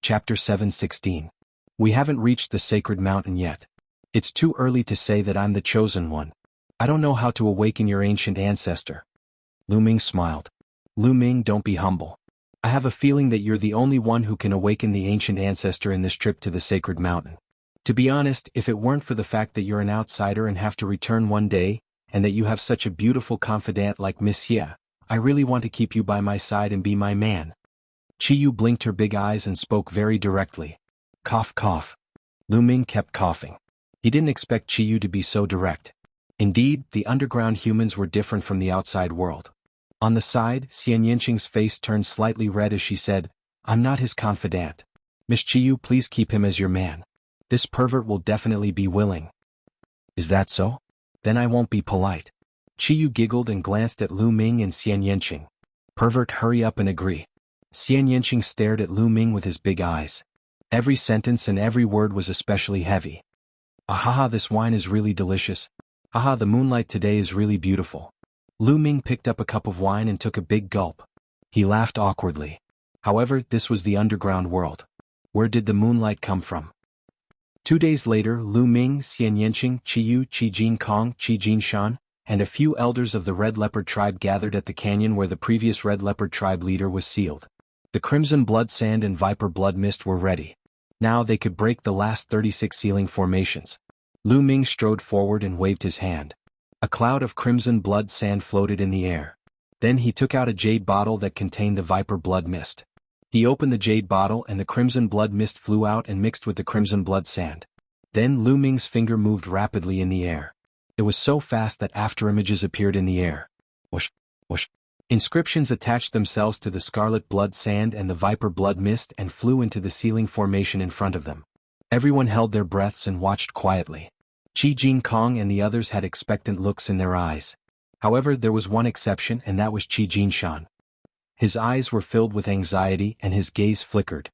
Chapter 7:16. We haven't reached the sacred mountain yet. It's too early to say that I'm the chosen one. I don't know how to awaken your ancient ancestor. Lu Ming smiled. Lu Ming, don't be humble. I have a feeling that you're the only one who can awaken the ancient ancestor in this trip to the sacred mountain. To be honest, if it weren't for the fact that you're an outsider and have to return one day, and that you have such a beautiful confidant like Miss Xie, I really want to keep you by my side and be my man. Qiyu blinked her big eyes and spoke very directly. Cough cough. Lu Ming kept coughing. He didn't expect Qiyu to be so direct. Indeed, the underground humans were different from the outside world. On the side, Xian Yinqing's face turned slightly red as she said, I'm not his confidant. Miss Qiyu, please keep him as your man. This pervert will definitely be willing. Is that so? Then I won't be polite. Qiyu giggled and glanced at Lu Ming and Xian Yinqing. Pervert, hurry up and agree. Xian Yinqing stared at Lu Ming with his big eyes. Every sentence and every word was especially heavy. Ahaha, this wine is really delicious. Aha, the moonlight today is really beautiful. Lu Ming picked up a cup of wine and took a big gulp. He laughed awkwardly. However, this was the underground world. Where did the moonlight come from? 2 days later, Lu Ming, Xian Yinqing, Qiyu, Qi Jinkong, Qi Jinshan, and a few elders of the Red Leopard tribe gathered at the canyon where the previous Red Leopard tribe leader was sealed. The Crimson Blood Sand and Viper Blood Mist were ready. Now they could break the last 36 sealing formations. Lu Ming strode forward and waved his hand. A cloud of crimson blood sand floated in the air. Then he took out a jade bottle that contained the Viper Blood Mist. He opened the jade bottle and the crimson blood mist flew out and mixed with the crimson blood sand. Then Lu Ming's finger moved rapidly in the air. It was so fast that afterimages appeared in the air. Whoosh, whoosh. Inscriptions attached themselves to the scarlet blood sand and the Viper Blood Mist and flew into the sealing formation in front of them. Everyone held their breaths and watched quietly. Qi Jinkong and the others had expectant looks in their eyes. However, there was one exception, and that was Qi Jinshan. His eyes were filled with anxiety and his gaze flickered.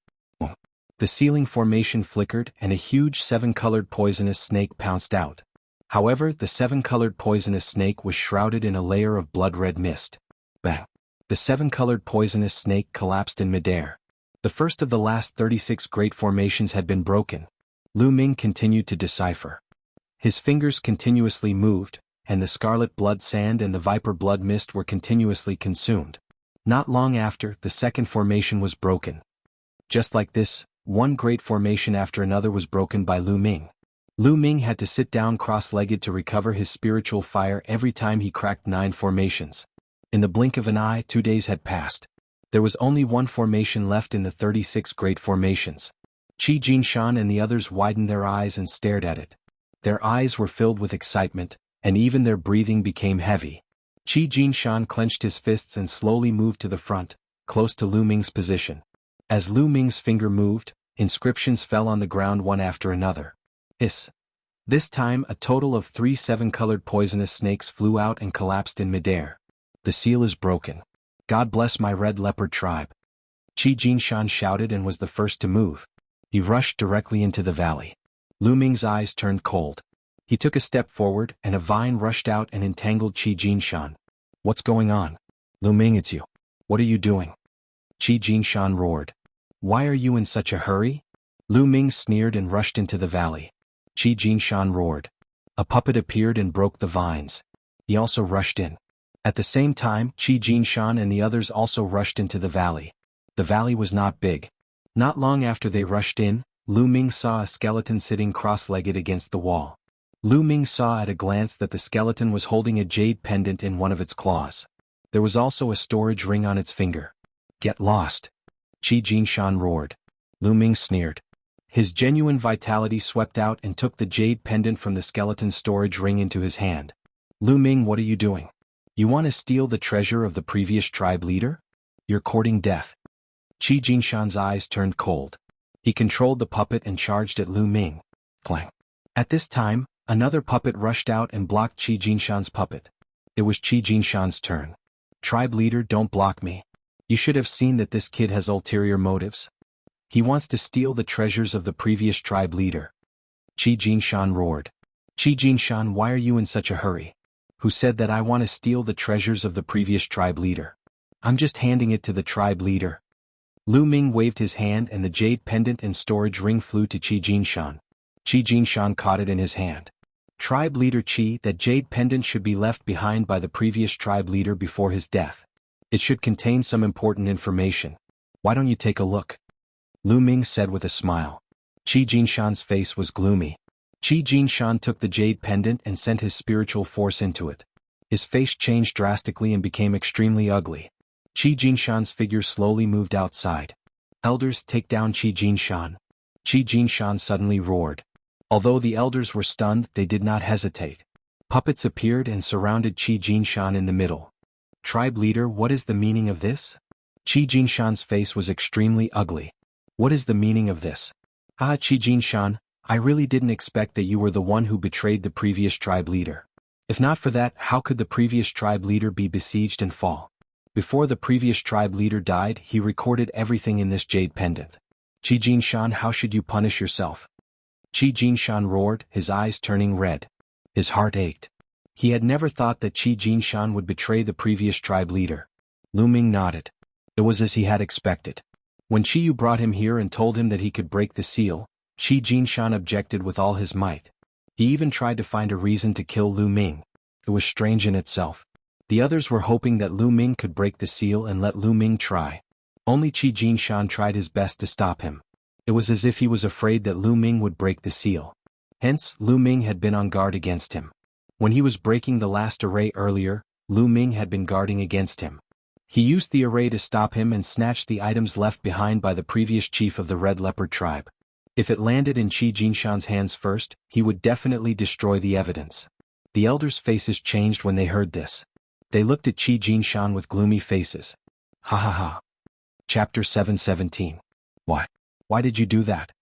The sealing formation flickered and a huge 7-colored poisonous snake pounced out. However, the 7-colored poisonous snake was shrouded in a layer of blood-red mist. Bang! The 7-colored poisonous snake collapsed in midair. The first of the last 36 great formations had been broken. Lu Ming continued to decipher. His fingers continuously moved, and the scarlet blood sand and the Viper Blood Mist were continuously consumed. Not long after, the second formation was broken. Just like this, one great formation after another was broken by Lu Ming. Lu Ming had to sit down cross-legged to recover his spiritual fire every time he cracked 9 formations. In the blink of an eye, 2 days had passed. There was only one formation left in the 36 great formations. Qi Jinshan and the others widened their eyes and stared at it. Their eyes were filled with excitement, and even their breathing became heavy. Qi Jinshan clenched his fists and slowly moved to the front, close to Lu Ming's position. As Lu Ming's finger moved, inscriptions fell on the ground one after another. This time, a total of 3 7-colored poisonous snakes flew out and collapsed in midair. The seal is broken. God bless my Red Leopard tribe. Qi Jinshan shouted and was the first to move. He rushed directly into the valley. Lu Ming's eyes turned cold. He took a step forward and a vine rushed out and entangled Qi Jinshan. What's going on? Lu Ming, it's you. What are you doing? Qi Jinshan roared. Why are you in such a hurry? Lu Ming sneered and rushed into the valley. Qi Jinshan roared. A puppet appeared and broke the vines. He also rushed in. At the same time, Qi Jinshan and the others also rushed into the valley. The valley was not big. Not long after they rushed in, Lu Ming saw a skeleton sitting cross-legged against the wall. Lu Ming saw at a glance that the skeleton was holding a jade pendant in one of its claws. There was also a storage ring on its finger. Get lost! Qi Jinshan roared. Lu Ming sneered. His genuine vitality swept out and took the jade pendant from the skeleton's storage ring into his hand. Lu Ming, what are you doing? You want to steal the treasure of the previous tribe leader? You're courting death. Qi Jinshan's eyes turned cold. He controlled the puppet and charged at Lu Ming. Clang. At this time, another puppet rushed out and blocked Qi Jinshan's puppet. It was Qi Jinshan's turn. Tribe leader, don't block me. You should have seen that this kid has ulterior motives. He wants to steal the treasures of the previous tribe leader. Qi Jinshan roared. Qi Jinshan, why are you in such a hurry? Who said that I want to steal the treasures of the previous tribe leader? I'm just handing it to the tribe leader. Lu Ming waved his hand and the jade pendant and storage ring flew to Qi Jinshan. Qi Jinshan caught it in his hand. Tribe leader Qi, that jade pendant should be left behind by the previous tribe leader before his death. It should contain some important information. Why don't you take a look? Lu Ming said with a smile. Qi Jinshan's face was gloomy. Qi Jinshan took the jade pendant and sent his spiritual force into it. His face changed drastically and became extremely ugly. Qi Jinshan's figure slowly moved outside. Elders, take down Qi Jinshan. Qi Jinshan suddenly roared. Although the elders were stunned, they did not hesitate. Puppets appeared and surrounded Qi Jinshan in the middle. Tribe leader, what is the meaning of this? Qi Jinshan's face was extremely ugly. What is the meaning of this? Ah, Qi Jinshan, I really didn't expect that you were the one who betrayed the previous tribe leader. If not for that, how could the previous tribe leader be besieged and fall? Before the previous tribe leader died, he recorded everything in this jade pendant. Qi Jinshan, how should you punish yourself? Qi Jinshan roared, his eyes turning red. His heart ached. He had never thought that Qi Jinshan would betray the previous tribe leader. Lu Ming nodded. It was as he had expected. When Qi Yu brought him here and told him that he could break the seal, Qi Jinshan objected with all his might. He even tried to find a reason to kill Lu Ming. It was strange in itself. The others were hoping that Lu Ming could break the seal and let Lu Ming try. Only Qi Jinshan tried his best to stop him. It was as if he was afraid that Lu Ming would break the seal. Hence, Lu Ming had been on guard against him. When he was breaking the last array earlier, Lu Ming had been guarding against him. He used the array to stop him and snatched the items left behind by the previous chief of the Red Leopard tribe. If it landed in Qi Jinshan's hands first, he would definitely destroy the evidence. The elders' faces changed when they heard this. They looked at Qi Jinshan with gloomy faces. Ha ha ha. Chapter 717. Why did you do that?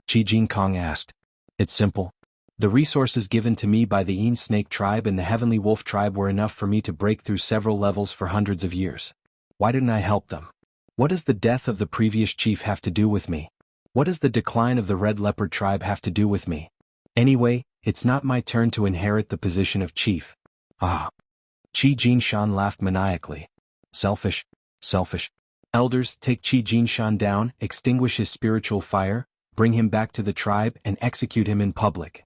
Qi Jinkong asked. It's simple. The resources given to me by the Yin Snake tribe and the Heavenly Wolf tribe were enough for me to break through several levels for hundreds of years. Why didn't I help them? What does the death of the previous chief have to do with me? What does the decline of the Red Leopard tribe have to do with me? Anyway, it's not my turn to inherit the position of chief. Ah. Qi Jinshan laughed maniacally. Selfish. Elders, take Qi Jinshan down, extinguish his spiritual fire, bring him back to the tribe and execute him in public.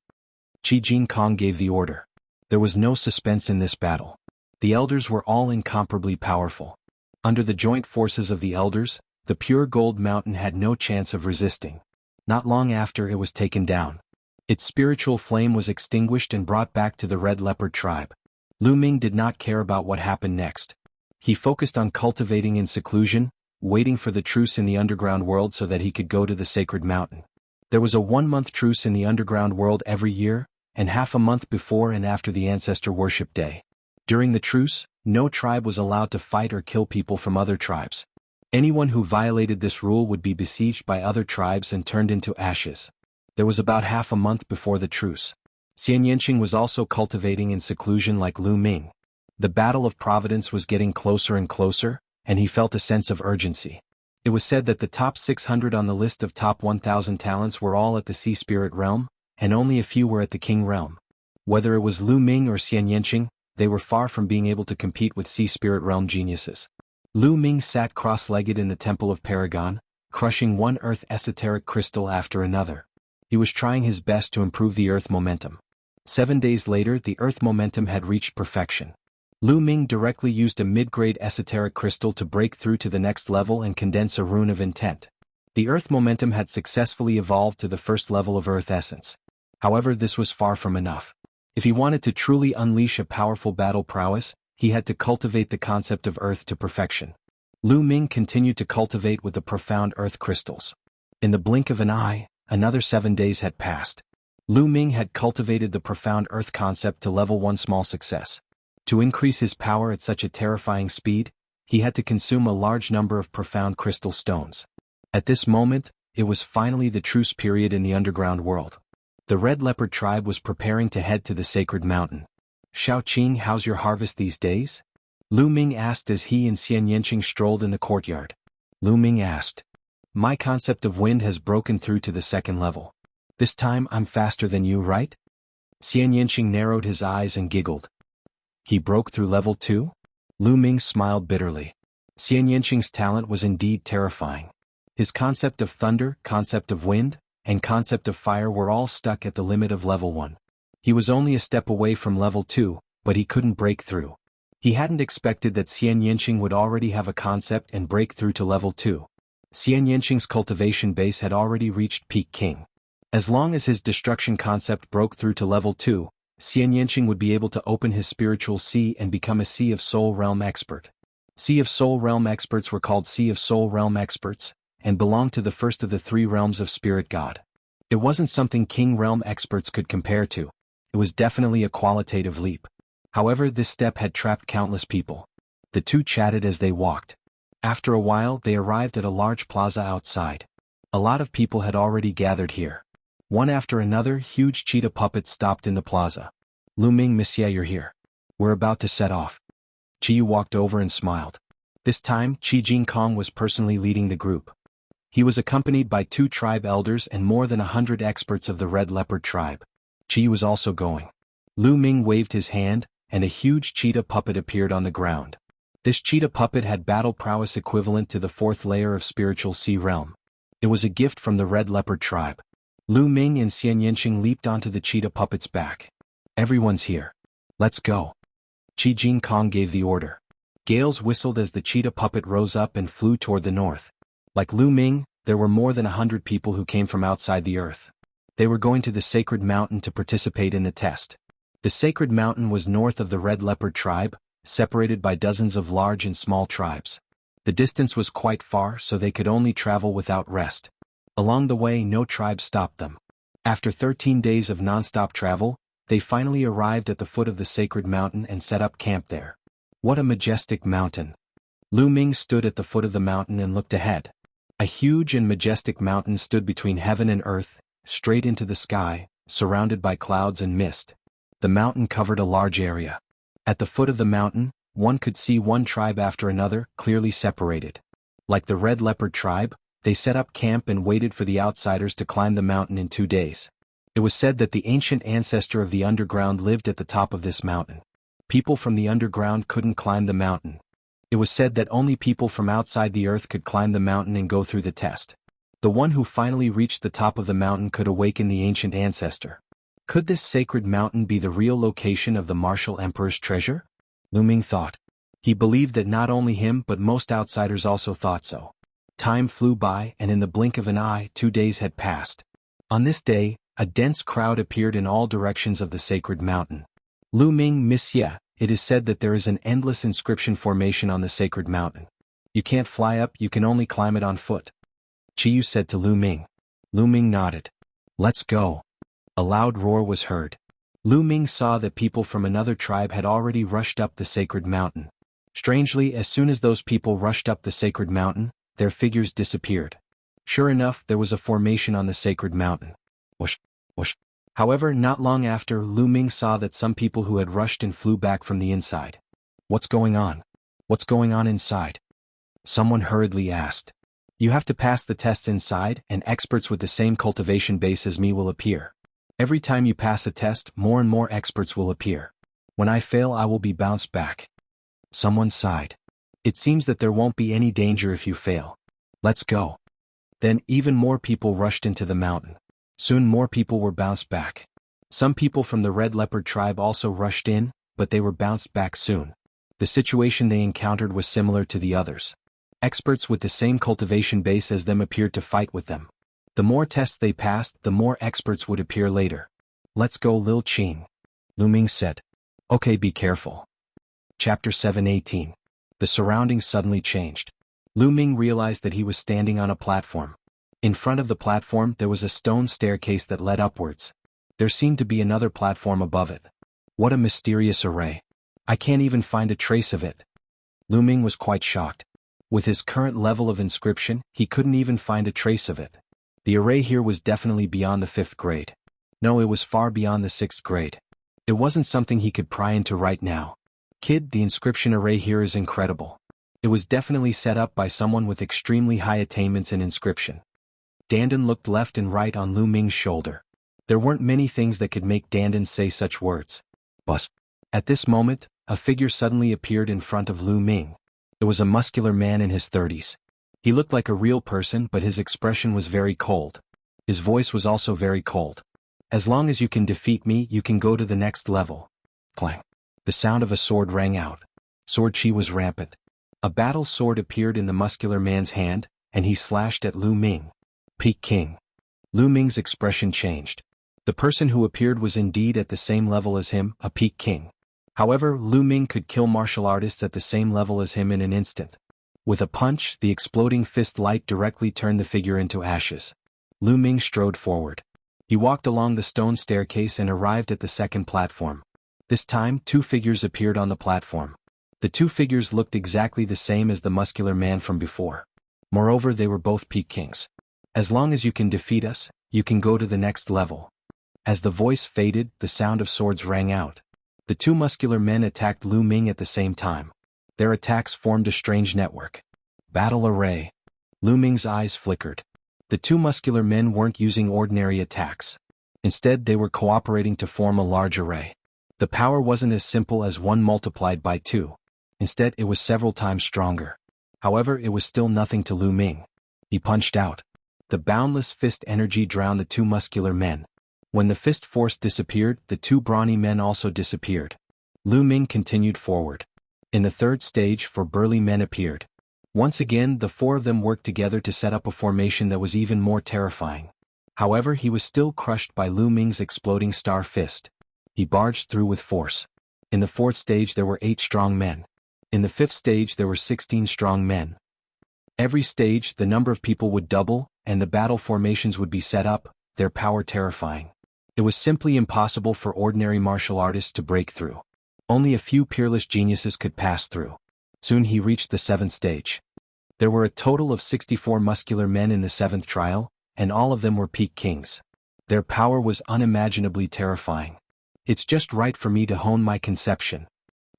Qi Jinkong gave the order. There was no suspense in this battle. The elders were all incomparably powerful. Under the joint forces of the elders, the pure gold mountain had no chance of resisting. Not long after it was taken down. Its spiritual flame was extinguished and brought back to the Red Leopard tribe. Lu Ming did not care about what happened next. He focused on cultivating in seclusion, waiting for the truce in the underground world so that he could go to the sacred mountain. There was a 1-month truce in the underground world every year, and half a month before and after the ancestor worship day. During the truce, no tribe was allowed to fight or kill people from other tribes. Anyone who violated this rule would be besieged by other tribes and turned into ashes. There was about half a month before the truce. Xian Yanqing was also cultivating in seclusion like Lu Ming. The battle of Providence was getting closer and closer, and he felt a sense of urgency. It was said that the top 600 on the list of top 1,000 talents were all at the Sea Spirit realm, and only a few were at the King realm. Whether it was Lu Ming or Xian Yanqing, they were far from being able to compete with Sea Spirit realm geniuses. Lu Ming sat cross-legged in the Temple of Paragon, crushing one earth esoteric crystal after another. He was trying his best to improve the earth momentum. 7 days later, the earth momentum had reached perfection. Lu Ming directly used a mid-grade esoteric crystal to break through to the next level and condense a rune of intent. The earth momentum had successfully evolved to the first level of earth essence. However, this was far from enough. If he wanted to truly unleash a powerful battle prowess, he had to cultivate the concept of earth to perfection. Lu Ming continued to cultivate with the profound earth crystals. In the blink of an eye, another 7 days had passed. Lu Ming had cultivated the profound earth concept to level 1 small success. To increase his power at such a terrifying speed, he had to consume a large number of profound crystal stones. At this moment, it was finally the truce period in the underground world. The Red Leopard tribe was preparing to head to the sacred mountain. Xiaoqing, how's your harvest these days? Lu Ming asked as he and Xian Yanqing strolled in the courtyard. Lu Ming asked. My concept of wind has broken through to the 2nd level. This time I'm faster than you, right? Xian Yanqing narrowed his eyes and giggled. He broke through level 2? Lu Ming smiled bitterly. Xian Yanqing's talent was indeed terrifying. His concept of thunder, concept of wind, and concept of fire were all stuck at the limit of level 1. He was only a step away from level 2, but he couldn't break through. He hadn't expected that Xian Yinqing would already have a concept and break through to level 2. Xian Yinqing's cultivation base had already reached peak king. As long as his destruction concept broke through to level 2, Xian Yinqing would be able to open his spiritual sea and become a Sea of Soul Realm expert. Sea of Soul Realm experts were called Sea of Soul Realm experts, and belonged to the first of the 3 realms of Spirit God. It wasn't something King Realm experts could compare to. It was definitely a qualitative leap. However, this step had trapped countless people. The two chatted as they walked. After a while, they arrived at a large plaza outside. A lot of people had already gathered here. One after another, huge cheetah puppets stopped in the plaza. Lu Ming, Monsieur, you're here. We're about to set off. Qiyu walked over and smiled. This time, Qi Jingkong was personally leading the group. He was accompanied by 2 tribe elders and more than 100 experts of the Red Leopard tribe. Qiyu was also going. Lu Ming waved his hand, and a huge cheetah puppet appeared on the ground. This cheetah puppet had battle prowess equivalent to the 4th layer of Spiritual Sea Realm. It was a gift from the Red Leopard tribe. Lu Ming and Xian Yinqing leaped onto the cheetah puppet's back. Everyone's here. Let's go. Qi Jingkong gave the order. Gales whistled as the cheetah puppet rose up and flew toward the north. Like Lu Ming, there were more than 100 people who came from outside the earth. They were going to the Sacred Mountain to participate in the test. The Sacred Mountain was north of the Red Leopard tribe, separated by dozens of large and small tribes. The distance was quite far, so they could only travel without rest. Along the way, no tribe stopped them. After 13 days of non-stop travel, they finally arrived at the foot of the Sacred Mountain and set up camp there. What a majestic mountain! Lu Ming stood at the foot of the mountain and looked ahead. A huge and majestic mountain stood between heaven and earth, straight into the sky, surrounded by clouds and mist. The mountain covered a large area. At the foot of the mountain, one could see one tribe after another, clearly separated. Like the Red Leopard tribe, they set up camp and waited for the outsiders to climb the mountain in 2 days. It was said that the ancient ancestor of the underground lived at the top of this mountain. People from the underground couldn't climb the mountain. It was said that only people from outside the earth could climb the mountain and go through the test. The one who finally reached the top of the mountain could awaken the ancient ancestor. Could this sacred mountain be the real location of the Martial Emperor's treasure? Lu Ming thought. He believed that not only him but most outsiders also thought so. Time flew by, and in the blink of an eye, 2 days had passed. On this day, a dense crowd appeared in all directions of the sacred mountain. Lu Ming, Monsieur, it is said that there is an endless inscription formation on the sacred mountain. You can't fly up, you can only climb it on foot. Qiyu said to Lu Ming. Lu Ming nodded. Let's go. A loud roar was heard. Lu Ming saw that people from another tribe had already rushed up the sacred mountain. Strangely, as soon as those people rushed up the sacred mountain, their figures disappeared. Sure enough, there was a formation on the sacred mountain. Whoosh, whoosh. However, not long after, Lu Ming saw that some people who had rushed and flew back from the inside. What's going on? What's going on inside? Someone hurriedly asked. You have to pass the tests inside, and experts with the same cultivation base as me will appear. Every time you pass a test, more and more experts will appear. When I fail, I will be bounced back. Someone sighed. It seems that there won't be any danger if you fail. Let's go. Then, even more people rushed into the mountain. Soon more people were bounced back. Some people from the Red Leopard tribe also rushed in, but they were bounced back soon. The situation they encountered was similar to the others. Experts with the same cultivation base as them appeared to fight with them. The more tests they passed, the more experts would appear later. Let's go, Lil Qing. Lu Ming said. Okay, be careful. Chapter 7:18. The surroundings suddenly changed. Lu Ming realized that he was standing on a platform. In front of the platform, there was a stone staircase that led upwards. There seemed to be another platform above it. What a mysterious array. I can't even find a trace of it. Lu Ming was quite shocked. With his current level of inscription, he couldn't even find a trace of it. The array here was definitely beyond the 5th grade. No, it was far beyond the 6th grade. It wasn't something he could pry into right now. Kid, the inscription array here is incredible. It was definitely set up by someone with extremely high attainments in inscription. Dandan looked left and right on Lu Ming's shoulder. There weren't many things that could make Dandan say such words. But at this moment, a figure suddenly appeared in front of Lu Ming. It was a muscular man in his 30s. He looked like a real person, but his expression was very cold. His voice was also very cold. As long as you can defeat me, you can go to the next level. Clang. The sound of a sword rang out. Sword chi was rampant. A battle sword appeared in the muscular man's hand, and he slashed at Lu Ming. Peak King. Lu Ming's expression changed. The person who appeared was indeed at the same level as him, a Peak King. However, Lu Ming could kill martial artists at the same level as him in an instant. With a punch, the exploding fist light directly turned the figure into ashes. Lu Ming strode forward. He walked along the stone staircase and arrived at the second platform. This time, two figures appeared on the platform. The two figures looked exactly the same as the muscular man from before. Moreover, they were both Peak Kings. As long as you can defeat us, you can go to the next level. As the voice faded, the sound of swords rang out. The two muscular men attacked Lu Ming at the same time. Their attacks formed a strange network. Battle array. Lu Ming's eyes flickered. The two muscular men weren't using ordinary attacks. Instead, they were cooperating to form a large array. The power wasn't as simple as 1 multiplied by 2. Instead, it was several times stronger. However, it was still nothing to Lu Ming. He punched out. The boundless fist energy drowned the two muscular men. When the fist force disappeared, the two brawny men also disappeared. Lu Ming continued forward. In the third stage, 4 burly men appeared. Once again, the 4 of them worked together to set up a formation that was even more terrifying. However, he was still crushed by Lu Ming's exploding star fist. He barged through with force. In the 4th stage there were 8 strong men. In the 5th stage there were 16 strong men. Every stage, the number of people would double, and the battle formations would be set up, their power terrifying. It was simply impossible for ordinary martial artists to break through. Only a few peerless geniuses could pass through. Soon he reached the 7th stage. There were a total of 64 muscular men in the 7th trial, and all of them were Peak Kings. Their power was unimaginably terrifying. It's just right for me to hone my conception.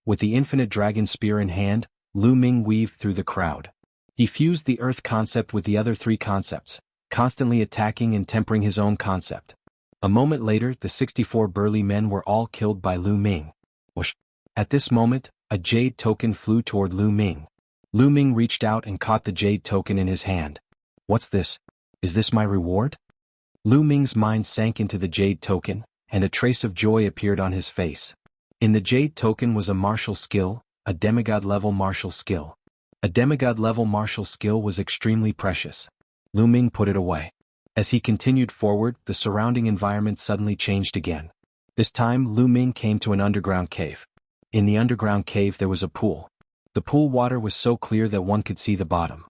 With the infinite dragon spear in hand, Lu Ming weaved through the crowd. He fused the earth concept with the other 3 concepts, constantly attacking and tempering his own concept. A moment later, the 64 burly men were all killed by Lu Ming. Whoosh. At this moment, a jade token flew toward Lu Ming. Lu Ming reached out and caught the jade token in his hand. What's this? Is this my reward? Lu Ming's mind sank into the jade token, and a trace of joy appeared on his face. In the jade token was a martial skill, a demigod-level martial skill. A demigod-level martial skill was extremely precious. Lu Ming put it away. As he continued forward, the surrounding environment suddenly changed again. This time, Lu Ming came to an underground cave. In the underground cave there was a pool. The pool water was so clear that one could see the bottom.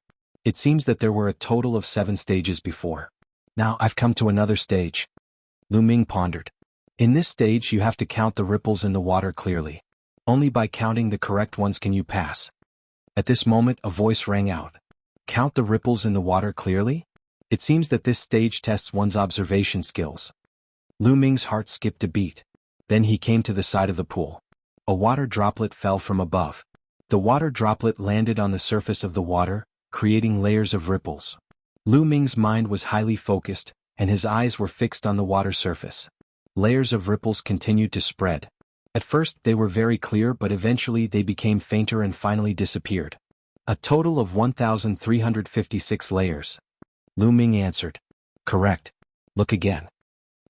It seems that there were a total of 7 stages before. Now I've come to another stage. Lu Ming pondered. In this stage you have to count the ripples in the water clearly. Only by counting the correct ones can you pass. At this moment a voice rang out. Count the ripples in the water clearly? It seems that this stage tests one's observation skills. Lu Ming's heart skipped a beat. Then he came to the side of the pool. A water droplet fell from above. The water droplet landed on the surface of the water, creating layers of ripples. Lu Ming's mind was highly focused, and his eyes were fixed on the water surface. Layers of ripples continued to spread. At first they were very clear, but eventually they became fainter and finally disappeared. A total of 1,356 layers. Lu Ming answered. Correct. Look again.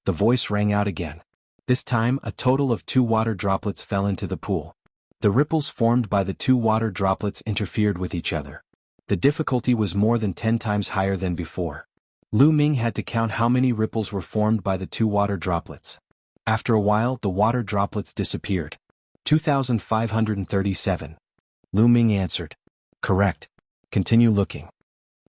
The voice rang out again. This time, a total of 2 water droplets fell into the pool. The ripples formed by the 2 water droplets interfered with each other. The difficulty was more than 10 times higher than before. Lu Ming had to count how many ripples were formed by the 2 water droplets. After a while, the water droplets disappeared. 2,537. Lu Ming answered. Correct. Continue looking.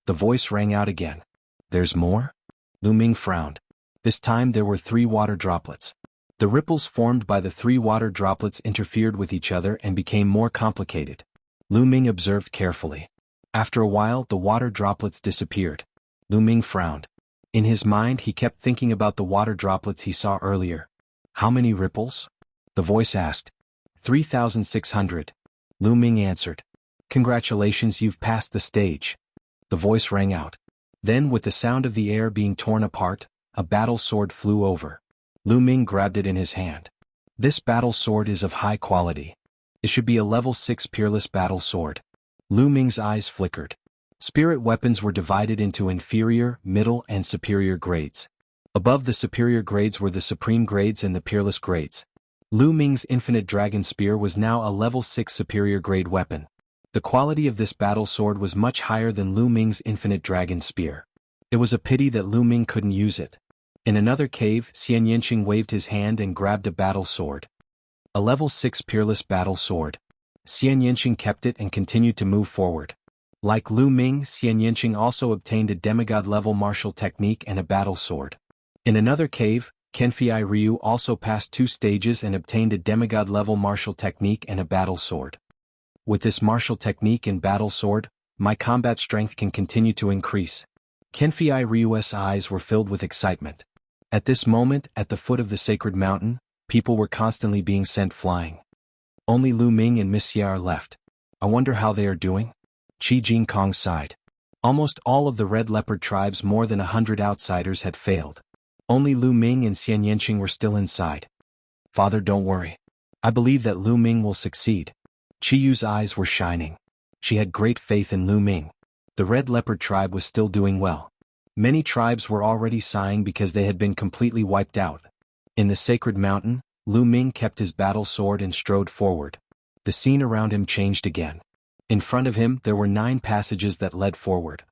The voice rang out again. There's more? Lu Ming frowned. This time there were 3 water droplets. The ripples formed by the 3 water droplets interfered with each other and became more complicated. Lu Ming observed carefully. After a while, the water droplets disappeared. Lu Ming frowned. In his mind, he kept thinking about the water droplets he saw earlier. How many ripples? The voice asked. 3,600. Lu Ming answered. Congratulations, you've passed the stage. The voice rang out. Then, with the sound of the air being torn apart, a battle sword flew over. Lu Ming grabbed it in his hand. This battle sword is of high quality. It should be a level 6 peerless battle sword. Lu Ming's eyes flickered. Spirit weapons were divided into inferior, middle, and superior grades. Above the superior grades were the supreme grades and the peerless grades. Lu Ming's infinite dragon spear was now a level 6 superior grade weapon. The quality of this battle sword was much higher than Lu Ming's infinite dragon spear. It was a pity that Lu Ming couldn't use it. In another cave, Xian Yanqing waved his hand and grabbed a battle sword. A level 6 peerless battle sword. Xian Yanqing kept it and continued to move forward. Like Lu Ming, Xian Yanqing also obtained a demigod-level martial technique and a battle sword. In another cave, Kenfei Ryu also passed 2 stages and obtained a demigod-level martial technique and a battle sword. With this martial technique and battle sword, my combat strength can continue to increase. Kenfei Ryu's eyes were filled with excitement. At this moment, at the foot of the sacred mountain, people were constantly being sent flying. Only Lu Ming and Miss Xia are left. I wonder how they are doing? Qi Jingkong sighed. Almost all of the Red Leopard tribe's more than 100 outsiders had failed. Only Lu Ming and Xian Yanqing were still inside. Father, don't worry. I believe that Lu Ming will succeed. Qi Yu's eyes were shining. She had great faith in Lu Ming. The Red Leopard tribe was still doing well. Many tribes were already sighing because they had been completely wiped out. In the sacred mountain, Lu Ming kept his battle sword and strode forward. The scene around him changed again. In front of him there were 9 passages that led forward.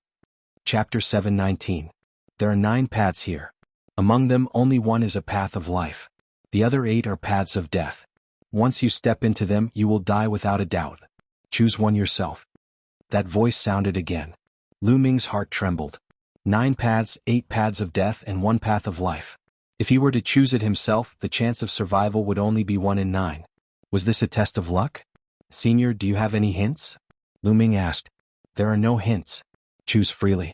Chapter 7:19. There are 9 paths here. Among them only one is a path of life. The other 8 are paths of death. Once you step into them you will die without a doubt. Choose one yourself. That voice sounded again. Lu Ming's heart trembled. 9 paths, 8 paths of death and 1 path of life. If he were to choose it himself, the chance of survival would only be 1 in 9. Was this a test of luck? Senior, do you have any hints? Lu Ming asked. There are no hints. Choose freely.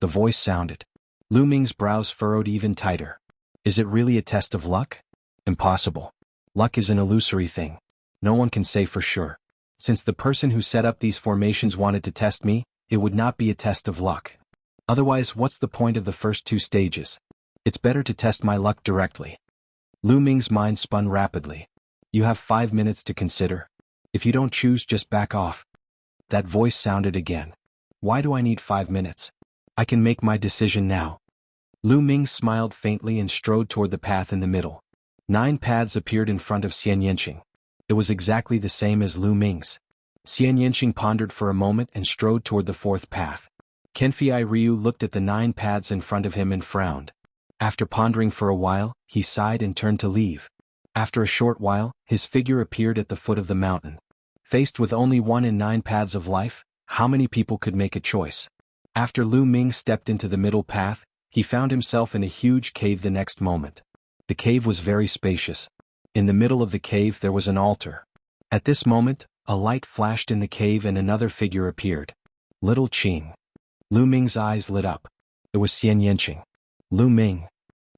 The voice sounded. Lu Ming's brows furrowed even tighter. Is it really a test of luck? Impossible. Luck is an illusory thing. No one can say for sure. Since the person who set up these formations wanted to test me, it would not be a test of luck. Otherwise, what's the point of the first 2 stages? It's better to test my luck directly. Lu Ming's mind spun rapidly. You have 5 minutes to consider. If you don't choose, just back off. That voice sounded again. Why do I need 5 minutes? I can make my decision now. Lu Ming smiled faintly and strode toward the path in the middle. 9 paths appeared in front of Xian Yanqing. It was exactly the same as Lu Ming's. Xian Yanqing pondered for a moment and strode toward the 4th path. Kenfei Ryu looked at the 9 paths in front of him and frowned. After pondering for a while, he sighed and turned to leave. After a short while, his figure appeared at the foot of the mountain. Faced with only 1 in 9 paths of life, how many people could make a choice? After Lu Ming stepped into the middle path, he found himself in a huge cave the next moment. The cave was very spacious. In the middle of the cave there was an altar. At this moment, a light flashed in the cave and another figure appeared. Little Qing. Lu Ming's eyes lit up. It was Xian Yanqing. Lu Ming.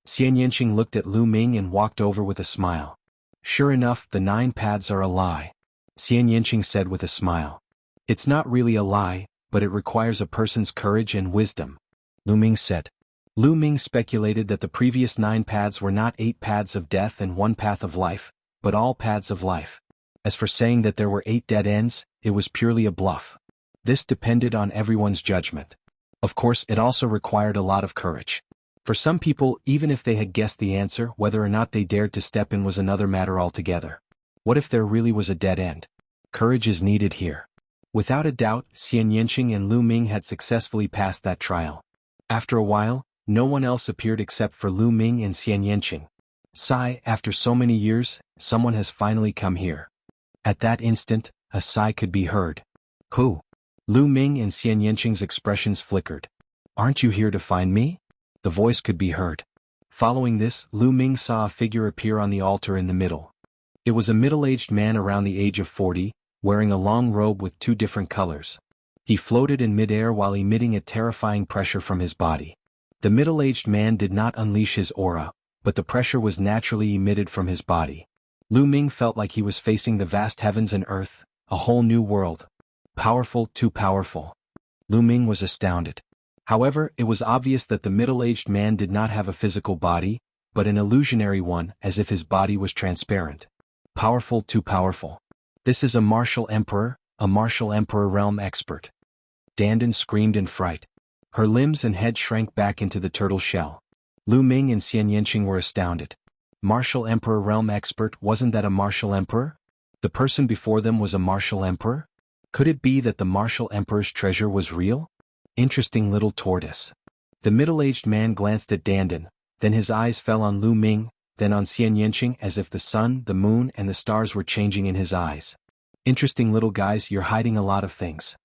Xian Yanqing looked at Lu Ming and walked over with a smile. Sure enough, the 9 paths are a lie. Xian Yanqing said with a smile. It's not really a lie, but it requires a person's courage and wisdom. Lu Ming said. Lu Ming speculated that the previous 9 paths were not 8 paths of death and 1 path of life, but all paths of life. As for saying that there were 8 dead ends, it was purely a bluff. This depended on everyone's judgment. Of course, it also required a lot of courage. For some people, even if they had guessed the answer, whether or not they dared to step in was another matter altogether. What if there really was a dead end? Courage is needed here. Without a doubt, Xian Yanqing and Lu Ming had successfully passed that trial. After a while, no one else appeared except for Lu Ming and Xian Yanqing. Sigh, after so many years, someone has finally come here. At that instant, a sigh could be heard. Who? Lu Ming and Xian Yanqing's expressions flickered. Aren't you here to find me? The voice could be heard. Following this, Lu Ming saw a figure appear on the altar in the middle. It was a middle-aged man around the age of 40, wearing a long robe with 2 different colors. He floated in midair while emitting a terrifying pressure from his body. The middle-aged man did not unleash his aura, but the pressure was naturally emitted from his body. Lu Ming felt like he was facing the vast heavens and earth, a whole new world. Powerful, too powerful. Lu Ming was astounded. However, it was obvious that the middle-aged man did not have a physical body, but an illusionary one, as if his body was transparent. Powerful, too powerful. This is a martial emperor realm expert. Dandan screamed in fright. Her limbs and head shrank back into the turtle shell. Lu Ming and Xian Yanqing were astounded. Martial Emperor Realm Expert, wasn't that a Martial Emperor? The person before them was a Martial Emperor? Could it be that the Martial Emperor's treasure was real? Interesting little tortoise. The middle-aged man glanced at Dandan, then his eyes fell on Lu Ming, then on Xian Yanqing, as if the sun, the moon, and the stars were changing in his eyes. Interesting little guys, you're hiding a lot of things.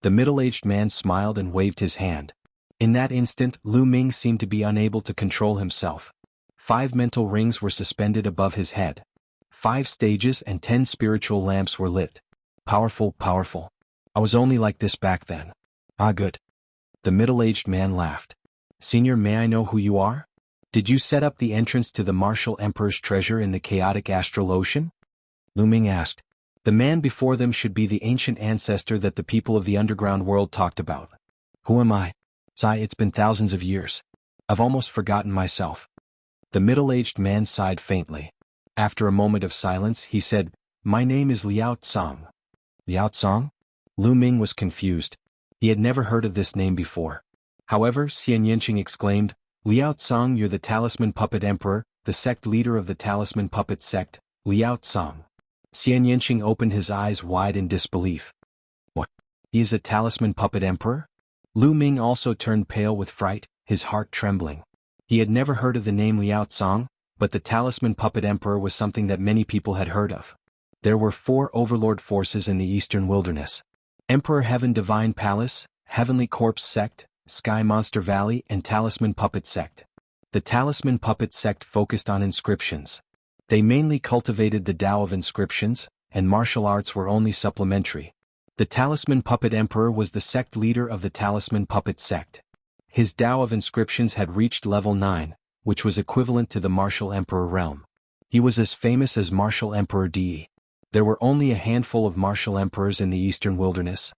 The middle-aged man smiled and waved his hand. In that instant, Lu Ming seemed to be unable to control himself. 5 mental rings were suspended above his head. 5 stages and 10 spiritual lamps were lit. Powerful, powerful. I was only like this back then. Ah, good. The middle-aged man laughed. Senior, may I know who you are? Did you set up the entrance to the Martial Emperor's treasure in the chaotic astral ocean? Lu Ming asked. The man before them should be the ancient ancestor that the people of the underground world talked about. Who am I? Sigh, it's been thousands of years. I've almost forgotten myself. The middle-aged man sighed faintly. After a moment of silence, he said, My name is Liao Tsang. Liao Tsang? Lu Ming was confused. He had never heard of this name before. However, Xian Yanqing exclaimed, Liao Tsang, you're the Talisman Puppet Emperor, the sect leader of the Talisman Puppet sect, Liao Tsang. Xian Yanqing opened his eyes wide in disbelief. What? He is a Talisman Puppet Emperor? Lu Ming also turned pale with fright, his heart trembling. He had never heard of the name Liao Tsang, but the Talisman Puppet Emperor was something that many people had heard of. There were 4 overlord forces in the Eastern Wilderness. Emperor Heaven Divine Palace, Heavenly Corpse Sect, Sky Monster Valley, and Talisman Puppet Sect. The Talisman Puppet Sect focused on inscriptions. They mainly cultivated the Tao of inscriptions, and martial arts were only supplementary. The Talisman Puppet Emperor was the sect leader of the Talisman Puppet Sect. His Tao of inscriptions had reached level 9, which was equivalent to the Martial Emperor realm. He was as famous as Martial Emperor De. There were only a handful of Martial Emperors in the Eastern Wilderness.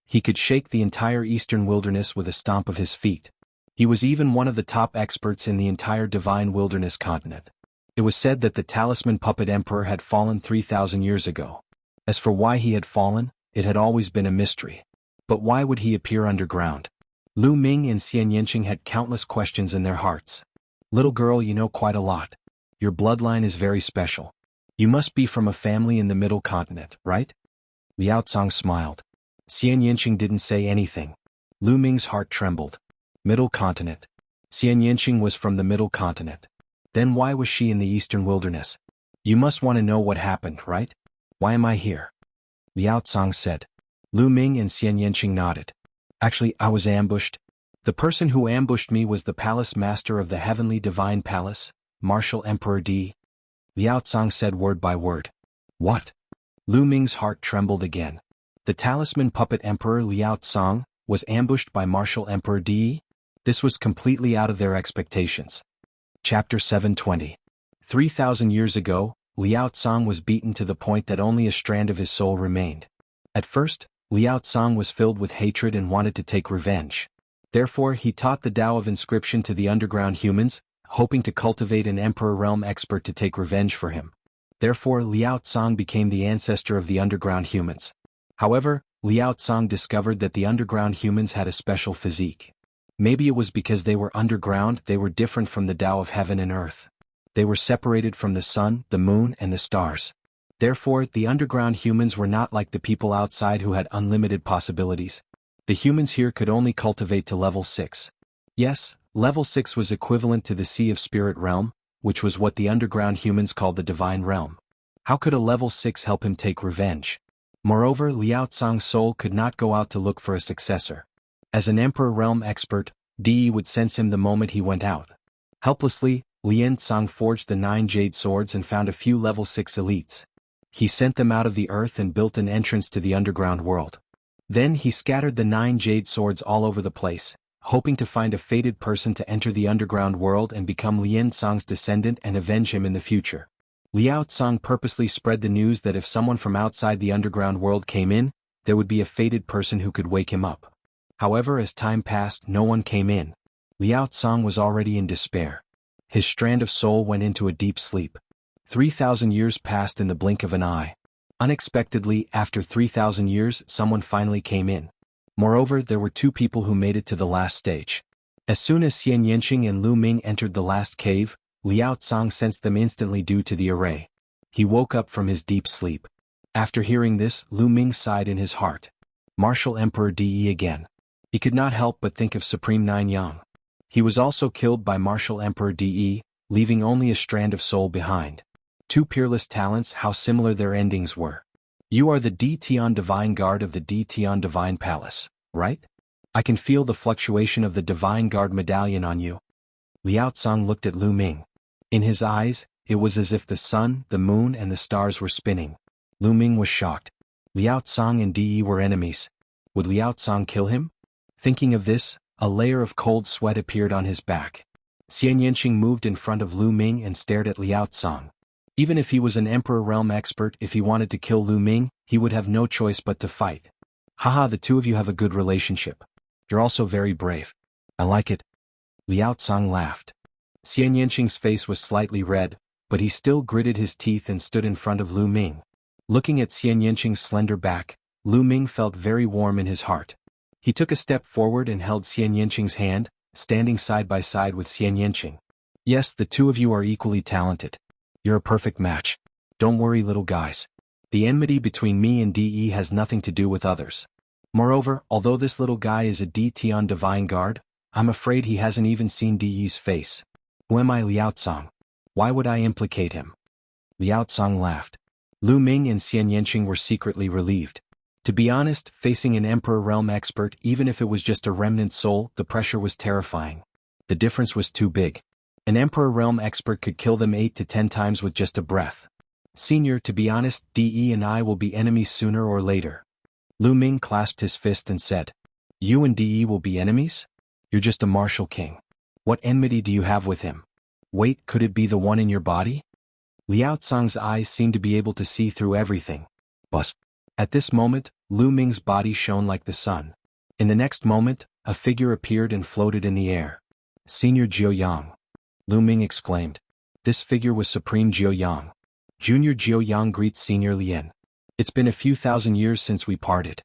He could shake the entire Eastern Wilderness with a stomp of his feet. He was even one of the top experts in the entire Divine Wilderness continent. It was said that the Talisman Puppet Emperor had fallen 3,000 years ago. As for why he had fallen, it had always been a mystery. But why would he appear underground? Lu Ming and Xian Yanqing had countless questions in their hearts. Little girl, you know quite a lot. Your bloodline is very special. You must be from a family in the Middle Continent, right? Liao Tsang smiled. Xian Yanqing didn't say anything. Lu Ming's heart trembled. Middle Continent. Xian Yanqing was from the Middle Continent. Then why was she in the Eastern Wilderness? You must want to know what happened, right? Why am I here? Liao Tsang said. Lu Ming and Xian Yanqing nodded. Actually, I was ambushed. The person who ambushed me was the palace master of the Heavenly Divine Palace, Martial Emperor De. Liao Tsang said word by word. What? Lu Ming's heart trembled again. The Talisman Puppet Emperor Liao Tsang was ambushed by Martial Emperor De? This was completely out of their expectations. Chapter 720. 3,000 years ago, Liao Tsang was beaten to the point that only a strand of his soul remained. At first, Liao Tsang was filled with hatred and wanted to take revenge. Therefore, he taught the Tao of inscription to the underground humans, hoping to cultivate an Emperor Realm expert to take revenge for him. Therefore, Liao Tsang became the ancestor of the underground humans. However, Liao Tsang discovered that the underground humans had a special physique. Maybe it was because they were underground, they were different from the Tao of heaven and earth. They were separated from the sun, the moon, and the stars. Therefore, the underground humans were not like the people outside who had unlimited possibilities. The humans here could only cultivate to level 6. Yes, level 6 was equivalent to the Sea of Spirit realm, which was what the underground humans called the Divine Realm. How could a level 6 help him take revenge? Moreover, Liao Tsang's soul could not go out to look for a successor. As an Emperor Realm expert, De would sense him the moment he went out. Helplessly, Lian Tsang forged the 9 jade swords and found a few level 6 elites. He sent them out of the earth and built an entrance to the underground world. Then he scattered the 9 jade swords all over the place, hoping to find a fated person to enter the underground world and become Lian Tsang's descendant and avenge him in the future. Liao Tsang purposely spread the news that if someone from outside the underground world came in, there would be a fated person who could wake him up. However, as time passed, no one came in. Liao Tsang was already in despair. His strand of soul went into a deep sleep. 3,000 years passed in the blink of an eye. Unexpectedly, after 3,000 years, someone finally came in. Moreover, there were two people who made it to the last stage. As soon as Xian Yanqing and Lu Ming entered the last cave, Liao Cong sensed them instantly due to the array. He woke up from his deep sleep. After hearing this, Lu Ming sighed in his heart. Martial Emperor De again. He could not help but think of Supreme Nine Yang. He was also killed by Martial Emperor De, leaving only a strand of soul behind. Two peerless talents, how similar their endings were. You are the De Tian Divine Guard of the De Tian Divine Palace, right? I can feel the fluctuation of the Divine Guard medallion on you. Liao Cong looked at Lu Ming. In his eyes, it was as if the sun, the moon and the stars were spinning. Lu Ming was shocked. Liao Cong and De were enemies. Would Liao Cong kill him? Thinking of this, a layer of cold sweat appeared on his back. Xian Yanqing moved in front of Lu Ming and stared at Liao Cong. Even if he was an Emperor Realm expert, if he wanted to kill Lu Ming, he would have no choice but to fight. Haha, the two of you have a good relationship. You're also very brave. I like it. Liao Cong laughed. Xian Yanqing's face was slightly red, but he still gritted his teeth and stood in front of Lu Ming. Looking at Xian Yanqing's slender back, Lu Ming felt very warm in his heart. He took a step forward and held Xian Yanqing's hand, standing side by side with Xian Yanqing. Yes, the two of you are equally talented. You're a perfect match. Don't worry, little guys. The enmity between me and De has nothing to do with others. Moreover, although this little guy is a De Tian Divine Guard, I'm afraid he hasn't even seen De's face. Who am I, Liao Cong? Why would I implicate him? Liao Cong laughed. Lu Ming and Xian Yanqing were secretly relieved. To be honest, facing an Emperor Realm expert, even if it was just a remnant soul, the pressure was terrifying. The difference was too big. An Emperor Realm expert could kill them 8 to 10 times with just a breath. Senior, to be honest, De and I will be enemies sooner or later. Lu Ming clasped his fist and said, You and De will be enemies? You're just a martial king. What enmity do you have with him? Wait, could it be the one in your body? Liao Cong's eyes seemed to be able to see through everything. But at this moment, Lu Ming's body shone like the sun. In the next moment, a figure appeared and floated in the air. Senior Jiu Yang. Lu Ming exclaimed. This figure was Supreme Jiu Yang. Junior Jiu Yang greets Senior Lien. It's been a few thousand years since we parted.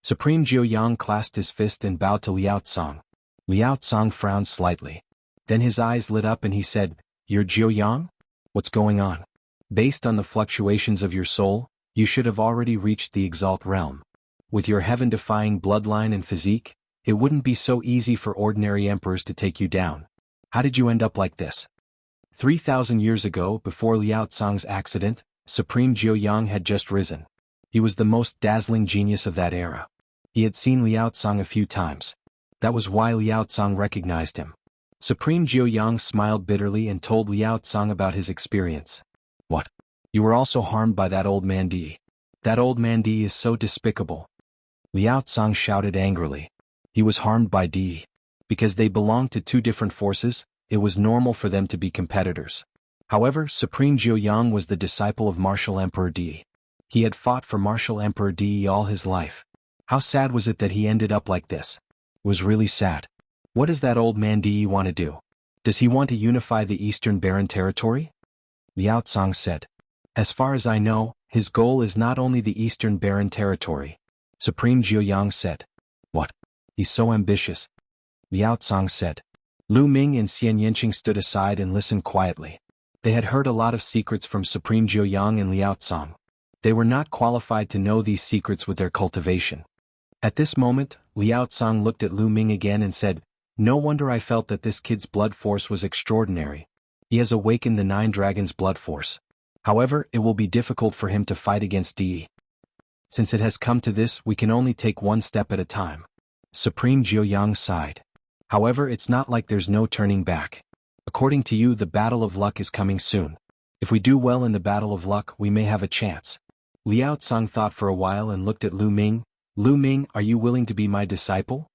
Supreme Jiu Yang clasped his fist and bowed to Liao Cong. Liao Cong frowned slightly. Then his eyes lit up and he said, You're Jiu Yang? What's going on? Based on the fluctuations of your soul, you should have already reached the Exalt realm. With your heaven-defying bloodline and physique, it wouldn't be so easy for ordinary emperors to take you down. How did you end up like this? 3,000 years ago, before Liao Cong's accident, Supreme Jiu Yang had just risen. He was the most dazzling genius of that era. He had seen Liao Cong a few times. That was why Liao Cong recognized him. Supreme Jiu Yang smiled bitterly and told Liao Cong about his experience. What? You were also harmed by that old man De. That old man De is so despicable. Liao Cong shouted angrily. He was harmed by De. Because they belonged to two different forces, it was normal for them to be competitors. However, Supreme Jiu Yang was the disciple of Martial Emperor De. He had fought for Martial Emperor De all his life. How sad was it that he ended up like this? It was really sad. What does that old man De want to do? Does he want to unify the Eastern Barren territory? Liao Cong said. As far as I know, his goal is not only the Eastern Barren territory. Supreme Jiu Yang said. What? He's so ambitious. Liao Cong said. Lu Ming and Xian Yanqing stood aside and listened quietly. They had heard a lot of secrets from Supreme Jiu Yang and Liao Cong. They were not qualified to know these secrets with their cultivation. At this moment, Liao Cong looked at Lu Ming again and said, No wonder I felt that this kid's blood force was extraordinary. He has awakened the 9 dragons' blood force. However, it will be difficult for him to fight against De. Since it has come to this, we can only take one step at a time. Supreme Jiu Yang sighed. However, it's not like there's no turning back. According to you, the battle of luck is coming soon. If we do well in the battle of luck, we may have a chance. Liao Cong thought for a while and looked at Lu Ming. Lu Ming, are you willing to be my disciple?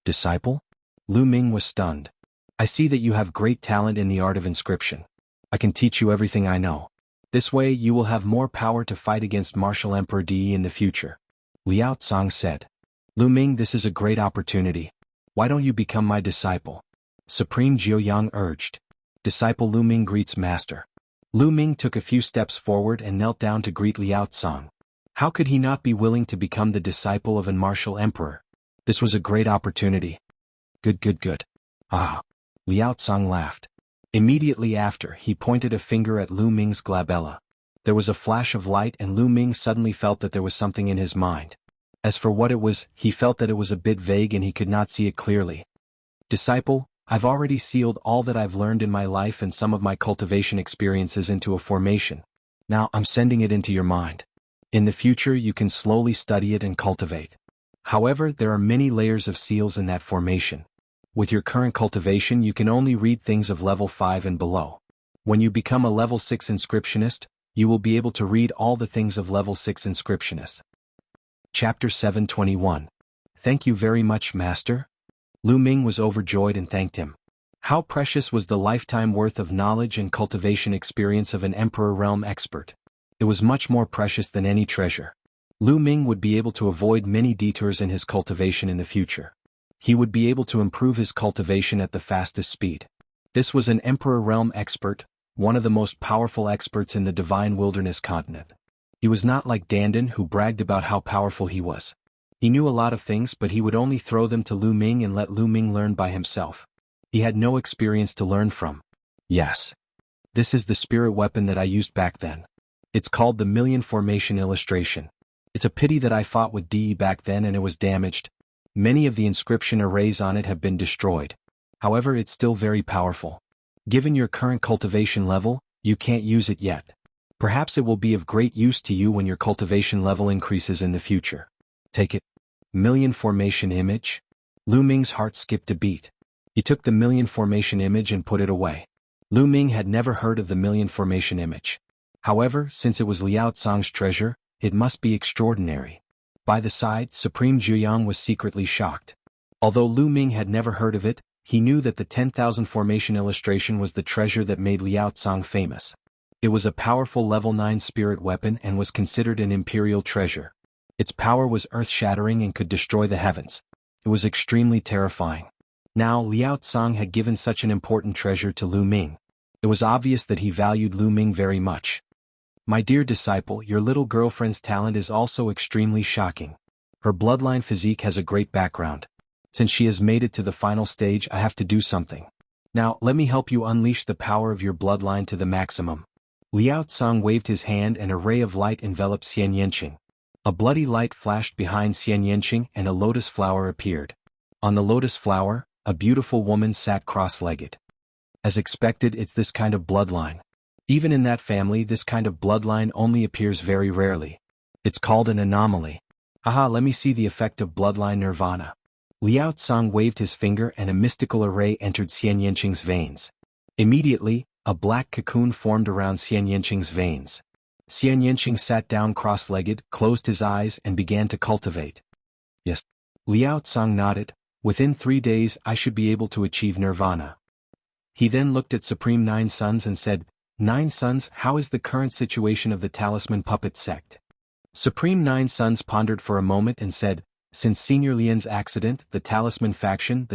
Disciple? Lu Ming was stunned. I see that you have great talent in the art of inscription. I can teach you everything I know. This way, you will have more power to fight against Martial Emperor De in the future. Liao Cong said. Lu Ming, this is a great opportunity. Why don't you become my disciple? Supreme Jiu Yang urged. Disciple Lu Ming greets master. Lu Ming took a few steps forward and knelt down to greet Liao Cong. How could he not be willing to become the disciple of an martial emperor? This was a great opportunity. Good, good, good. Ah. Liao Tsang laughed. Immediately after, he pointed a finger at Lu Ming's glabella. There was a flash of light and Lu Ming suddenly felt that there was something in his mind. As for what it was, he felt that it was a bit vague and he could not see it clearly. Disciple, I've already sealed all that I've learned in my life and some of my cultivation experiences into a formation. Now I'm sending it into your mind. In the future you can slowly study it and cultivate. However, there are many layers of seals in that formation. With your current cultivation you can only read things of level 5 and below. When you become a level 6 inscriptionist, you will be able to read all the things of level 6 inscriptionist. Chapter 721. Thank you very much, Master. Lu Ming was overjoyed and thanked him. How precious was the lifetime worth of knowledge and cultivation experience of an Emperor Realm expert. It was much more precious than any treasure. Lu Ming would be able to avoid many detours in his cultivation in the future. He would be able to improve his cultivation at the fastest speed. This was an Emperor Realm expert, one of the most powerful experts in the Divine Wilderness continent. He was not like Dandan who bragged about how powerful he was. He knew a lot of things but he would only throw them to Lu Ming and let Lu Ming learn by himself. He had no experience to learn from. Yes. This is the spirit weapon that I used back then. It's called the Million Formation Illustration. It's a pity that I fought with DE back then and it was damaged. Many of the inscription arrays on it have been destroyed. However, it's still very powerful. Given your current cultivation level, you can't use it yet. Perhaps it will be of great use to you when your cultivation level increases in the future. Take it. Million Formation Image? Lu Ming's heart skipped a beat. He took the Million Formation Image and put it away. Lu Ming had never heard of the Million Formation Image. However, since it was Liao Tsang's treasure, it must be extraordinary. By the side, Supreme Zhuyang was secretly shocked. Although Lu Ming had never heard of it, he knew that the 10,000 formation illustration was the treasure that made Liao Tsang famous. It was a powerful level 9 spirit weapon and was considered an imperial treasure. Its power was earth-shattering and could destroy the heavens. It was extremely terrifying. Now Liao Tsang had given such an important treasure to Lu Ming. It was obvious that he valued Lu Ming very much. My dear disciple, your little girlfriend's talent is also extremely shocking. Her bloodline physique has a great background. Since she has made it to the final stage, I have to do something. Now, let me help you unleash the power of your bloodline to the maximum. Liao Tsang waved his hand and a ray of light enveloped Xian Yanqing. A bloody light flashed behind Xian Yanqing and a lotus flower appeared. On the lotus flower, a beautiful woman sat cross-legged. As expected, it's this kind of bloodline. Even in that family, this kind of bloodline only appears very rarely. It's called an anomaly. Haha, let me see the effect of bloodline nirvana. Liao Tsang waved his finger and a mystical array entered Xian Yanqing's veins. Immediately, a black cocoon formed around Xian Yanqing's veins. Xian Yanqing sat down cross-legged, closed his eyes and began to cultivate. Yes. Liao Tsang nodded. Within 3 days I should be able to achieve nirvana. He then looked at Supreme Nine Sons and said, 9 Sons, how is the current situation of the Talisman Puppet Sect? Supreme Nine Sons pondered for a moment and said, since Senior Lian's accident, the Talisman faction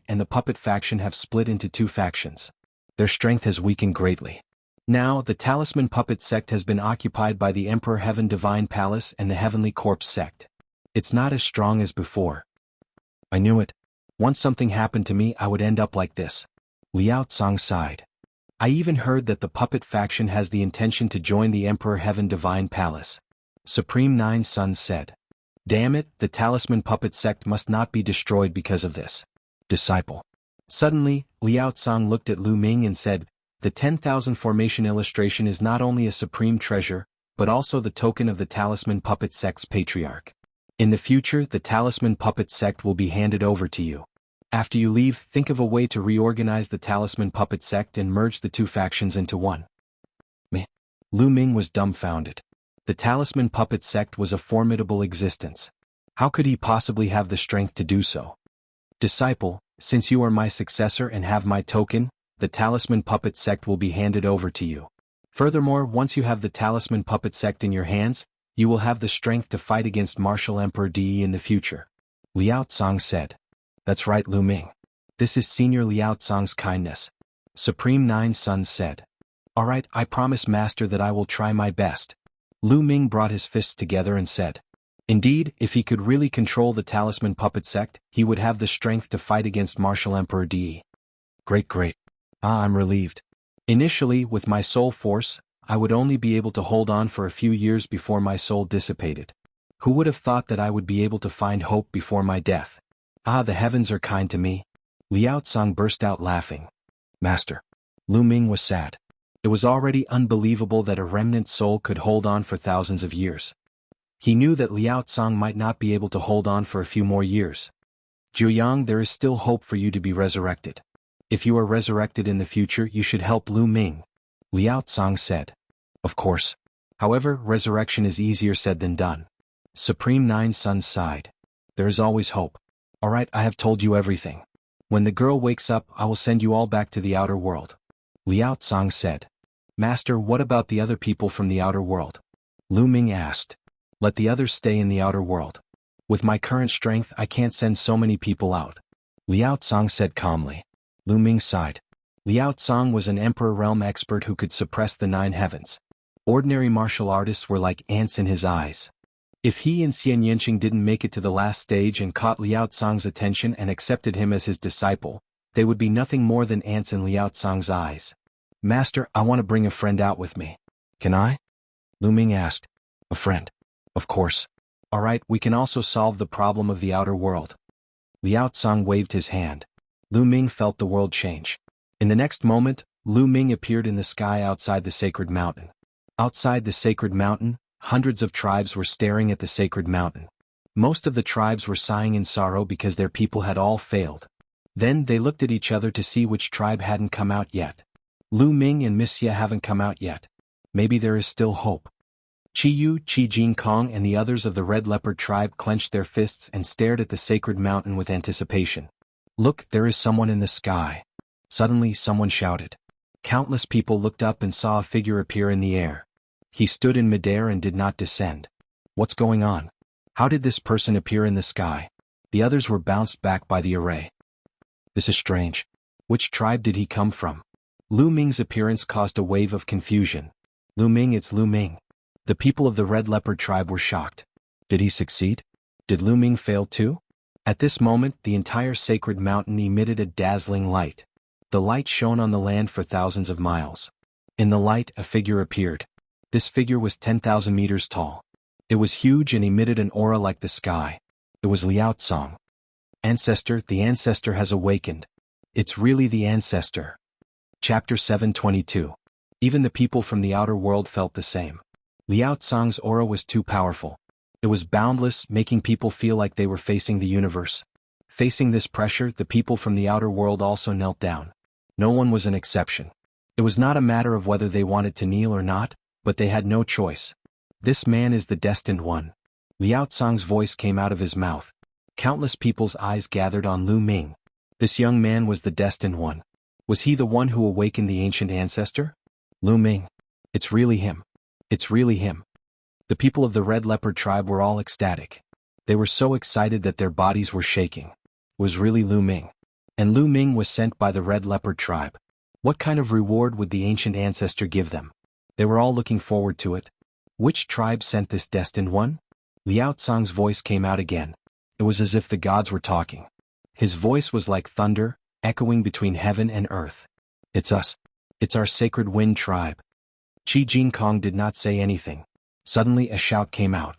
and the Puppet faction have split into 2 factions. Their strength has weakened greatly. Now, the Talisman Puppet Sect has been occupied by the Emperor Heaven Divine Palace and the Heavenly Corpse Sect. It's not as strong as before. I knew it. Once something happened to me, I would end up like this. Liao Tsang sighed. I even heard that the Puppet faction has the intention to join the Emperor Heaven Divine Palace. Supreme Nine Sons said. Damn it, the Talisman Puppet Sect must not be destroyed because of this. Disciple. Suddenly, Liao Tsang looked at Lu Ming and said, the 10,000 formation illustration is not only a supreme treasure, but also the token of the Talisman Puppet Sect's patriarch. In the future, the Talisman Puppet Sect will be handed over to you. After you leave, think of a way to reorganize the Talisman Puppet Sect and merge the 2 factions into one. Meh. Lu Ming was dumbfounded. The Talisman Puppet Sect was a formidable existence. How could he possibly have the strength to do so? Disciple, since you are my successor and have my token, the Talisman Puppet Sect will be handed over to you. Furthermore, once you have the Talisman Puppet Sect in your hands, you will have the strength to fight against Martial Emperor De in the future. Liao Tsang said. That's right, Lu Ming. This is Senior Liao Tsang's kindness. Supreme Nine Sons said. Alright, I promise Master that I will try my best. Lu Ming brought his fists together and said. Indeed, if he could really control the talisman puppet sect, he would have the strength to fight against Martial Emperor De. Great. I'm relieved. Initially, with my soul force, I would only be able to hold on for a few years before my soul dissipated. Who would have thought that I would be able to find hope before my death? The heavens are kind to me. Liao Tsang burst out laughing. Master. Lu Ming was sad. It was already unbelievable that a remnant soul could hold on for thousands of years. He knew that Liao Tsang might not be able to hold on for a few more years. Jiuyang, there is still hope for you to be resurrected. If you are resurrected in the future, you should help Lu Ming, Liao Tsang said. Of course. However, resurrection is easier said than done. Supreme Nine Sons sighed. There is always hope. Alright, I have told you everything. When the girl wakes up, I will send you all back to the outer world. Liao Tsang said. Master, what about the other people from the outer world? Lu Ming asked. Let the others stay in the outer world. With my current strength, I can't send so many people out. Liao Tsang said calmly. Lu Ming sighed. Liao Tsang was an Emperor Realm expert who could suppress the 9 heavens. Ordinary martial artists were like ants in his eyes. If he and Xian Yanqing didn't make it to the last stage and caught Liao Tsang's attention and accepted him as his disciple, they would be nothing more than ants in Liao Tsang's eyes. Master, I want to bring a friend out with me. Can I? Lu Ming asked. A friend. Of course. Alright, we can also solve the problem of the outer world. Liao Tsang waved his hand. Lu Ming felt the world change. In the next moment, Lu Ming appeared in the sky outside the sacred mountain. Outside the sacred mountain, hundreds of tribes were staring at the sacred mountain. Most of the tribes were sighing in sorrow because their people had all failed. Then they looked at each other to see which tribe hadn't come out yet. Lu Ming and Wuxia haven't come out yet. Maybe there is still hope. Qi Yu, Qi Jin Kong and the others of the Red Leopard tribe clenched their fists and stared at the sacred mountain with anticipation. Look, there is someone in the sky. Suddenly, someone shouted. Countless people looked up and saw a figure appear in the air. He stood in midair and did not descend. What's going on? How did this person appear in the sky? The others were bounced back by the array. This is strange. Which tribe did he come from? Lu Ming's appearance caused a wave of confusion. Lu Ming, it's Lu Ming. The people of the Red Leopard tribe were shocked. Did he succeed? Did Lu Ming fail too? At this moment, the entire sacred mountain emitted a dazzling light. The light shone on the land for thousands of miles. In the light, a figure appeared. This figure was 10,000 meters tall. It was huge and emitted an aura like the sky. It was Liao Tsang. Ancestor, the ancestor has awakened. It's really the ancestor. Chapter 722. Even the people from the outer world felt the same. Liao Tsang's aura was too powerful. It was boundless, making people feel like they were facing the universe. Facing this pressure, the people from the outer world also knelt down. No one was an exception. It was not a matter of whether they wanted to kneel or not, but they had no choice. This man is the destined one. Liao Tsang's voice came out of his mouth. Countless people's eyes gathered on Lu Ming. This young man was the destined one. Was he the one who awakened the ancient ancestor? Lu Ming. It's really him. It's really him. The people of the Red Leopard tribe were all ecstatic. They were so excited that their bodies were shaking. It was really Lu Ming. And Lu Ming was sent by the Red Leopard tribe. What kind of reward would the ancient ancestor give them? They were all looking forward to it. Which tribe sent this destined one? Liao Tsang's voice came out again. It was as if the gods were talking. His voice was like thunder, echoing between heaven and earth. It's us. It's our sacred wind tribe. Qi Jin Kong did not say anything. Suddenly a shout came out.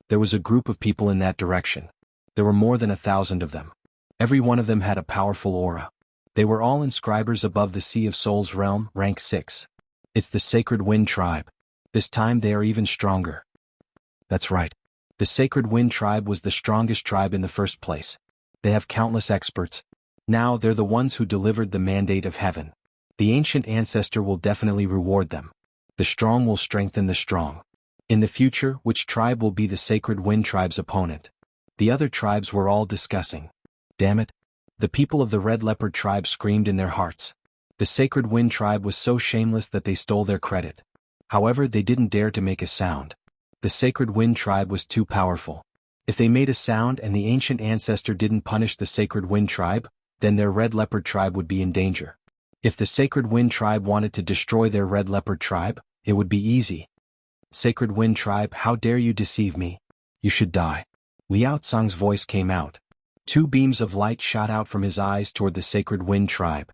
There was a group of people in that direction. There were more than 1,000 of them. Every one of them had a powerful aura. They were all inscribers above the Sea of Souls realm, rank 6. It's the Sacred Wind Tribe. This time they are even stronger. That's right. The Sacred Wind Tribe was the strongest tribe in the first place. They have countless experts. Now they're the ones who delivered the mandate of heaven. The ancient ancestor will definitely reward them. The strong will strengthen the strong. In the future, which tribe will be the Sacred Wind Tribe's opponent? The other tribes were all discussing. Damn it. The people of the Red Leopard tribe screamed in their hearts. The Sacred Wind Tribe was so shameless that they stole their credit. However, they didn't dare to make a sound. The Sacred Wind Tribe was too powerful. If they made a sound and the ancient ancestor didn't punish the Sacred Wind Tribe, then their Red Leopard tribe would be in danger. If the Sacred Wind Tribe wanted to destroy their Red Leopard tribe, it would be easy. Sacred Wind Tribe, how dare you deceive me? You should die. Liao Tsang's voice came out. Two beams of light shot out from his eyes toward the sacred wind tribe.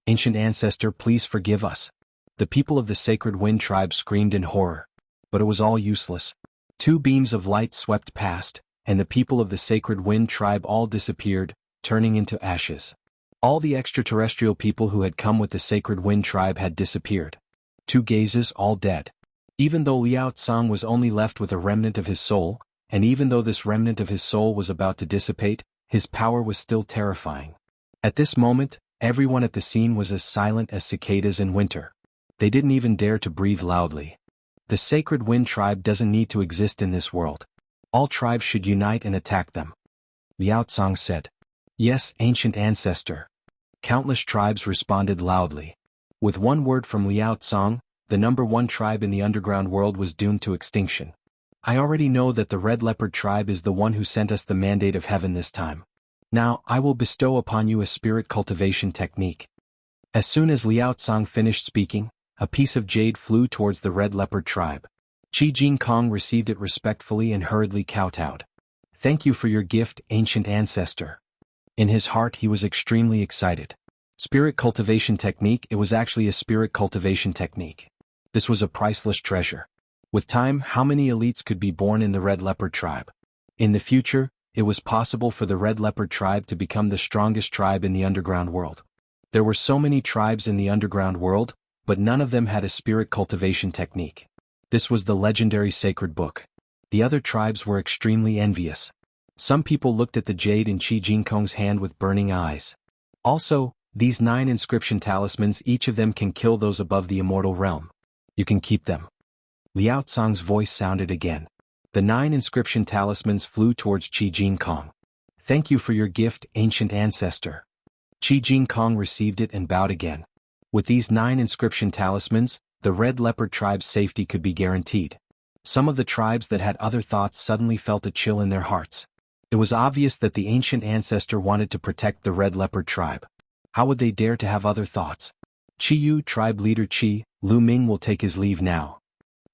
Ancient ancestor, please forgive us. The people of the sacred wind tribe screamed in horror. But it was all useless. Two beams of light swept past, and the people of the sacred wind tribe all disappeared, turning into ashes. All the extraterrestrial people who had come with the sacred wind tribe had disappeared. Two gazes, all dead. Even though Liao Tsang was only left with a remnant of his soul, and even though this remnant of his soul was about to dissipate, his power was still terrifying. At this moment, everyone at the scene was as silent as cicadas in winter. They didn't even dare to breathe loudly. The sacred wind tribe doesn't need to exist in this world. All tribes should unite and attack them. Liao Tsang said. Yes, ancient ancestor. Countless tribes responded loudly. With one word from Liao Tsang, the number one tribe in the underground world was doomed to extinction. I already know that the red leopard tribe is the one who sent us the mandate of heaven this time. Now, I will bestow upon you a spirit cultivation technique. As soon as Liao Tsang finished speaking, a piece of jade flew towards the red leopard tribe. Qi Jin Kong received it respectfully and hurriedly kowtowed. Thank you for your gift, ancient ancestor. In his heart he was extremely excited. Spirit cultivation technique, it was actually a spirit cultivation technique. This was a priceless treasure. With time, how many elites could be born in the red leopard tribe? In the future, it was possible for the red leopard tribe to become the strongest tribe in the underground world. There were so many tribes in the underground world, but none of them had a spirit cultivation technique. This was the legendary sacred book. The other tribes were extremely envious. Some people looked at the jade in Qi Jin Kong's hand with burning eyes. Also, these 9 inscription talismans, each of them can kill those above the immortal realm. You can keep them. Liao Tsang's voice sounded again. The 9 inscription talismans flew towards Qi Jin Kong. Thank you for your gift, ancient ancestor. Qi Jin Kong received it and bowed again. With these 9 inscription talismans, the red leopard tribe's safety could be guaranteed. Some of the tribes that had other thoughts suddenly felt a chill in their hearts. It was obvious that the ancient ancestor wanted to protect the red leopard tribe. How would they dare to have other thoughts? Qi Yu tribe leader Qi, Lu Ming will take his leave now.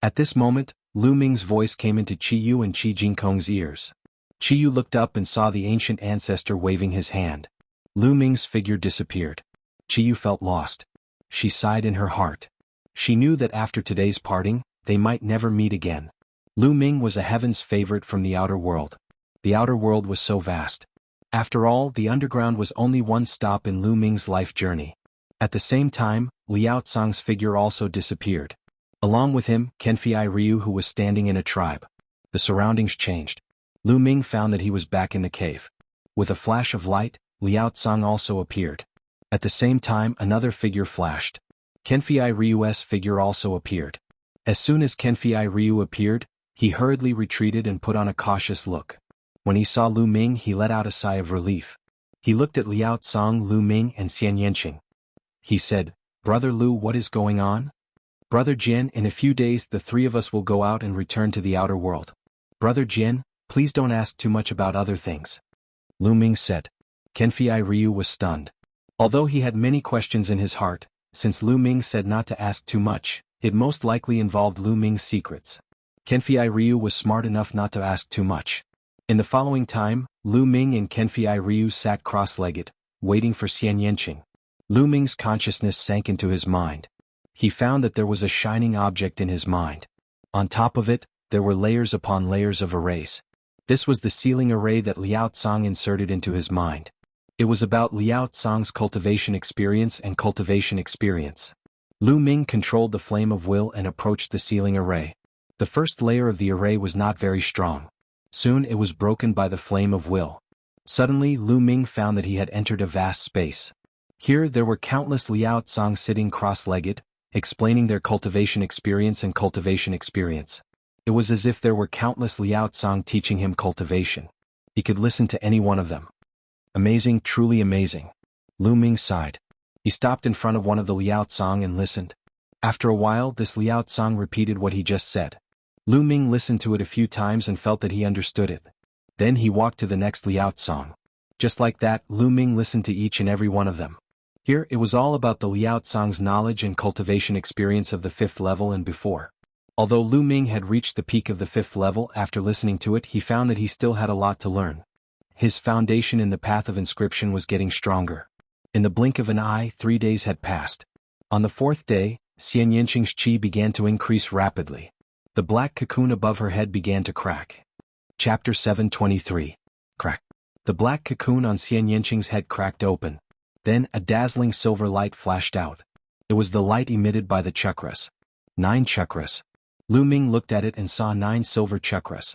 At this moment, Lu Ming's voice came into Qi Yu and Qi Jin Kong's ears. Qi Yu looked up and saw the ancient ancestor waving his hand. Lu Ming's figure disappeared. Qi Yu felt lost. She sighed in her heart. She knew that after today's parting, they might never meet again. Lu Ming was a heaven's favorite from the outer world. The outer world was so vast. After all, the underground was only one stop in Lu Ming's life journey. At the same time, Liao Tsang's figure also disappeared. Along with him, Kenfei Ryu, who was standing in a tribe. The surroundings changed. Lu Ming found that he was back in the cave. With a flash of light, Liao Tsang also appeared. At the same time, another figure flashed. Kenfei Ryu's figure also appeared. As soon as Kenfei Ryu appeared, he hurriedly retreated and put on a cautious look. When he saw Lu Ming, he let out a sigh of relief. He looked at Liao Tsang, Lu Ming, and Xian Yanqing. He said, Brother Lu, what is going on? Brother Jian, in a few days the 3 of us will go out and return to the outer world. Brother Jian, please don't ask too much about other things. Lu Ming said. Kenfei Ryu was stunned. Although he had many questions in his heart, since Lu Ming said not to ask too much, it most likely involved Lu Ming's secrets. Kenfei Ryu was smart enough not to ask too much. In the following time, Lu Ming and Kenfei Ryu sat cross-legged, waiting for Xian Yanqing. Lu Ming's consciousness sank into his mind. He found that there was a shining object in his mind. On top of it, there were layers upon layers of arrays. This was the sealing array that Liao Tsang inserted into his mind. It was about Liao Tsang's cultivation experience and cultivation experience. Lu Ming controlled the flame of will and approached the sealing array. The first layer of the array was not very strong. Soon it was broken by the flame of will. Suddenly Lu Ming found that he had entered a vast space. Here there were countless Liao Tsang sitting cross-legged, explaining their cultivation experience and cultivation experience. It was as if there were countless Liao Tsang teaching him cultivation. He could listen to any one of them. Amazing, truly amazing. Lu Ming sighed. He stopped in front of one of the Liao Tsang and listened. After a while, this Liao Tsang repeated what he just said. Lu Ming listened to it a few times and felt that he understood it. Then he walked to the next Liao Tsang. Just like that, Lu Ming listened to each and every one of them. Here, it was all about the Liao Tsang's knowledge and cultivation experience of the 5th level and before. Although Lu Ming had reached the peak of the 5th level, after listening to it he found that he still had a lot to learn. His foundation in the path of inscription was getting stronger. In the blink of an eye, 3 days had passed. On the 4th day, Xian Yinqing's qi began to increase rapidly. The black cocoon above her head began to crack. Chapter 723. Crack. The black cocoon on Xian Yinqing's head cracked open. Then a dazzling silver light flashed out. It was the light emitted by the chakras. 9 chakras. Lu Ming looked at it and saw 9 silver chakras.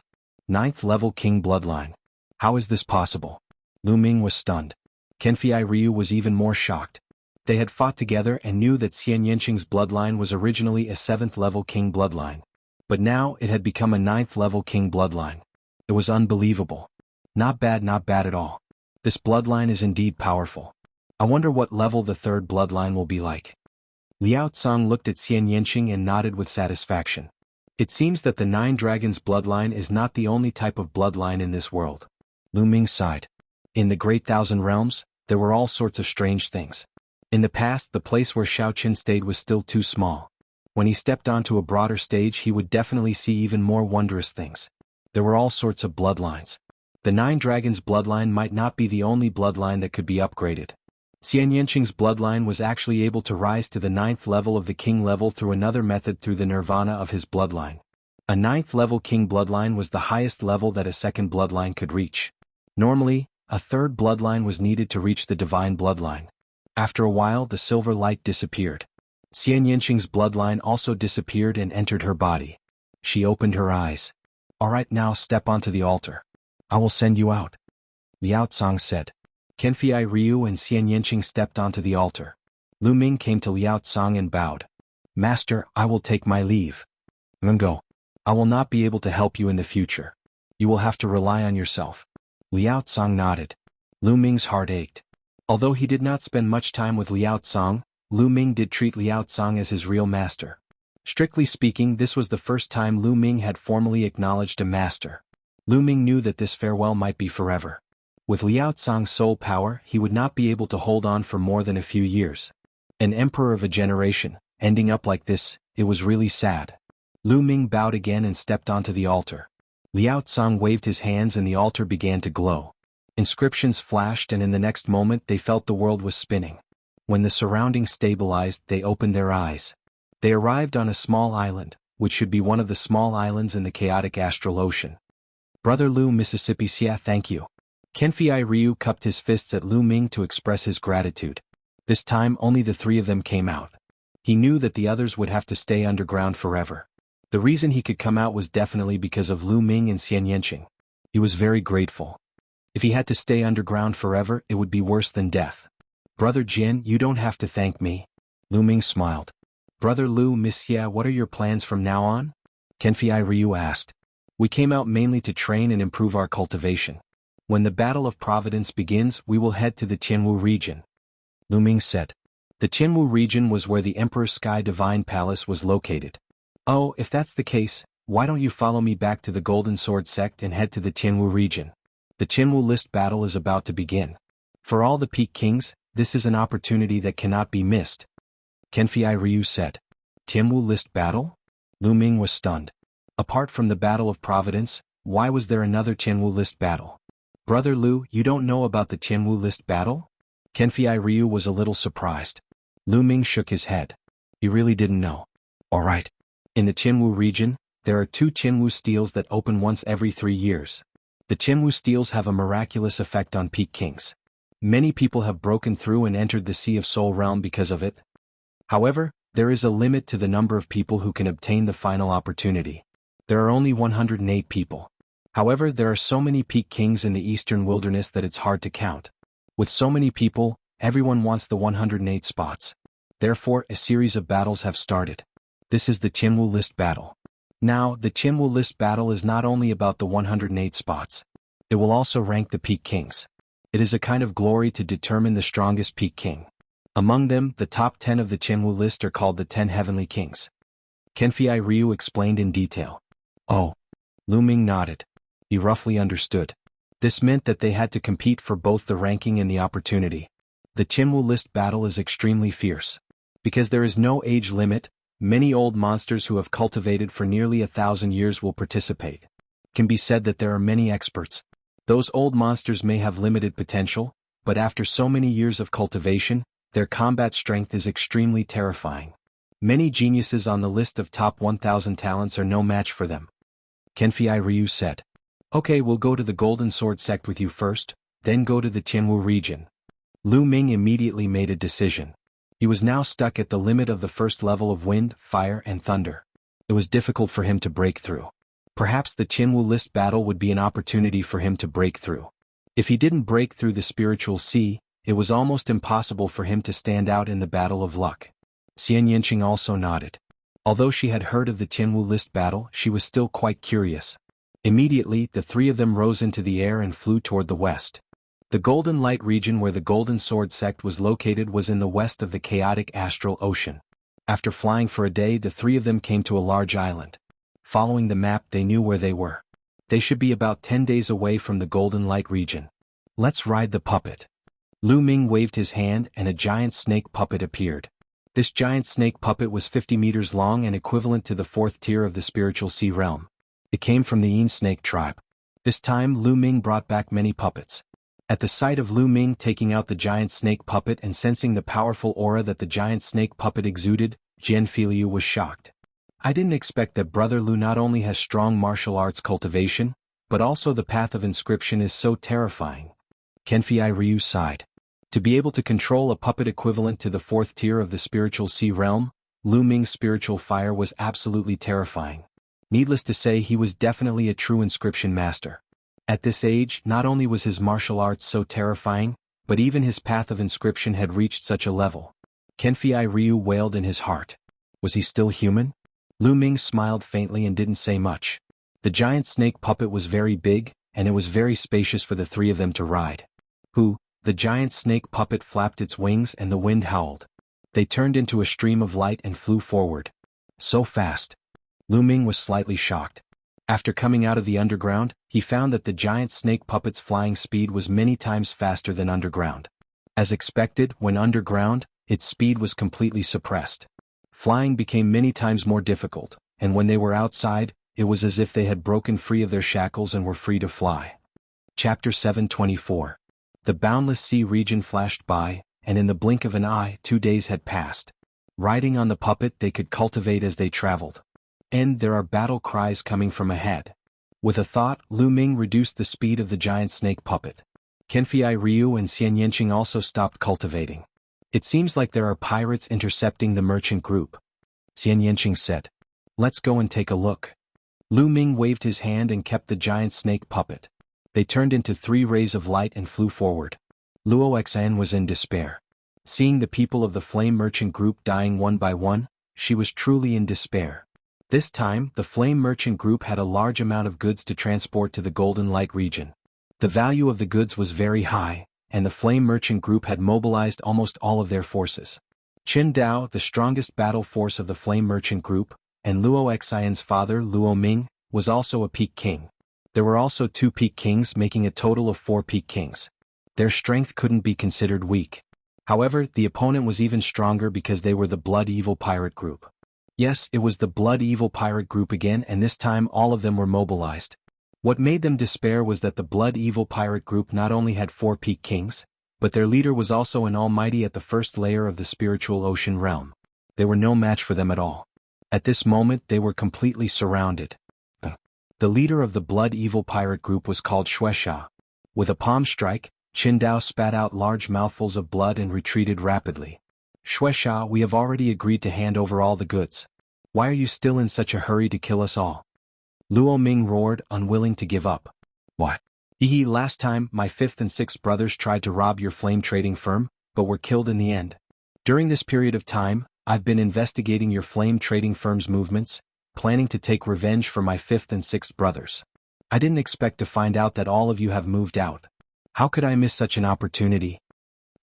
9th level king bloodline. How is this possible? Lu Ming was stunned. Kenfei Ryu was even more shocked. They had fought together and knew that Xian Yinqing's bloodline was originally a 7th level king bloodline. But now it had become a 9th level king bloodline. It was unbelievable. Not bad at all. This bloodline is indeed powerful. I wonder what level the 3rd bloodline will be like. Liao Tsang looked at Xian Yinqing and nodded with satisfaction. It seems that the 9 dragons bloodline is not the only type of bloodline in this world. Lu Ming sighed. In the Great Thousand Realms, there were all sorts of strange things. In the past, the place where Xiaoqin stayed was still too small. When he stepped onto a broader stage, he would definitely see even more wondrous things. There were all sorts of bloodlines. The 9 dragons bloodline might not be the only bloodline that could be upgraded. Xian Yinqing's bloodline was actually able to rise to the 9th level of the king level through another method, through the nirvana of his bloodline. A 9th level king bloodline was the highest level that a 2nd bloodline could reach. Normally, a 3rd bloodline was needed to reach the divine bloodline. After a while the silver light disappeared. Xian Yinqing's bloodline also disappeared and entered her body. She opened her eyes. Alright, now step onto the altar. I will send you out. Liao Tsang said. Kenfei Ryu and Xian Yinqing stepped onto the altar. Lu Ming came to Liao Tsang and bowed. Master, I will take my leave. Go. I will not be able to help you in the future. You will have to rely on yourself. Liao Tsang nodded. Lu Ming's heart ached. Although he did not spend much time with Liao Tsang, Lu Ming did treat Liao Tsang as his real master. Strictly speaking, this was the first time Lu Ming had formally acknowledged a master. Lu Ming knew that this farewell might be forever. With Liao Tsang's soul power, he would not be able to hold on for more than a few years. An emperor of a generation, ending up like this, it was really sad. Lu Ming bowed again and stepped onto the altar. Liao Tsang waved his hands and the altar began to glow. Inscriptions flashed and in the next moment they felt the world was spinning. When the surroundings stabilized, they opened their eyes. They arrived on a small island, which should be one of the small islands in the chaotic astral ocean. Brother Lu, Mississippi Xia, thank you. Kenfei Ryu cupped his fists at Lu Ming to express his gratitude. This time only the 3 of them came out. He knew that the others would have to stay underground forever. The reason he could come out was definitely because of Lu Ming and Xian Yinqing. He was very grateful. If he had to stay underground forever, it would be worse than death. Brother Jin, you don't have to thank me. Lu Ming smiled. Brother Lu, Miss Xia, what are your plans from now on? Kenfei Ryu asked. We came out mainly to train and improve our cultivation. When the Battle of Providence begins, we will head to the Tianwu region. Lu Ming said. The Tianwu region was where the Emperor's Sky Divine Palace was located. Oh, if that's the case, why don't you follow me back to the Golden Sword sect and head to the Tianwu region? The Tianwu list battle is about to begin. For all the Peak Kings, this is an opportunity that cannot be missed. Kenfei Ryu said. Tianwu list battle? Lu Ming was stunned. Apart from the Battle of Providence, why was there another Tianwu list battle? Brother Lu, you don't know about the Tianwu list battle? Kenfei Ryu was a little surprised. Lu Ming shook his head. He really didn't know. Alright. In the Tianwu region, there are 2 Tianwu steels that open once every 3 years. The Tianwu steels have a miraculous effect on Peak Kings. Many people have broken through and entered the Sea of Soul realm because of it. However, there is a limit to the number of people who can obtain the final opportunity. There are only 108 people. However, there are so many Peak Kings in the Eastern Wilderness that it's hard to count. With so many people, everyone wants the 108 spots. Therefore, a series of battles have started. This is the Tianwu list battle. Now, the Tianwu list battle is not only about the 108 spots. It will also rank the Peak Kings. It is a kind of glory to determine the strongest Peak King. Among them, the top 10 of the Tianwu list are called the 10 Heavenly Kings. Kenfei Ryu explained in detail. Oh. Lu Ming nodded. He roughly understood. This meant that they had to compete for both the ranking and the opportunity. The Tianwu list battle is extremely fierce. Because there is no age limit, Many old monsters who have cultivated for nearly 1,000 years will participate. Can be said that there are many experts. Those old monsters may have limited potential, but after so many years of cultivation, their combat strength is extremely terrifying. Many geniuses on the list of top 1,000 talents are no match for them. Kenfei Ryu said. Okay, we'll go to the Golden Sword sect with you first, then go to the Tianwu region. Lu Ming immediately made a decision. He was now stuck at the limit of the first level of wind, fire and thunder. It was difficult for him to break through. Perhaps the Tianwu list battle would be an opportunity for him to break through. If he didn't break through the spiritual sea, it was almost impossible for him to stand out in the battle of luck. Xian Yanqing also nodded. Although she had heard of the Tianwu list battle, she was still quite curious. Immediately, the three of them rose into the air and flew toward the west. The Golden Light region where the Golden Sword sect was located was in the west of the chaotic astral ocean. After flying for a day, the three of them came to a large island. Following the map, they knew where they were. They should be about 10 days away from the Golden Light region. Let's ride the puppet. Lu Ming waved his hand and a giant snake puppet appeared. This giant snake puppet was 50 meters long and equivalent to the fourth tier of the spiritual sea realm. It came from the Yin snake tribe. This time Lu Ming brought back many puppets. At the sight of Lu Ming taking out the giant snake puppet and sensing the powerful aura that the giant snake puppet exuded, Jian Filiu was shocked. I didn't expect that Brother Lu not only has strong martial arts cultivation, but also the path of inscription is so terrifying. Kenfei Ryu sighed. To be able to control a puppet equivalent to the fourth tier of the spiritual sea realm, Lu Ming's spiritual fire was absolutely terrifying. Needless to say, he was definitely a true inscription master. At this age, not only was his martial arts so terrifying, but even his path of inscription had reached such a level. Kenfei Ryu wailed in his heart. Was he still human? Lu Ming smiled faintly and didn't say much. The giant snake puppet was very big, and it was very spacious for the three of them to ride. The giant snake puppet flapped its wings and the wind howled. They turned into a stream of light and flew forward. So fast. Lu Ming was slightly shocked. After coming out of the underground, he found that the giant snake puppet's flying speed was many times faster than underground. As expected, when underground, its speed was completely suppressed. Flying became many times more difficult, and when they were outside, it was as if they had broken free of their shackles and were free to fly. Chapter 724. The boundless sea region flashed by, and in the blink of an eye 2 days had passed. Riding on the puppet they could cultivate as they traveled. And there are battle cries coming from ahead. With a thought, Lu Ming reduced the speed of the giant snake puppet. Kenfei Ryu and Xian Yanqing also stopped cultivating. It seems like there are pirates intercepting the merchant group. Xian Yanqing said. Let's go and take a look. Lu Ming waved his hand and kept the giant snake puppet. They turned into 3 rays of light and flew forward. Luo Xian was in despair. Seeing the people of the flame merchant group dying one by one, she was truly in despair. This time, the flame merchant group had a large amount of goods to transport to the Golden Light region. The value of the goods was very high, and the flame merchant group had mobilized almost all of their forces. Qin Dao, the strongest battle force of the flame merchant group, and Luo Xian's father Luo Ming, was also a peak king. There were also 2 peak kings, making a total of 4 peak kings. Their strength couldn't be considered weak. However, the opponent was even stronger because they were the Blood Evil Pirate Group. Yes, it was the Blood Evil Pirate Group again, and this time all of them were mobilized. What made them despair was that the Blood Evil Pirate Group not only had 4 peak kings, but their leader was also an almighty at the first layer of the spiritual ocean realm. They were no match for them at all. At this moment they were completely surrounded. The leader of the Blood Evil Pirate Group was called Shueisha. With a palm strike, Qin Dao spat out large mouthfuls of blood and retreated rapidly. Shueisha, we have already agreed to hand over all the goods. Why are you still in such a hurry to kill us all? Luo Ming roared, unwilling to give up. What? Last time, my 5th and 6th brothers tried to rob your flame trading firm, but were killed in the end. During this period of time, I've been investigating your flame trading firm's movements, planning to take revenge for my 5th and 6th brothers. I didn't expect to find out that all of you have moved out. How could I miss such an opportunity?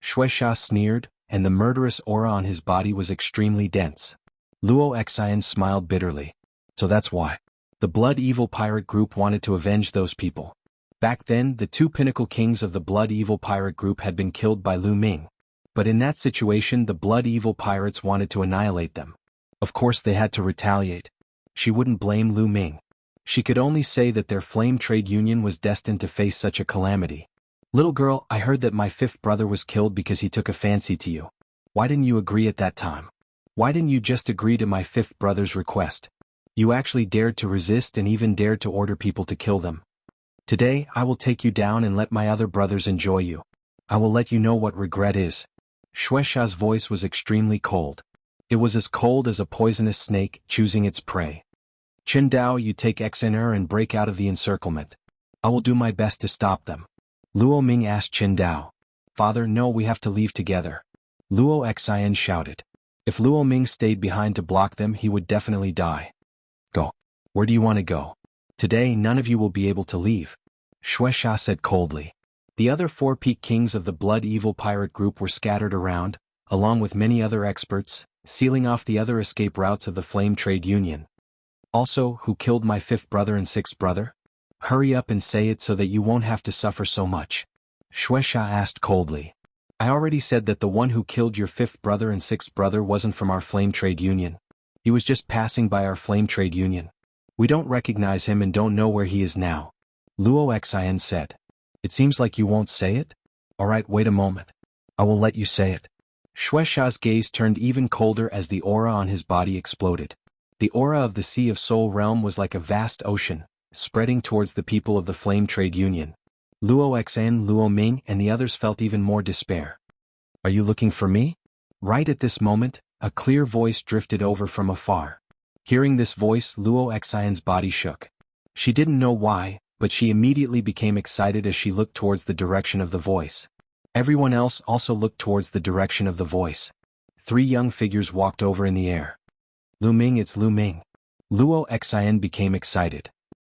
Shueisha sneered, and the murderous aura on his body was extremely dense. Luo Xian smiled bitterly. So that's why. The Blood Evil Pirate Group wanted to avenge those people. Back then, the 2 pinnacle kings of the Blood Evil Pirate Group had been killed by Lu Ming. But in that situation the Blood Evil Pirates wanted to annihilate them. Of course they had to retaliate. She wouldn't blame Lu Ming. She could only say that their flame trade union was destined to face such a calamity. Little girl, I heard that my fifth brother was killed because he took a fancy to you. Why didn't you agree at that time? Why didn't you just agree to my fifth brother's request? You actually dared to resist and even dared to order people to kill them. Today, I will take you down and let my other brothers enjoy you. I will let you know what regret is. Shueisha's voice was extremely cold. It was as cold as a poisonous snake choosing its prey. Qin Dao, you take Xnr and break out of the encirclement. I will do my best to stop them. Luo Ming asked Qin Dao. Father, no, we have to leave together. Luo Xin shouted. If Luo Ming stayed behind to block them, he would definitely die. Go. Where do you want to go? Today none of you will be able to leave. Shueisha said coldly. The other 4 peak kings of the Blood Evil pirate group were scattered around, along with many other experts, sealing off the other escape routes of the Flame Trade Union. Also, who killed my 5th brother and 6th brother? Hurry up and say it so that you won't have to suffer so much. Shueisha asked coldly. I already said that the one who killed your 5th brother and 6th brother wasn't from our Flame Trade Union. He was just passing by our Flame Trade Union. We don't recognize him and don't know where he is now. Luo Xin said. It seems like you won't say it? Alright, wait a moment. I will let you say it. Shueisha's gaze turned even colder as the aura on his body exploded. The aura of the Sea of Soul realm was like a vast ocean, spreading towards the people of the Flame Trade Union. Luo Xin, Luo Ming, and the others felt even more despair. Are you looking for me? Right at this moment, a clear voice drifted over from afar. Hearing this voice, Luo Xion's body shook. She didn't know why, but she immediately became excited as she looked towards the direction of the voice. Everyone else also looked towards the direction of the voice. 3 young figures walked over in the air. Lu Ming, it's Lu Ming. Luo Xian became excited.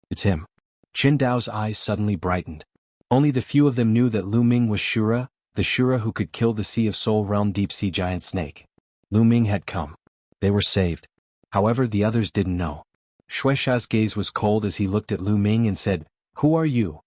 It's him. Qin Dao's eyes suddenly brightened. Only the few of them knew that Lu Ming was Shura, the Shura who could kill the Sea of Soul realm deep sea giant snake. Lu Ming had come. They were saved. However, the others didn't know. Shueisha's gaze was cold as he looked at Lu Ming and said, Who are you?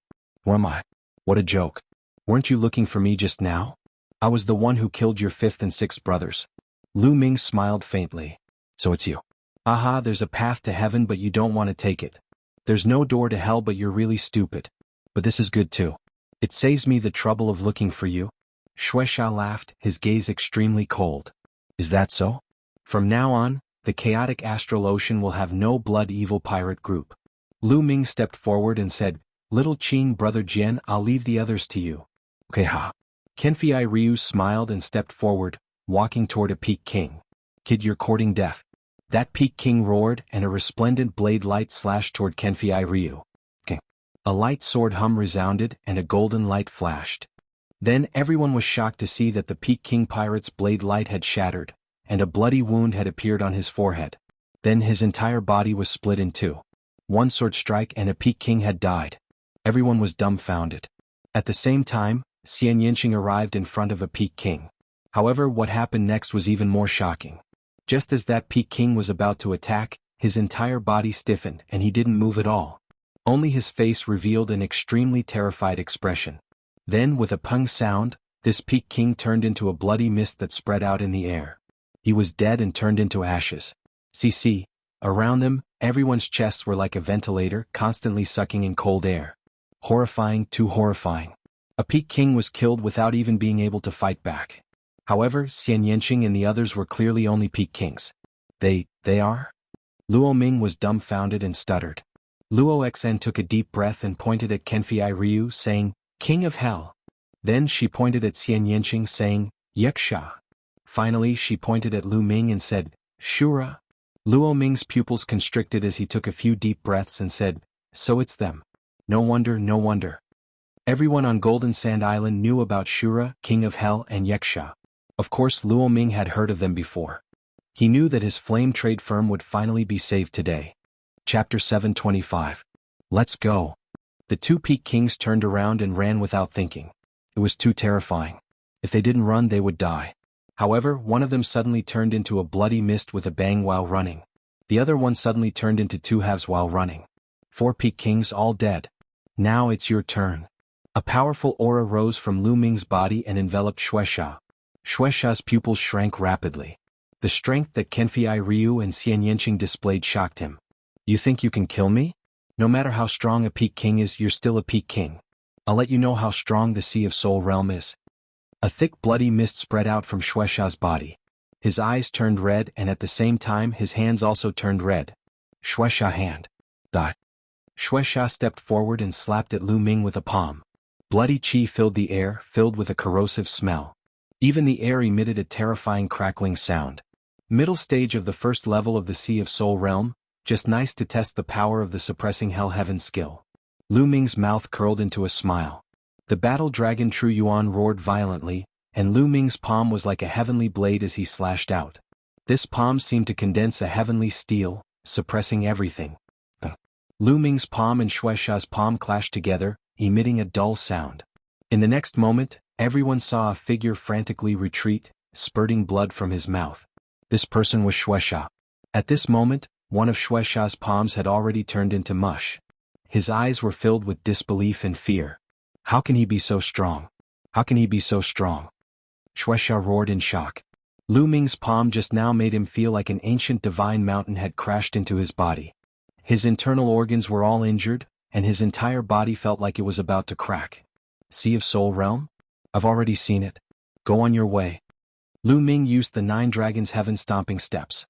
Who am I? What a joke. Weren't you looking for me just now? I was the one who killed your 5th and 6th brothers. Lu Ming smiled faintly. So it's you. Aha, there's a path to heaven but you don't want to take it. There's no door to hell but you're really stupid. But this is good too. It saves me the trouble of looking for you. Shueisha laughed, his gaze extremely cold. Is that so? From now on, the chaotic astral ocean will have no blood evil pirate group. Lu Ming stepped forward and said, Little Qin brother Jian, I'll leave the others to you. Okay ha. Kenfei Ryu smiled and stepped forward, walking toward a peak king. Kid, you're courting death. That peak king roared and a resplendent blade light slashed toward Kenfei Ryu. Okay. A light sword hum resounded and a golden light flashed. Then everyone was shocked to see that the peak king pirate's blade light had shattered, and a bloody wound had appeared on his forehead. Then his entire body was split in 2. One sword strike and a peak king had died. Everyone was dumbfounded. At the same time, Xian Yinqing arrived in front of a peak king. However, what happened next was even more shocking. Just as that peak king was about to attack, his entire body stiffened and he didn't move at all. Only his face revealed an extremely terrified expression. Then, with a pung sound, this peak king turned into a bloody mist that spread out in the air. He was dead and turned into ashes. See, around them, everyone's chests were like a ventilator, constantly sucking in cold air. Horrifying, too horrifying. A peak king was killed without even being able to fight back. However, Xian Yinqing and the others were clearly only peak kings. They are? Luo Ming was dumbfounded and stuttered. Luo Xen took a deep breath and pointed at Kenfei Ryu, saying, King of Hell. Then she pointed at Xian Yinqing, saying, Yeksha. Finally, she pointed at Lu Ming and said, Shura. Luo Ming's pupils constricted as he took a few deep breaths and said, So it's them. No wonder, no wonder. Everyone on Golden Sand Island knew about Shura, King of Hell, and Yeksha. Of course, Luo Ming had heard of them before. He knew that his flame trade firm would finally be saved today. Chapter 725. Let's go. The 2 peak kings turned around and ran without thinking. It was too terrifying. If they didn't run, they would die. However, one of them suddenly turned into a bloody mist with a bang while running. The other one suddenly turned into 2 halves while running. 4 peak kings all dead. Now it's your turn. A powerful aura rose from Lu Ming's body and enveloped Shueisha. Shueisha's pupils shrank rapidly. The strength that Kenfei Ryu and Xian Yanqing displayed shocked him. You think you can kill me? No matter how strong a Peak King is, you're still a Peak King. I'll let you know how strong the Sea of Soul realm is. A thick bloody mist spread out from Shueisha's body. His eyes turned red and at the same time his hands also turned red. Shueisha hand. Die. Shueisha stepped forward and slapped at Lu Ming with a palm. Bloody qi filled the air, filled with a corrosive smell. Even the air emitted a terrifying crackling sound. Middle stage of the first level of the Sea of Soul realm, just nice to test the power of the suppressing Hell Heaven skill. Lu Ming's mouth curled into a smile. The battle dragon True Yuan roared violently, and Lu Ming's palm was like a heavenly blade as he slashed out. This palm seemed to condense a heavenly steel, suppressing everything. Lu Ming's palm and Shueisha's palm clashed together, emitting a dull sound. In the next moment, everyone saw a figure frantically retreat, spurting blood from his mouth. This person was Shueisha. At this moment, one of Shueisha's palms had already turned into mush. His eyes were filled with disbelief and fear. How can he be so strong? How can he be so strong? Shueisha roared in shock. Lu Ming's palm just now made him feel like an ancient divine mountain had crashed into his body. His internal organs were all injured, and his entire body felt like it was about to crack. Sea of Soul realm? I've already seen it. Go on your way. Lu Ming used the 9 dragons' heaven-stomping steps.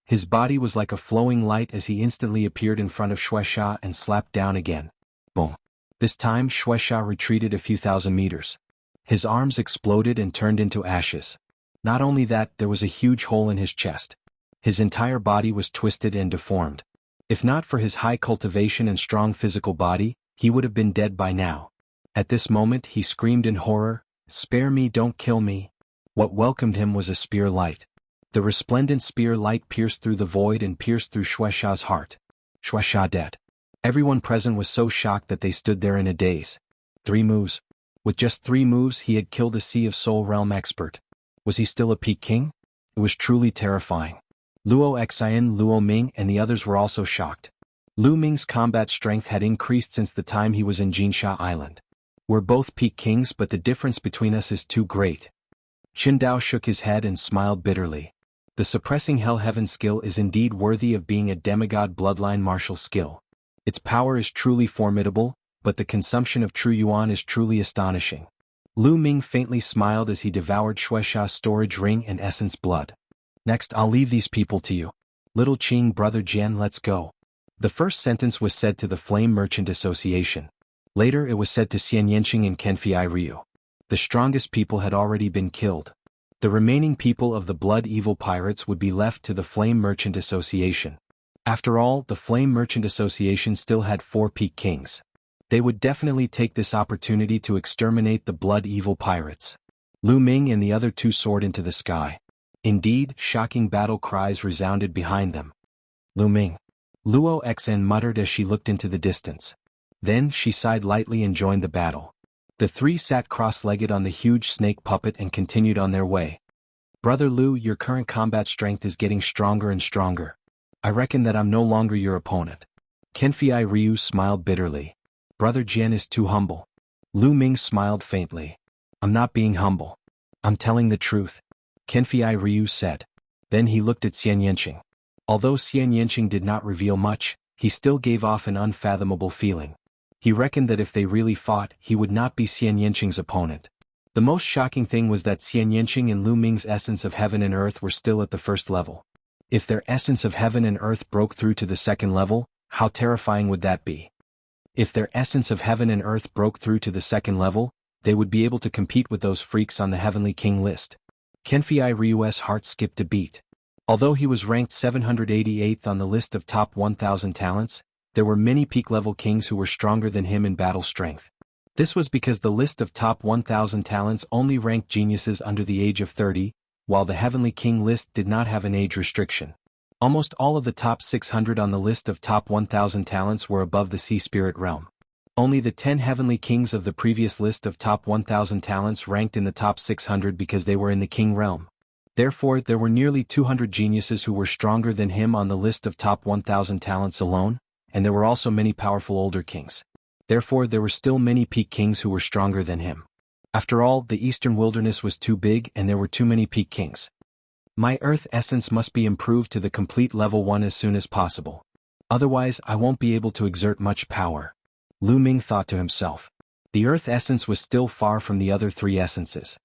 His body was like a flowing light as he instantly appeared in front of Shueisha and slapped down again. Boom. This time Shueisha retreated a few thousand meters. His arms exploded and turned into ashes. Not only that, there was a huge hole in his chest. His entire body was twisted and deformed. If not for his high cultivation and strong physical body, he would have been dead by now. At this moment he screamed in horror, "Spare me, don't kill me." What welcomed him was a spear light. The resplendent spear light pierced through the void and pierced through Shueisha's heart. Shueisha dead. Everyone present was so shocked that they stood there in a daze. 3 moves. With just 3 moves he had killed a Sea of Soul realm expert. Was he still a Peak King? It was truly terrifying. Luo Xian, Luo Ming and the others were also shocked. Lu Ming's combat strength had increased since the time he was in Jinsha Island. We're both Peak Kings, but the difference between us is too great. Qindao shook his head and smiled bitterly. The suppressing Hell Heaven skill is indeed worthy of being a demigod bloodline martial skill. Its power is truly formidable, but the consumption of True Yuan is truly astonishing. Lu Ming faintly smiled as he devoured Shueisha's storage ring and essence blood. Next, I'll leave these people to you. Little Qing, brother Jian, let's go. The first sentence was said to the Flame Merchant Association. Later it was said to Xian Yanqing and Kenfei Ryu. The strongest people had already been killed. The remaining people of the Blood Evil Pirates would be left to the Flame Merchant Association. After all, the Flame Merchant Association still had 4 Peak Kings. They would definitely take this opportunity to exterminate the Blood Evil Pirates. Lu Ming and the other 2 soared into the sky. Indeed, shocking battle cries resounded behind them. Lu Ming. Luo Xn muttered as she looked into the distance. Then she sighed lightly and joined the battle. The 3 sat cross-legged on the huge snake puppet and continued on their way. Brother Lu, your current combat strength is getting stronger and stronger. I reckon that I'm no longer your opponent. Kenfei Ryu smiled bitterly. Brother Jian is too humble. Lu Ming smiled faintly. I'm not being humble. I'm telling the truth. Kenfei Ryu said. Then he looked at Xian Yanqing. Although Xian Yanqing did not reveal much, he still gave off an unfathomable feeling. He reckoned that if they really fought, he would not be Xian Yanqing's opponent. The most shocking thing was that Xian Yanqing and Lu Ming's essence of heaven and earth were still at the first level. If their essence of heaven and earth broke through to the second level, how terrifying would that be? If their essence of heaven and earth broke through to the second level, they would be able to compete with those freaks on the Heavenly King list. Kenfei Ryu's heart skipped a beat. Although he was ranked 788th on the list of top 1,000 talents, there were many peak-level kings who were stronger than him in battle strength. This was because the list of top 1,000 talents only ranked geniuses under the age of 30, while the Heavenly King list did not have an age restriction. Almost all of the top 600 on the list of top 1,000 talents were above the Sea Spirit realm. Only the 10 Heavenly Kings of the previous list of top 1,000 talents ranked in the top 600 because they were in the King realm. Therefore, there were nearly 200 geniuses who were stronger than him on the list of top 1,000 talents alone, and there were also many powerful older kings. Therefore, there were still many peak kings who were stronger than him. After all, the eastern wilderness was too big and there were too many peak kings. My earth essence must be improved to the complete level 1 as soon as possible. Otherwise I won't be able to exert much power. Lu Ming thought to himself. The earth essence was still far from the other 3 essences.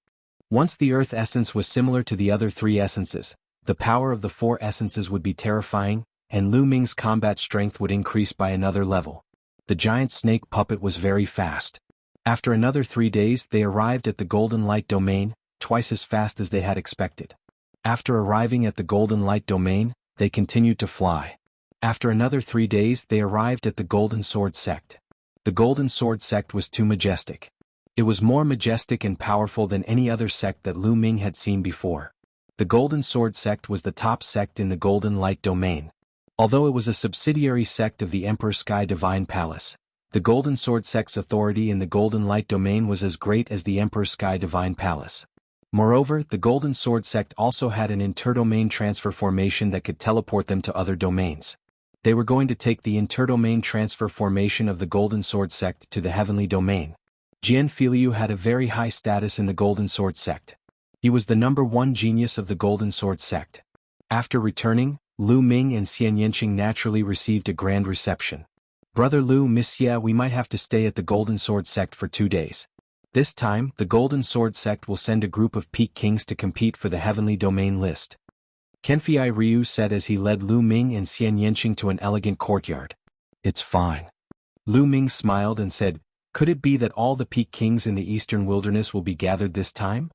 Once the earth essence was similar to the other 3 essences, the power of the 4 essences would be terrifying, and Lu Ming's combat strength would increase by another level. The giant snake puppet was very fast. After another 3 days they arrived at the Golden Light Domain, twice as fast as they had expected. After arriving at the Golden Light Domain, they continued to fly. After another 3 days they arrived at the Golden Sword Sect. The Golden Sword Sect was too majestic. It was more majestic and powerful than any other sect that Lu Ming had seen before. The Golden Sword Sect was the top sect in the Golden Light Domain. Although it was a subsidiary sect of the Emperor Sky Divine Palace, the Golden Sword Sect's authority in the Golden Light Domain was as great as the Emperor Sky Divine Palace. Moreover, the Golden Sword Sect also had an interdomain transfer formation that could teleport them to other domains. They were going to take the interdomain transfer formation of the Golden Sword Sect to the Heavenly Domain. Jian Filiu had a very high status in the Golden Sword Sect. He was the number 1 genius of the Golden Sword Sect. After returning, Lu Ming and Xian Yanqing naturally received a grand reception. Brother Lu, Miss Ye, we might have to stay at the Golden Sword Sect for 2 days. This time, the Golden Sword Sect will send a group of Peak Kings to compete for the Heavenly Domain list. Kenfei Ryu said as he led Lu Ming and Xian Yanqing to an elegant courtyard. It's fine. Lu Ming smiled and said, could it be that all the Peak Kings in the Eastern Wilderness will be gathered this time?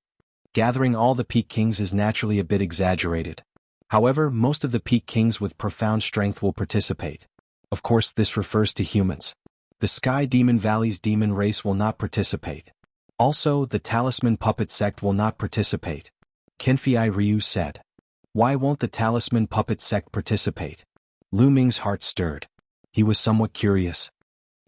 Gathering all the Peak Kings is naturally a bit exaggerated. However, most of the Peak Kings with profound strength will participate. Of course, this refers to humans. The Sky Demon Valley's demon race will not participate. Also, the Talisman Puppet Sect will not participate. Kenfei Ryu said. Why won't the Talisman Puppet Sect participate? Lu Ming's heart stirred. He was somewhat curious.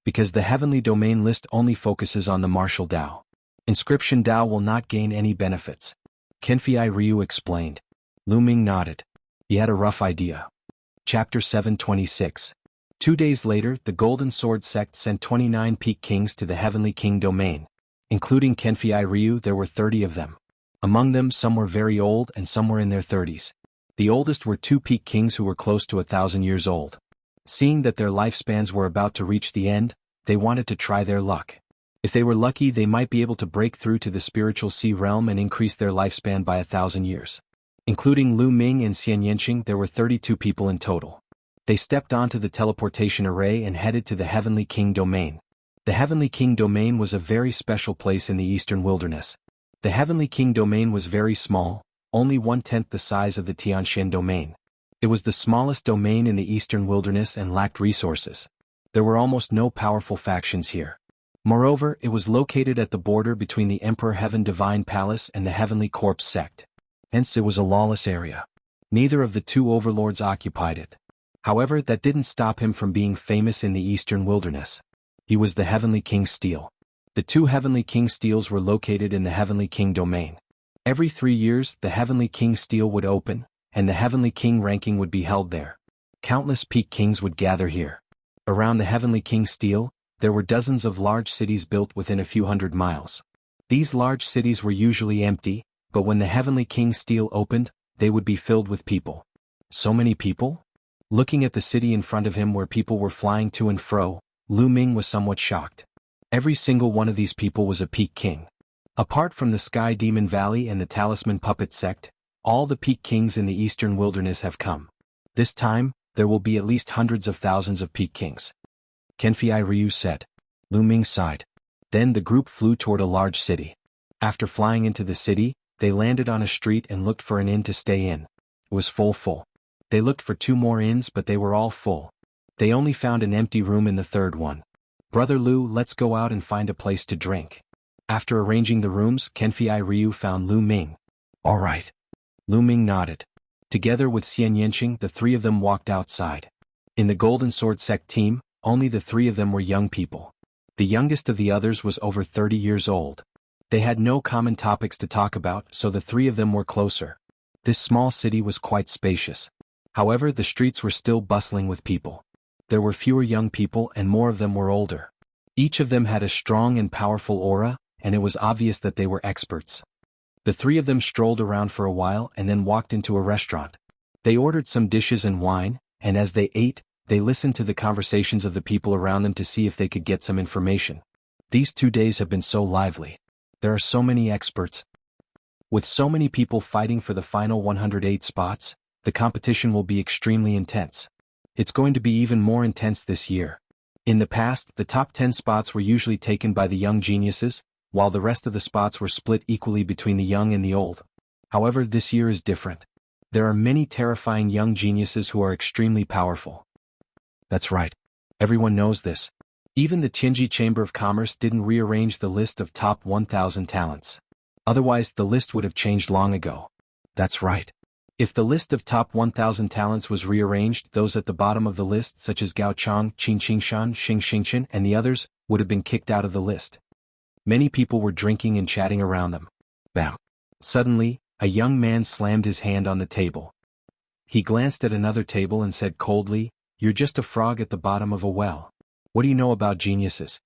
Because the Heavenly Domain list only focuses on the Martial Dao. Inscription Dao will not gain any benefits. Kenfei Ryu explained. Lu Ming nodded. He had a rough idea. Chapter 726. 2 days later, the Golden Sword Sect sent 29 Peak Kings to the Heavenly King Domain. Including Kenfei Ryu, there were 30 of them. Among them, some were very old and some were in their 30s. The oldest were 2 Peak Kings who were close to 1,000 years old. Seeing that their lifespans were about to reach the end, they wanted to try their luck. If they were lucky, they might be able to break through to the spiritual sea realm and increase their lifespan by 1,000 years. Including Lu Ming and Xian Yanqing, there were 32 people in total. They stepped onto the teleportation array and headed to the Heavenly King Domain. The Heavenly King Domain was a very special place in the Eastern Wilderness. The Heavenly King Domain was very small, only 1/10 the size of the Tianshan Domain. It was the smallest domain in the Eastern Wilderness and lacked resources. There were almost no powerful factions here. Moreover, it was located at the border between the Emperor Heaven Divine Palace and the Heavenly Corpse Sect. Hence it was a lawless area. Neither of the 2 overlords occupied it. However, that didn't stop him from being famous in the Eastern Wilderness. He was the Heavenly King Steel. The 2 Heavenly King Steels were located in the Heavenly King Domain. Every 3 years, the Heavenly King Steel would open, and the Heavenly King ranking would be held there. Countless Peak Kings would gather here. Around the Heavenly King Steel, there were dozens of large cities built within a few hundred miles. These large cities were usually empty, but when the Heavenly King Steel opened, they would be filled with people. So many people? Looking at the city in front of him where people were flying to and fro, Lu Ming was somewhat shocked. Every single one of these people was a Peak King. Apart from the Sky Demon Valley and the Talisman Puppet Sect, all the Peak Kings in the Eastern Wilderness have come. This time, there will be at least hundreds of thousands of Peak Kings. Kenfei Ryu said. Lu Ming sighed. Then the group flew toward a large city. After flying into the city, they landed on a street and looked for an inn to stay in. It was full. They looked for 2 more inns but they were all full. They only found an empty room in the 3rd one. Brother Lu, let's go out and find a place to drink. After arranging the rooms, Kenfei Ryu found Lu Ming. All right. Lu Ming nodded. Together with Xian Yanqing, the 3 of them walked outside. In the Golden Sword Sect team, only the 3 of them were young people. The youngest of the others was over 30 years old. They had no common topics to talk about, so the 3 of them were closer. This small city was quite spacious. However, the streets were still bustling with people. There were fewer young people and more of them were older. Each of them had a strong and powerful aura, and it was obvious that they were experts. The three of them strolled around for a while and then walked into a restaurant. They ordered some dishes and wine, and as they ate, they listened to the conversations of the people around them to see if they could get some information. These 2 days have been so lively. There are so many experts. With so many people fighting for the final 108 spots, the competition will be extremely intense. It's going to be even more intense this year. In the past, the top 10 spots were usually taken by the young geniuses, while the rest of the spots were split equally between the young and the old. However, this year is different. There are many terrifying young geniuses who are extremely powerful. That's right. Everyone knows this. Even the Tianji Chamber of Commerce didn't rearrange the list of top 1,000 talents. Otherwise, the list would have changed long ago. That's right. If the list of top 1,000 talents was rearranged, those at the bottom of the list, such as Gao Chang, Qin Qingshan, Xing Xingchen, and the others, would have been kicked out of the list. Many people were drinking and chatting around them. Bam! Suddenly, a young man slammed his hand on the table. He glanced at another table and said coldly, "You're just a frog at the bottom of a well. What do you know about geniuses?"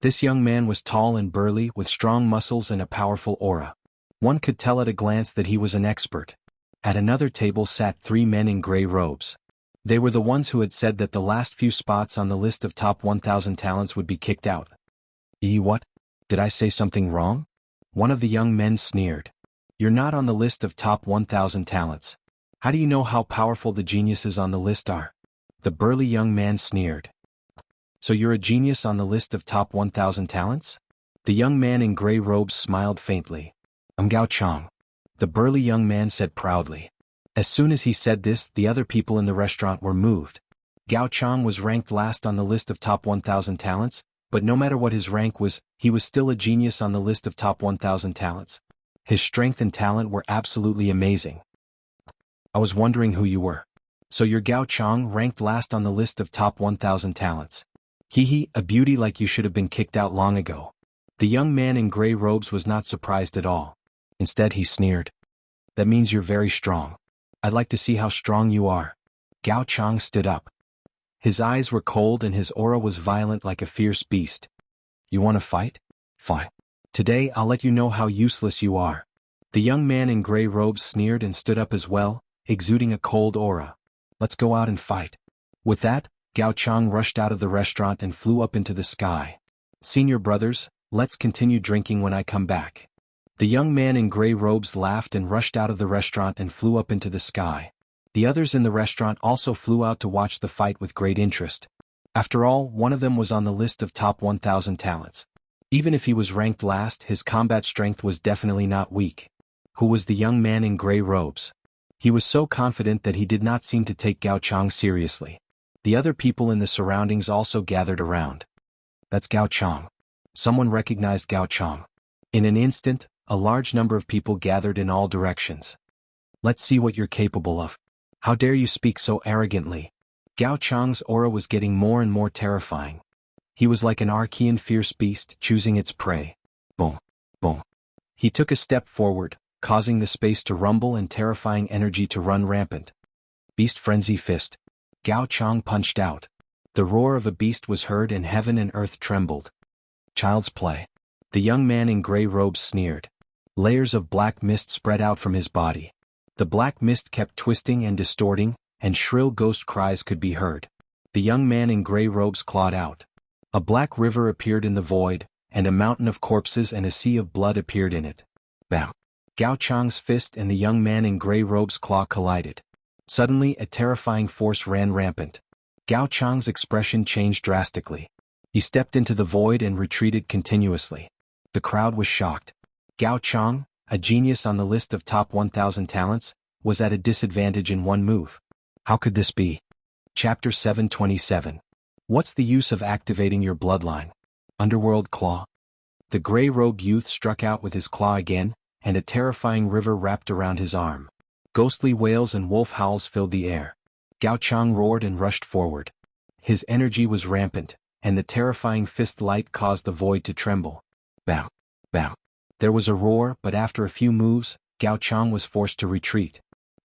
This young man was tall and burly, with strong muscles and a powerful aura. One could tell at a glance that he was an expert. At another table sat 3 men in gray robes. They were the ones who had said that the last few spots on the list of top 1,000 talents would be kicked out. What? Did I say something wrong? One of the young men sneered. You're not on the list of top 1,000 talents. How do you know how powerful the geniuses on the list are? The burly young man sneered. So you're a genius on the list of top 1,000 talents? The young man in gray robes smiled faintly. I'm Gao Chang. The burly young man said proudly. As soon as he said this, the other people in the restaurant were moved. Gao Chang was ranked last on the list of top 1,000 talents, but no matter what his rank was, he was still a genius on the list of top 1,000 talents. His strength and talent were absolutely amazing. I was wondering who you were. So you're Gao Chang, ranked last on the list of top 1,000 talents. A beauty like you should have been kicked out long ago. The young man in gray robes was not surprised at all. Instead he sneered. That means you're very strong. I'd like to see how strong you are. Gao Chang stood up. His eyes were cold and his aura was violent like a fierce beast. You want to fight? Fine. Today I'll let you know how useless you are. The young man in gray robes sneered and stood up as well, exuding a cold aura. Let's go out and fight. With that, Gao Chang rushed out of the restaurant and flew up into the sky. Senior brothers, let's continue drinking when I come back. The young man in gray robes laughed and rushed out of the restaurant and flew up into the sky. The others in the restaurant also flew out to watch the fight with great interest. After all, one of them was on the list of top 1,000 talents. Even if he was ranked last, his combat strength was definitely not weak. Who was the young man in gray robes? He was so confident that he did not seem to take Gao Chang seriously. The other people in the surroundings also gathered around. That's Gao Chang. Someone recognized Gao Chang. In an instant, a large number of people gathered in all directions. Let's see what you're capable of. How dare you speak so arrogantly? Gao Chang's aura was getting more and more terrifying. He was like an Archean fierce beast choosing its prey. Boom, boom. He took a step forward, causing the space to rumble and terrifying energy to run rampant. Beast frenzy fist. Gao Chang punched out. The roar of a beast was heard and heaven and earth trembled. Child's play. The young man in gray robes sneered. Layers of black mist spread out from his body. The black mist kept twisting and distorting, and shrill ghost cries could be heard. The young man in gray robes clawed out. A black river appeared in the void, and a mountain of corpses and a sea of blood appeared in it. Bam! Gao Chang's fist and the young man in gray robes' claw collided. Suddenly a terrifying force ran rampant. Gao Chang's expression changed drastically. He stepped into the void and retreated continuously. The crowd was shocked. Gao Chang, a genius on the list of top 1,000 talents, was at a disadvantage in one move. How could this be? Chapter 727. What's the use of activating your bloodline? Underworld Claw. The gray-robed youth struck out with his claw again, and a terrifying river wrapped around his arm. Ghostly wails and wolf howls filled the air. Gao Chang roared and rushed forward. His energy was rampant, and the terrifying fist light caused the void to tremble. Bam! Bam! There was a roar, but after a few moves, Gao Chang was forced to retreat.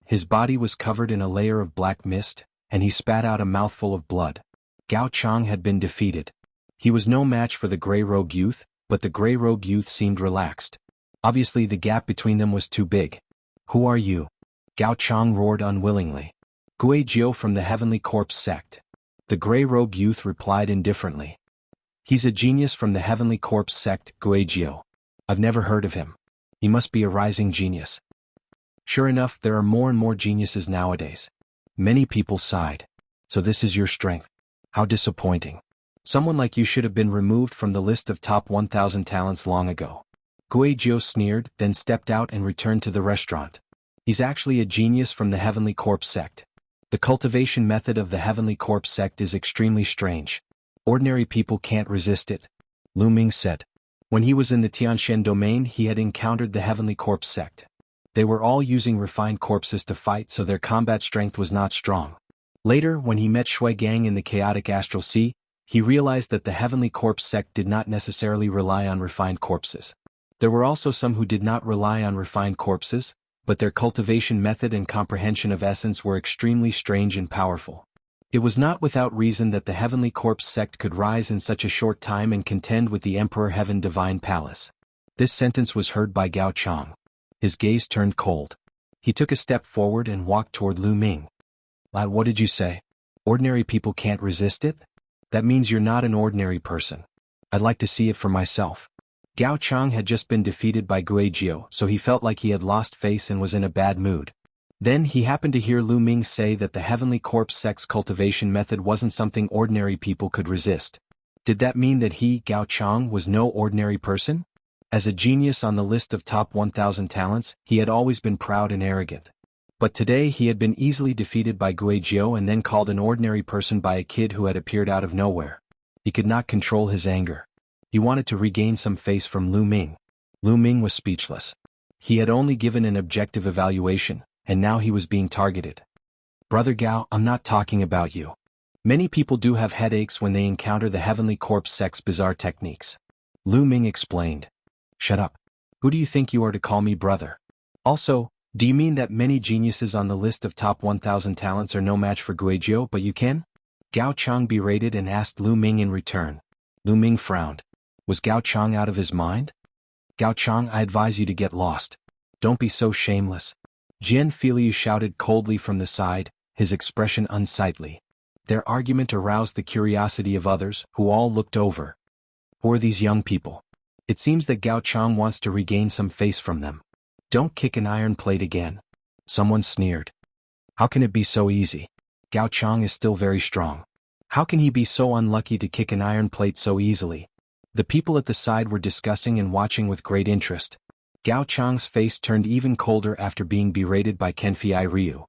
His body was covered in a layer of black mist, and he spat out a mouthful of blood. Gao Chang had been defeated. He was no match for the gray-robed youth, but the gray-robed youth seemed relaxed. Obviously the gap between them was too big. Who are you? Gao Chang roared unwillingly. Gui Jiu from the Heavenly Corpse sect. The gray-robed youth replied indifferently. He's a genius from the Heavenly Corpse sect, Gui Jiu. I've never heard of him. He must be a rising genius. Sure enough, there are more and more geniuses nowadays. Many people sighed. So this is your strength. How disappointing. Someone like you should have been removed from the list of top 1,000 talents long ago. Gui Jiu sneered, then stepped out and returned to the restaurant. He's actually a genius from the Heavenly Corpse sect. The cultivation method of the Heavenly Corpse sect is extremely strange. Ordinary people can't resist it, Lu Ming said. When he was in the Tianshan domain, he had encountered the Heavenly Corpse sect. They were all using refined corpses to fight, so their combat strength was not strong. Later, when he met Shui Gang in the chaotic astral sea, he realized that the Heavenly Corpse sect did not necessarily rely on refined corpses. There were also some who did not rely on refined corpses, but their cultivation method and comprehension of essence were extremely strange and powerful. It was not without reason that the Heavenly Corpse sect could rise in such a short time and contend with the Emperor Heaven Divine Palace. This sentence was heard by Gao Chang. His gaze turned cold. He took a step forward and walked toward Lu Ming. Lad, what did you say? Ordinary people can't resist it? That means you're not an ordinary person. I'd like to see it for myself. Gao Chang had just been defeated by Gui Jiu, so he felt like he had lost face and was in a bad mood. Then he happened to hear Lu Ming say that the Heavenly Corpse sect's cultivation method wasn't something ordinary people could resist. Did that mean that he, Gao Chang, was no ordinary person? As a genius on the list of top 1,000 talents, he had always been proud and arrogant. But today he had been easily defeated by Gui Jiu and then called an ordinary person by a kid who had appeared out of nowhere. He could not control his anger. He wanted to regain some face from Lu Ming. Lu Ming was speechless. He had only given an objective evaluation, and now he was being targeted. Brother Gao, I'm not talking about you. Many people do have headaches when they encounter the Heavenly Corpse sect's bizarre techniques. Lu Ming explained. Shut up. Who do you think you are to call me brother? Also, do you mean that many geniuses on the list of top 1,000 talents are no match for Gui Jiu, but you can? Gao Chang berated and asked Lu Ming in return. Lu Ming frowned. Was Gao Chang out of his mind? Gao Chang, I advise you to get lost. Don't be so shameless. Jian Filiu shouted coldly from the side, his expression unsightly. Their argument aroused the curiosity of others, who all looked over. Who are these young people? It seems that Gao Chang wants to regain some face from them. Don't kick an iron plate again. Someone sneered. How can it be so easy? Gao Chang is still very strong. How can he be so unlucky to kick an iron plate so easily? The people at the side were discussing and watching with great interest. Gao Chang's face turned even colder after being berated by Kenfei Ryu.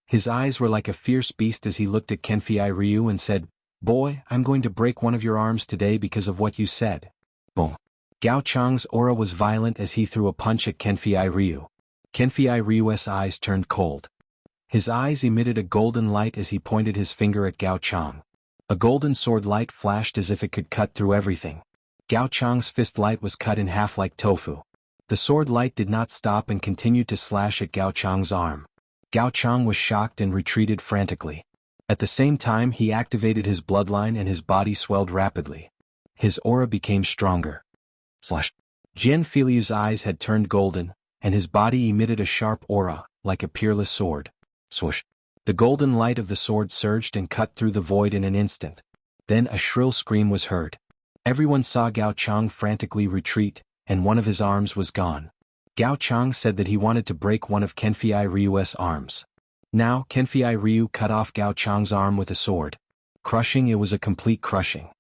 His eyes were like a fierce beast as he looked at Kenfei Ryu and said, Boy, I'm going to break one of your arms today because of what you said. Boom. Gao Chang's aura was violent as he threw a punch at Kenfei Ryu. Kenfei Ryu's eyes turned cold. His eyes emitted a golden light as he pointed his finger at Gao Chang. A golden sword light flashed as if it could cut through everything. Gao Chang's fist light was cut in half like tofu. The sword light did not stop and continued to slash at Gao Chang's arm. Gao Chang was shocked and retreated frantically. At the same time he activated his bloodline and his body swelled rapidly. His aura became stronger. Jian Filiu's eyes had turned golden, and his body emitted a sharp aura, like a peerless sword. Swoosh. The golden light of the sword surged and cut through the void in an instant. Then a shrill scream was heard. Everyone saw Gao Chang frantically retreat, and one of his arms was gone. Gao Chang said that he wanted to break one of Kenfei Ryu's arms. Now Kenfei Ryu cut off Gao Chang's arm with a sword. Crushing, it was a complete crushing.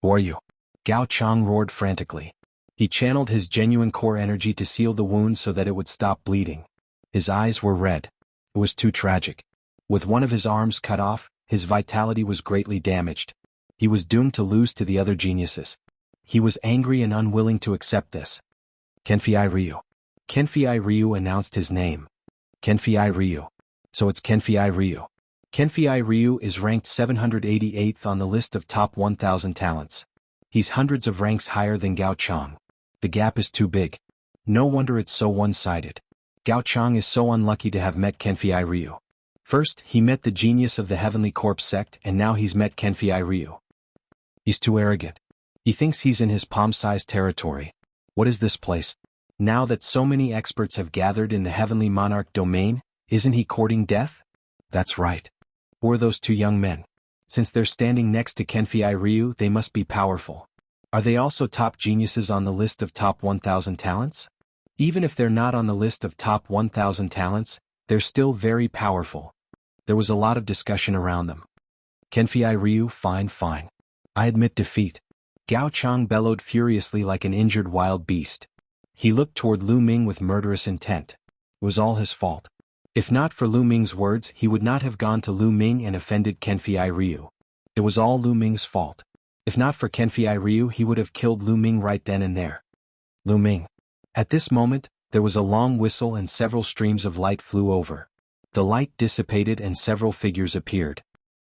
Who are you? Gao Chang roared frantically. He channeled his genuine core energy to seal the wound so that it would stop bleeding. His eyes were red. It was too tragic. With one of his arms cut off, his vitality was greatly damaged. He was doomed to lose to the other geniuses. He was angry and unwilling to accept this. Kenfei Ryu. Kenfei Ryu announced his name. Kenfei Ryu. So it's Kenfei Ryu. Kenfei Ryu is ranked 788th on the list of top 1,000 talents. He's hundreds of ranks higher than Gao Chang. The gap is too big. No wonder it's so one-sided. Gao Chang is so unlucky to have met Kenfei Ryu. First, he met the genius of the Heavenly Corpse sect, and now he's met Kenfei Ryu. He's too arrogant. He thinks he's in his palm-sized territory. What is this place? Now that so many experts have gathered in the Heavenly Monarch domain, isn't he courting death? That's right. Who are those two young men? Since they're standing next to Kenfei Ryu, they must be powerful. Are they also top geniuses on the list of top 1,000 talents? Even if they're not on the list of top 1,000 talents, they're still very powerful. There was a lot of discussion around them. Kenfei Ryu, fine. I admit defeat. Gao Chang bellowed furiously like an injured wild beast. He looked toward Lu Ming with murderous intent. It was all his fault. If not for Lu Ming's words, he would not have gone to Lu Ming and offended Kenfei Ryu. It was all Lu Ming's fault. If not for Kenfei Ryu, he would have killed Lu Ming right then and there. Lu Ming. At this moment, there was a long whistle and several streams of light flew over. The light dissipated and several figures appeared.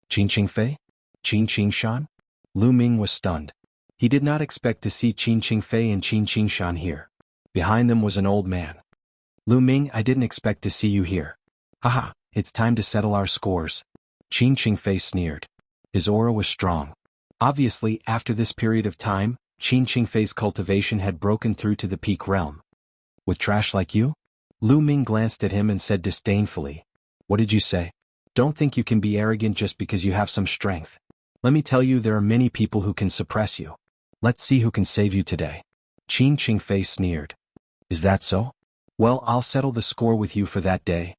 Qin Qingfei? Qin Qingshan? Lu Ming was stunned. He did not expect to see Qin Qingfei and Qin Qingshan here. Behind them was an old man. Lu Ming, I didn't expect to see you here. Haha, it's time to settle our scores. Qin Qingfei sneered. His aura was strong. Obviously, after this period of time, Qin Qingfei's cultivation had broken through to the peak realm. With trash like you? Lu Ming glanced at him and said disdainfully. What did you say? Don't think you can be arrogant just because you have some strength. Let me tell you, there are many people who can suppress you. Let's see who can save you today. Qin Qingfei sneered. Is that so? Well, I'll settle the score with you for that day.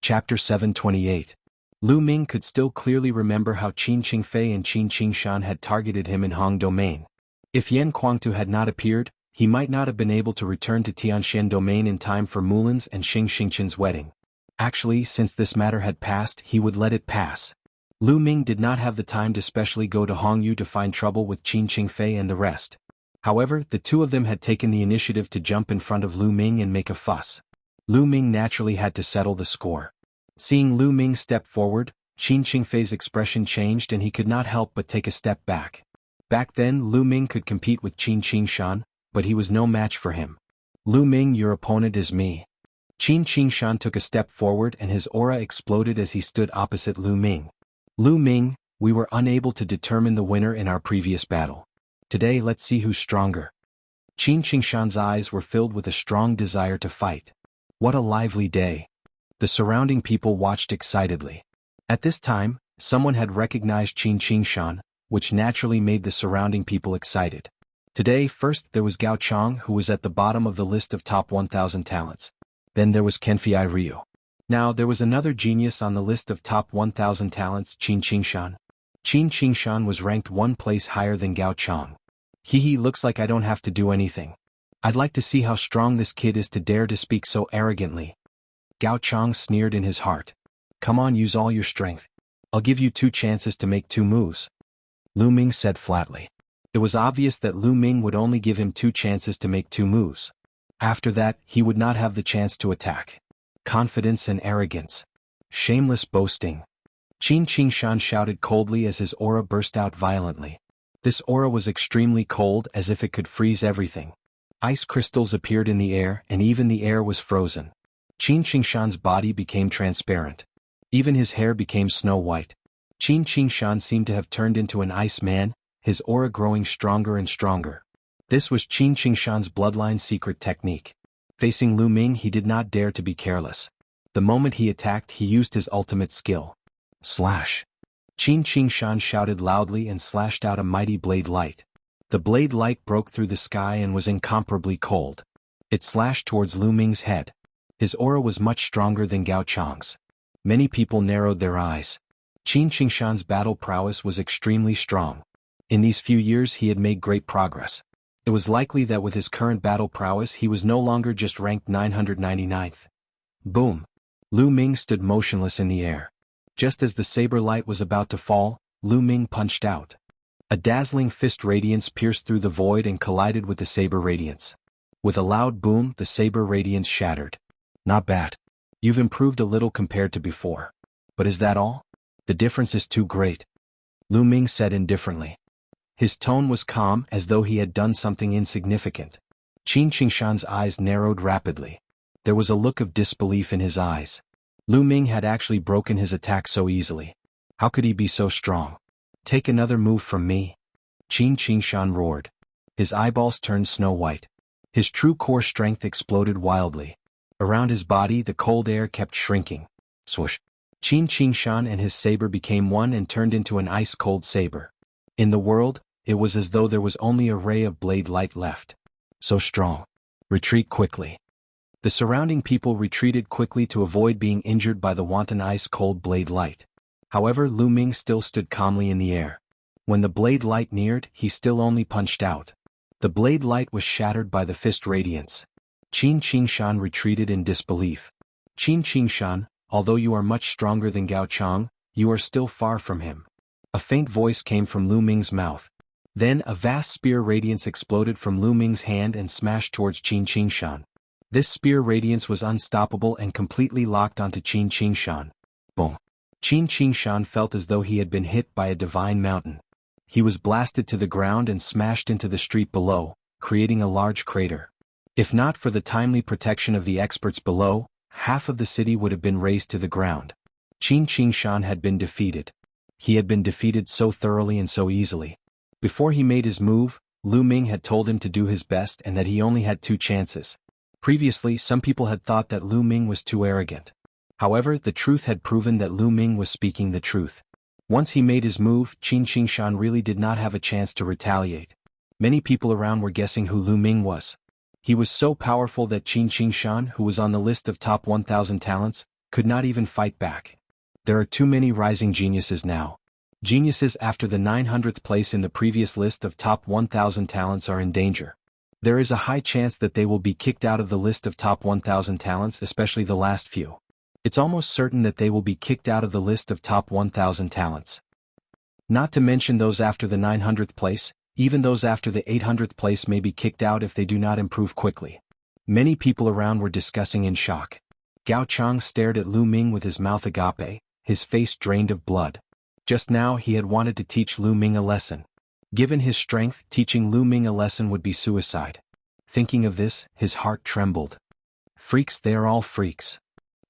Chapter 728. Lu Ming could still clearly remember how Qin Qingfei and Qin Qingshan had targeted him in Hong Domain. If Yan Kuangtu had not appeared, he might not have been able to return to Tianxian Domain in time for Mulan's and Xing Xingqian's wedding. Actually, since this matter had passed, he would let it pass. Lu Ming did not have the time to specially go to Hongyu to find trouble with Qin Qingfei and the rest. However, the two of them had taken the initiative to jump in front of Lu Ming and make a fuss. Lu Ming naturally had to settle the score. Seeing Lu Ming step forward, Qin Qingfei's expression changed and he could not help but take a step back. Back then, Lu Ming could compete with Qin Qingshan, but he was no match for him. Lu Ming, your opponent is me. Qin Qingshan took a step forward and his aura exploded as he stood opposite Lu Ming. Lu Ming, we were unable to determine the winner in our previous battle. Today let's see who's stronger. Qin Qingshan's eyes were filled with a strong desire to fight. What a lively day. The surrounding people watched excitedly. At this time, someone had recognized Qin Qingshan, which naturally made the surrounding people excited. Today, first there was Gao Chang, who was at the bottom of the list of top 1,000 talents. Then there was Kenfei Ryu. Now there was another genius on the list of top 1,000 talents, Qin Qingshan. Qin Qingshan was ranked one place higher than Gao Chang. Looks like I don't have to do anything. I'd like to see how strong this kid is to dare to speak so arrogantly. Gao Chang sneered in his heart. Come on, use all your strength. I'll give you 2 chances to make 2 moves. Lu Ming said flatly. It was obvious that Lu Ming would only give him 2 chances to make 2 moves. After that, he would not have the chance to attack. Confidence and arrogance. Shameless boasting. Qin Qingshan shouted coldly as his aura burst out violently. This aura was extremely cold, as if it could freeze everything. Ice crystals appeared in the air and even the air was frozen. Qin Qingshan's body became transparent. Even his hair became snow white. Qin Qingshan seemed to have turned into an ice man, his aura growing stronger and stronger. This was Qin Qingshan's bloodline secret technique. Facing Lu Ming, he did not dare to be careless. The moment he attacked, he used his ultimate skill. Slash. Qin Qingshan shouted loudly and slashed out a mighty blade light. The blade light broke through the sky and was incomparably cold. It slashed towards Lu Ming's head. His aura was much stronger than Gao Chang's. Many people narrowed their eyes. Qin Qingshan's battle prowess was extremely strong. In these few years he had made great progress. It was likely that with his current battle prowess he was no longer just ranked 999th. Boom! Lu Ming stood motionless in the air. Just as the saber light was about to fall, Lu Ming punched out. A dazzling fist radiance pierced through the void and collided with the saber radiance. With a loud boom, the saber radiance shattered. Not bad. You've improved a little compared to before. But is that all? The difference is too great. Lu Ming said indifferently. His tone was calm, as though he had done something insignificant. Qin Qingshan's eyes narrowed rapidly. There was a look of disbelief in his eyes. Lu Ming had actually broken his attack so easily. How could he be so strong? Take another move from me. Qin Qingshan roared. His eyeballs turned snow white. His true core strength exploded wildly. Around his body the cold air kept shrinking. Swoosh. Qin Qingshan and his saber became one and turned into an ice-cold saber. In the world, it was as though there was only a ray of blade light left. So strong. Retreat quickly. The surrounding people retreated quickly to avoid being injured by the wanton ice-cold blade light. However, Lu Ming still stood calmly in the air. When the blade light neared, he still only punched out. The blade light was shattered by the fist radiance. Qin Qingshan retreated in disbelief. Qin Qingshan, although you are much stronger than Gao Chang, you are still far from him. A faint voice came from Lu Ming's mouth. Then a vast spear radiance exploded from Lu Ming's hand and smashed towards Qin Qingshan. This spear radiance was unstoppable and completely locked onto Qin Qingshan. Boom. Qin Qingshan felt as though he had been hit by a divine mountain. He was blasted to the ground and smashed into the street below, creating a large crater. If not for the timely protection of the experts below, half of the city would have been razed to the ground. Qin Qingshan had been defeated. He had been defeated so thoroughly and so easily. Before he made his move, Lu Ming had told him to do his best and that he only had 2 chances. Previously, some people had thought that Lu Ming was too arrogant. However, the truth had proven that Lu Ming was speaking the truth. Once he made his move, Qin Qingshan really did not have a chance to retaliate. Many people around were guessing who Lu Ming was. He was so powerful that Qin Qingshan, who was on the list of top 1,000 talents, could not even fight back. There are too many rising geniuses now. Geniuses after the 900th place in the previous list of top 1,000 talents are in danger. There is a high chance that they will be kicked out of the list of top 1,000 talents, especially the last few. It's almost certain that they will be kicked out of the list of top 1,000 talents. Not to mention those after the 900th place, even those after the 800th place may be kicked out if they do not improve quickly. Many people around were discussing in shock. Gao Chang stared at Lu Ming with his mouth agape, his face drained of blood. Just now he had wanted to teach Lu Ming a lesson. Given his strength, teaching Lu Ming a lesson would be suicide. Thinking of this, his heart trembled. Freaks, they are all freaks.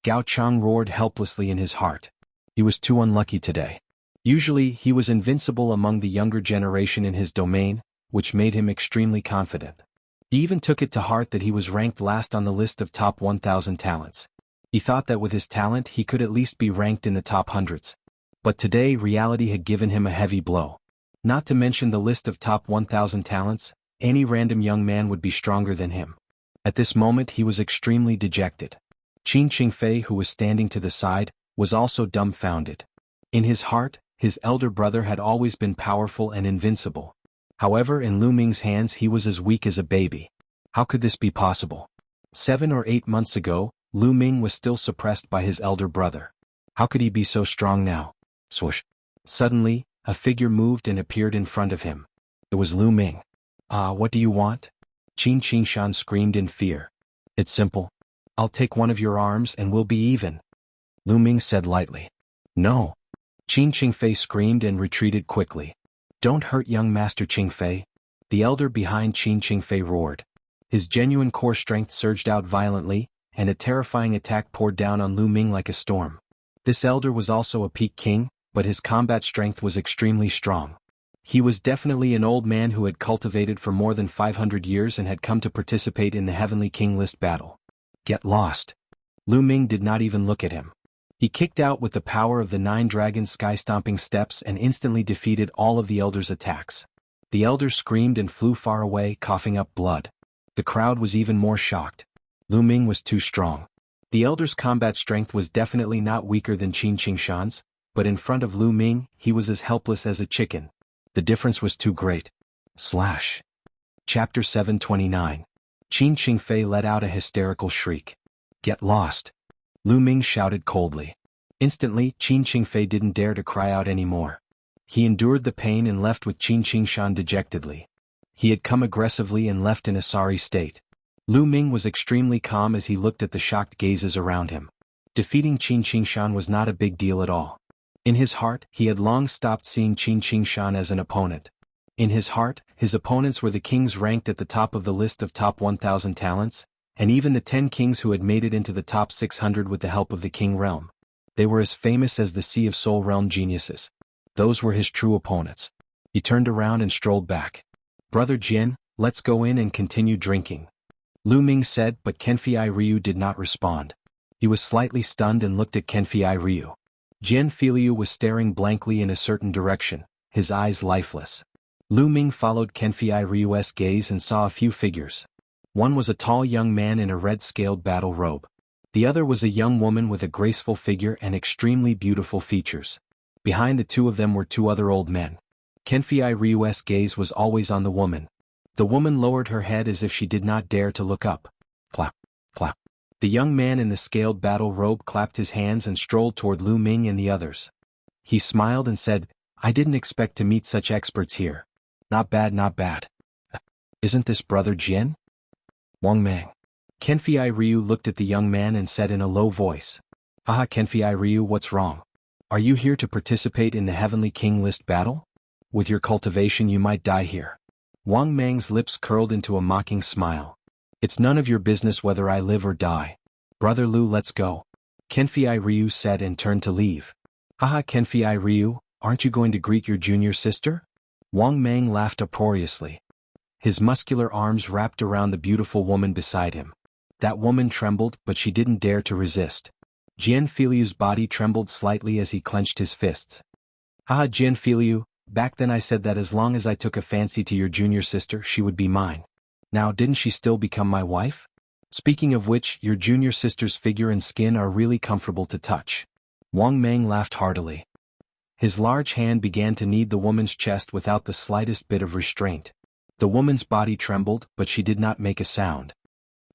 Gao Chang roared helplessly in his heart. He was too unlucky today. Usually, he was invincible among the younger generation in his domain, which made him extremely confident. He even took it to heart that he was ranked last on the list of top 1,000 talents. He thought that with his talent he could at least be ranked in the top hundreds. But today reality had given him a heavy blow. Not to mention the list of top 1,000 talents, any random young man would be stronger than him. At this moment he was extremely dejected. Qin Qingfei, who was standing to the side, was also dumbfounded. In his heart, his elder brother had always been powerful and invincible. However, in Lu Ming's hands he was as weak as a baby. How could this be possible? 7 or 8 months ago, Lu Ming was still suppressed by his elder brother. How could he be so strong now? Swoosh. Suddenly, a figure moved and appeared in front of him. It was Lu Ming. What do you want? Qin Qingshan screamed in fear. It's simple. I'll take one of your arms and we'll be even. Lu Ming said lightly. No. Qin Qingfei screamed and retreated quickly. Don't hurt young Master Qingfei. The elder behind Qin Qingfei roared. His genuine core strength surged out violently, and a terrifying attack poured down on Lu Ming like a storm. This elder was also a peak king, but his combat strength was extremely strong. He was definitely an old man who had cultivated for more than 500 years and had come to participate in the Heavenly King list battle. Get lost. Lu Ming did not even look at him. He kicked out with the power of the 9 dragons' sky-stomping steps and instantly defeated all of the elder's attacks. The elder screamed and flew far away, coughing up blood. The crowd was even more shocked. Lu Ming was too strong. The elder's combat strength was definitely not weaker than Qin Qingshan's, but in front of Lu Ming, he was as helpless as a chicken. The difference was too great. Slash. Chapter 729. Qin Qingfei let out a hysterical shriek. Get lost. Lu Ming shouted coldly. Instantly, Qin Qingfei didn't dare to cry out anymore. He endured the pain and left with Qin Qingshan dejectedly. He had come aggressively and left in a sorry state. Lu Ming was extremely calm as he looked at the shocked gazes around him. Defeating Qin Qingshan was not a big deal at all. In his heart, he had long stopped seeing Qin Qingshan as an opponent. In his heart, his opponents were the kings ranked at the top of the list of top 1,000 talents, and even the 10 kings who had made it into the top 600 with the help of the King Realm. They were as famous as the Sea of Soul Realm geniuses. Those were his true opponents. He turned around and strolled back. Brother Jin, let's go in and continue drinking. Lu Ming said, but Kenfei Ryu did not respond. He was slightly stunned and looked at Kenfei Ryu. Jian Filiu was staring blankly in a certain direction, his eyes lifeless. Lu Ming followed Kenfei Ryu's gaze and saw a few figures. One was a tall young man in a red-scaled battle robe. The other was a young woman with a graceful figure and extremely beautiful features. Behind the two of them were two other old men. Kenfei Ryu's gaze was always on the woman. The woman lowered her head as if she did not dare to look up. Clap, clap. The young man in the scaled battle robe clapped his hands and strolled toward Lu Ming and the others. He smiled and said, I didn't expect to meet such experts here. Not bad, not bad. Isn't this brother Jian? Wang Mang. Kenfei Ryu looked at the young man and said in a low voice. Haha, Kenfei Ryu, what's wrong? Are you here to participate in the Heavenly King List battle? With your cultivation you might die here. Wang Mang's lips curled into a mocking smile. It's none of your business whether I live or die. Brother Lu, let's go. Kenfei Ryu said and turned to leave. Haha, Kenfei Ryu, aren't you going to greet your junior sister? Wang Mang laughed uproariously. His muscular arms wrapped around the beautiful woman beside him. That woman trembled, but she didn't dare to resist. Jian Filiu's body trembled slightly as he clenched his fists. Haha, Jian Filiu, back then I said that as long as I took a fancy to your junior sister, she would be mine. Now didn't she still become my wife? Speaking of which, your junior sister's figure and skin are really comfortable to touch. Wang Mang laughed heartily. His large hand began to knead the woman's chest without the slightest bit of restraint. The woman's body trembled, but she did not make a sound.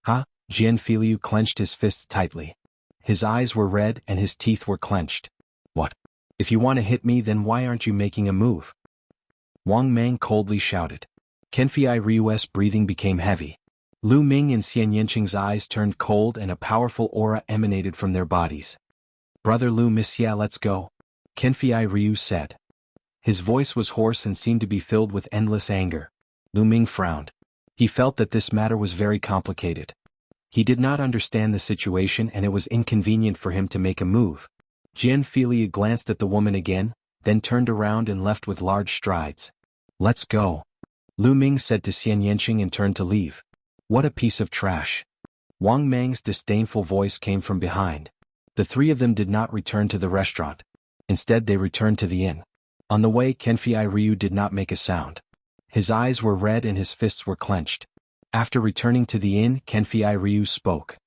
Ha! Jian Filiu clenched his fists tightly. His eyes were red and his teeth were clenched. What? If you want to hit me, then why aren't you making a move? Wang Mang coldly shouted. Kenfei Ryu's breathing became heavy. Lu Ming and Xian Yanqing's eyes turned cold and a powerful aura emanated from their bodies. Brother Lu, Monsieur, let's go. Kenfei Ryu said. His voice was hoarse and seemed to be filled with endless anger. Lu Ming frowned. He felt that this matter was very complicated. He did not understand the situation and it was inconvenient for him to make a move. Jian Filiu glanced at the woman again, then turned around and left with large strides. Let's go. Lu Ming said to Xian Yanqing and turned to leave. What a piece of trash. Wang Mang's disdainful voice came from behind. The three of them did not return to the restaurant. Instead they returned to the inn. On the way, Kenfei Ryu did not make a sound. His eyes were red and his fists were clenched. After returning to the inn, Kenfei Ryu spoke.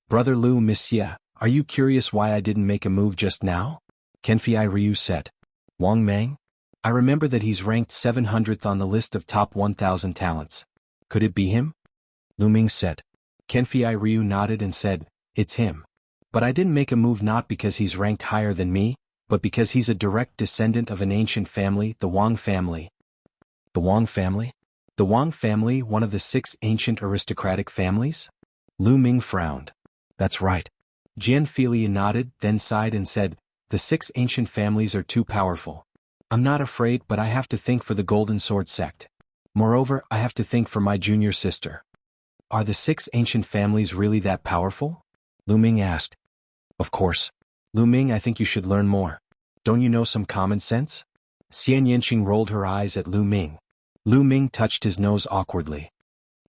Brother Lu, Monsieur, are you curious why I didn't make a move just now? Kenfei Ryu said. Wang Mang? I remember that he's ranked 700th on the list of top 1,000 talents. Could it be him? Lu Ming said. Kenfei Ryu nodded and said, it's him. But I didn't make a move not because he's ranked higher than me, but because he's a direct descendant of an ancient family, the Wang family. The Wang family? The Wang family, one of the 6 ancient aristocratic families? Lu Ming frowned. That's right. Jian Filiu nodded, then sighed and said, the 6 ancient families are too powerful. I'm not afraid, but I have to think for the Golden Sword sect. Moreover, I have to think for my junior sister. Are the 6 ancient families really that powerful? Lu Ming asked. Of course. Lu Ming, I think you should learn more. Don't you know some common sense? Xian Yanqing rolled her eyes at Lu Ming. Lu Ming touched his nose awkwardly.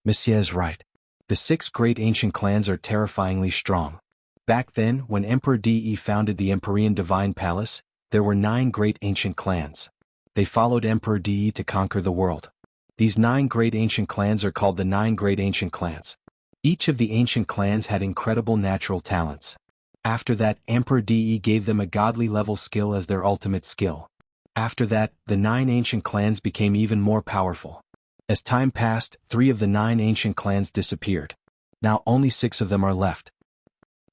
Monsieur is right. The 6 great ancient clans are terrifyingly strong. Back then, when Emperor De founded the Empyrean Divine Palace, there were 9 great ancient clans. They followed Emperor De to conquer the world. These 9 great ancient clans are called the 9 great ancient clans. Each of the ancient clans had incredible natural talents. After that, Emperor De gave them a godly level skill as their ultimate skill. After that, the 9 ancient clans became even more powerful. As time passed, 3 of the 9 ancient clans disappeared. Now only 6 of them are left.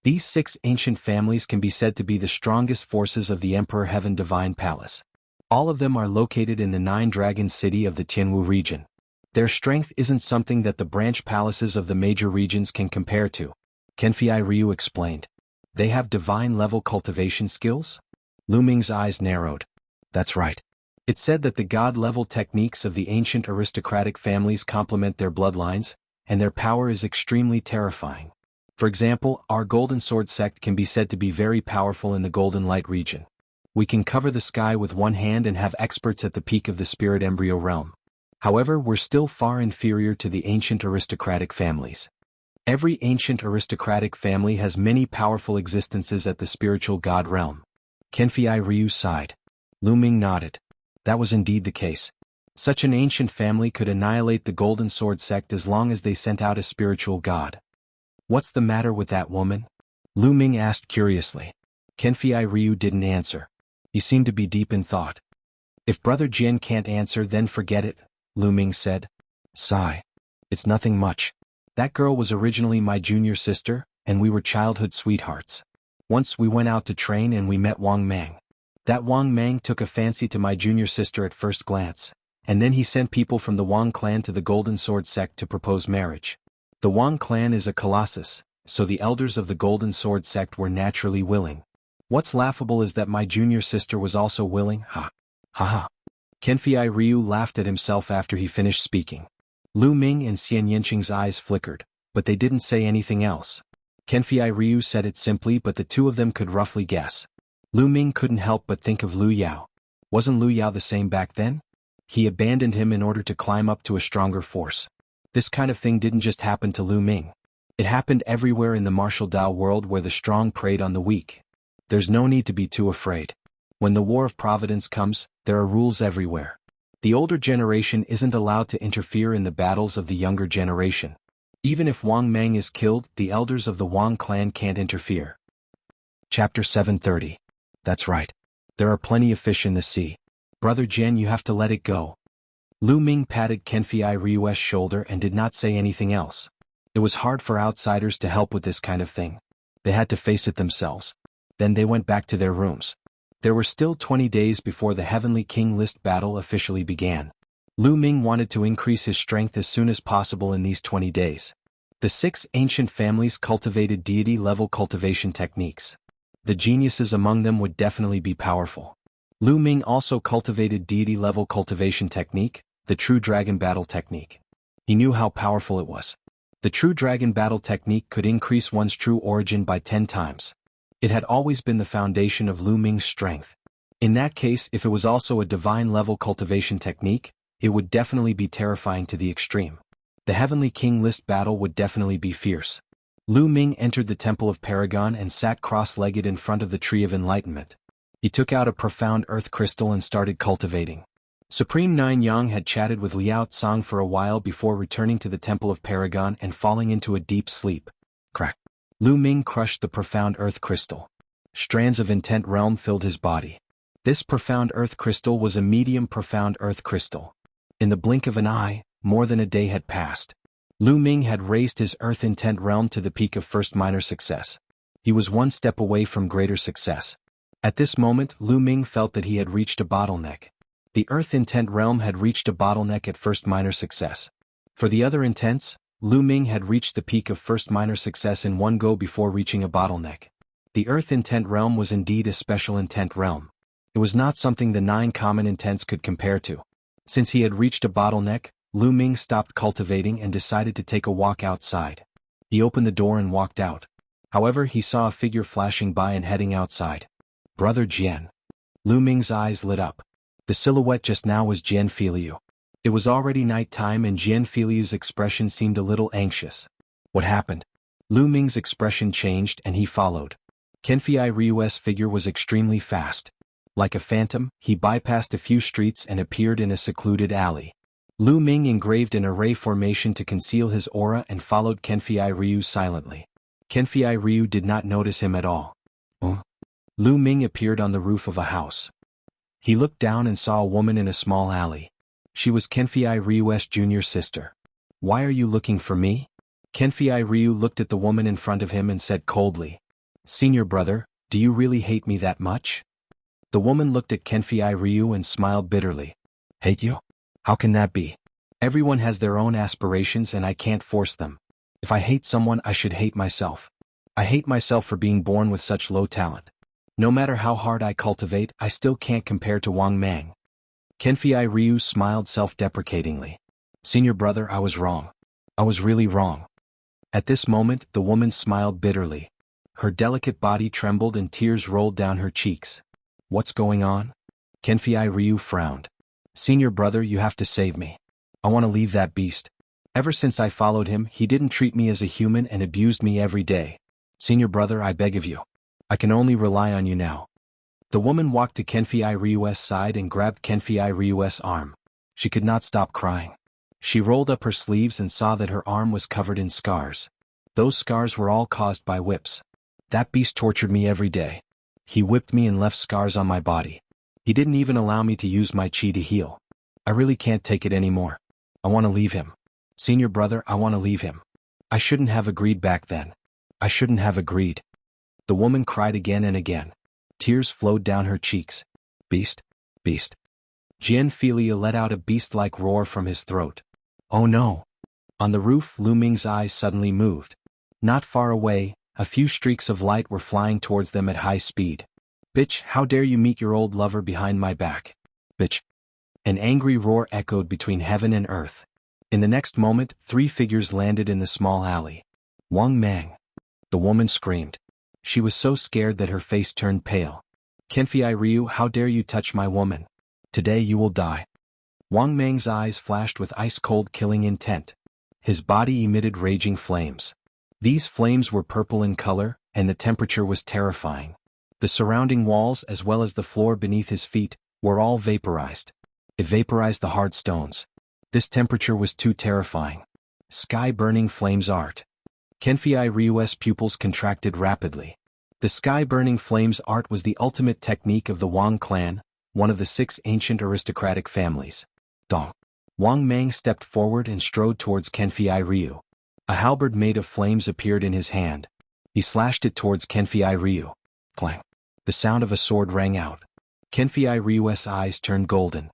These 6 ancient families can be said to be the strongest forces of the Emperor Heaven Divine Palace. All of them are located in the 9 Dragons city of the Tianwu region. Their strength isn't something that the branch palaces of the major regions can compare to. Kenfei Ryu explained. They have divine-level cultivation skills? Lu Ming's eyes narrowed. That's right. It's said that the god-level techniques of the ancient aristocratic families complement their bloodlines, and their power is extremely terrifying. For example, our Golden Sword sect can be said to be very powerful in the Golden Light region. We can cover the sky with one hand and have experts at the peak of the spirit embryo realm. However, we're still far inferior to the ancient aristocratic families. Every ancient aristocratic family has many powerful existences at the spiritual god realm. Kenfei Ryu sighed. Lu Ming nodded. That was indeed the case. Such an ancient family could annihilate the Golden Sword sect as long as they sent out a spiritual god. What's the matter with that woman? Lu Ming asked curiously. Kenfei Ryu didn't answer. He seemed to be deep in thought. If Brother Jian can't answer, then forget it, Lu Ming said. Sigh. It's nothing much. That girl was originally my junior sister, and we were childhood sweethearts. Once we went out to train and we met Wang Mang. That Wang Mang took a fancy to my junior sister at first glance, and then he sent people from the Wang clan to the Golden Sword sect to propose marriage. The Wang clan is a colossus, so the elders of the Golden Sword sect were naturally willing. What's laughable is that my junior sister was also willing. Ha. Ha ha. Kenfei Ryu laughed at himself after he finished speaking. Lu Ming and Xian Yanqing's eyes flickered, but they didn't say anything else. Kenfei Ryu said it simply, but the two of them could roughly guess. Lu Ming couldn't help but think of Lu Yao. Wasn't Lu Yao the same back then? He abandoned him in order to climb up to a stronger force. This kind of thing didn't just happen to Lu Ming. It happened everywhere in the martial Dao world where the strong preyed on the weak. There's no need to be too afraid. When the War of Providence comes, there are rules everywhere. The older generation isn't allowed to interfere in the battles of the younger generation. Even if Wang Mang is killed, the elders of the Wang clan can't interfere. Chapter 730. That's right. There are plenty of fish in the sea. Brother Jian, you have to let it go. Lu Ming patted Kenfei Ryu's shoulder and did not say anything else. It was hard for outsiders to help with this kind of thing. They had to face it themselves. Then they went back to their rooms. There were still 20 days before the Heavenly King List battle officially began. Lu Ming wanted to increase his strength as soon as possible in these 20 days. The 6 ancient families cultivated deity-level cultivation techniques. The geniuses among them would definitely be powerful. Lu Ming also cultivated deity-level cultivation technique, the True Dragon Battle Technique. He knew how powerful it was. The True Dragon Battle Technique could increase one's true origin by 10 times. It had always been the foundation of Lu Ming's strength. In that case, if it was also a divine-level cultivation technique, it would definitely be terrifying to the extreme. The Heavenly King List battle would definitely be fierce. Lu Ming entered the Temple of Paragon and sat cross-legged in front of the Tree of Enlightenment. He took out a profound earth crystal and started cultivating. Supreme Nine Yang had chatted with Liao Tsang for a while before returning to the Temple of Paragon and falling into a deep sleep. Crack. Lu Ming crushed the profound earth crystal. Strands of intent realm filled his body. This profound earth crystal was a medium profound earth crystal. In the blink of an eye, more than a day had passed. Lu Ming had raised his earth intent realm to the peak of first minor success. He was one step away from greater success. At this moment, Lu Ming felt that he had reached a bottleneck. The earth intent realm had reached a bottleneck at first minor success. For the other intents, Lu Ming had reached the peak of first minor success in one go before reaching a bottleneck. The earth intent realm was indeed a special intent realm. It was not something the 9 common intents could compare to. Since he had reached a bottleneck, Lu Ming stopped cultivating and decided to take a walk outside. He opened the door and walked out. However, he saw a figure flashing by and heading outside. Brother Jian. Lu Ming's eyes lit up. The silhouette just now was Jian Filiu. It was already night time and Jian Filiu's expression seemed a little anxious. What happened? Lu Ming's expression changed and he followed. Kenfei Ryu's figure was extremely fast. Like a phantom, he bypassed a few streets and appeared in a secluded alley. Lu Ming engraved an array formation to conceal his aura and followed Kenfei Ryu silently. Kenfei Ryu did not notice him at all. Lu Ming appeared on the roof of a house. He looked down and saw a woman in a small alley. She was Kenfei Ryu's junior sister. Why are you looking for me? Kenfei Ryu looked at the woman in front of him and said coldly. Senior brother, do you really hate me that much? The woman looked at Kenfei Ryu and smiled bitterly. Hate you? How can that be? Everyone has their own aspirations and I can't force them. If I hate someone, I should hate myself. I hate myself for being born with such low talent. No matter how hard I cultivate, I still can't compare to Wang Mang. Kenfei Ryu smiled self-deprecatingly. Senior brother, I was wrong. I was really wrong. At this moment, the woman smiled bitterly. Her delicate body trembled and tears rolled down her cheeks. What's going on? Kenfei Ryu frowned. Senior brother, you have to save me. I want to leave that beast. Ever since I followed him, he didn't treat me as a human and abused me every day. Senior brother, I beg of you. I can only rely on you now. The woman walked to Kenfei Ryu's side and grabbed Kenfei Ryu's arm. She could not stop crying. She rolled up her sleeves and saw that her arm was covered in scars. Those scars were all caused by whips. That beast tortured me every day. He whipped me and left scars on my body. He didn't even allow me to use my chi to heal. I really can't take it anymore. I want to leave him. Senior brother, I want to leave him. I shouldn't have agreed back then. I shouldn't have agreed. The woman cried again and again. Tears flowed down her cheeks. Beast, beast. Jianfilia let out a beast-like roar from his throat. Oh no. On the roof, Lu Ming's eyes suddenly moved. Not far away, a few streaks of light were flying towards them at high speed. Bitch, how dare you meet your old lover behind my back? Bitch. An angry roar echoed between heaven and earth. In the next moment, 3 figures landed in the small alley. Wang Mang. The woman screamed. She was so scared that her face turned pale. Kenfei Ryu, how dare you touch my woman? Today you will die. Wang Mang's eyes flashed with ice-cold killing intent. His body emitted raging flames. These flames were purple in color, and the temperature was terrifying. The surrounding walls as well as the floor beneath his feet were all vaporized. It vaporized the hard stones. This temperature was too terrifying. Sky-burning flames art. Kenfei Ryu's pupils contracted rapidly. The sky-burning flames art was the ultimate technique of the Wang clan, one of the 6 ancient aristocratic families. Dong. Wang Mang stepped forward and strode towards Kenfei Ryu. A halberd made of flames appeared in his hand. He slashed it towards Kenfei Ryu. Clang. The sound of a sword rang out. Kenfei Ryu's eyes turned golden.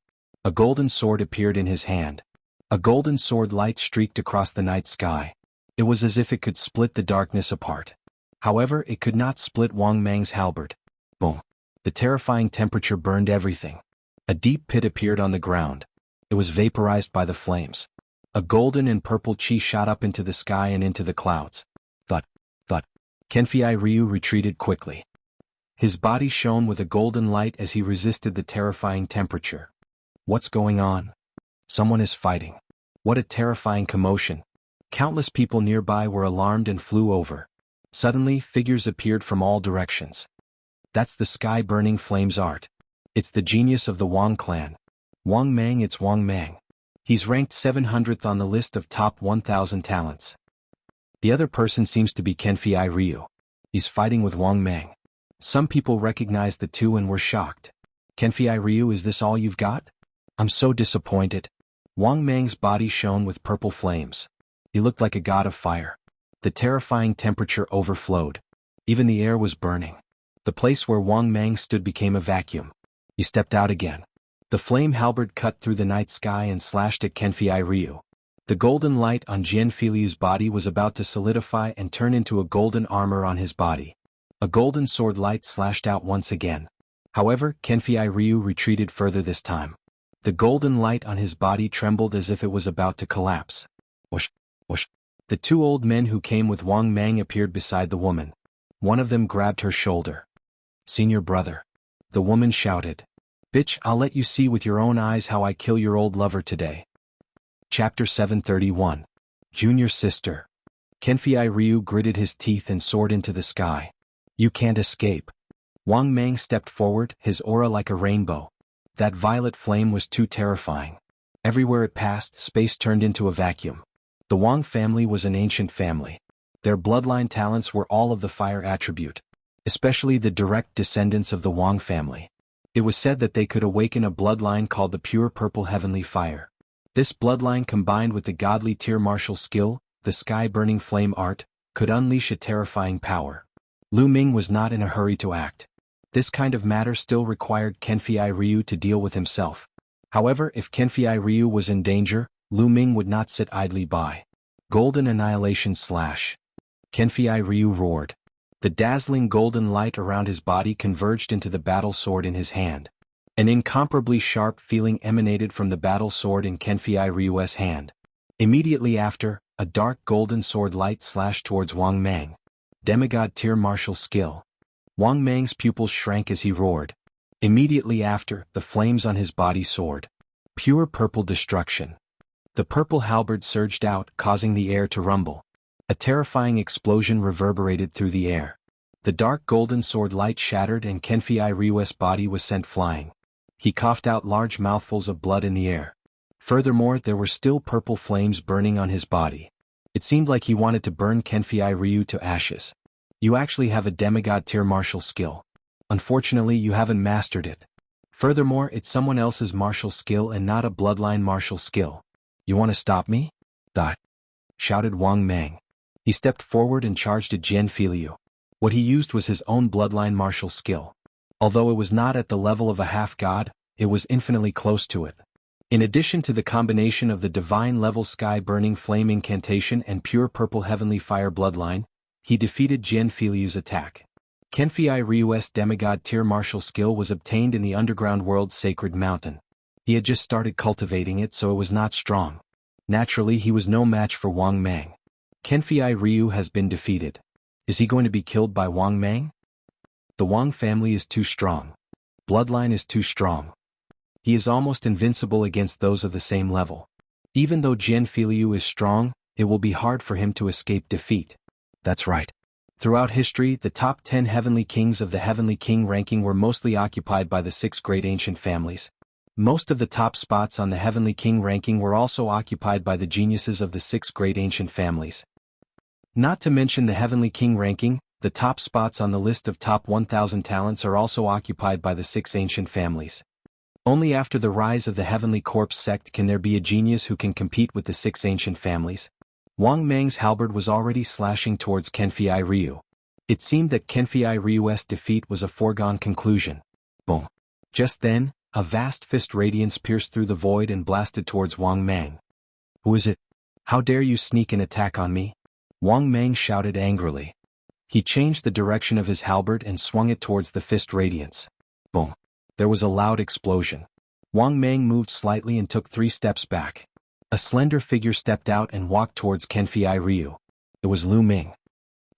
A golden sword appeared in his hand. A golden sword light streaked across the night sky. It was as if it could split the darkness apart. However, it could not split Wang Mang's halberd. Boom. The terrifying temperature burned everything. A deep pit appeared on the ground. It was vaporized by the flames. A golden and purple chi shot up into the sky and into the clouds. Thud, thud. Kenfei Ryu retreated quickly. His body shone with a golden light as he resisted the terrifying temperature. What's going on? Someone is fighting. What a terrifying commotion. Countless people nearby were alarmed and flew over. Suddenly, figures appeared from all directions. That's the sky-burning flames art. It's the genius of the Wang clan. Wang Mang, it's Wang Mang. He's ranked 700th on the list of top 1,000 talents. The other person seems to be Kenfei Ryu. He's fighting with Wang Mang. Some people recognized the two and were shocked. Kenfei Ryu, is this all you've got? I'm so disappointed. Wang Mang's body shone with purple flames. He looked like a god of fire. The terrifying temperature overflowed. Even the air was burning. The place where Wang Mang stood became a vacuum. He stepped out again. The flame halberd cut through the night sky and slashed at Kenfei Ryu. The golden light on Jianfiliu's body was about to solidify and turn into a golden armor on his body. A golden sword light slashed out once again. However, Kenfei Ryu retreated further this time. The golden light on his body trembled as if it was about to collapse. Whoosh, whoosh. The 2 old men who came with Wang Mang appeared beside the woman. One of them grabbed her shoulder. Senior brother. The woman shouted. Bitch, I'll let you see with your own eyes how I kill your old lover today. Chapter 731. Junior sister. Kenfei Ryu gritted his teeth and soared into the sky. You can't escape. Wang Mang stepped forward, his aura like a rainbow. That violet flame was too terrifying. Everywhere it passed, space turned into a vacuum. The Wang family was an ancient family. Their bloodline talents were all of the fire attribute, especially the direct descendants of the Wang family. It was said that they could awaken a bloodline called the pure purple heavenly fire. This bloodline combined with the godly tier martial skill, the sky-burning flame art, could unleash a terrifying power. Lu Ming was not in a hurry to act. This kind of matter still required Kenfei Ryu to deal with himself. However, if Kenfei Ryu was in danger, Lu Ming would not sit idly by. Golden annihilation slash. Kenfei Ryu roared. The dazzling golden light around his body converged into the battle sword in his hand. An incomparably sharp feeling emanated from the battle sword in Kenfei Ryu's hand. Immediately after, a dark golden sword light slashed towards Wang Mang. Demigod tier martial skill. Wang Mang's pupils shrank as he roared. Immediately after, the flames on his body soared. Pure purple destruction. The purple halberd surged out, causing the air to rumble. A terrifying explosion reverberated through the air. The dark golden sword light shattered and Kenfei Ryu's body was sent flying. He coughed out large mouthfuls of blood in the air. Furthermore, there were still purple flames burning on his body. It seemed like he wanted to burn Kenfei Ryu to ashes. You actually have a demigod tier martial skill. Unfortunately, you haven't mastered it. Furthermore, it's someone else's martial skill and not a bloodline martial skill. You want to stop me? Shouted Wang Mang. He stepped forward and charged at Jianfei Liu. What he used was his own bloodline martial skill. Although it was not at the level of a half-god, it was infinitely close to it. In addition to the combination of the divine-level sky-burning flame incantation and pure purple heavenly fire bloodline, he defeated Jianfei Liu's attack. Kenfei Ryu's demigod tier martial skill was obtained in the underground world's sacred mountain. He had just started cultivating it, so it was not strong. Naturally, he was no match for Wang Mang. Kenfei Ryu has been defeated. Is he going to be killed by Wang Mang? The Wang family is too strong. Bloodline is too strong. He is almost invincible against those of the same level. Even though Jianfei Liu is strong, it will be hard for him to escape defeat. That's right. Throughout history, the top 10 heavenly kings of the heavenly king ranking were mostly occupied by the 6 great ancient families. Most of the top spots on the heavenly king ranking were also occupied by the geniuses of the 6 great ancient families. Not to mention the heavenly king ranking, the top spots on the list of top 1,000 talents are also occupied by the 6 ancient families. Only after the rise of the Heavenly Corpse sect can there be a genius who can compete with the 6 ancient families. Wang Mang's halberd was already slashing towards Kenfei Ryu. It seemed that Kenfei Ryu's defeat was a foregone conclusion. Boom. Just then, a vast fist radiance pierced through the void and blasted towards Wang Mang. Who is it? How dare you sneak an attack on me? Wang Mang shouted angrily. He changed the direction of his halberd and swung it towards the fist radiance. Boom. There was a loud explosion. Wang Mang moved slightly and took 3 steps back. A slender figure stepped out and walked towards Kenfei Ryu. It was Lu Ming.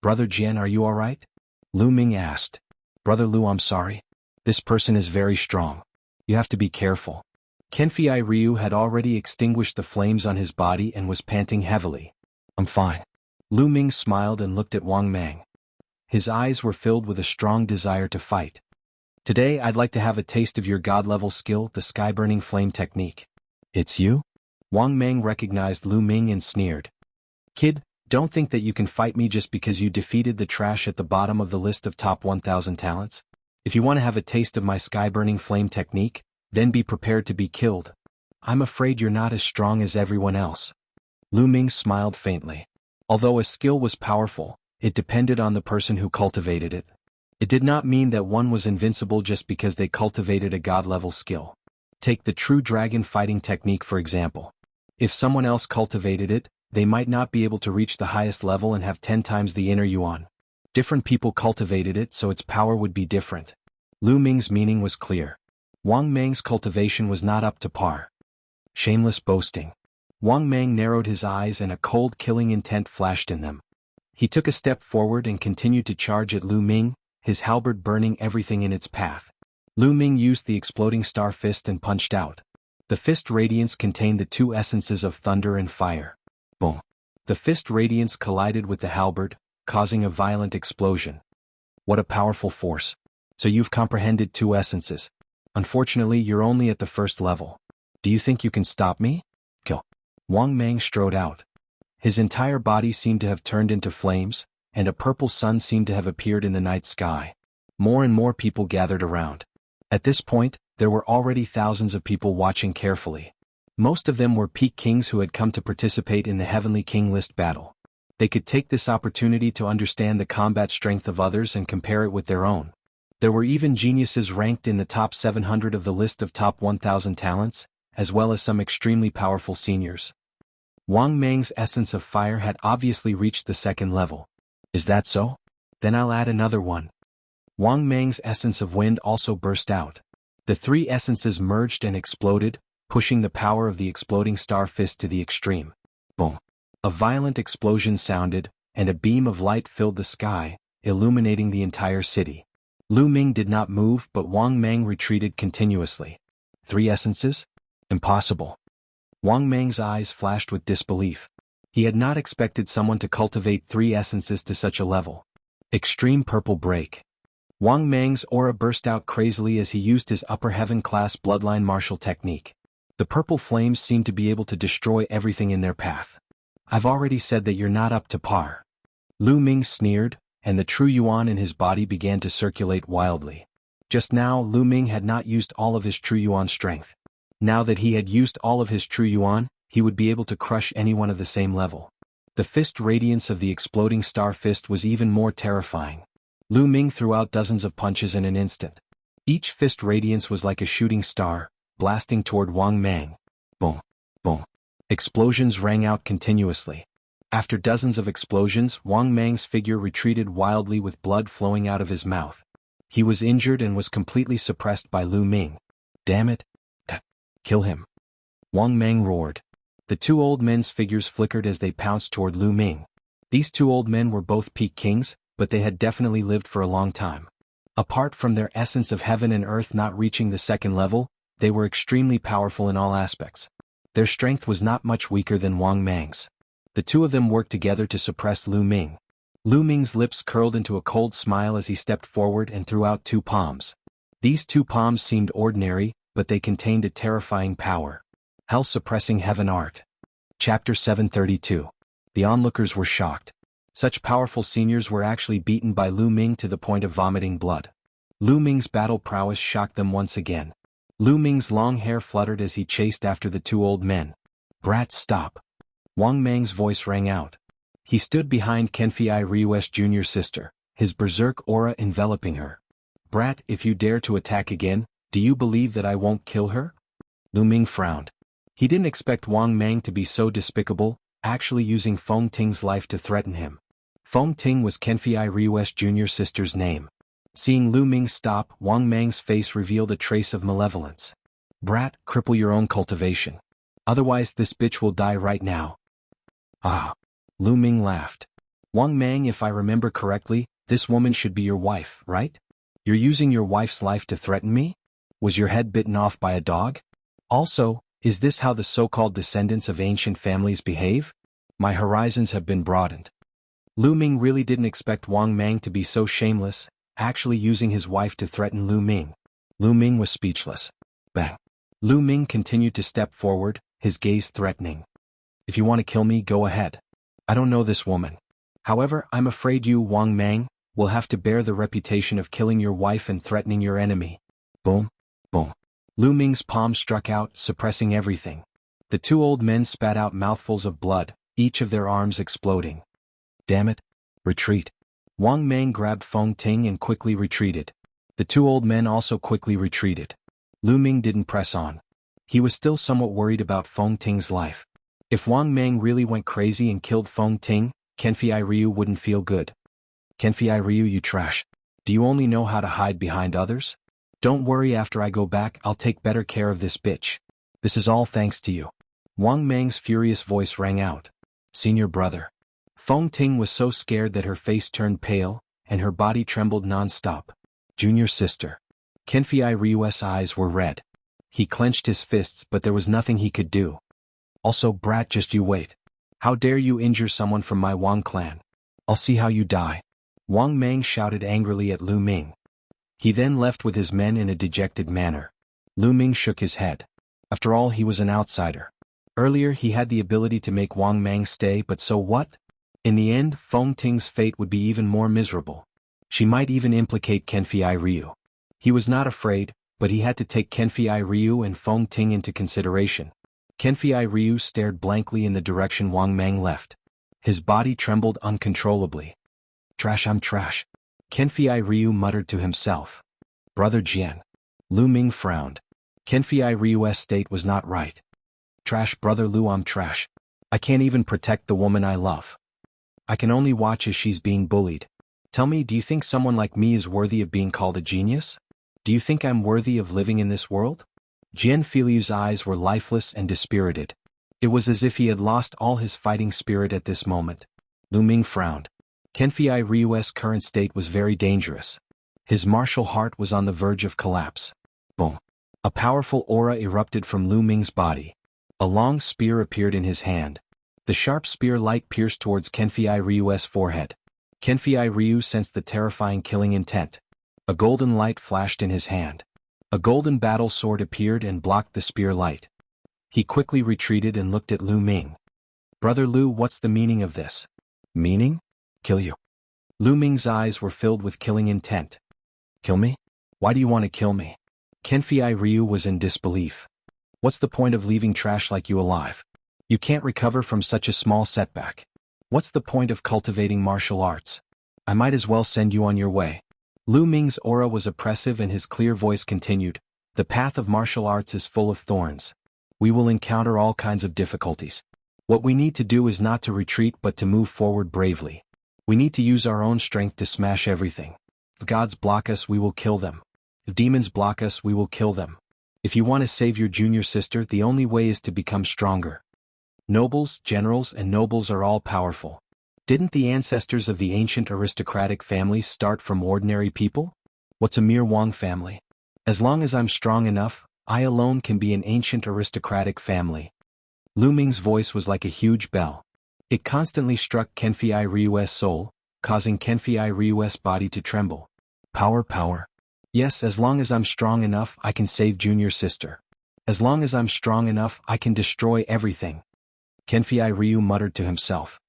Brother Jian, are you alright? Lu Ming asked. Brother Lu, I'm sorry. This person is very strong. You have to be careful. Kenfei Ryu had already extinguished the flames on his body and was panting heavily. I'm fine. Lu Ming smiled and looked at Wang Mang. His eyes were filled with a strong desire to fight. Today I'd like to have a taste of your god-level skill, the sky-burning flame technique. It's you? Wang Mang recognized Lu Ming and sneered. Kid, don't think that you can fight me just because you defeated the trash at the bottom of the list of top 1,000 talents. If you want to have a taste of my sky-burning flame technique, then be prepared to be killed. I'm afraid you're not as strong as everyone else. Lu Ming smiled faintly. Although a skill was powerful, it depended on the person who cultivated it. It did not mean that one was invincible just because they cultivated a god-level skill. Take the true dragon fighting technique for example. If someone else cultivated it, they might not be able to reach the highest level and have 10 times the inner yuan. Different people cultivated it, so its power would be different. Lu Ming's meaning was clear. Wang Mang's cultivation was not up to par. Shameless boasting. Wang Mang narrowed his eyes and a cold killing intent flashed in them. He took a step forward and continued to charge at Lu Ming, his halberd burning everything in its path. Lu Ming used the exploding star fist and punched out. The fist radiance contained the 2 essences of thunder and fire. Boom. The fist radiance collided with the halberd, causing a violent explosion. What a powerful force. So you've comprehended 2 essences. Unfortunately, you're only at the first level. Do you think you can stop me? Kill. Wang Mang strode out. His entire body seemed to have turned into flames, and a purple sun seemed to have appeared in the night sky. More and more people gathered around. At this point, there were already thousands of people watching carefully. Most of them were peak kings who had come to participate in the Heavenly King List battle. They could take this opportunity to understand the combat strength of others and compare it with their own. There were even geniuses ranked in the top 700 of the list of top 1,000 talents, as well as some extremely powerful seniors. Wang Mang's essence of fire had obviously reached the 2nd level. Is that so? Then I'll add another one. Wang Mang's essence of wind also burst out. The 3 essences merged and exploded, pushing the power of the exploding star fist to the extreme. Boom. A violent explosion sounded, and a beam of light filled the sky, illuminating the entire city. Lu Ming did not move, but Wang Mang retreated continuously. 3 essences? Impossible. Wang Mang's eyes flashed with disbelief. He had not expected someone to cultivate 3 essences to such a level. Extreme purple break. Wang Mang's aura burst out crazily as he used his upper heaven class bloodline martial technique. The purple flames seemed to be able to destroy everything in their path. I've already said that you're not up to par. Lu Ming sneered, and the true yuan in his body began to circulate wildly. Just now Lu Ming had not used all of his true yuan strength. Now that he had used all of his true yuan, he would be able to crush anyone of the same level. The fist radiance of the exploding star fist was even more terrifying. Lu Ming threw out dozens of punches in an instant. Each fist radiance was like a shooting star, blasting toward Wang Mang. Boom, boom. Explosions rang out continuously. After dozens of explosions, Wang Mang's figure retreated wildly with blood flowing out of his mouth. He was injured and was completely suppressed by Lu Ming. Damn it. Kill him. Wang Mang roared. The 2 old men's figures flickered as they pounced toward Lu Ming. These 2 old men were both peak kings, but they had definitely lived for a long time. Apart from their essence of heaven and earth not reaching the 2nd level, they were extremely powerful in all aspects. Their strength was not much weaker than Wang Mang's. The 2 of them worked together to suppress Lu Ming. Lu Ming's lips curled into a cold smile as he stepped forward and threw out 2 palms. These 2 palms seemed ordinary, but they contained a terrifying power. Hell-suppressing heaven art. Chapter 732. The onlookers were shocked. Such powerful seniors were actually beaten by Lu Ming to the point of vomiting blood. Lu Ming's battle prowess shocked them once again. Lu Ming's long hair fluttered as he chased after the 2 old men. Brat, stop. Wang Mang's voice rang out. He stood behind Kenfei Ryu's junior sister, his berserk aura enveloping her. Brat, if you dare to attack again, do you believe that I won't kill her? Lu Ming frowned. He didn't expect Wang Mang to be so despicable, actually using Feng Ting's life to threaten him. Feng Ting was Kenfei Ryu's junior sister's name. Seeing Lu Ming stop, Wang Mang's face revealed a trace of malevolence. Brat, cripple your own cultivation. Otherwise this bitch will die right now. Ah. Lu Ming laughed. Wang Mang, if I remember correctly, this woman should be your wife, right? You're using your wife's life to threaten me? Was your head bitten off by a dog? Also, is this how the so-called descendants of ancient families behave? My horizons have been broadened. Lu Ming really didn't expect Wang Mang to be so shameless, actually using his wife to threaten Lu Ming. Lu Ming was speechless. Bang. Lu Ming continued to step forward, his gaze threatening. If you want to kill me, go ahead. I don't know this woman. However, I'm afraid you, Wang Mang, will have to bear the reputation of killing your wife and threatening your enemy. Boom, boom. Lu Ming's palm struck out, suppressing everything. The 2 old men spat out mouthfuls of blood, each of their arms exploding. Damn it. Retreat. Wang Mang grabbed Feng Ting and quickly retreated. The 2 old men also quickly retreated. Lu Ming didn't press on. He was still somewhat worried about Feng Ting's life. If Wang Mang really went crazy and killed Feng Ting, Kenfei Ryu wouldn't feel good. Kenfei Ryu, you trash. Do you only know how to hide behind others? Don't worry, after I go back I'll take better care of this bitch. This is all thanks to you. Wang Mang's furious voice rang out. Senior brother. Feng Ting was so scared that her face turned pale, and her body trembled non-stop. Junior sister. Kenfei Ryu's eyes were red. He clenched his fists, but there was nothing he could do. Also, brat, just you wait. How dare you injure someone from my Wang clan? I'll see how you die. Wang Mang shouted angrily at Lu Ming. He then left with his men in a dejected manner. Lu Ming shook his head. After all, he was an outsider. Earlier he had the ability to make Wang Mang stay, but so what? In the end, Feng Ting's fate would be even more miserable. She might even implicate Kenfei Ryu. He was not afraid, but he had to take Kenfei Ryu and Feng Ting into consideration. Kenfei Ryu stared blankly in the direction Wang Mang left. His body trembled uncontrollably. Trash, I'm trash. Kenfei Ryu muttered to himself. Brother Jian. Lu Ming frowned. Kenfei Ryu's state was not right. Trash, brother Lu, I'm trash. I can't even protect the woman I love. I can only watch as she's being bullied. Tell me, do you think someone like me is worthy of being called a genius? Do you think I'm worthy of living in this world? Jian Filiu's eyes were lifeless and dispirited. It was as if he had lost all his fighting spirit at this moment. Lu Ming frowned. Kenfei Ryu's current state was very dangerous. His martial heart was on the verge of collapse. Boom. A powerful aura erupted from Lu Ming's body. A long spear appeared in his hand. The sharp spear light pierced towards Kenfei Ryu's forehead. Kenfei Ryu sensed the terrifying killing intent. A golden light flashed in his hand. A golden battle sword appeared and blocked the spear light. He quickly retreated and looked at Lu Ming. "Brother Lu, what's the meaning of this?" "Meaning? Kill you." Lu Ming's eyes were filled with killing intent. "Kill me? Why do you want to kill me?" Kenfei Ryu was in disbelief. "What's the point of leaving trash like you alive? You can't recover from such a small setback. What's the point of cultivating martial arts? I might as well send you on your way." Lu Ming's aura was oppressive and his clear voice continued, "The path of martial arts is full of thorns. We will encounter all kinds of difficulties. What we need to do is not to retreat but to move forward bravely. We need to use our own strength to smash everything. If gods block us, we will kill them. If demons block us, we will kill them. If you want to save your junior sister, the only way is to become stronger. Nobles, generals, and nobles are all powerful. Didn't the ancestors of the ancient aristocratic families start from ordinary people? What's a mere Wang family? As long as I'm strong enough, I alone can be an ancient aristocratic family." Lu Ming's voice was like a huge bell. It constantly struck Kenfei Ryu's soul, causing Kenfei Ryu's body to tremble. "Power, power. Yes, as long as I'm strong enough, I can save junior sister. As long as I'm strong enough, I can destroy everything." Kenfei Ryu muttered to himself.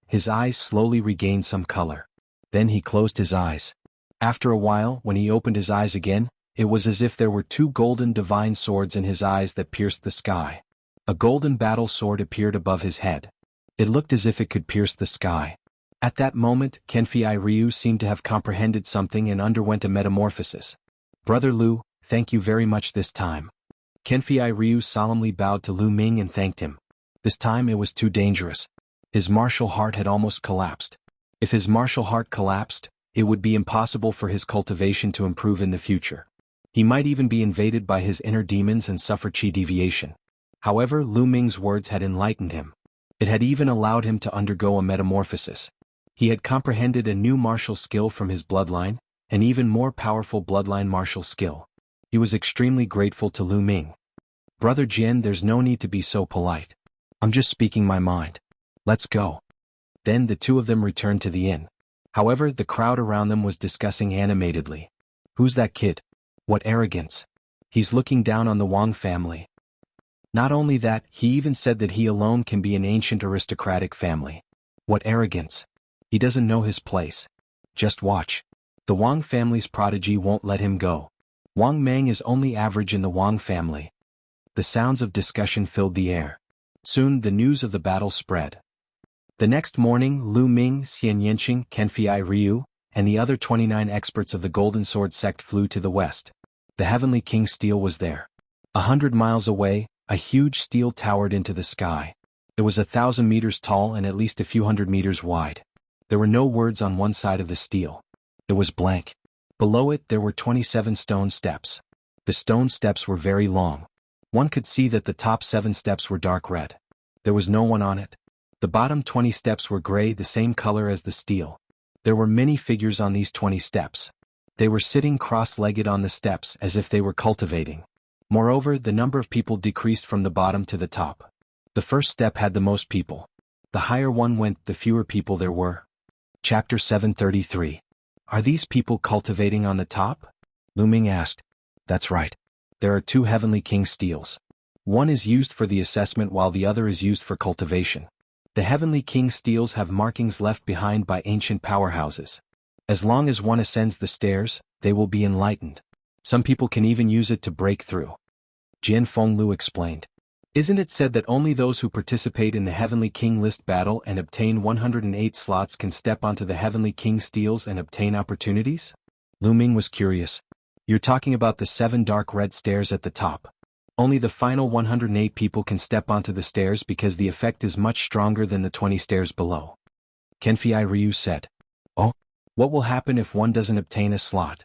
His eyes slowly regained some color. Then he closed his eyes. After a while, when he opened his eyes again, it was as if there were two golden divine swords in his eyes that pierced the sky. A golden battle sword appeared above his head. It looked as if it could pierce the sky. At that moment, Kenfei Ryu seemed to have comprehended something and underwent a metamorphosis. "Brother Lu, thank you very much this time." Kenfei Ryu solemnly bowed to Lu Ming and thanked him. This time it was too dangerous. His martial heart had almost collapsed. If his martial heart collapsed, it would be impossible for his cultivation to improve in the future. He might even be invaded by his inner demons and suffer chi deviation. However, Lu Ming's words had enlightened him. It had even allowed him to undergo a metamorphosis. He had comprehended a new martial skill from his bloodline, an even more powerful bloodline martial skill. He was extremely grateful to Lu Ming. "Brother Jian, there's no need to be so polite. I'm just speaking my mind. Let's go." Then the two of them returned to the inn. However, the crowd around them was discussing animatedly. "Who's that kid? What arrogance. He's looking down on the Wang family. Not only that, he even said that he alone can be an ancient aristocratic family. What arrogance. He doesn't know his place. Just watch. The Wang family's prodigy won't let him go. Wang Mang is only average in the Wang family." The sounds of discussion filled the air. Soon the news of the battle spread. The next morning, Lu Ming, Xian Yanqing, Kenfei Ryu, and the other 29 experts of the Golden Sword sect flew to the west. The Heavenly King's steel was there. 100 miles away, a huge steel towered into the sky. It was 1,000 meters tall and at least a few hundred meters wide. There were no words on one side of the steel. It was blank. Below it there were 27 stone steps. The stone steps were very long. One could see that the top 7 steps were dark red. There was no one on it. The bottom 20 steps were gray, the same color as the steel. There were many figures on these 20 steps. They were sitting cross-legged on the steps as if they were cultivating. Moreover, the number of people decreased from the bottom to the top. The first step had the most people. The higher one went, the fewer people there were. Chapter 733. Are these people cultivating on the top? Lu Ming asked. That's right. There are 2 Heavenly King steels. One is used for the assessment while the other is used for cultivation. The Heavenly King steels have markings left behind by ancient powerhouses. As long as one ascends the stairs, they will be enlightened. Some people can even use it to break through. Jian Fenglu explained. Isn't it said that only those who participate in the Heavenly King list battle and obtain 108 slots can step onto the Heavenly King steels and obtain opportunities? Lu Ming was curious. You're talking about the 7 dark red stairs at the top. Only the final 108 people can step onto the stairs because the effect is much stronger than the 20 stairs below. Kenfei Ryu said. Oh, what will happen if one doesn't obtain a slot?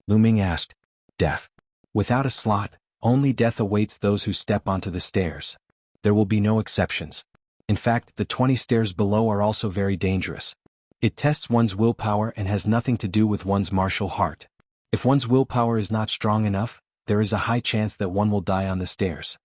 Lu Ming asked. Death. Without a slot, only death awaits those who step onto the stairs. There will be no exceptions. In fact, the 20 stairs below are also very dangerous. It tests one's willpower and has nothing to do with one's martial heart. If one's willpower is not strong enough, there is a high chance that one will die on the stairs.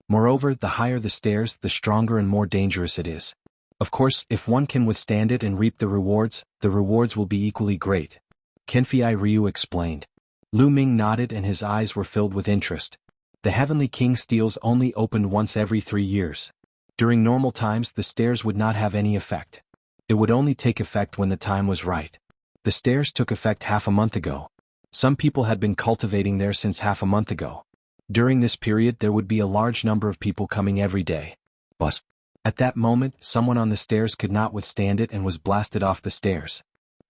Moreover, the higher the stairs, the stronger and more dangerous it is. Of course, if one can withstand it and reap the rewards will be equally great. Kenfei Ryu explained. Lu Ming nodded and his eyes were filled with interest. The Heavenly King steels only opened once every 3 years. During normal times the stairs would not have any effect. It would only take effect when the time was right. The stairs took effect half a month ago. Some people had been cultivating there since half a month ago. During this period there would be a large number of people coming every day. But at that moment someone on the stairs could not withstand it and was blasted off the stairs.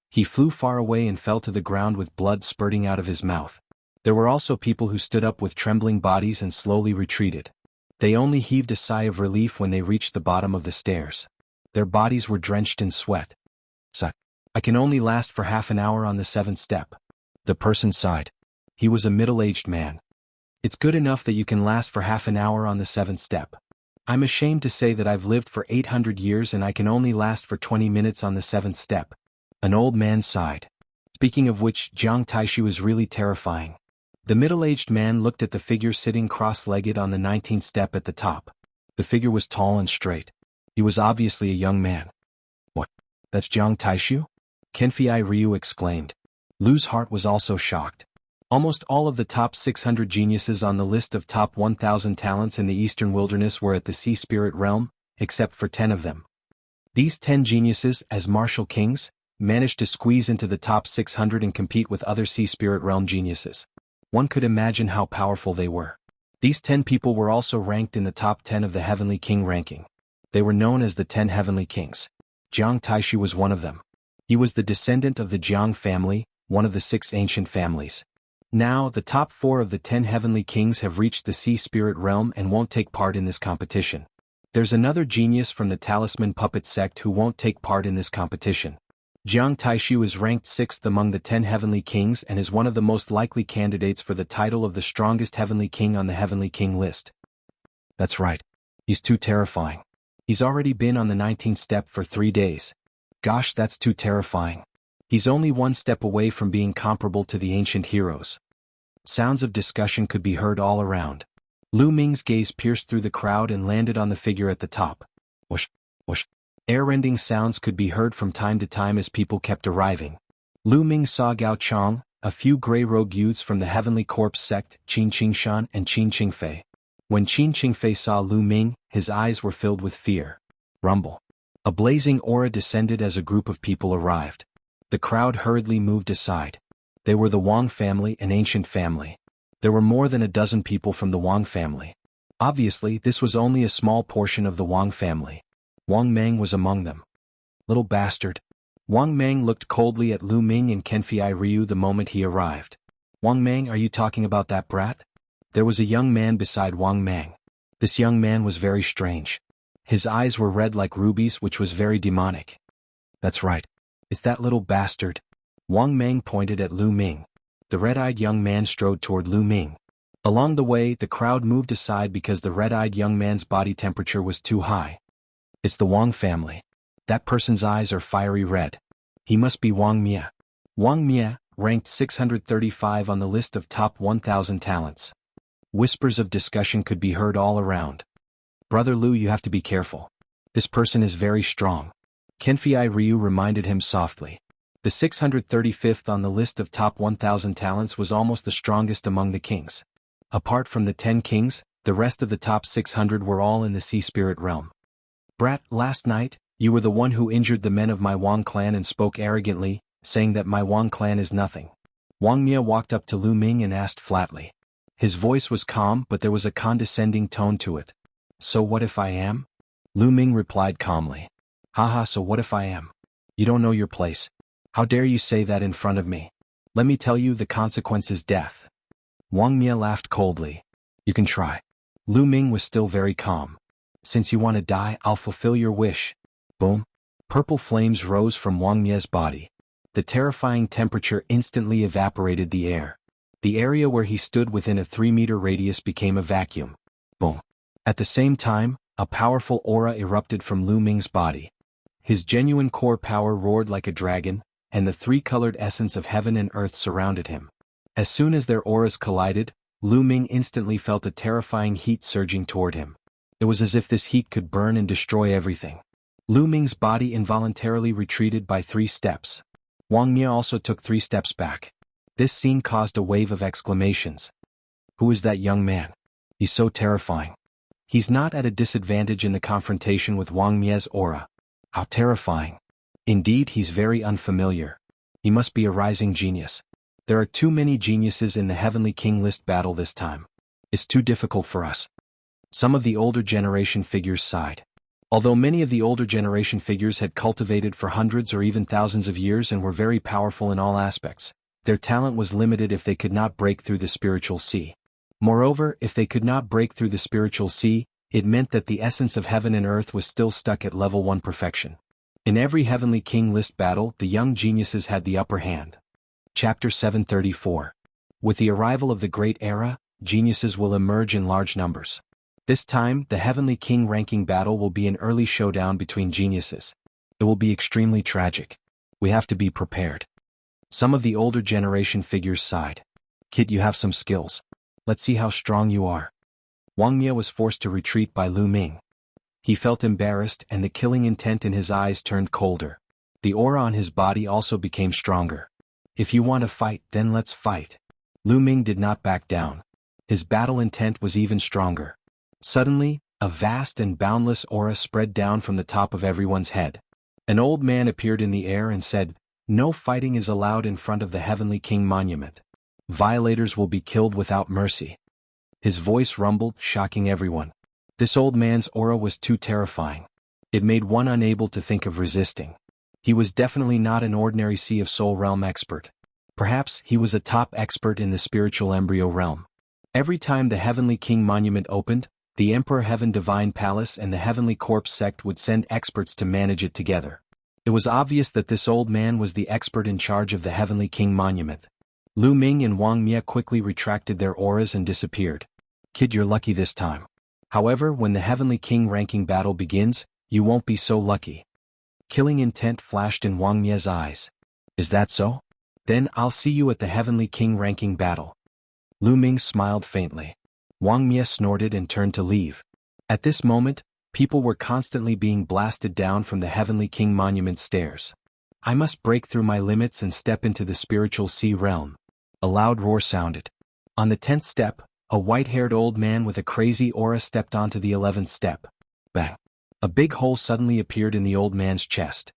He flew far away and fell to the ground with blood spurting out of his mouth. There were also people who stood up with trembling bodies and slowly retreated. They only heaved a sigh of relief when they reached the bottom of the stairs. Their bodies were drenched in sweat. So, I can only last for half an hour on the 7th step. The person sighed. He was a middle-aged man. It's good enough that you can last for half an hour on the 7th step. I'm ashamed to say that I've lived for 800 years and I can only last for 20 minutes on the 7th step. An old man sighed. Speaking of which, Jiang Taishu was really terrifying. The middle-aged man looked at the figure sitting cross-legged on the 19th step at the top. The figure was tall and straight. He was obviously a young man. What? That's Jiang Taishu? Kenfei Ryu exclaimed. Lu's heart was also shocked. Almost all of the top 600 geniuses on the list of top 1,000 talents in the Eastern Wilderness were at the Sea Spirit realm, except for 10 of them. These 10 geniuses, as martial kings, managed to squeeze into the top 600 and compete with other Sea Spirit realm geniuses. One could imagine how powerful they were. These 10 people were also ranked in the top 10 of the Heavenly King ranking. They were known as the 10 Heavenly Kings. Jiang Taishu was one of them. He was the descendant of the Jiang family, one of the 6 ancient families. Now, the top 4 of the 10 Heavenly Kings have reached the Sea Spirit realm and won't take part in this competition. There's another genius from the Talisman Puppet sect who won't take part in this competition. Jiang Taishu is ranked 6th among the 10 Heavenly Kings and is one of the most likely candidates for the title of the strongest Heavenly King on the Heavenly King list. That's right. He's too terrifying. He's already been on the 19th step for 3 days. Gosh, that's too terrifying. He's only 1 step away from being comparable to the ancient heroes. Sounds of discussion could be heard all around. Lu Ming's gaze pierced through the crowd and landed on the figure at the top. Whoosh, whoosh. Air-rending sounds could be heard from time to time as people kept arriving. Lu Ming saw Gao Chong, a few gray-robe youths from the Heavenly Corpse sect, Qin Qingshan and Qin Qingfei. When Qin Qingfei saw Lu Ming, his eyes were filled with fear. Rumble. A blazing aura descended as a group of people arrived. The crowd hurriedly moved aside. They were the Wang family, an ancient family. There were more than a dozen people from the Wang family. Obviously, this was only a small portion of the Wang family. Wang Mang was among them. Little bastard. Wang Mang looked coldly at Lu Ming and Kenfei Ryu the moment he arrived. Wang Mang, are you talking about that brat? There was a young man beside Wang Mang. This young man was very strange. His eyes were red like rubies, which was very demonic. That's right. It's that little bastard. Wang Mang pointed at Lu Ming. The red-eyed young man strode toward Lu Ming. Along the way, the crowd moved aside because the red-eyed young man's body temperature was too high. It's the Wang family. That person's eyes are fiery red. He must be Wang Mia. Wang Mia, ranked 635 on the list of top 1,000 talents. Whispers of discussion could be heard all around. Brother Lu, you have to be careful. This person is very strong. Kenfei Ryu reminded him softly. The 635th on the list of top 1,000 talents was almost the strongest among the kings. Apart from the 10 kings, the rest of the top 600 were all in the Sea Spirit realm. Brat, last night, you were the one who injured the men of my Wang clan and spoke arrogantly, saying that my Wang clan is nothing. Wang Mia walked up to Lu Ming and asked flatly. His voice was calm, but there was a condescending tone to it. So what if I am? Lu Ming replied calmly. Haha, so what if I am? You don't know your place. How dare you say that in front of me? Let me tell you, the consequence is death. Wang Mia laughed coldly. You can try. Lu Ming was still very calm. Since you want to die, I'll fulfill your wish. Boom. Purple flames rose from Wang Mia's body. The terrifying temperature instantly evaporated the air. The area where he stood within a 3-meter radius became a vacuum. Boom. At the same time, a powerful aura erupted from Lu Ming's body. His genuine core power roared like a dragon, and the 3-colored essence of heaven and earth surrounded him. As soon as their auras collided, Lu Ming instantly felt a terrifying heat surging toward him. It was as if this heat could burn and destroy everything. Lu Ming's body involuntarily retreated by 3 steps. Wang Mia also took 3 steps back. This scene caused a wave of exclamations. Who is that young man? He's so terrifying. He's not at a disadvantage in the confrontation with Wang Mia's aura. How terrifying. Indeed, he's very unfamiliar. He must be a rising genius. There are too many geniuses in the Heavenly King list battle this time. It's too difficult for us. Some of the older generation figures sighed. Although many of the older generation figures had cultivated for hundreds or even thousands of years and were very powerful in all aspects, their talent was limited if they could not break through the spiritual sea. Moreover, if they could not break through the spiritual sea, it meant that the essence of heaven and earth was still stuck at level 1 perfection. In every Heavenly King list battle, the young geniuses had the upper hand. Chapter 734. With the arrival of the Great Era, geniuses will emerge in large numbers. This time, the Heavenly King ranking battle will be an early showdown between geniuses. It will be extremely tragic. We have to be prepared. Some of the older generation figures sighed. Kid, you have some skills. Let's see how strong you are. Wang Mia was forced to retreat by Lu Ming. He felt embarrassed and the killing intent in his eyes turned colder. The aura on his body also became stronger. If you want to fight, then let's fight. Lu Ming did not back down. His battle intent was even stronger. Suddenly, a vast and boundless aura spread down from the top of everyone's head. An old man appeared in the air and said, "No fighting is allowed in front of the Heavenly King monument. Violators will be killed without mercy." His voice rumbled, shocking everyone. This old man's aura was too terrifying. It made one unable to think of resisting. He was definitely not an ordinary Sea of Soul realm expert. Perhaps he was a top expert in the spiritual embryo realm. Every time the Heavenly King monument opened, the Emperor Heaven Divine Palace and the Heavenly Corpse sect would send experts to manage it together. It was obvious that this old man was the expert in charge of the Heavenly King monument. Lu Ming and Wang Mia quickly retracted their auras and disappeared. Kid, you're lucky this time. However, when the Heavenly King ranking battle begins, you won't be so lucky. Killing intent flashed in Wang Mia's eyes. Is that so? Then I'll see you at the Heavenly King ranking battle. Lu Ming smiled faintly. Wang Mia snorted and turned to leave. At this moment, people were constantly being blasted down from the Heavenly King monument stairs. I must break through my limits and step into the spiritual sea realm. A loud roar sounded. On the 10th step, a white-haired old man with a crazy aura stepped onto the 11th step. Bang! A big hole suddenly appeared in the old man's chest.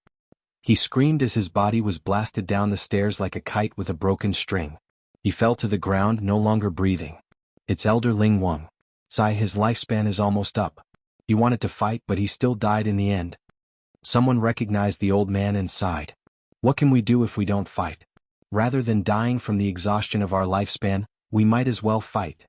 He screamed as his body was blasted down the stairs like a kite with a broken string. He fell to the ground, no longer breathing. It's Elder Ling Wang. Sigh, his lifespan is almost up. He wanted to fight, but he still died in the end. Someone recognized the old man and sighed. What can we do if we don't fight? Rather than dying from the exhaustion of our lifespan, we might as well fight.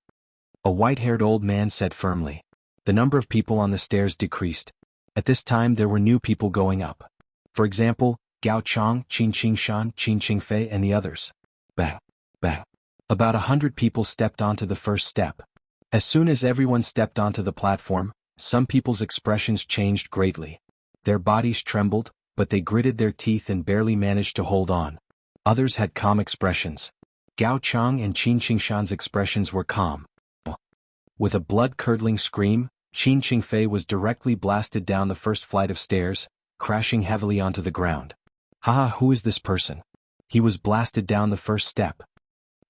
A white-haired old man said firmly. The number of people on the stairs decreased. At this time there were new people going up. For example, Gao Chong, Qin Qingshan, Qin Qingfei and the others. Bang! Bang! About 100 people stepped onto the first step. As soon as everyone stepped onto the platform, some people's expressions changed greatly. Their bodies trembled, but they gritted their teeth and barely managed to hold on. Others had calm expressions. Gao Chong and Qin Qingshan's expressions were calm. With a blood-curdling scream, Qin Qingfei was directly blasted down the first flight of stairs, crashing heavily onto the ground. Haha, who is this person? He was blasted down the first step.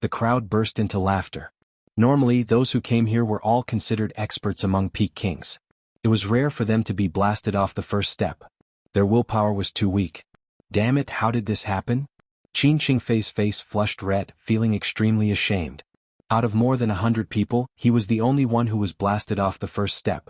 The crowd burst into laughter. Normally, those who came here were all considered experts among peak kings. It was rare for them to be blasted off the first step. Their willpower was too weak. Damn it, how did this happen? Qin Qingfei's face flushed red, feeling extremely ashamed. Out of more than 100 people, he was the only one who was blasted off the first step.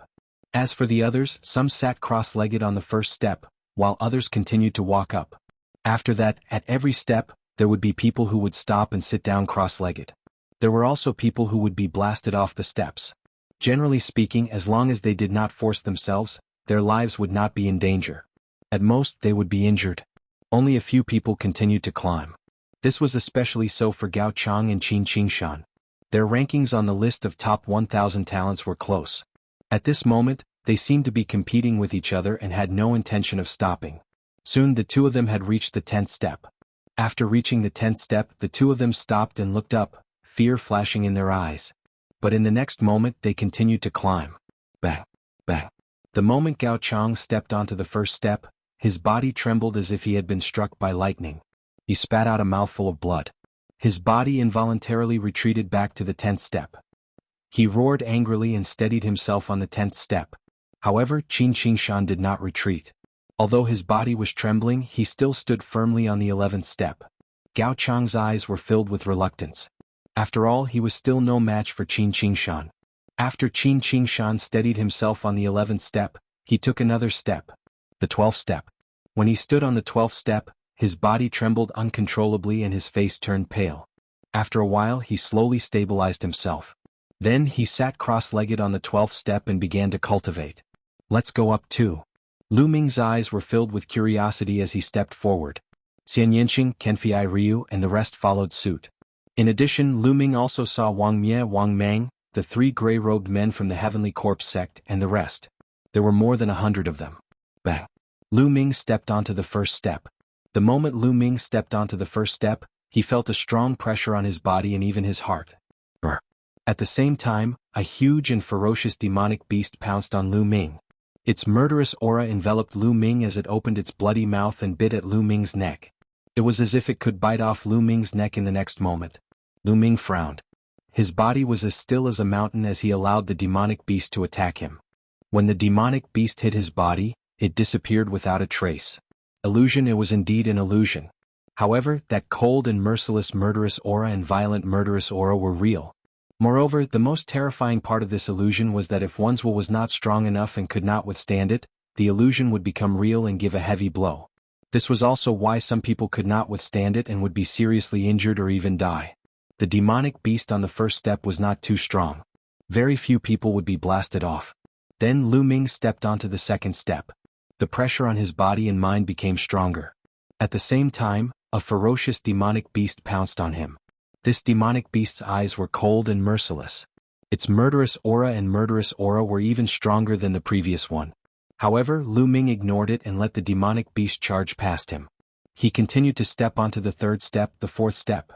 As for the others, some sat cross-legged on the first step, while others continued to walk up. After that, at every step, there would be people who would stop and sit down cross-legged. There were also people who would be blasted off the steps. Generally speaking, as long as they did not force themselves, their lives would not be in danger. At most, they would be injured. Only a few people continued to climb. This was especially so for Gao Chong and Qin Qingshan. Their rankings on the list of top 1,000 talents were close. At this moment, they seemed to be competing with each other and had no intention of stopping. Soon the two of them had reached the 10th step. After reaching the 10th step, the two of them stopped and looked up, fear flashing in their eyes. but in the next moment they continued to climb. Bang, bang. The moment Gao Chang stepped onto the first step, his body trembled as if he had been struck by lightning. He spat out a mouthful of blood. His body involuntarily retreated back to the 10th step. He roared angrily and steadied himself on the 10th step. However, Qin Qingshan did not retreat. Although his body was trembling, he still stood firmly on the 11th step. Gao Chang's eyes were filled with reluctance. After all, he was still no match for Qin Qingshan. After Qin Qingshan steadied himself on the 11th step, he took another step. The 12th step. When he stood on the 12th step, his body trembled uncontrollably and his face turned pale. After a while he slowly stabilized himself. Then he sat cross-legged on the 12th step and began to cultivate. Let's go up too. Lu Ming's eyes were filled with curiosity as he stepped forward. Xian Yanqing, Kenfei Ryu and the rest followed suit. In addition, Lu Ming also saw Wang Mie, Wang Mang, the 3 gray-robed men from the Heavenly Corpse sect and the rest. There were more than 100 of them. Bang. Lu Ming stepped onto the first step. The moment Lu Ming stepped onto the first step, he felt a strong pressure on his body and even his heart. At the same time, a huge and ferocious demonic beast pounced on Lu Ming. Its murderous aura enveloped Lu Ming as it opened its bloody mouth and bit at Lu Ming's neck. It was as if it could bite off Lu Ming's neck in the next moment. Lu Ming frowned. His body was as still as a mountain as he allowed the demonic beast to attack him. When the demonic beast hit his body, it disappeared without a trace. Illusion, it was indeed an illusion. However, that cold and merciless murderous aura and violent murderous aura were real. Moreover, the most terrifying part of this illusion was that if one's will was not strong enough and could not withstand it, the illusion would become real and give a heavy blow. This was also why some people could not withstand it and would be seriously injured or even die. The demonic beast on the first step was not too strong. Very few people would be blasted off. Then Lu Ming stepped onto the second step. The pressure on his body and mind became stronger. At the same time, a ferocious demonic beast pounced on him. This demonic beast's eyes were cold and merciless. Its murderous aura were even stronger than the previous one. However, Lu Ming ignored it and let the demonic beast charge past him. He continued to step onto the third step, the fourth step.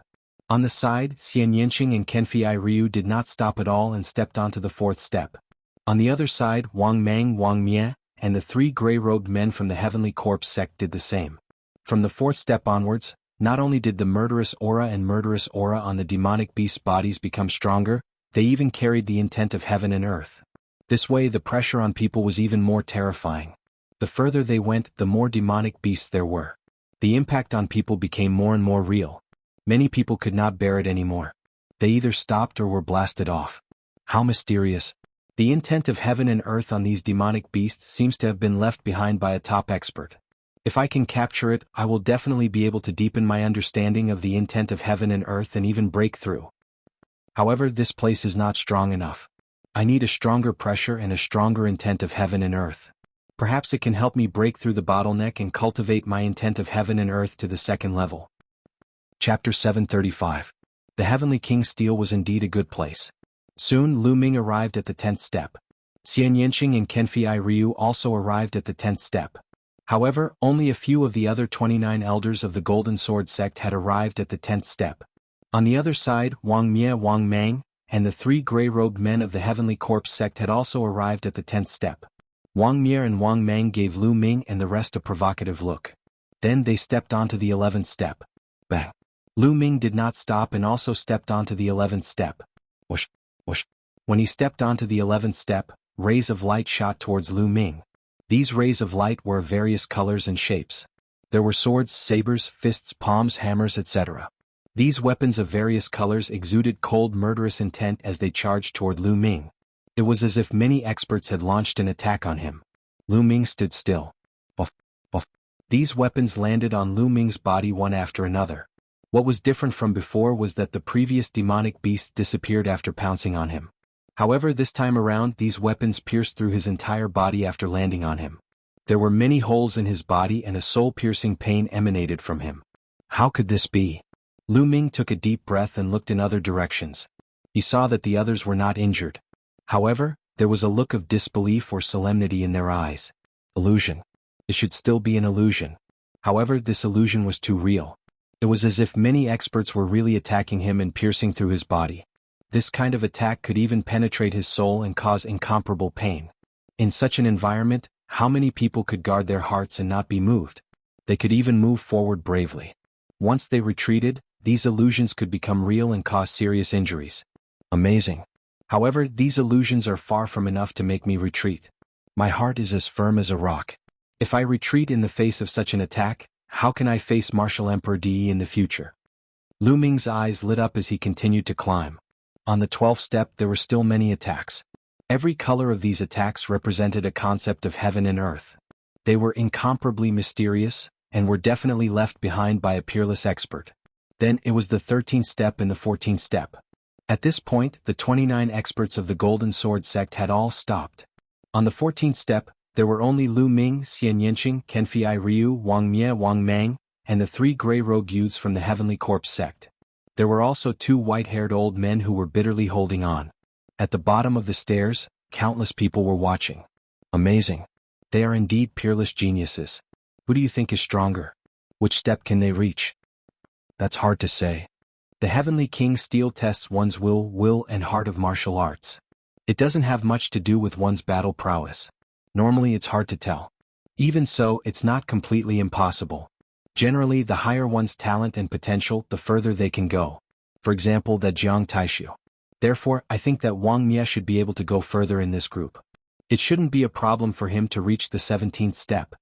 On the side, Xian Yanqing and Kenfei Ryu did not stop at all and stepped onto the fourth step. On the other side, Wang Mang, Wang Mie, and the 3 gray-robed men from the Heavenly Corpse sect did the same. From the fourth step onwards, not only did the murderous aura on the demonic beast's bodies become stronger, they even carried the intent of heaven and earth. This way the pressure on people was even more terrifying. The further they went, the more demonic beasts there were. The impact on people became more and more real. Many people could not bear it anymore. They either stopped or were blasted off. How mysterious. The intent of heaven and earth on these demonic beasts seems to have been left behind by a top expert. If I can capture it, I will definitely be able to deepen my understanding of the intent of heaven and earth and even break through. However, this place is not strong enough. I need a stronger pressure and a stronger intent of heaven and earth. Perhaps it can help me break through the bottleneck and cultivate my intent of heaven and earth to the second level. Chapter 735. The Heavenly King's Steel was indeed a good place. Soon Lu Ming arrived at the 10th step. Xian Yanqing and Kenfei Ryu also arrived at the 10th step. However, only a few of the other 29 elders of the Golden Sword sect had arrived at the 10th step. On the other side, Wang Mie, Wang Mang, and the 3 gray-robed men of the Heavenly Corpse sect had also arrived at the 10th step. Wang Mie and Wang Mang gave Lu Ming and the rest a provocative look. Then they stepped onto the 11th step. Bang! Lu Ming did not stop and also stepped onto the 11th step. Whoosh! Whoosh! When he stepped onto the 11th step, rays of light shot towards Lu Ming. These rays of light were of various colors and shapes. There were swords, sabers, fists, palms, hammers, etc. These weapons of various colors exuded cold, murderous intent as they charged toward Lu Ming. It was as if many experts had launched an attack on him. Lu Ming stood still. Buff, buff. These weapons landed on Lu Ming's body one after another. What was different from before was that the previous demonic beasts disappeared after pouncing on him. However, this time around these weapons pierced through his entire body after landing on him. There were many holes in his body and a soul-piercing pain emanated from him. How could this be? Lu Ming took a deep breath and looked in other directions. He saw that the others were not injured. However, there was a look of disbelief or solemnity in their eyes. Illusion. It should still be an illusion. However, this illusion was too real. It was as if many experts were really attacking him and piercing through his body. This kind of attack could even penetrate his soul and cause incomparable pain. In such an environment, how many people could guard their hearts and not be moved? They could even move forward bravely. Once they retreated, these illusions could become real and cause serious injuries. Amazing. However, these illusions are far from enough to make me retreat. My heart is as firm as a rock. If I retreat in the face of such an attack, how can I face Martial Emperor De in the future? Lu Ming's eyes lit up as he continued to climb. On the 12th step there were still many attacks. Every color of these attacks represented a concept of heaven and earth. They were incomparably mysterious, and were definitely left behind by a peerless expert. Then it was the 13th step and the 14th step. At this point, the 29 experts of the Golden Sword sect had all stopped. On the 14th step, there were only Lu Ming, Xian Yanqing, Kenfei Ryu, Wang Mie, Wang Mang, and the 3 gray-robed youths from the Heavenly Corpse sect. There were also 2 white-haired old men who were bitterly holding on. At the bottom of the stairs, countless people were watching. Amazing. They are indeed peerless geniuses. Who do you think is stronger? Which step can they reach? That's hard to say. The Heavenly King Steel tests one's will, and heart of martial arts. It doesn't have much to do with one's battle prowess. Normally it's hard to tell. Even so, it's not completely impossible. Generally, the higher one's talent and potential, the further they can go. For example, that Jiang Taishu. Therefore, I think that Wang Mie should be able to go further in this group. It shouldn't be a problem for him to reach the 17th step.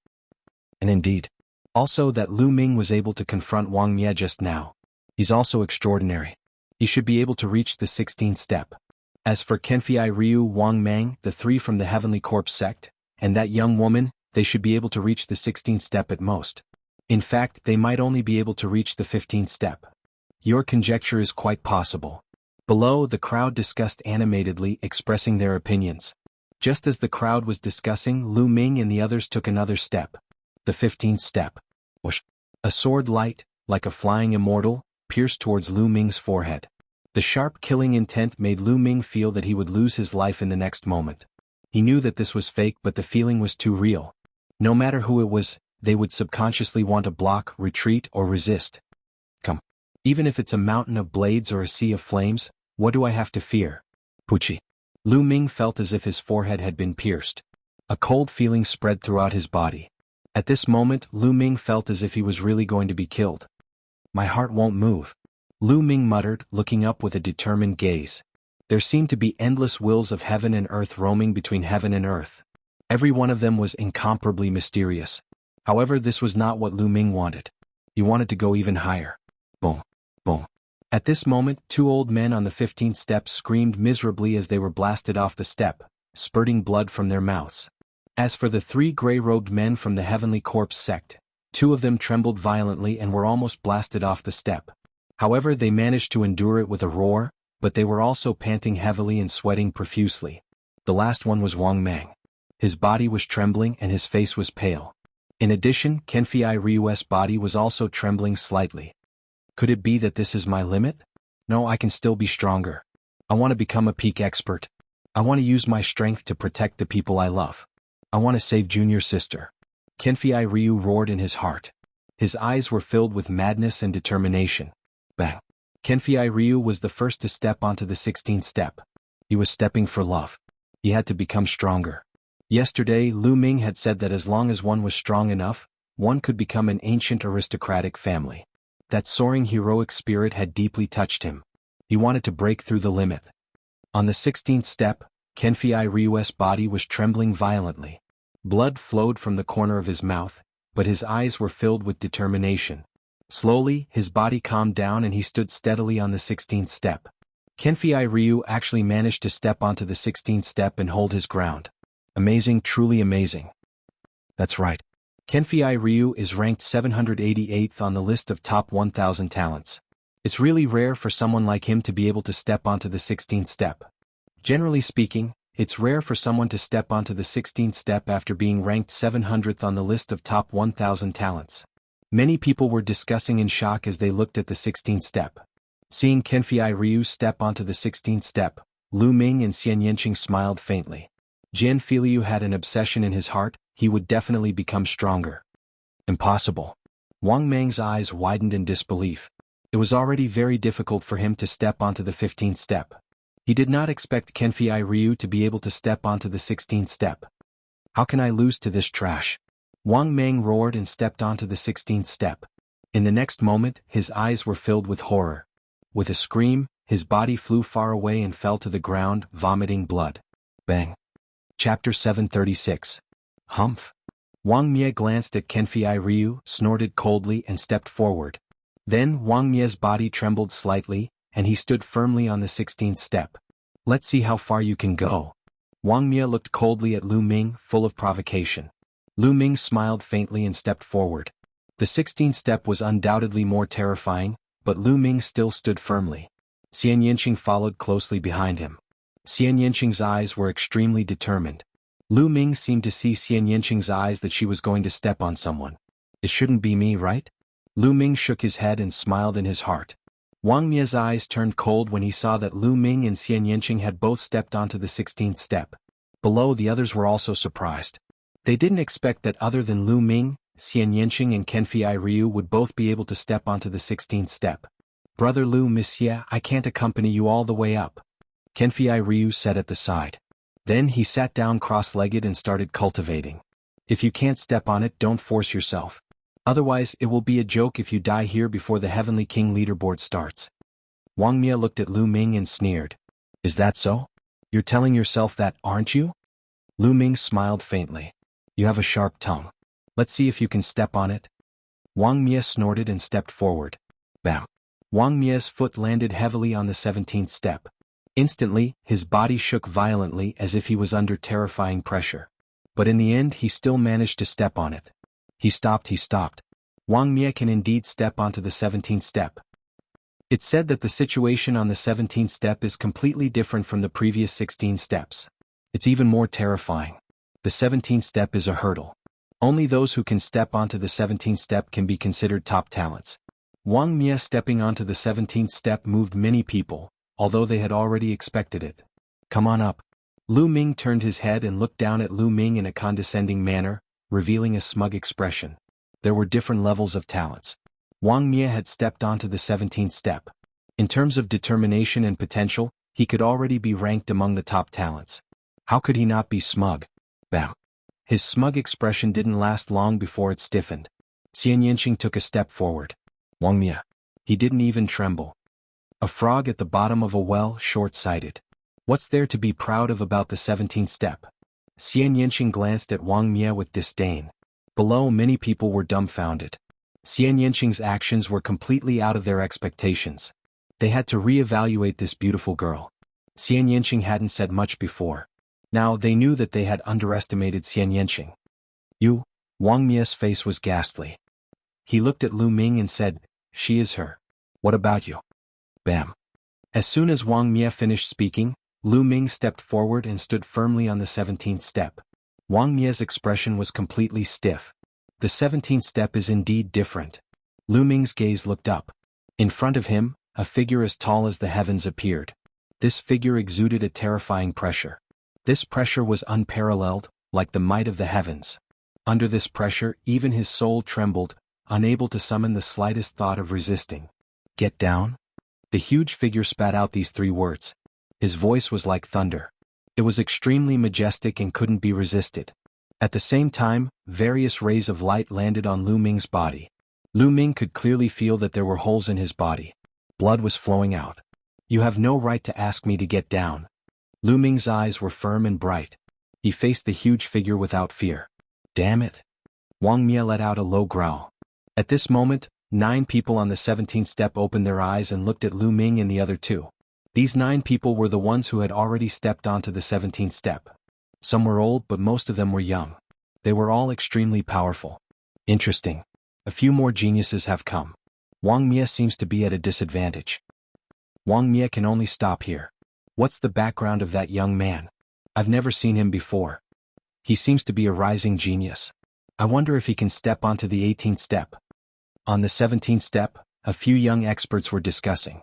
And indeed. Also that Lu Ming was able to confront Wang Mie just now. He's also extraordinary. He should be able to reach the 16th step. As for Kenfei Ryu, Wang Mang, the 3 from the Heavenly Corpse sect, and that young woman, they should be able to reach the 16th step at most. In fact, they might only be able to reach the 15th step. Your conjecture is quite possible. Below, the crowd discussed animatedly, expressing their opinions. Just as the crowd was discussing, Lu Ming and the others took another step. The 15th step. Whoosh. A sword light, like a flying immortal, pierced towards Lu Ming's forehead. The sharp killing intent made Lu Ming feel that he would lose his life in the next moment. He knew that this was fake, but the feeling was too real. No matter who it was, they would subconsciously want to block, retreat, or resist. Come. Even if it's a mountain of blades or a sea of flames, what do I have to fear? Pucci. Lu Ming felt as if his forehead had been pierced. A cold feeling spread throughout his body. At this moment, Lu Ming felt as if he was really going to be killed. My heart won't move. Lu Ming muttered, looking up with a determined gaze. There seemed to be endless wills of heaven and earth roaming between heaven and earth. Every one of them was incomparably mysterious. However, this was not what Lu Ming wanted. He wanted to go even higher. Boom. Boom. At this moment, 2 old men on the 15th step screamed miserably as they were blasted off the step, spurting blood from their mouths. As for the 3 gray-robed men from the Heavenly Corpse sect, 2 of them trembled violently and were almost blasted off the step. However, they managed to endure it with a roar, but they were also panting heavily and sweating profusely. The last one was Wang Mang. His body was trembling and his face was pale. In addition, Kenfei Ryu's body was also trembling slightly. Could it be that this is my limit? No, I can still be stronger. I want to become a peak expert. I want to use my strength to protect the people I love. I want to save Junior's sister. Kenfei Ryu roared in his heart. His eyes were filled with madness and determination. Bang. Kenfei Ryu was the first to step onto the 16th step. He was stepping for love. He had to become stronger. Yesterday, Lu Ming had said that as long as one was strong enough, one could become an ancient aristocratic family. That soaring heroic spirit had deeply touched him. He wanted to break through the limit. On the 16th step, Kenfei Ryu's body was trembling violently. Blood flowed from the corner of his mouth, but his eyes were filled with determination. Slowly, his body calmed down and he stood steadily on the 16th step. Kenfei Ryu actually managed to step onto the 16th step and hold his ground. Amazing, truly amazing. That's right. Kenfei Ryu is ranked 788th on the list of top 1,000 talents. It's really rare for someone like him to be able to step onto the 16th step. Generally speaking, it's rare for someone to step onto the 16th step after being ranked 700th on the list of top 1,000 talents. Many people were discussing in shock as they looked at the 16th step. Seeing Kenfei Ryu step onto the 16th step, Lu Ming and Xian Yanqing smiled faintly. Jian Filiu had an obsession in his heart, he would definitely become stronger. Impossible. Wang Mang's eyes widened in disbelief. It was already very difficult for him to step onto the 15th step. He did not expect Kenfei Ryu to be able to step onto the 16th step. How can I lose to this trash? Wang Meng roared and stepped onto the 16th step. In the next moment, his eyes were filled with horror. With a scream, his body flew far away and fell to the ground, vomiting blood. Bang. Chapter 736. Humph. Wang Mie glanced at Kenfei Ryu, snorted coldly and stepped forward. Then Wang Mie's body trembled slightly, and he stood firmly on the 16th step. Let's see how far you can go. Wang Mie looked coldly at Lu Ming, full of provocation. Lu Ming smiled faintly and stepped forward. The 16th step was undoubtedly more terrifying, but Lu Ming still stood firmly. Xian Yinqing followed closely behind him. Xian Yinqing's eyes were extremely determined. Lu Ming seemed to see Xian Yinqing's eyes that she was going to step on someone. It shouldn't be me, right? Lu Ming shook his head and smiled in his heart. Wang Mie's eyes turned cold when he saw that Lu Ming and Xian Yinqing had both stepped onto the 16th step. Below, the others were also surprised. They didn't expect that other than Lu Ming, Xian Yinqing and Kenfei Ryu would both be able to step onto the 16th step. Brother Lu, Monsieur, I can't accompany you all the way up. Kenfei Ryu said at the side. Then he sat down cross-legged and started cultivating. If you can't step on it, don't force yourself. Otherwise, it will be a joke if you die here before the Heavenly King leaderboard starts. Wang Mie looked at Lu Ming and sneered. Is that so? You're telling yourself that, aren't you? Lu Ming smiled faintly. You have a sharp tongue. Let's see if you can step on it. Wang Mie snorted and stepped forward. Bam. Wang Mie's foot landed heavily on the 17th step. Instantly, his body shook violently as if he was under terrifying pressure. But in the end, he still managed to step on it. He stopped. Wang Mie can indeed step onto the 17th step. It's said that the situation on the 17th step is completely different from the previous 16 steps. It's even more terrifying. The 17th step is a hurdle. Only those who can step onto the 17th step can be considered top talents. Wang Mie stepping onto the 17th step moved many people, although they had already expected it. Come on up. Lu Ming turned his head and looked down at Lu Ming in a condescending manner, revealing a smug expression. There were different levels of talents. Wang Mie had stepped onto the 17th step. In terms of determination and potential, he could already be ranked among the top talents. How could he not be smug? Bam. His smug expression didn't last long before it stiffened. Xian Yinqing took a step forward. Wang Mie. He didn't even tremble. A frog at the bottom of a well, short-sighted. What's there to be proud of about the 17th step? Xian Yinqing glanced at Wang Mie with disdain. Below, many people were dumbfounded. Xian Yinqing's actions were completely out of their expectations. They had to re-evaluate this beautiful girl. Xian Yinqing hadn't said much before. Now they knew that they had underestimated Xian Yinqing. You? Wang Mie's face was ghastly. He looked at Lu Ming and said, she is her. What about you? Bam. As soon as Wang Mie finished speaking, Lu Ming stepped forward and stood firmly on the 17th step. Wang Mie's expression was completely stiff. The 17th step is indeed different. Lu Ming's gaze looked up. In front of him, a figure as tall as the heavens appeared. This figure exuded a terrifying pressure. This pressure was unparalleled, like the might of the heavens. Under this pressure, even his soul trembled, unable to summon the slightest thought of resisting. Get down? The huge figure spat out these 3 words. His voice was like thunder. It was extremely majestic and couldn't be resisted. At the same time, various rays of light landed on Lu Ming's body. Lu Ming could clearly feel that there were holes in his body. Blood was flowing out. You have no right to ask me to get down. Lu Ming's eyes were firm and bright. He faced the huge figure without fear. Damn it. Wang Mie let out a low growl. At this moment, 9 people on the 17th step opened their eyes and looked at Lu Ming and the other 2. These 9 people were the ones who had already stepped onto the 17th step. Some were old, but most of them were young. They were all extremely powerful. Interesting. A few more geniuses have come. Wang Mie seems to be at a disadvantage. Wang Mie can only stop here. What's the background of that young man? I've never seen him before. He seems to be a rising genius. I wonder if he can step onto the 18th step. On the 17th step, a few young experts were discussing.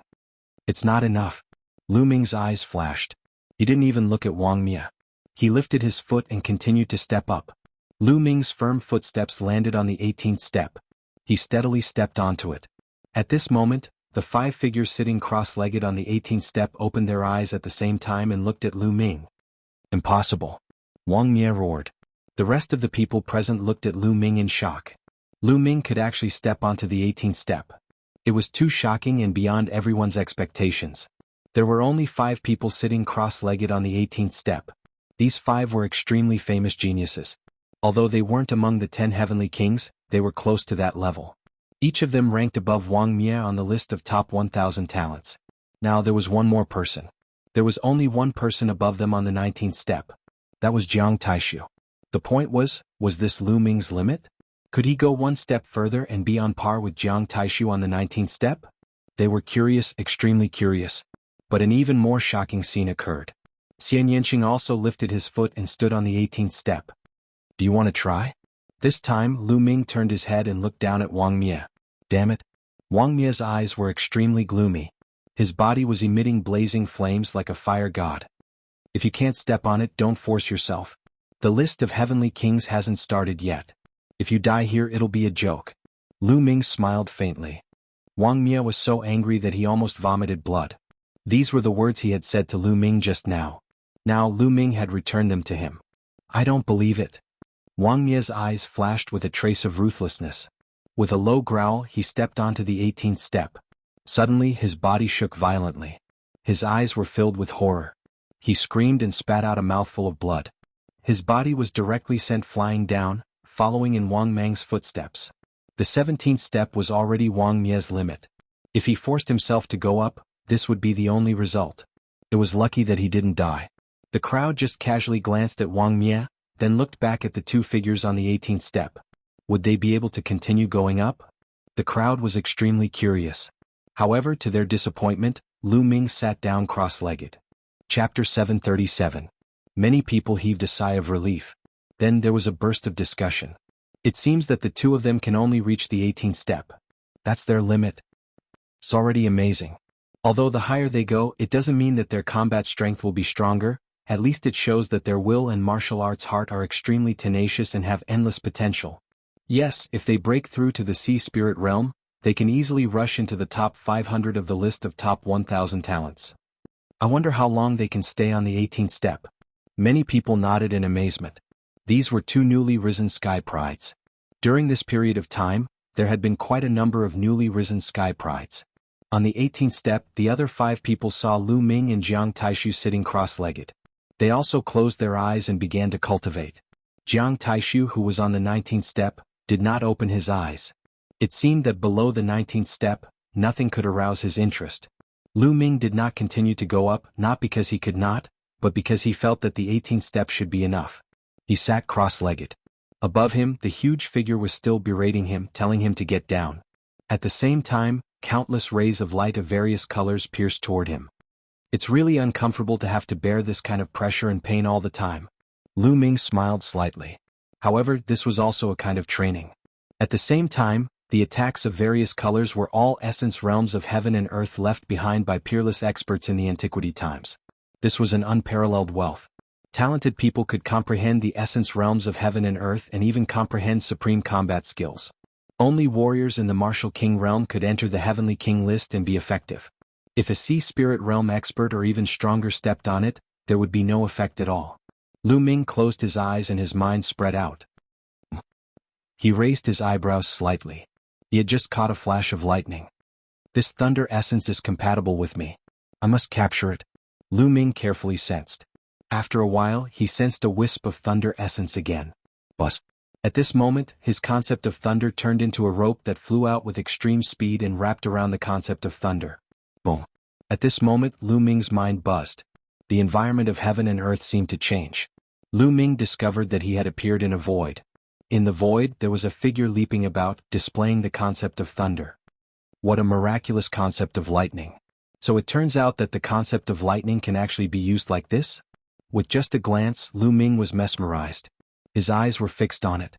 It's not enough. Lu Ming's eyes flashed. He didn't even look at Wang Mie. He lifted his foot and continued to step up. Lu Ming's firm footsteps landed on the 18th step. He steadily stepped onto it. At this moment, The 5 figures sitting cross-legged on the 18th step opened their eyes at the same time and looked at Lu Ming. Impossible. Wang Mie roared. The rest of the people present looked at Lu Ming in shock. Lu Ming could actually step onto the 18th step. It was too shocking and beyond everyone's expectations. There were only 5 people sitting cross-legged on the 18th step. These 5 were extremely famous geniuses. Although they weren't among the 10 heavenly kings, they were close to that level. Each of them ranked above Wang Mie on the list of top 1,000 talents. Now there was one more person. There was only one person above them on the 19th step. That was Jiang Taishu. The point was this Lu Ming's limit? Could he go one step further and be on par with Jiang Taishu on the 19th step? They were curious, extremely curious. But an even more shocking scene occurred. Xian Yanqing also lifted his foot and stood on the 18th step. Do you want to try? This time, Lu Ming turned his head and looked down at Wang Mie. Damn it. Wang Mie's eyes were extremely gloomy. His body was emitting blazing flames like a fire god. If you can't step on it, don't force yourself. The list of heavenly kings hasn't started yet. If you die here, it'll be a joke. Lu Ming smiled faintly. Wang Mie was so angry that he almost vomited blood. These were the words he had said to Lu Ming just now. Now Lu Ming had returned them to him. I don't believe it. Wang Mie's eyes flashed with a trace of ruthlessness. With a low growl, he stepped onto the 18th step. Suddenly, his body shook violently. His eyes were filled with horror. He screamed and spat out a mouthful of blood. His body was directly sent flying down, following in Wang Mang's footsteps. The 17th step was already Wang Mie's limit. If he forced himself to go up, this would be the only result. It was lucky that he didn't die. The crowd just casually glanced at Wang Mie, then looked back at the 2 figures on the 18th step. Would they be able to continue going up? The crowd was extremely curious. However, to their disappointment, Lu Ming sat down cross-legged. Chapter 737. Many people heaved a sigh of relief. Then there was a burst of discussion. It seems that the 2 of them can only reach the 18th step. That's their limit. It's already amazing. Although the higher they go, it doesn't mean that their combat strength will be stronger. At least it shows that their will and martial arts heart are extremely tenacious and have endless potential. Yes, if they break through to the sea spirit realm, they can easily rush into the top 500 of the list of top 1,000 talents. I wonder how long they can stay on the 18th step. Many people nodded in amazement. These were 2 newly risen sky prides. During this period of time, there had been quite a number of newly risen sky prides. On the 18th step, the other 5 people saw Lu Ming and Jiang Taishu sitting cross-legged. They also closed their eyes and began to cultivate. Jiang Taishu, who was on the 19th step, did not open his eyes. It seemed that below the 19th step, nothing could arouse his interest. Lu Ming did not continue to go up, not because he could not, but because he felt that the 18th step should be enough. He sat cross-legged. Above him, the huge figure was still berating him, telling him to get down. At the same time, countless rays of light of various colors pierced toward him. It's really uncomfortable to have to bear this kind of pressure and pain all the time. Lu Ming smiled slightly. However, this was also a kind of training. At the same time, the attacks of various colors were all essence realms of heaven and earth left behind by peerless experts in the antiquity times. This was an unparalleled wealth. Talented people could comprehend the essence realms of heaven and earth and even comprehend supreme combat skills. Only warriors in the martial king realm could enter the heavenly king list and be effective. If a sea spirit realm expert or even stronger stepped on it, there would be no effect at all. Lu Ming closed his eyes and his mind spread out. He raised his eyebrows slightly. He had just caught a flash of lightning. This thunder essence is compatible with me. I must capture it. Lu Ming carefully sensed. After a while, he sensed a wisp of thunder essence again. Buzz. At this moment, his concept of thunder turned into a rope that flew out with extreme speed and wrapped around the concept of thunder. Boom. At this moment, Lu Ming's mind buzzed. The environment of heaven and earth seemed to change. Lu Ming discovered that he had appeared in a void. In the void, there was a figure leaping about, displaying the concept of thunder. What a miraculous concept of lightning. So it turns out that the concept of lightning can actually be used like this? With just a glance, Lu Ming was mesmerized. His eyes were fixed on it.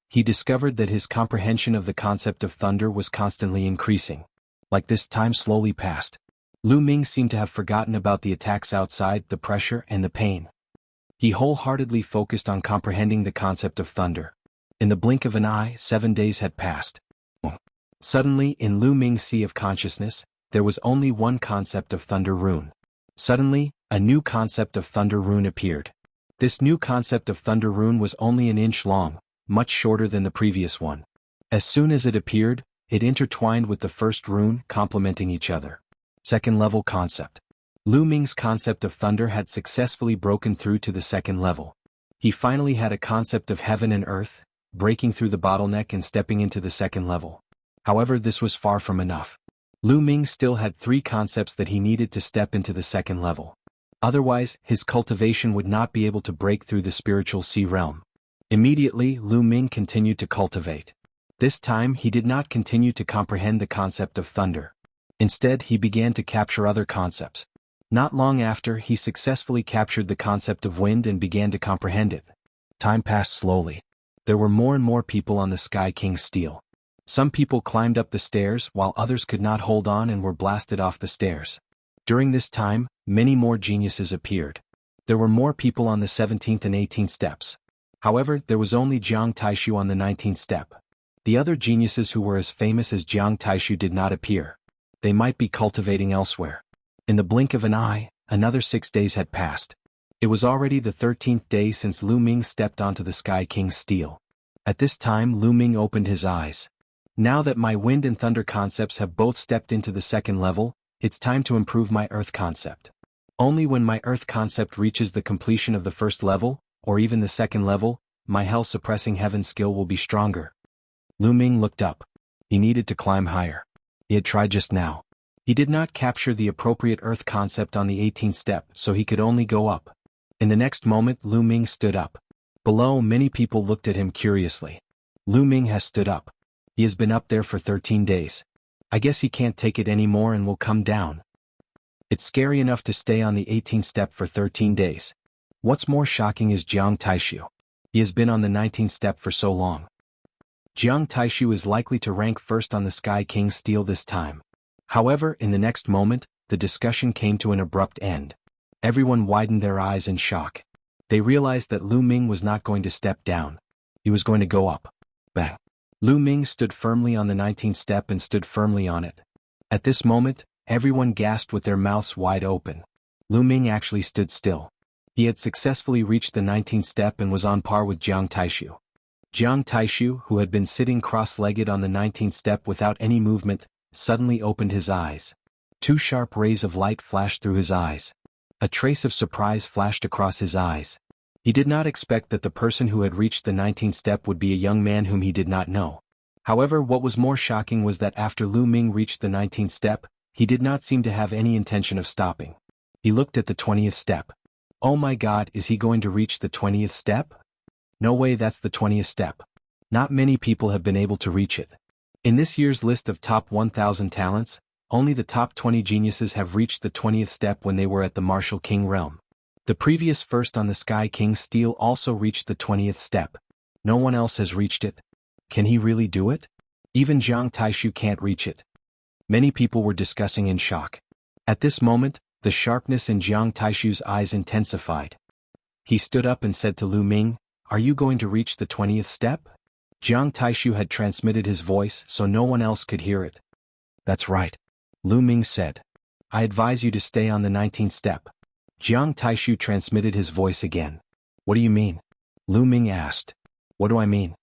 He discovered that his comprehension of the concept of thunder was constantly increasing. Like this, time slowly passed. Lu Ming seemed to have forgotten about the attacks outside, the pressure, and the pain. He wholeheartedly focused on comprehending the concept of thunder. In the blink of an eye, 7 days had passed. Suddenly, in Lu Ming's sea of consciousness, there was only one concept of Thunder Rune. Suddenly, a new concept of Thunder Rune appeared. This new concept of Thunder Rune was only an inch long, much shorter than the previous one. As soon as it appeared, it intertwined with the first rune, complementing each other. Second level concept. Lu Ming's concept of thunder had successfully broken through to the second level. He finally had a concept of heaven and earth, breaking through the bottleneck and stepping into the second level. However, this was far from enough. Lu Ming still had 3 concepts that he needed to step into the second level. Otherwise, his cultivation would not be able to break through the spiritual sea realm. Immediately, Lu Ming continued to cultivate. This time he did not continue to comprehend the concept of thunder. Instead, he began to capture other concepts. Not long after, he successfully captured the concept of wind and began to comprehend it. Time passed slowly. There were more and more people on the Sky King's steel. Some people climbed up the stairs while others could not hold on and were blasted off the stairs. During this time, many more geniuses appeared. There were more people on the 17th and 18th steps. However, there was only Jiang Taishu on the 19th step. The other geniuses who were as famous as Jiang Taishu did not appear. They might be cultivating elsewhere. In the blink of an eye, another 6 days had passed. It was already the 13th day since Lu Ming stepped onto the Sky King's steel. At this time, Lu Ming opened his eyes. Now that my wind and thunder concepts have both stepped into the second level, it's time to improve my earth concept. Only when my earth concept reaches the completion of the first level, or even the second level, my hell-suppressing heaven skill will be stronger. Lu Ming looked up. He needed to climb higher. He had tried just now. He did not capture the appropriate earth concept on the 18th step, so he could only go up. In the next moment, Lu Ming stood up. Below, many people looked at him curiously. Lu Ming has stood up. He has been up there for 13 days. I guess he can't take it anymore and will come down. It's scary enough to stay on the 18th step for 13 days. What's more shocking is Jiang Taishu. He has been on the 19th step for so long. Jiang Taishu is likely to rank first on the Sky King's steel this time. However, in the next moment, the discussion came to an abrupt end. Everyone widened their eyes in shock. They realized that Lu Ming was not going to step down. He was going to go up. Bang. Lu Ming stood firmly on the 19th step and stood firmly on it. At this moment, everyone gasped with their mouths wide open. Lu Ming actually stood still. He had successfully reached the 19th step and was on par with Jiang Taishu. Jiang Taishu, who had been sitting cross-legged on the 19th step without any movement, suddenly opened his eyes. 2 sharp rays of light flashed through his eyes. A trace of surprise flashed across his eyes. He did not expect that the person who had reached the 19th step would be a young man whom he did not know. However, what was more shocking was that after Lu Ming reached the 19th step, he did not seem to have any intention of stopping. He looked at the 20th step. Oh my God, is he going to reach the 20th step? No way, that's the 20th step. Not many people have been able to reach it. In this year's list of top 1,000 talents, only the top 20 geniuses have reached the 20th step when they were at the Martial King realm. The previous first on the Sky King's steel also reached the 20th step. No one else has reached it. Can he really do it? Even Jiang Taishu can't reach it. Many people were discussing in shock. At this moment, the sharpness in Jiang Taishu's eyes intensified. He stood up and said to Lu Ming, "Are you going to reach the 20th step?" Jiang Taishu had transmitted his voice so no one else could hear it. "That's right," Lu Ming said. "I advise you to stay on the 19th step." Jiang Taishu transmitted his voice again. "What do you mean?" Lu Ming asked. "What do I mean?"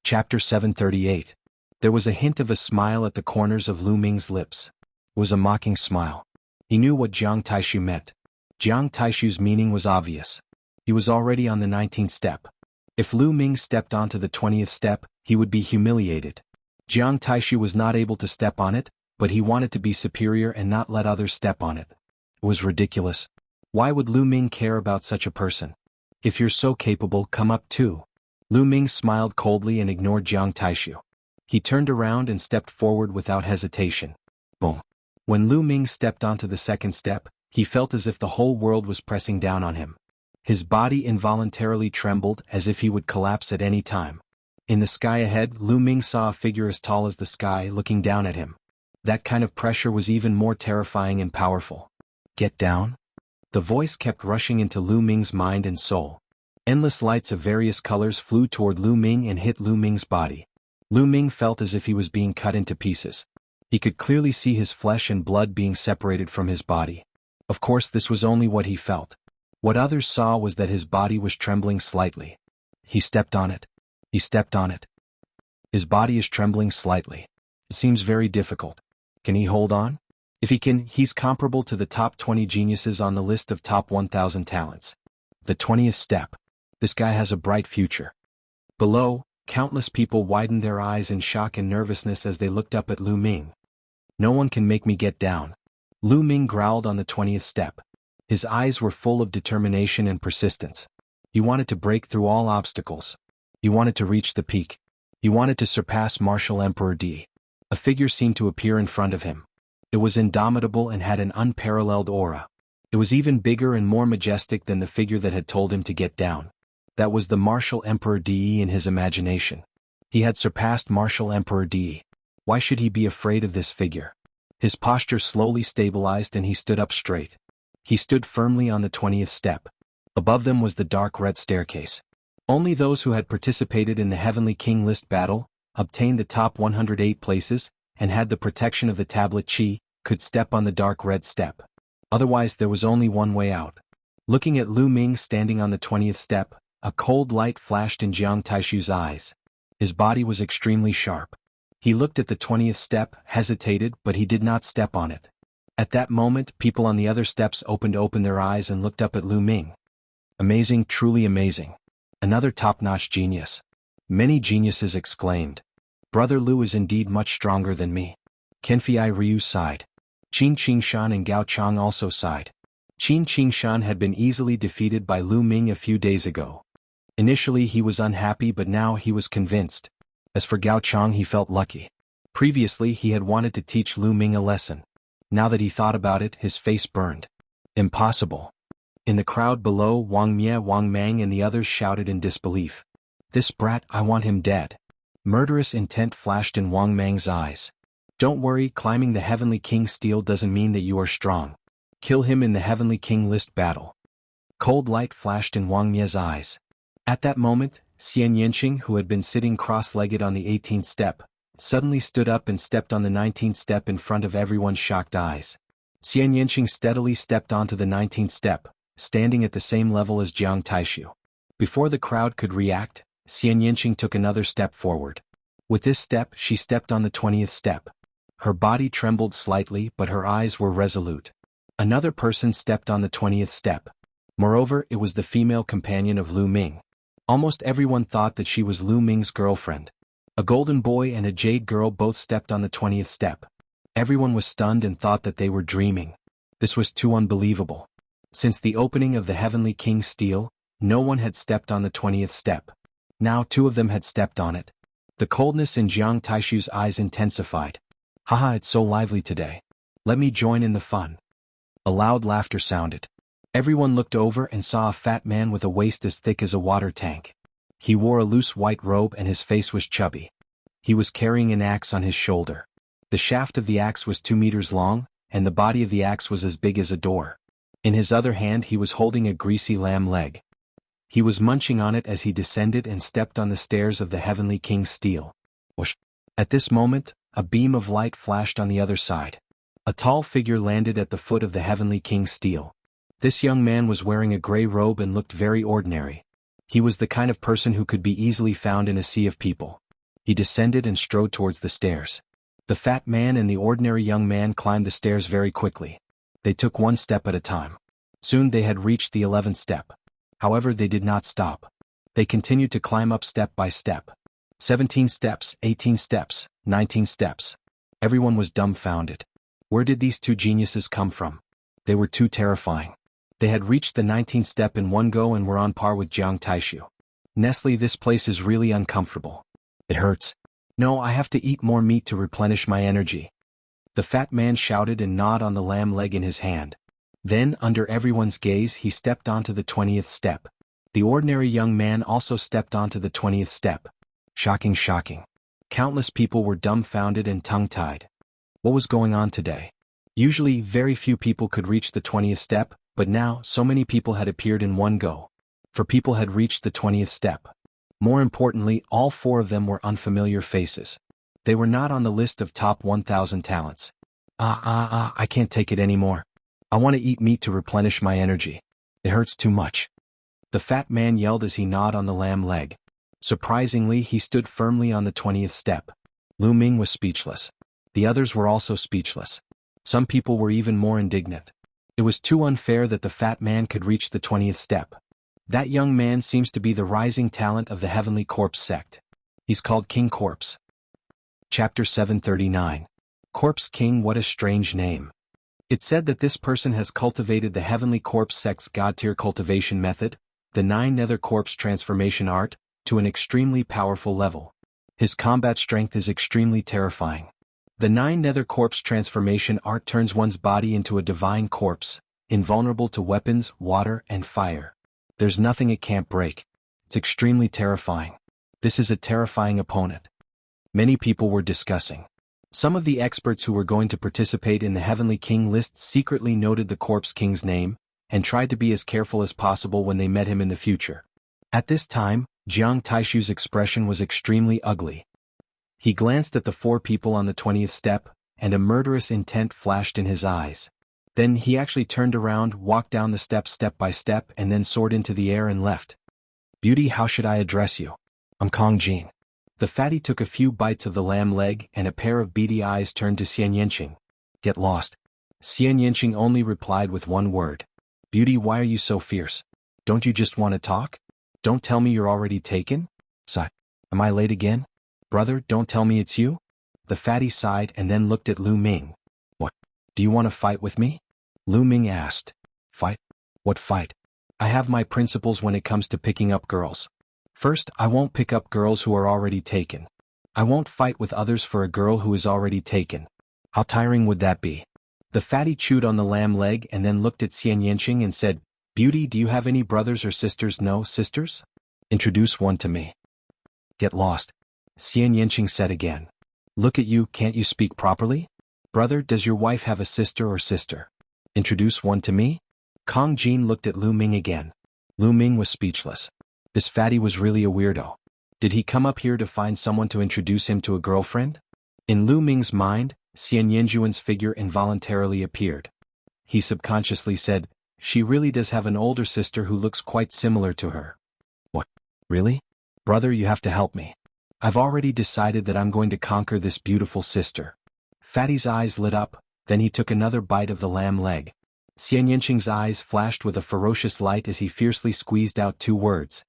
Chapter 738. There was a hint of a smile at the corners of Lu Ming's lips. It was a mocking smile. He knew what Jiang Taishu meant. Jiang Taishu's meaning was obvious. He was already on the 19th step. If Lu Ming stepped onto the 20th step, he would be humiliated. Jiang Taishu was not able to step on it, but he wanted to be superior and not let others step on it. It was ridiculous. Why would Lu Ming care about such a person? If you're so capable, come up too. Lu Ming smiled coldly and ignored Jiang Taishu. He turned around and stepped forward without hesitation. Boom. When Lu Ming stepped onto the second step, he felt as if the whole world was pressing down on him. His body involuntarily trembled as if he would collapse at any time. In the sky ahead, Lu Ming saw a figure as tall as the sky looking down at him. That kind of pressure was even more terrifying and powerful. Get down? The voice kept rushing into Lu Ming's mind and soul. Endless lights of various colors flew toward Lu Ming and hit Lu Ming's body. Lu Ming felt as if he was being cut into pieces. He could clearly see his flesh and blood being separated from his body. Of course, this was only what he felt. What others saw was that his body was trembling slightly. He stepped on it. He stepped on it. His body is trembling slightly. It seems very difficult. Can he hold on? If he can, he's comparable to the top 20 geniuses on the list of top 1,000 talents. The 20th step. This guy has a bright future. Below, countless people widened their eyes in shock and nervousness as they looked up at Lu Ming. No one can make me get down. Lu Ming growled on the 20th step. His eyes were full of determination and persistence. He wanted to break through all obstacles. He wanted to reach the peak. He wanted to surpass Martial Emperor D. A figure seemed to appear in front of him. It was indomitable and had an unparalleled aura. It was even bigger and more majestic than the figure that had told him to get down. That was the Martial Emperor D in his imagination. He had surpassed Martial Emperor D. Why should he be afraid of this figure? His posture slowly stabilized and he stood up straight. He stood firmly on the 20th step. Above them was the dark red staircase. Only those who had participated in the Heavenly King List battle, obtained the top 108 places, and had the protection of the tablet Qi, could step on the dark red step. Otherwise there was only one way out. Looking at Lu Ming standing on the 20th step, a cold light flashed in Jiang Taishu's eyes. His body was extremely sharp. He looked at the 20th step, hesitated, but he did not step on it. At that moment, people on the other steps opened their eyes and looked up at Lu Ming. Amazing, truly amazing. Another top-notch genius. Many geniuses exclaimed. Brother Lu is indeed much stronger than me. Kenfei Ryu sighed. Qin Qingshan and Gao Chang also sighed. Qin Qingshan had been easily defeated by Lu Ming a few days ago. Initially he was unhappy, but now he was convinced. As for Gao Chang, he felt lucky. Previously he had wanted to teach Lu Ming a lesson. Now that he thought about it, his face burned. Impossible. In the crowd below, Wang Mie, Wang Mang and the others shouted in disbelief. This brat, I want him dead. Murderous intent flashed in Wang Mang's eyes. Don't worry, climbing the Heavenly King Steel doesn't mean that you are strong. Kill him in the Heavenly King List battle. Cold light flashed in Wang Mie's eyes. At that moment, Xian Yanqing, who had been sitting cross-legged on the 18th step, suddenly stood up and stepped on the 19th step in front of everyone's shocked eyes. Xian Yanqing steadily stepped onto the 19th step, standing at the same level as Jiang Taishu. Before the crowd could react, Xian Yanqing took another step forward. With this step, she stepped on the 20th step. Her body trembled slightly, but her eyes were resolute. Another person stepped on the 20th step. Moreover, it was the female companion of Lu Ming. Almost everyone thought that she was Lu Ming's girlfriend. A golden boy and a jade girl both stepped on the 20th step. Everyone was stunned and thought that they were dreaming. This was too unbelievable. Since the opening of the Heavenly King Steel, no one had stepped on the 20th step. Now 2 of them had stepped on it. The coldness in Jiang Taishu's eyes intensified. Haha, it's so lively today. Let me join in the fun. A loud laughter sounded. Everyone looked over and saw a fat man with a waist as thick as a water tank. He wore a loose white robe and his face was chubby. He was carrying an axe on his shoulder. The shaft of the axe was 2 meters long, and the body of the axe was as big as a door. In his other hand he was holding a greasy lamb leg. He was munching on it as he descended and stepped on the stairs of the Heavenly King Steel. Whoosh! At this moment, a beam of light flashed on the other side. A tall figure landed at the foot of the Heavenly King Steel. This young man was wearing a gray robe and looked very ordinary. He was the kind of person who could be easily found in a sea of people. He descended and strode towards the stairs. The fat man and the ordinary young man climbed the stairs very quickly. They took 1 step at a time. Soon they had reached the 11th step. However, they did not stop. They continued to climb up step by step. 17 steps, 18 steps, 19 steps. Everyone was dumbfounded. Where did these 2 geniuses come from? They were too terrifying. They had reached the 19th step in one go and were on par with Jiang Taishu. Nestle, this place is really uncomfortable. It hurts. No, I have to eat more meat to replenish my energy. The fat man shouted and gnawed on the lamb leg in his hand. Then, under everyone's gaze, he stepped onto the 20th step. The ordinary young man also stepped onto the 20th step. Shocking, shocking. Countless people were dumbfounded and tongue-tied. What was going on today? Usually, very few people could reach the 20th step, but now, so many people had appeared in one go. 4 people had reached the 20th step. More importantly, all 4 of them were unfamiliar faces. They were not on the list of top 1,000 talents. I can't take it anymore. I want to eat meat to replenish my energy. It hurts too much. The fat man yelled as he gnawed on the lamb leg. Surprisingly, he stood firmly on the 20th step. Lu Ming was speechless. The others were also speechless. Some people were even more indignant. It was too unfair that the fat man could reach the 20th step. That young man seems to be the rising talent of the Heavenly Corpse sect. He's called King Corpse. Chapter 739. Corpse King. What a strange name. It's said that this person has cultivated the Heavenly Corpse sect's God-tier cultivation method, the 9 Nether Corpse transformation art, to an extremely powerful level. His combat strength is extremely terrifying. The 9 Nether Corpse transformation art turns one's body into a divine corpse, invulnerable to weapons, water, and fire. There's nothing it can't break. It's extremely terrifying. This is a terrifying opponent. Many people were discussing. Some of the experts who were going to participate in the Heavenly King list secretly noted the Corpse King's name, and tried to be as careful as possible when they met him in the future. At this time, Jiang Taishu's expression was extremely ugly. He glanced at the 4 people on the 20th step, and a murderous intent flashed in his eyes. Then he actually turned around, walked down the steps step by step, and then soared into the air and left. Beauty, how should I address you? I'm Kong Jin. The fatty took a few bites of the lamb leg, and a pair of beady eyes turned to Xian Yanqing. Get lost. Xian Yanqing only replied with one word. Beauty, why are you so fierce? Don't you just want to talk? Don't tell me you're already taken? Sigh. Am I late again? Brother, don't tell me it's you? The fatty sighed and then looked at Lu Ming. What? Do you want to fight with me? Lu Ming asked. Fight? What fight? I have my principles when it comes to picking up girls. First, I won't pick up girls who are already taken. I won't fight with others for a girl who is already taken. How tiring would that be? The fatty chewed on the lamb leg and then looked at Xian Yanqing and said, Beauty, do you have any brothers or sisters? No sisters? Introduce one to me. Get lost. Xian Yanqing said again. Look at you, can't you speak properly? Brother, does your wife have a sister or sister? Introduce one to me? Kong Jin looked at Lu Ming again. Lu Ming was speechless. This fatty was really a weirdo. Did he come up here to find someone to introduce him to a girlfriend? In Lu Ming's mind, Xian Yanjuan's figure involuntarily appeared. He subconsciously said, she really does have an older sister who looks quite similar to her. What? Really? Brother, you have to help me. I've already decided that I'm going to conquer this beautiful sister. Fatty's eyes lit up, then he took another bite of the lamb leg. Xian Yanqing's eyes flashed with a ferocious light as he fiercely squeezed out 2 words.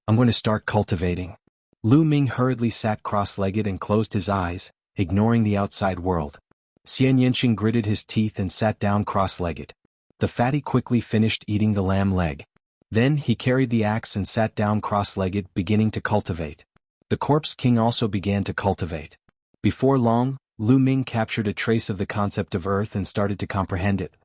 I'm going to start cultivating. Lu Ming hurriedly sat cross-legged and closed his eyes, ignoring the outside world. Xian Yanqing gritted his teeth and sat down cross-legged. The fatty quickly finished eating the lamb leg. Then he carried the axe and sat down cross-legged, beginning to cultivate. The Corpse King also began to cultivate. Before long, Lu Ming captured a trace of the concept of Earth and started to comprehend it.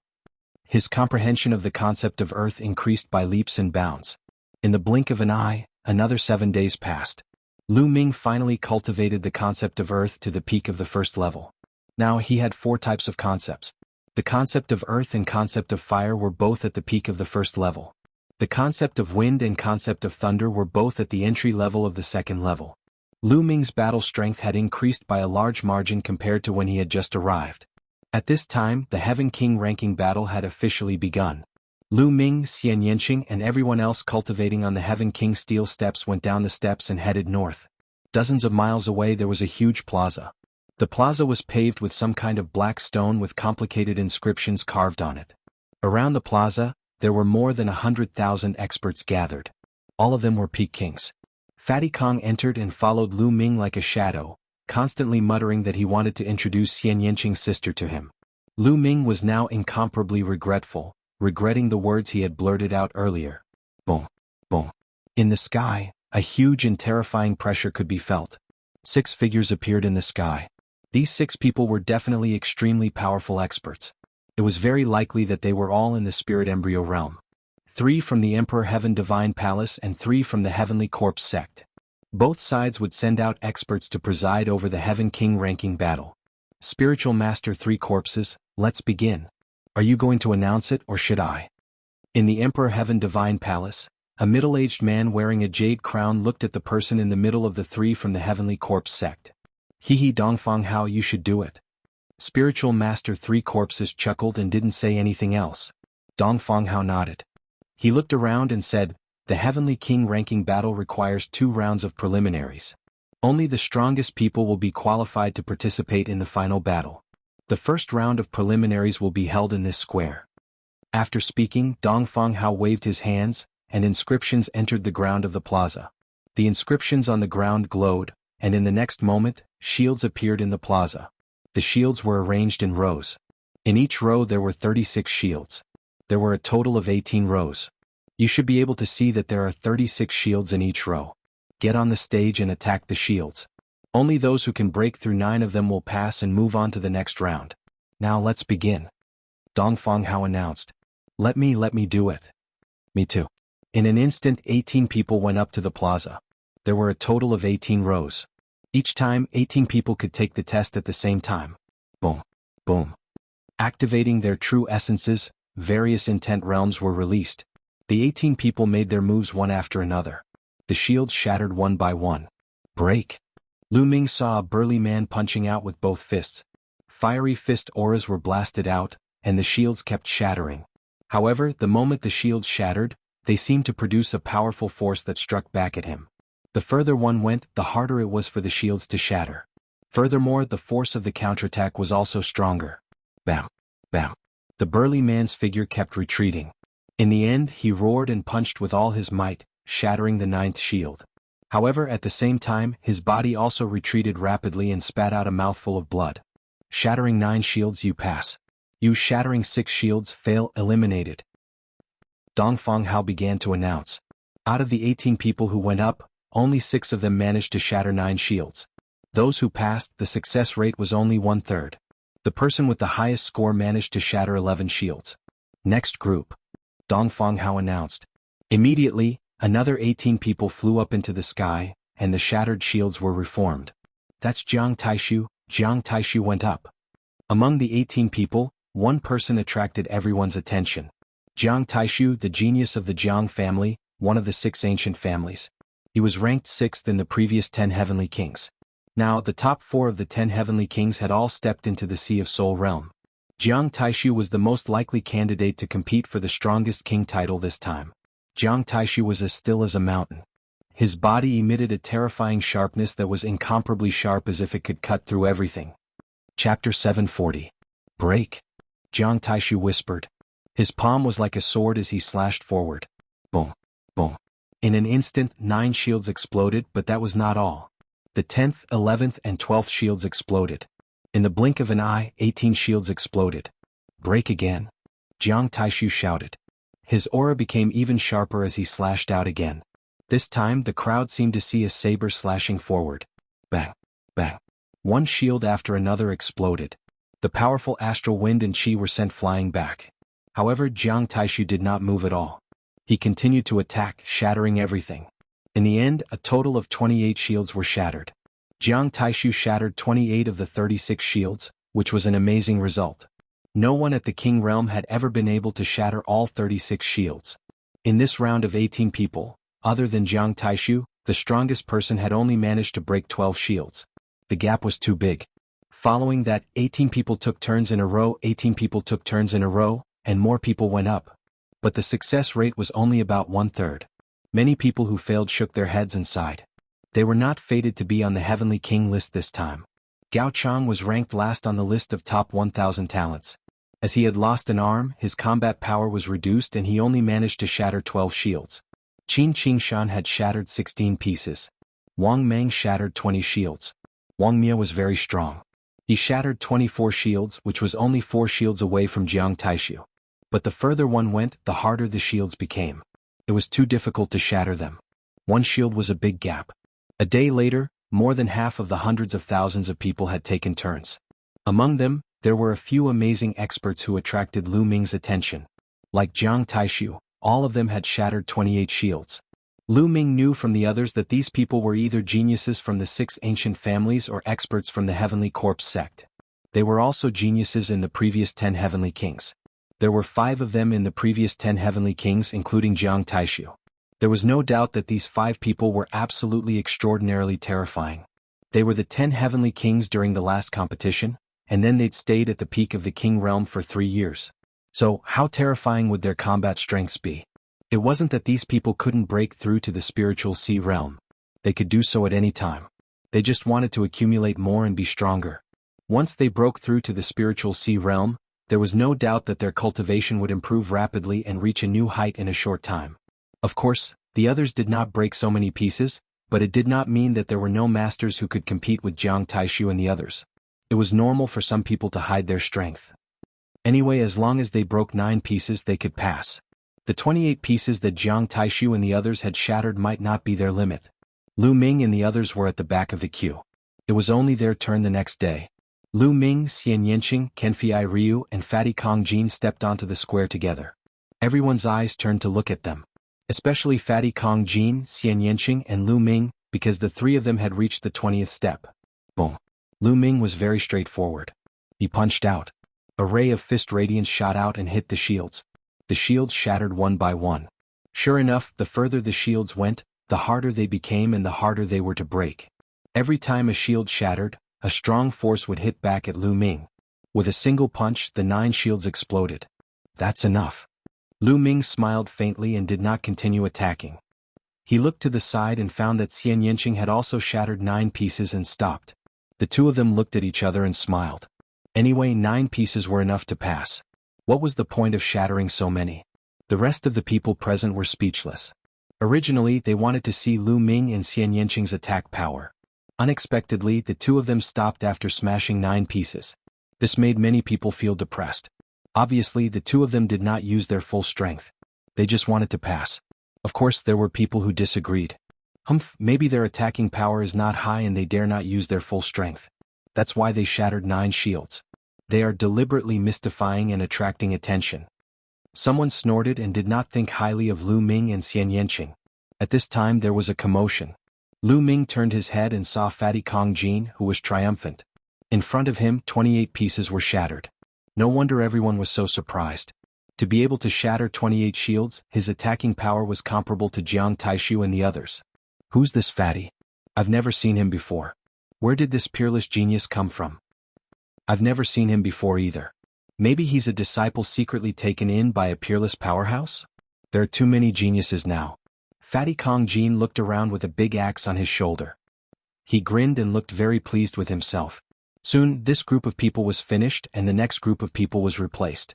His comprehension of the concept of Earth increased by leaps and bounds. In the blink of an eye, another 7 days passed. Lu Ming finally cultivated the concept of Earth to the peak of the 1st level. Now he had 4 types of concepts. The concept of Earth and concept of Fire were both at the peak of the 1st level. The concept of Wind and concept of Thunder were both at the entry level of the 2nd level. Lu Ming's battle strength had increased by a large margin compared to when he had just arrived. At this time, the Heaven King ranking battle had officially begun. Lu Ming, Xian Yanqing, and everyone else cultivating on the Heaven King steel steps went down the steps and headed north. Dozens of miles away there was a huge plaza. The plaza was paved with some kind of black stone with complicated inscriptions carved on it. Around the plaza, there were more than 100,000 experts gathered. All of them were peak kings. Fatty Kong entered and followed Lu Ming like a shadow, constantly muttering that he wanted to introduce Xian Yanqing's sister to him. Lu Ming was now incomparably regretful, regretting the words he had blurted out earlier. Boom, boom. In the sky, a huge and terrifying pressure could be felt. 6 figures appeared in the sky. These 6 people were definitely extremely powerful experts. It was very likely that they were all in the spirit embryo realm. 3 from the Emperor Heaven Divine Palace and 3 from the Heavenly Corpse sect. Both sides would send out experts to preside over the Heaven King ranking battle. Spiritual Master 3 corpses, let's begin. Are you going to announce it or should I? In the Emperor Heaven Divine Palace, a middle-aged man wearing a jade crown looked at the person in the middle of the 3 from the Heavenly Corpse sect. Hee hee Dongfang Hao, you should do it. Spiritual Master Three Corpses chuckled and didn't say anything else. Dongfang Hao nodded. He looked around and said, the Heavenly King ranking battle requires 2 rounds of preliminaries. Only the strongest people will be qualified to participate in the final battle. The first round of preliminaries will be held in this square. After speaking, Dongfang Hao waved his hands, and inscriptions entered the ground of the plaza. The inscriptions on the ground glowed, and in the next moment, shields appeared in the plaza. The shields were arranged in rows. In each row there were 36 shields. There were a total of 18 rows. You should be able to see that there are 36 shields in each row. Get on the stage and attack the shields. Only those who can break through 9 of them will pass and move on to the next round. Now let's begin. Dongfang Hao announced. Let me do it. Me too. In an instant 18 people went up to the plaza. There were a total of 18 rows. Each time 18 people could take the test at the same time. Boom. Boom. Activating their true essences, various intent realms were released. The 18 people made their moves one after another. The shields shattered one by one. Break. Lu Ming saw a burly man punching out with both fists. Fiery fist auras were blasted out, and the shields kept shattering. However, the moment the shields shattered, they seemed to produce a powerful force that struck back at him. The further one went, the harder it was for the shields to shatter. Furthermore, the force of the counterattack was also stronger. Bam. Bam. The burly man's figure kept retreating. In the end, he roared and punched with all his might, shattering the 9th shield. However, at the same time, his body also retreated rapidly and spat out a mouthful of blood. Shattering 9 shields, you pass. You shattering 6 shields, fail, eliminated. Dongfang Hao began to announce. Out of the 18 people who went up, only 6 of them managed to shatter 9 shields. Those who passed, the success rate was only 1/3. The person with the highest score managed to shatter 11 shields. Next group. Dongfang Hao announced. Immediately, another 18 people flew up into the sky, and the shattered shields were reformed. That's Jiang Taishu. Jiang Taishu went up. Among the 18 people, one person attracted everyone's attention. Jiang Taishu, the genius of the Jiang family, one of the 6 ancient families. He was ranked 6th in the previous 10 heavenly kings. Now, the top 4 of the 10 heavenly kings had all stepped into the Sea of Soul realm. Jiang Taishu was the most likely candidate to compete for the strongest king title this time. Jiang Taishu was as still as a mountain. His body emitted a terrifying sharpness that was incomparably sharp, as if it could cut through everything. Chapter 740. Break. Jiang Taishu whispered. His palm was like a sword as he slashed forward. Boom. Boom. In an instant, 9 shields exploded, but that was not all. The 10th, 11th, and 12th shields exploded. In the blink of an eye, 18 shields exploded. Break again. Jiang Taishu shouted. His aura became even sharper as he slashed out again. This time the crowd seemed to see a saber slashing forward. Bang. Bang. One shield after another exploded. The powerful astral wind and chi were sent flying back. However, Jiang Taishu did not move at all. He continued to attack, shattering everything. In the end, a total of 28 shields were shattered. Jiang Taishu shattered 28 of the 36 shields, which was an amazing result. No one at the King Realm had ever been able to shatter all 36 shields. In this round of 18 people, other than Jiang Taishu, the strongest person had only managed to break 12 shields. The gap was too big. Following that, 18 people took turns in a row, 18 people took turns in a row, and more people went up. But the success rate was only about 1/3. Many people who failed shook their heads and sighed. They were not fated to be on the Heavenly King list this time. Gao Chang was ranked last on the list of top 1,000 talents. As he had lost an arm, his combat power was reduced and he only managed to shatter 12 shields. Qin Qingshan had shattered 16 pieces. Wang Meng shattered 20 shields. Wang Mia was very strong. He shattered 24 shields, which was only 4 shields away from Jiang Taishu. But the further one went, the harder the shields became. It was too difficult to shatter them. One shield was a big gap. A day later, more than half of the hundreds of thousands of people had taken turns. Among them, there were a few amazing experts who attracted Lu Ming's attention. Like Jiang Taishu, all of them had shattered 28 shields. Lu Ming knew from the others that these people were either geniuses from the 6 ancient families or experts from the Heavenly Corpse sect. They were also geniuses in the previous 10 Heavenly Kings. There were 5 of them in the previous 10 Heavenly Kings, including Jiang Taishu. There was no doubt that these 5 people were absolutely extraordinarily terrifying. They were the 10 heavenly kings during the last competition, and then they'd stayed at the peak of the king realm for 3 years. So, how terrifying would their combat strengths be? It wasn't that these people couldn't break through to the spiritual sea realm. They could do so at any time. They just wanted to accumulate more and be stronger. Once they broke through to the spiritual sea realm, there was no doubt that their cultivation would improve rapidly and reach a new height in a short time. Of course, the others did not break so many pieces, but it did not mean that there were no masters who could compete with Jiang Taishu and the others. It was normal for some people to hide their strength. Anyway, as long as they broke 9 pieces, they could pass. The 28 pieces that Jiang Taishu and the others had shattered might not be their limit. Lu Ming and the others were at the back of the queue. It was only their turn the next day. Lu Ming, Xian Yanqing, Kenfei Ryu, and Fatty Kong Jin stepped onto the square together. Everyone's eyes turned to look at them. Especially Fatty Kong Jin, Xian Yanqing, and Lu Ming, because the 3 of them had reached the 20th step. Boom. Lu Ming was very straightforward. He punched out. A ray of fist radiance shot out and hit the shields. The shields shattered one by one. Sure enough, the further the shields went, the harder they became and the harder they were to break. Every time a shield shattered, a strong force would hit back at Lu Ming. With a single punch, the 9 shields exploded. That's enough. Lu Ming smiled faintly and did not continue attacking. He looked to the side and found that Xian Yanqing had also shattered 9 pieces and stopped. The 2 of them looked at each other and smiled. Anyway, 9 pieces were enough to pass. What was the point of shattering so many? The rest of the people present were speechless. Originally, they wanted to see Lu Ming and Xian Yanqing's attack power. Unexpectedly, the 2 of them stopped after smashing 9 pieces. This made many people feel depressed. Obviously, the 2 of them did not use their full strength. They just wanted to pass. Of course, there were people who disagreed. Maybe their attacking power is not high and they dare not use their full strength. That's why they shattered 9 shields. They are deliberately mystifying and attracting attention. Someone snorted and did not think highly of Lu Ming and Xian Yanqing. At this time there was a commotion. Lu Ming turned his head and saw Fatty Kong Jin, who was triumphant. In front of him, 28 pieces were shattered. No wonder everyone was so surprised. To be able to shatter 28 shields, his attacking power was comparable to Jiang Taishu and the others. Who's this fatty? I've never seen him before. Where did this peerless genius come from? I've never seen him before either. Maybe he's a disciple secretly taken in by a peerless powerhouse? There are too many geniuses now. Fatty Kong Jin looked around with a big axe on his shoulder. He grinned and looked very pleased with himself. Soon, this group of people was finished and the next group of people was replaced.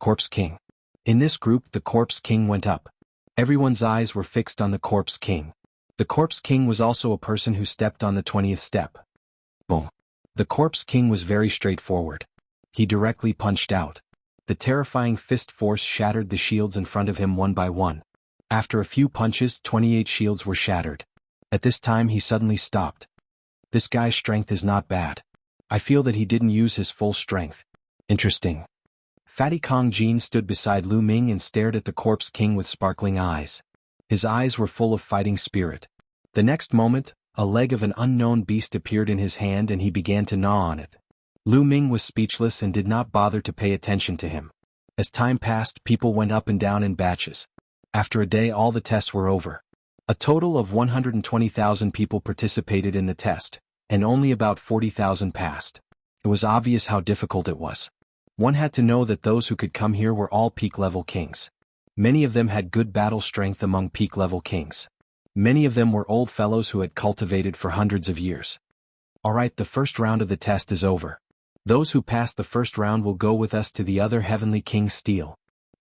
Corpse King. In this group, the Corpse King went up. Everyone's eyes were fixed on the Corpse King. The Corpse King was also a person who stepped on the 20th step. Boom. The Corpse King was very straightforward. He directly punched out. The terrifying fist force shattered the shields in front of him one by one. After a few punches, 28 shields were shattered. At this time he suddenly stopped. This guy's strength is not bad. I feel that he didn't use his full strength. Interesting. Fatty Kong Jin stood beside Lu Ming and stared at the Corpse King with sparkling eyes. His eyes were full of fighting spirit. The next moment, a leg of an unknown beast appeared in his hand and he began to gnaw on it. Lu Ming was speechless and did not bother to pay attention to him. As time passed, people went up and down in batches. After a day, all the tests were over. A total of 120,000 people participated in the test, and only about 40,000 passed. It was obvious how difficult it was. One had to know that those who could come here were all peak-level kings. Many of them had good battle strength among peak-level kings. Many of them were old fellows who had cultivated for hundreds of years. Alright, the first round of the test is over. Those who pass the first round will go with us to the other Heavenly King's Steel,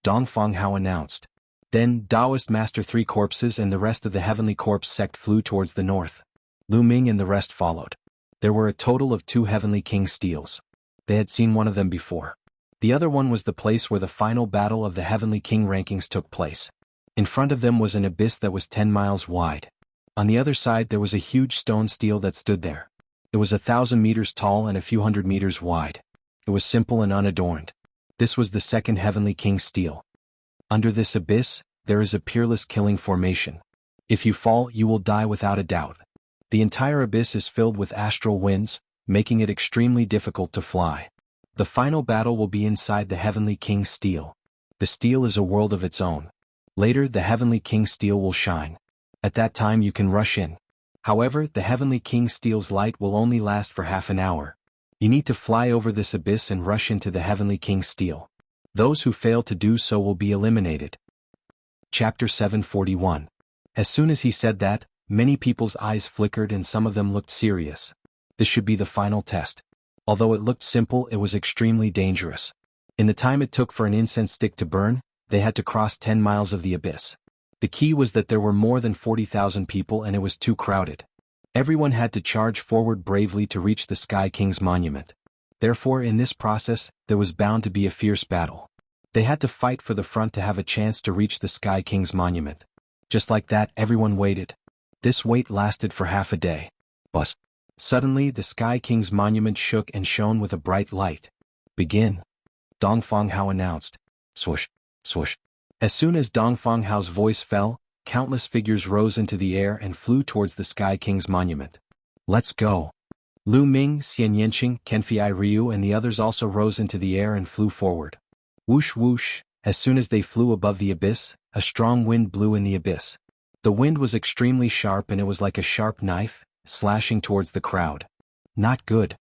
Dongfeng Hao announced. Then, Taoist Master 3 corpses and the rest of the Heavenly Corpse sect flew towards the north. Lu Ming and the rest followed. There were a total of 2 Heavenly King Steels. They had seen one of them before. The other one was the place where the final battle of the Heavenly King rankings took place. In front of them was an abyss that was 10 miles wide. On the other side there was a huge stone stele that stood there. It was 1,000 meters tall and a few hundred meters wide. It was simple and unadorned. This was the second Heavenly King Stele. Under this abyss, there is a peerless killing formation. If you fall, you will die without a doubt. The entire abyss is filled with astral winds, making it extremely difficult to fly. The final battle will be inside the Heavenly King Stele. The stele is a world of its own. Later, the Heavenly King Stele will shine. At that time you can rush in. However, the Heavenly King Steel's light will only last for half an hour. You need to fly over this abyss and rush into the Heavenly King Steel. Those who fail to do so will be eliminated. Chapter 741. As soon as he said that, many people's eyes flickered and some of them looked serious. This should be the final test. Although it looked simple, it was extremely dangerous. In the time it took for an incense stick to burn, they had to cross 10 miles of the abyss. The key was that there were more than 40,000 people and it was too crowded. Everyone had to charge forward bravely to reach the Sky King's monument. Therefore, in this process, there was bound to be a fierce battle. They had to fight for the front to have a chance to reach the Sky King's monument. Just like that, everyone waited. This wait lasted for half a day. But suddenly, the Sky King's monument shook and shone with a bright light. Begin. Dongfang Hao announced. Swoosh, swoosh. As soon as Dongfang Hao's voice fell, countless figures rose into the air and flew towards the Sky King's monument. Let's go. Lu Ming, Xian Yanqing, Kenfei Ryu and the others also rose into the air and flew forward. Whoosh whoosh, as soon as they flew above the abyss, a strong wind blew in the abyss. The wind was extremely sharp and it was like a sharp knife, slashing towards the crowd. Not good.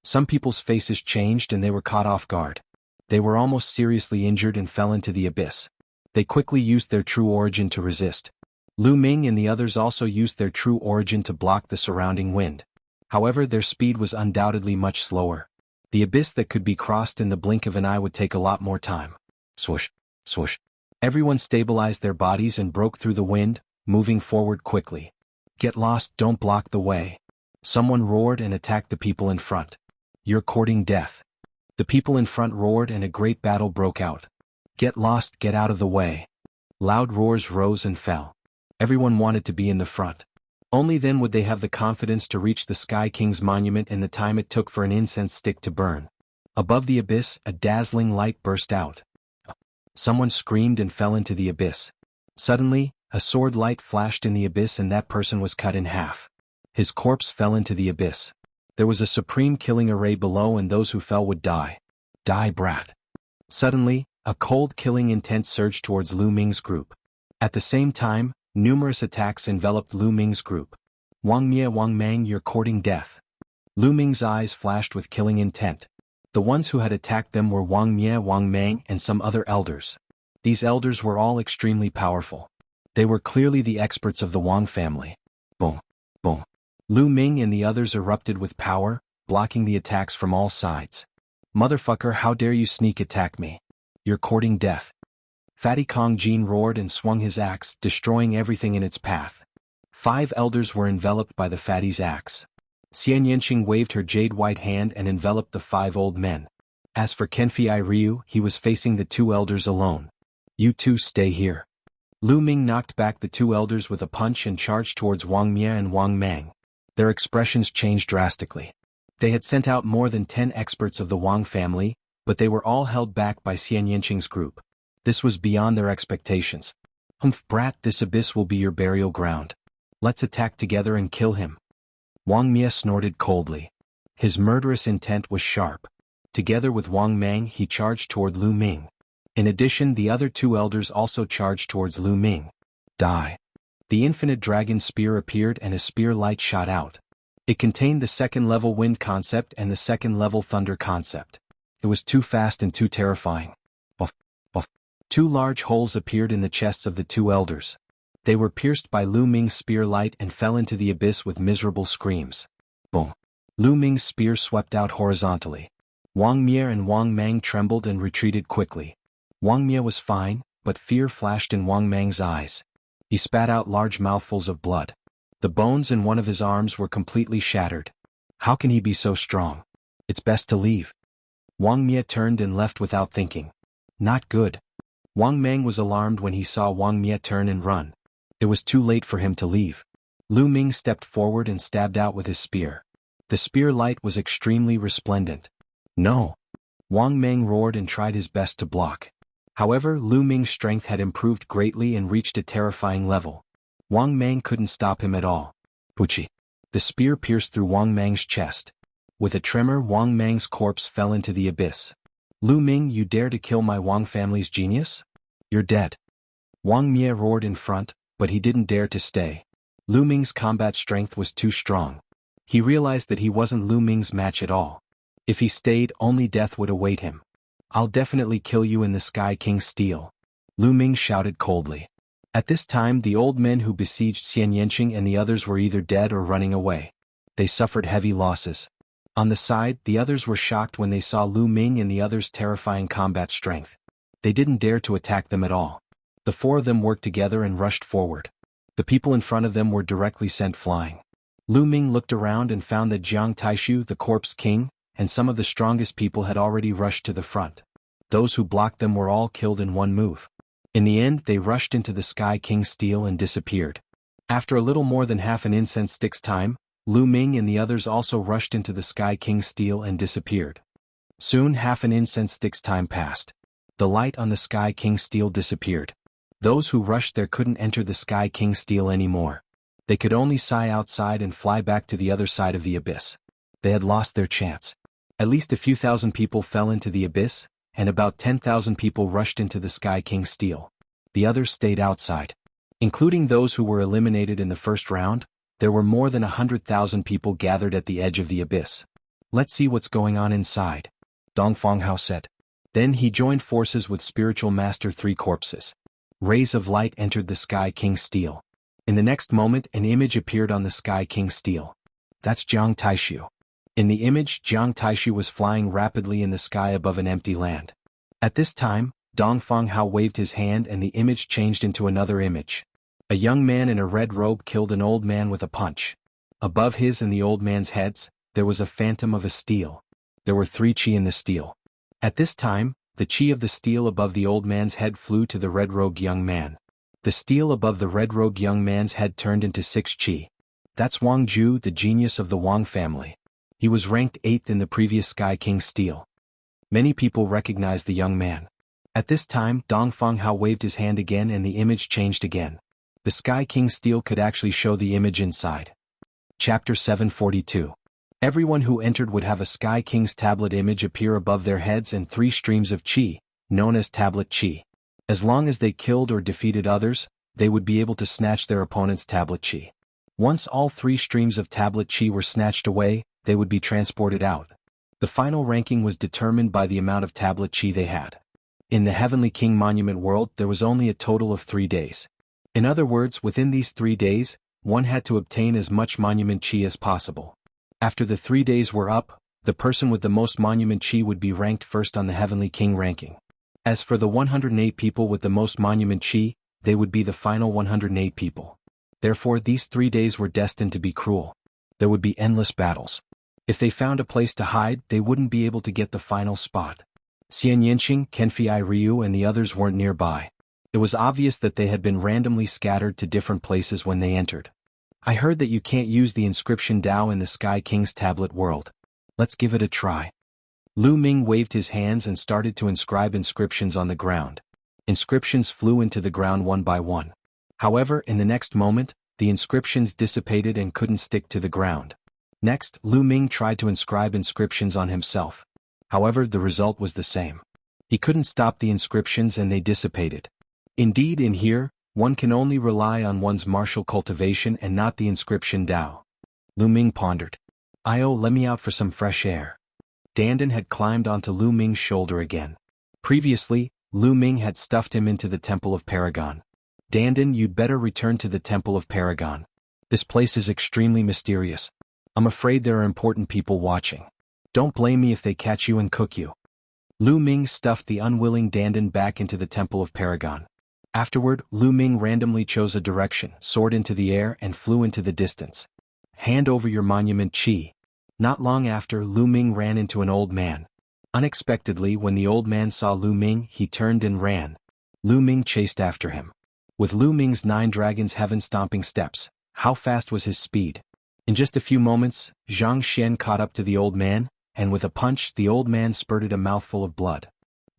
Some people's faces changed and they were caught off guard. They were almost seriously injured and fell into the abyss. They quickly used their true origin to resist. Lu Ming and the others also used their true origin to block the surrounding wind. However, their speed was undoubtedly much slower. The abyss that could be crossed in the blink of an eye would take a lot more time. Swoosh, swoosh. Everyone stabilized their bodies and broke through the wind, moving forward quickly. Get lost, don't block the way. Someone roared and attacked the people in front. You're courting death. The people in front roared and a great battle broke out. Get lost, get out of the way. Loud roars rose and fell. Everyone wanted to be in the front. Only then would they have the confidence to reach the Sky King's monument in the time it took for an incense stick to burn. Above the abyss, a dazzling light burst out. Someone screamed and fell into the abyss. Suddenly, a sword light flashed in the abyss and that person was cut in half. His corpse fell into the abyss. There was a supreme killing array below and those who fell would die. Die, brat. Suddenly, a cold killing intent surged towards Lu Ming's group. At the same time, numerous attacks enveloped Lu Ming's group. Wang Mie, Wang Mang, you're courting death. Lu Ming's eyes flashed with killing intent. The ones who had attacked them were Wang Mie, Wang Mang and some other elders. These elders were all extremely powerful. They were clearly the experts of the Wang family. Boom, boom. Lu Ming and the others erupted with power, blocking the attacks from all sides. Motherfucker, how dare you sneak attack me? You're courting death. Fatty Kong Jin roared and swung his axe, destroying everything in its path. 5 elders were enveloped by the fatty's axe. Xian Yanqing waved her jade-white hand and enveloped the 5 old men. As for Kenfei Ryu, he was facing the 2 elders alone. You two stay here. Lu Ming knocked back the 2 elders with a punch and charged towards Wang Mie and Wang Mang. Their expressions changed drastically. They had sent out more than 10 experts of the Wang family, but they were all held back by Xian Yanqing's group. This was beyond their expectations. Humph, brat, this abyss will be your burial ground. Let's attack together and kill him. Wang Mie snorted coldly. His murderous intent was sharp. Together with Wang Mang, he charged toward Lu Ming. In addition, the other 2 elders also charged towards Lu Ming. Die. The infinite dragon spear appeared and a spear light shot out. It contained the 2nd level wind concept and the 2nd level thunder concept. It was too fast and too terrifying. Buff, buff. 2 large holes appeared in the chests of the 2 elders. They were pierced by Lu Ming's spear light and fell into the abyss with miserable screams. Boom. Lu Ming's spear swept out horizontally. Wang Mie and Wang Mang trembled and retreated quickly. Wang Mie was fine, but fear flashed in Wang Mang's eyes. He spat out large mouthfuls of blood. The bones in one of his arms were completely shattered. How can he be so strong? It's best to leave. Wang Mie turned and left without thinking. Not good. Wang Mang was alarmed when he saw Wang Mie turn and run. It was too late for him to leave. Lu Ming stepped forward and stabbed out with his spear. The spear light was extremely resplendent. No. Wang Mang roared and tried his best to block. However, Lu Ming's strength had improved greatly and reached a terrifying level. Wang Mang couldn't stop him at all. Puchi. The spear pierced through Wang Mang's chest. With a tremor, Wang Mang's corpse fell into the abyss. Lu Ming, you dare to kill my Wang family's genius? You're dead. Wang Mie roared in front, but he didn't dare to stay. Lu Ming's combat strength was too strong. He realized that he wasn't Lu Ming's match at all. If he stayed, only death would await him. "I'll definitely kill you in the Sky King's steel," Lu Ming shouted coldly. At this time the old men who besieged Xian Yanqing and the others were either dead or running away. They suffered heavy losses. On the side, the others were shocked when they saw Lu Ming and the others' terrifying combat strength. They didn't dare to attack them at all. The four of them worked together and rushed forward. The people in front of them were directly sent flying. Lu Ming looked around and found that Jiang Taishu, the corpse king, and some of the strongest people had already rushed to the front. Those who blocked them were all killed in one move. In the end, they rushed into the Sky King's steel and disappeared. After a little more than half an incense stick's time, Lu Ming and the others also rushed into the Sky King's steel and disappeared. Soon half an incense stick's time passed. The light on the Sky King's steel disappeared. Those who rushed there couldn't enter the Sky King's steel anymore. They could only sigh outside and fly back to the other side of the abyss. They had lost their chance. At least a few thousand people fell into the abyss, and about 10,000 people rushed into the Sky King's steel. The others stayed outside. Including those who were eliminated in the first round, there were more than 100,000 people gathered at the edge of the abyss. "Let's see what's going on inside," Dong Fanghao said. Then he joined forces with Spiritual Master Three Corpses. Rays of light entered the Sky King's steel. In the next moment an image appeared on the Sky King's steel. That's Jiang Taishu. In the image, Jiang Taishu was flying rapidly in the sky above an empty land. At this time, Dong Fanghao waved his hand and the image changed into another image. A young man in a red robe killed an old man with a punch. Above his and the old man's heads, there was a phantom of a steel. There were 3 chi in the steel. At this time, the chi of the steel above the old man's head flew to the red-robed young man. The steel above the red-robed young man's head turned into 6 chi. That's Wang Ju, the genius of the Wang family. He was ranked 8th in the previous Sky King's steel. Many people recognized the young man. At this time, Dong Fanghao waved his hand again and the image changed again. The Sky King's steel could actually show the image inside. Chapter 742. Everyone who entered would have a Sky King's tablet image appear above their heads and 3 streams of chi, known as tablet chi. As long as they killed or defeated others, they would be able to snatch their opponent's tablet chi. Once all 3 streams of tablet chi were snatched away, they would be transported out. The final ranking was determined by the amount of tablet chi they had. In the Heavenly King Monument world there was only a total of 3 days. In other words, within these 3 days, one had to obtain as much monument chi as possible. After the 3 days were up, the person with the most monument chi would be ranked first on the Heavenly King ranking. As for the 108 people with the most monument chi, they would be the final 108 people. Therefore these 3 days were destined to be cruel. There would be endless battles. If they found a place to hide, they wouldn't be able to get the final spot. Xian Yanqing, Kenfei Ryu and the others weren't nearby. It was obvious that they had been randomly scattered to different places when they entered. "I heard that you can't use the inscription Dao in the Sky King's tablet world. Let's give it a try." Lu Ming waved his hands and started to inscribe inscriptions on the ground. Inscriptions flew into the ground one by one. However, in the next moment, the inscriptions dissipated and couldn't stick to the ground. Next, Lu Ming tried to inscribe inscriptions on himself. However, the result was the same. He couldn't stop the inscriptions and they dissipated. Indeed, in here, one can only rely on one's martial cultivation and not the inscription Dao. Lu Ming pondered. "Io, let me out for some fresh air." Dandan had climbed onto Lu Ming's shoulder again. Previously, Lu Ming had stuffed him into the Temple of Paragon. "Dandan, you'd better return to the Temple of Paragon. This place is extremely mysterious. I'm afraid there are important people watching. Don't blame me if they catch you and cook you." Lu Ming stuffed the unwilling Dandan back into the Temple of Paragon. Afterward, Lu Ming randomly chose a direction, soared into the air and flew into the distance. "Hand over your monument chi." Not long after, Lu Ming ran into an old man. Unexpectedly, when the old man saw Lu Ming, he turned and ran. Lu Ming chased after him. With Lu Ming's 9 dragons heaven-stomping steps, how fast was his speed? In just a few moments, Zhang Xian caught up to the old man, and with a punch the old man spurted a mouthful of blood.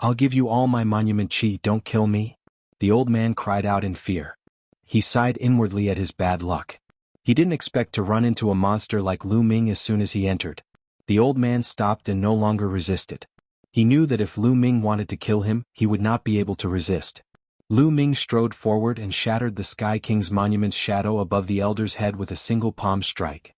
"I'll give you all my monument chi, don't kill me," the old man cried out in fear. He sighed inwardly at his bad luck. He didn't expect to run into a monster like Lu Ming as soon as he entered. The old man stopped and no longer resisted. He knew that if Lu Ming wanted to kill him, he would not be able to resist. Lu Ming strode forward and shattered the Sky King's monument's shadow above the elder's head with a single palm strike.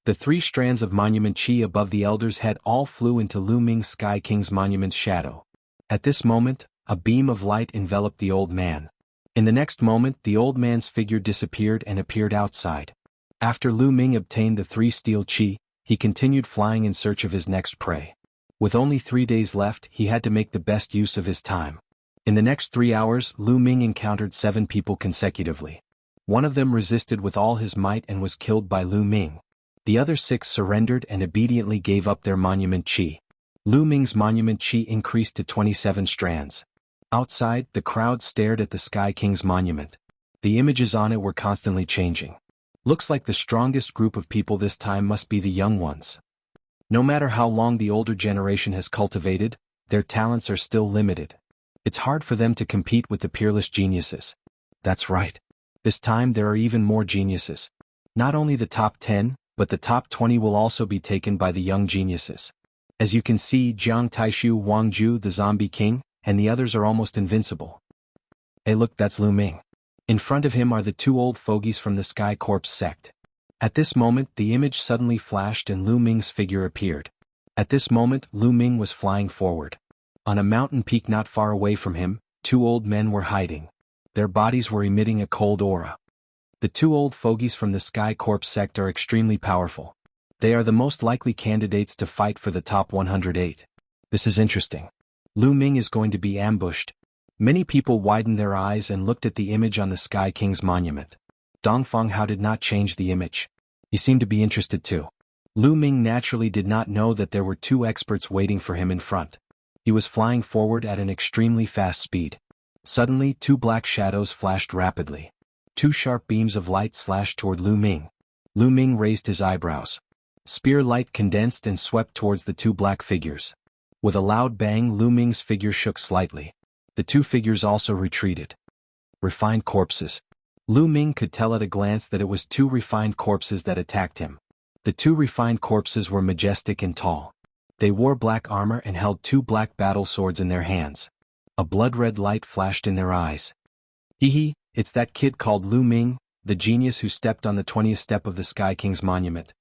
The 3 strands of monument chi above the elder's head all flew into Lu Ming's Sky King's monument's shadow. At this moment, a beam of light enveloped the old man. In the next moment, the old man's figure disappeared and appeared outside. After Lu Ming obtained the 3 steel chi, he continued flying in search of his next prey. With only 3 days left, he had to make the best use of his time. In the next 3 hours, Lu Ming encountered 7 people consecutively. One of them resisted with all his might and was killed by Lu Ming. The other 6 surrendered and obediently gave up their monument chi. Lu Ming's monument chi increased to 27 strands. Outside, the crowd stared at the Sky King's monument. The images on it were constantly changing. Looks like the strongest group of people this time must be the young ones. No matter how long the older generation has cultivated, their talents are still limited. It's hard for them to compete with the peerless geniuses. That's right. This time there are even more geniuses. Not only the top 10, but the top 20 will also be taken by the young geniuses. As you can see, Jiang Taishu, Wang Ju, the Zombie King, and the others are almost invincible. Hey look, that's Lu Ming. In front of him are the 2 old fogies from the Sky Corps sect. At this moment, the image suddenly flashed and Lu Ming's figure appeared. At this moment, Lu Ming was flying forward. On a mountain peak not far away from him, 2 old men were hiding. Their bodies were emitting a cold aura. The 2 old fogies from the Sky Corps sect are extremely powerful. They are the most likely candidates to fight for the top 108. This is interesting. Lu Ming is going to be ambushed. Many people widened their eyes and looked at the image on the Sky King's monument. Dongfeng Hao did not change the image. He seemed to be interested too. Lu Ming naturally did not know that there were 2 experts waiting for him in front. He was flying forward at an extremely fast speed. Suddenly, 2 black shadows flashed rapidly. 2 sharp beams of light slashed toward Lu Ming. Lu Ming raised his eyebrows. Spear light condensed and swept towards the 2 black figures. With a loud bang, Lu Ming's figure shook slightly. The 2 figures also retreated. Refined corpses. Lu Ming could tell at a glance that it was 2 refined corpses that attacked him. The 2 refined corpses were majestic and tall. They wore black armor and held 2 black battle swords in their hands. A blood-red light flashed in their eyes. Hee, it's that kid called Lu Ming, the genius who stepped on the 20th step of the Sky King's monument.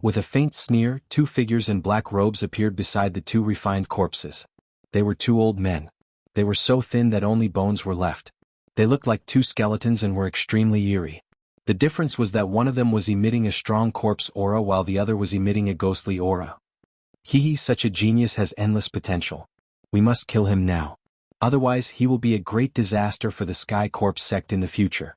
With a faint sneer, 2 figures in black robes appeared beside the 2 refined corpses. They were 2 old men. They were so thin that only bones were left. They looked like 2 skeletons and were extremely eerie. The difference was that one of them was emitting a strong corpse aura while the other was emitting a ghostly aura. Such a genius has endless potential. We must kill him now. Otherwise he will be a great disaster for the Sky Corps sect in the future.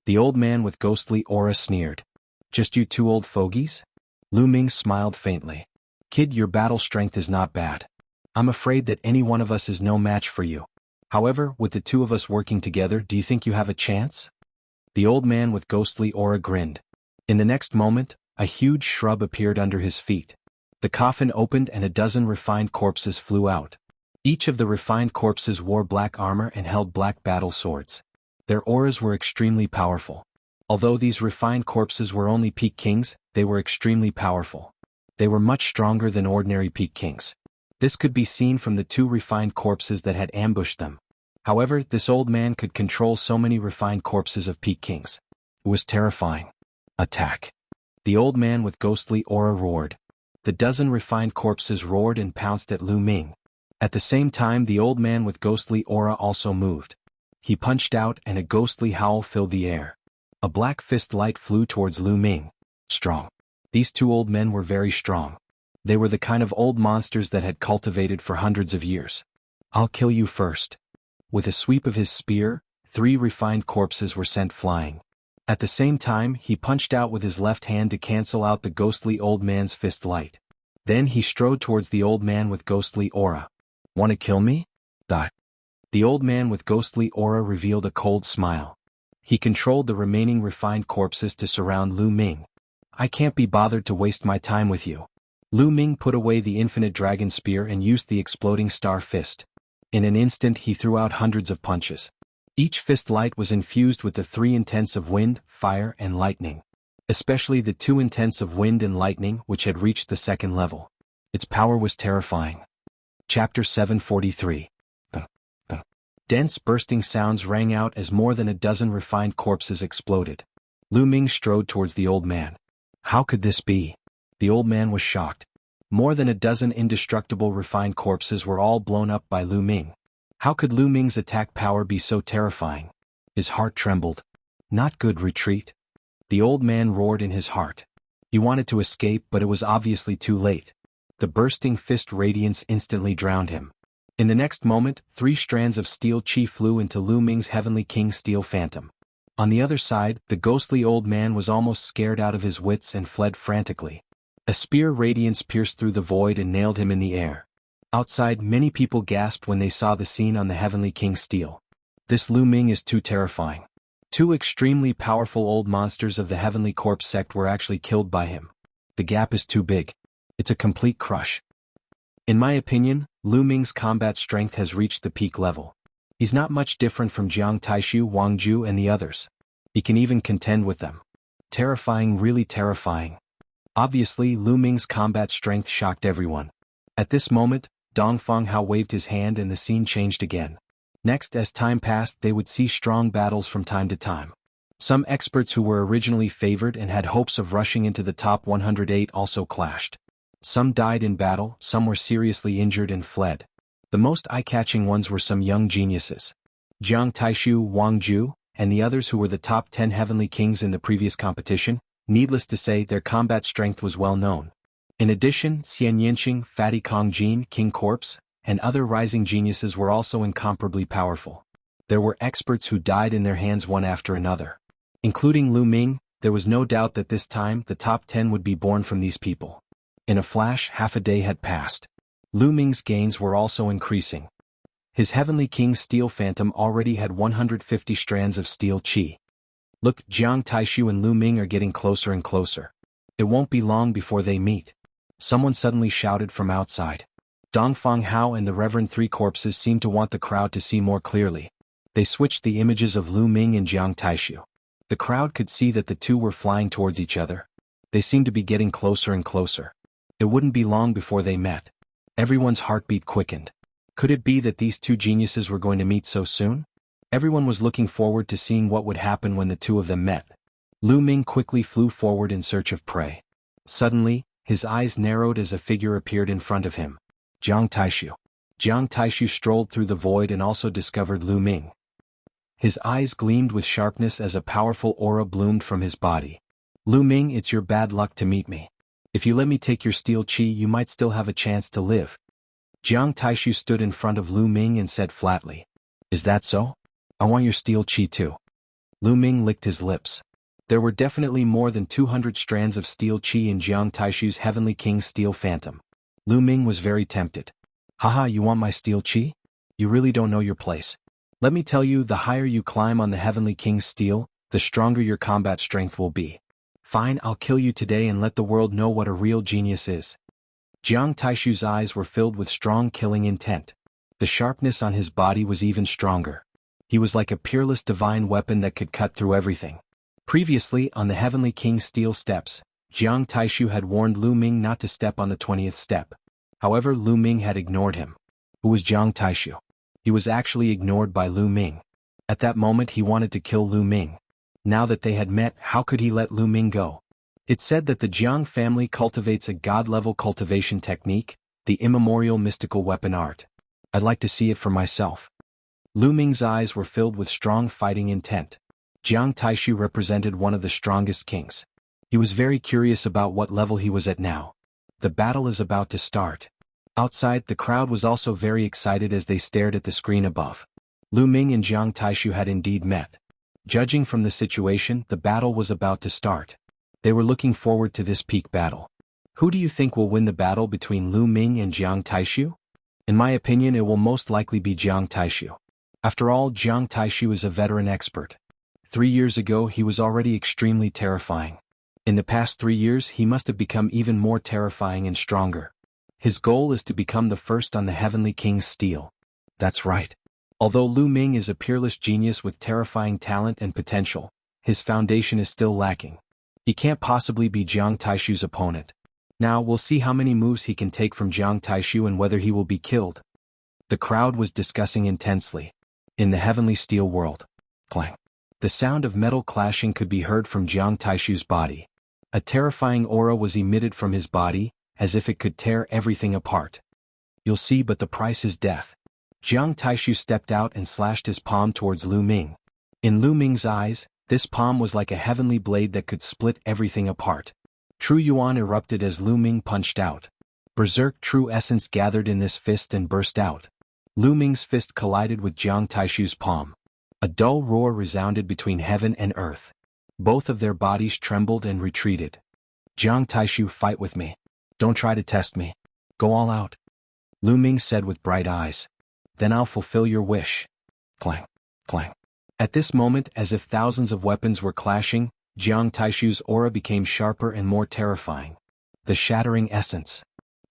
The old man with ghostly aura sneered. Just you 2 old fogies? Lu Ming smiled faintly. Kid, your battle strength is not bad. I'm afraid that any one of us is no match for you. However, with the 2 of us working together, do you think you have a chance? The old man with ghostly aura grinned. In the next moment, a huge shrub appeared under his feet. The coffin opened and a dozen refined corpses flew out. Each of the refined corpses wore black armor and held black battle swords. Their auras were extremely powerful. Although these refined corpses were only peak kings, they were extremely powerful. They were much stronger than ordinary peak kings. This could be seen from the 2 refined corpses that had ambushed them. However, this old man could control so many refined corpses of peak kings. It was terrifying. Attack. The old man with ghostly aura roared. The dozen refined corpses roared and pounced at Lu Ming. At the same time, the old man with ghostly aura also moved. He punched out and a ghostly howl filled the air. A black fist light flew towards Lu Ming. Strong. These 2 old men were very strong. They were the kind of old monsters that had cultivated for hundreds of years. I'll kill you first. With a sweep of his spear, 3 refined corpses were sent flying. At the same time, he punched out with his left hand to cancel out the ghostly old man's fist light. Then he strode towards the old man with ghostly aura. Want to kill me? Die. The old man with ghostly aura revealed a cold smile. He controlled the remaining refined corpses to surround Lu Ming. I can't be bothered to waste my time with you. Lu Ming put away the infinite dragon spear and used the exploding star fist. In an instant he threw out hundreds of punches. Each fist light was infused with the 3 intents of wind, fire, and lightning. Especially the 2 intents of wind and lightning which had reached the 2nd level. Its power was terrifying. Chapter 743. Dense bursting sounds rang out as more than a dozen refined corpses exploded. Lu Ming strode towards the old man. How could this be? The old man was shocked. More than a dozen indestructible refined corpses were all blown up by Lu Ming. How could Lu Ming's attack power be so terrifying? His heart trembled. Not good, retreat. The old man roared in his heart. He wanted to escape, but it was obviously too late. The bursting fist radiance instantly drowned him. In the next moment, 3 strands of steel chi flew into Lu Ming's Heavenly King Steel Phantom. On the other side, the ghostly old man was almost scared out of his wits and fled frantically. A spear radiance pierced through the void and nailed him in the air. Outside, many people gasped when they saw the scene on the Heavenly King Steel. This Lu Ming is too terrifying. 2 extremely powerful old monsters of the Heavenly Corpse sect were actually killed by him. The gap is too big. It's a complete crush. In my opinion, Lu Ming's combat strength has reached the peak level. He's not much different from Jiang Taishu, Wang Ju and the others. He can even contend with them. Terrifying, really terrifying. Obviously, Lu Ming's combat strength shocked everyone. At this moment, Dongfang Hao waved his hand and the scene changed again. Next, as time passed, they would see strong battles from time to time. Some experts who were originally favored and had hopes of rushing into the top 108 also clashed. Some died in battle, some were seriously injured and fled. The most eye-catching ones were some young geniuses. Jiang Taishu, Wang Ju, and the others who were the top 10 heavenly kings in the previous competition. Needless to say, their combat strength was well known. In addition, Xian Yinqing, Fatty Kong Jin, King Corpse, and other rising geniuses were also incomparably powerful. There were experts who died in their hands one after another. Including Lu Ming, there was no doubt that this time the top 10 would be born from these people. In a flash, half a day had passed. Lu Ming's gains were also increasing. His Heavenly King Steel Phantom already had 150 strands of steel chi. Look, Jiang Taishu and Lu Ming are getting closer and closer. It won't be long before they meet. Someone suddenly shouted from outside. Dongfang Hao and the Reverend 3 corpses seemed to want the crowd to see more clearly. They switched the images of Lu Ming and Jiang Taishu. The crowd could see that the two were flying towards each other. They seemed to be getting closer and closer. It wouldn't be long before they met. Everyone's heartbeat quickened. Could it be that these 2 geniuses were going to meet so soon? Everyone was looking forward to seeing what would happen when the 2 of them met. Lu Ming quickly flew forward in search of prey. Suddenly, his eyes narrowed as a figure appeared in front of him. Jiang Taishu. Jiang Taishu strolled through the void and also discovered Lu Ming. His eyes gleamed with sharpness as a powerful aura bloomed from his body. Lu Ming, it's your bad luck to meet me. If you let me take your steel chi, you might still have a chance to live. Jiang Taishu stood in front of Lu Ming and said flatly. Is that so? I want your steel chi too. Lu Ming licked his lips. There were definitely more than 200 strands of steel chi in Jiang Taishu's Heavenly King Steel Phantom. Lu Ming was very tempted. Haha, you want my steel chi? You really don't know your place. Let me tell you, the higher you climb on the Heavenly King's steel, the stronger your combat strength will be. Fine, I'll kill you today and let the world know what a real genius is. Jiang Taishu's eyes were filled with strong killing intent. The sharpness on his body was even stronger. He was like a peerless divine weapon that could cut through everything. Previously, on the Heavenly King's steel steps, Jiang Taishu had warned Lu Ming not to step on the 20th step. However, Lu Ming had ignored him. Who was Jiang Taishu? He was actually ignored by Lu Ming. At that moment he wanted to kill Lu Ming. Now that they had met, how could he let Lu Ming go? It's said that the Jiang family cultivates a god-level cultivation technique, the immemorial mystical weapon art. I'd like to see it for myself. Lu Ming's eyes were filled with strong fighting intent. Jiang Taishu represented one of the strongest kings. He was very curious about what level he was at now. The battle is about to start. Outside, the crowd was also very excited as they stared at the screen above. Lu Ming and Jiang Taishu had indeed met. Judging from the situation, the battle was about to start. They were looking forward to this peak battle. Who do you think will win the battle between Lu Ming and Jiang Taishu? In my opinion, it will most likely be Jiang Taishu. After all, Jiang Taishu is a veteran expert. 3 years ago he was already extremely terrifying. In the past 3 years he must have become even more terrifying and stronger. His goal is to become the first on the Heavenly King's steel. That's right. Although Lu Ming is a peerless genius with terrifying talent and potential, his foundation is still lacking. He can't possibly be Jiang Taishu's opponent. Now we'll see how many moves he can take from Jiang Taishu and whether he will be killed. The crowd was discussing intensely. In the heavenly steel world. Clang. The sound of metal clashing could be heard from Jiang Taishu's body. A terrifying aura was emitted from his body, as if it could tear everything apart. You'll see, but the price is death. Jiang Taishu stepped out and slashed his palm towards Lu Ming. In Lu Ming's eyes, this palm was like a heavenly blade that could split everything apart. True Yuan erupted as Lu Ming punched out. Berserk true essence gathered in this fist and burst out. Lu Ming's fist collided with Jiang Taishu's palm. A dull roar resounded between heaven and earth. Both of their bodies trembled and retreated. Jiang Taishu, fight with me. Don't try to test me. Go all out. Lu Ming said with bright eyes. Then I'll fulfill your wish. Clang, clang. At this moment, as if thousands of weapons were clashing, Jiang Taishu's aura became sharper and more terrifying. The shattering essence.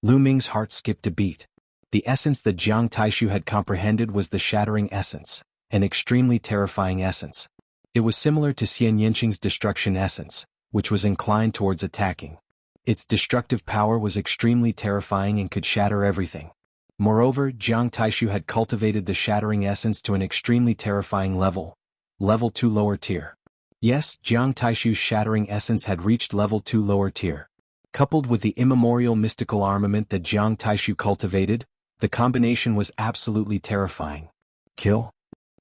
Lu Ming's heart skipped a beat. The essence that Jiang Taishu had comprehended was the shattering essence, an extremely terrifying essence. It was similar to Xian Yinqing's destruction essence, which was inclined towards attacking. Its destructive power was extremely terrifying and could shatter everything. Moreover, Jiang Taishu had cultivated the shattering essence to an extremely terrifying level. Level 2 lower tier. Yes, Jiang Taishu's shattering essence had reached level 2 lower tier. Coupled with the immemorial mystical armament that Jiang Taishu cultivated, the combination was absolutely terrifying. Kill?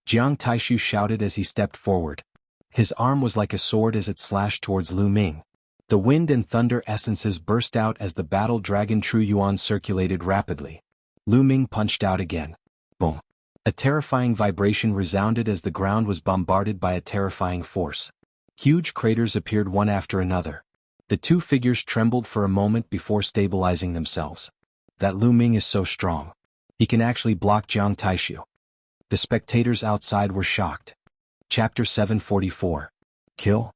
Jiang Taishu shouted as he stepped forward. His arm was like a sword as it slashed towards Lu Ming. The wind and thunder essences burst out as the battle dragon True Yuan circulated rapidly. Lu Ming punched out again. Boom. A terrifying vibration resounded as the ground was bombarded by a terrifying force. Huge craters appeared one after another. The two figures trembled for a moment before stabilizing themselves. That Lu Ming is so strong. He can actually block Jiang Taishu. The spectators outside were shocked. Chapter 744. Kill?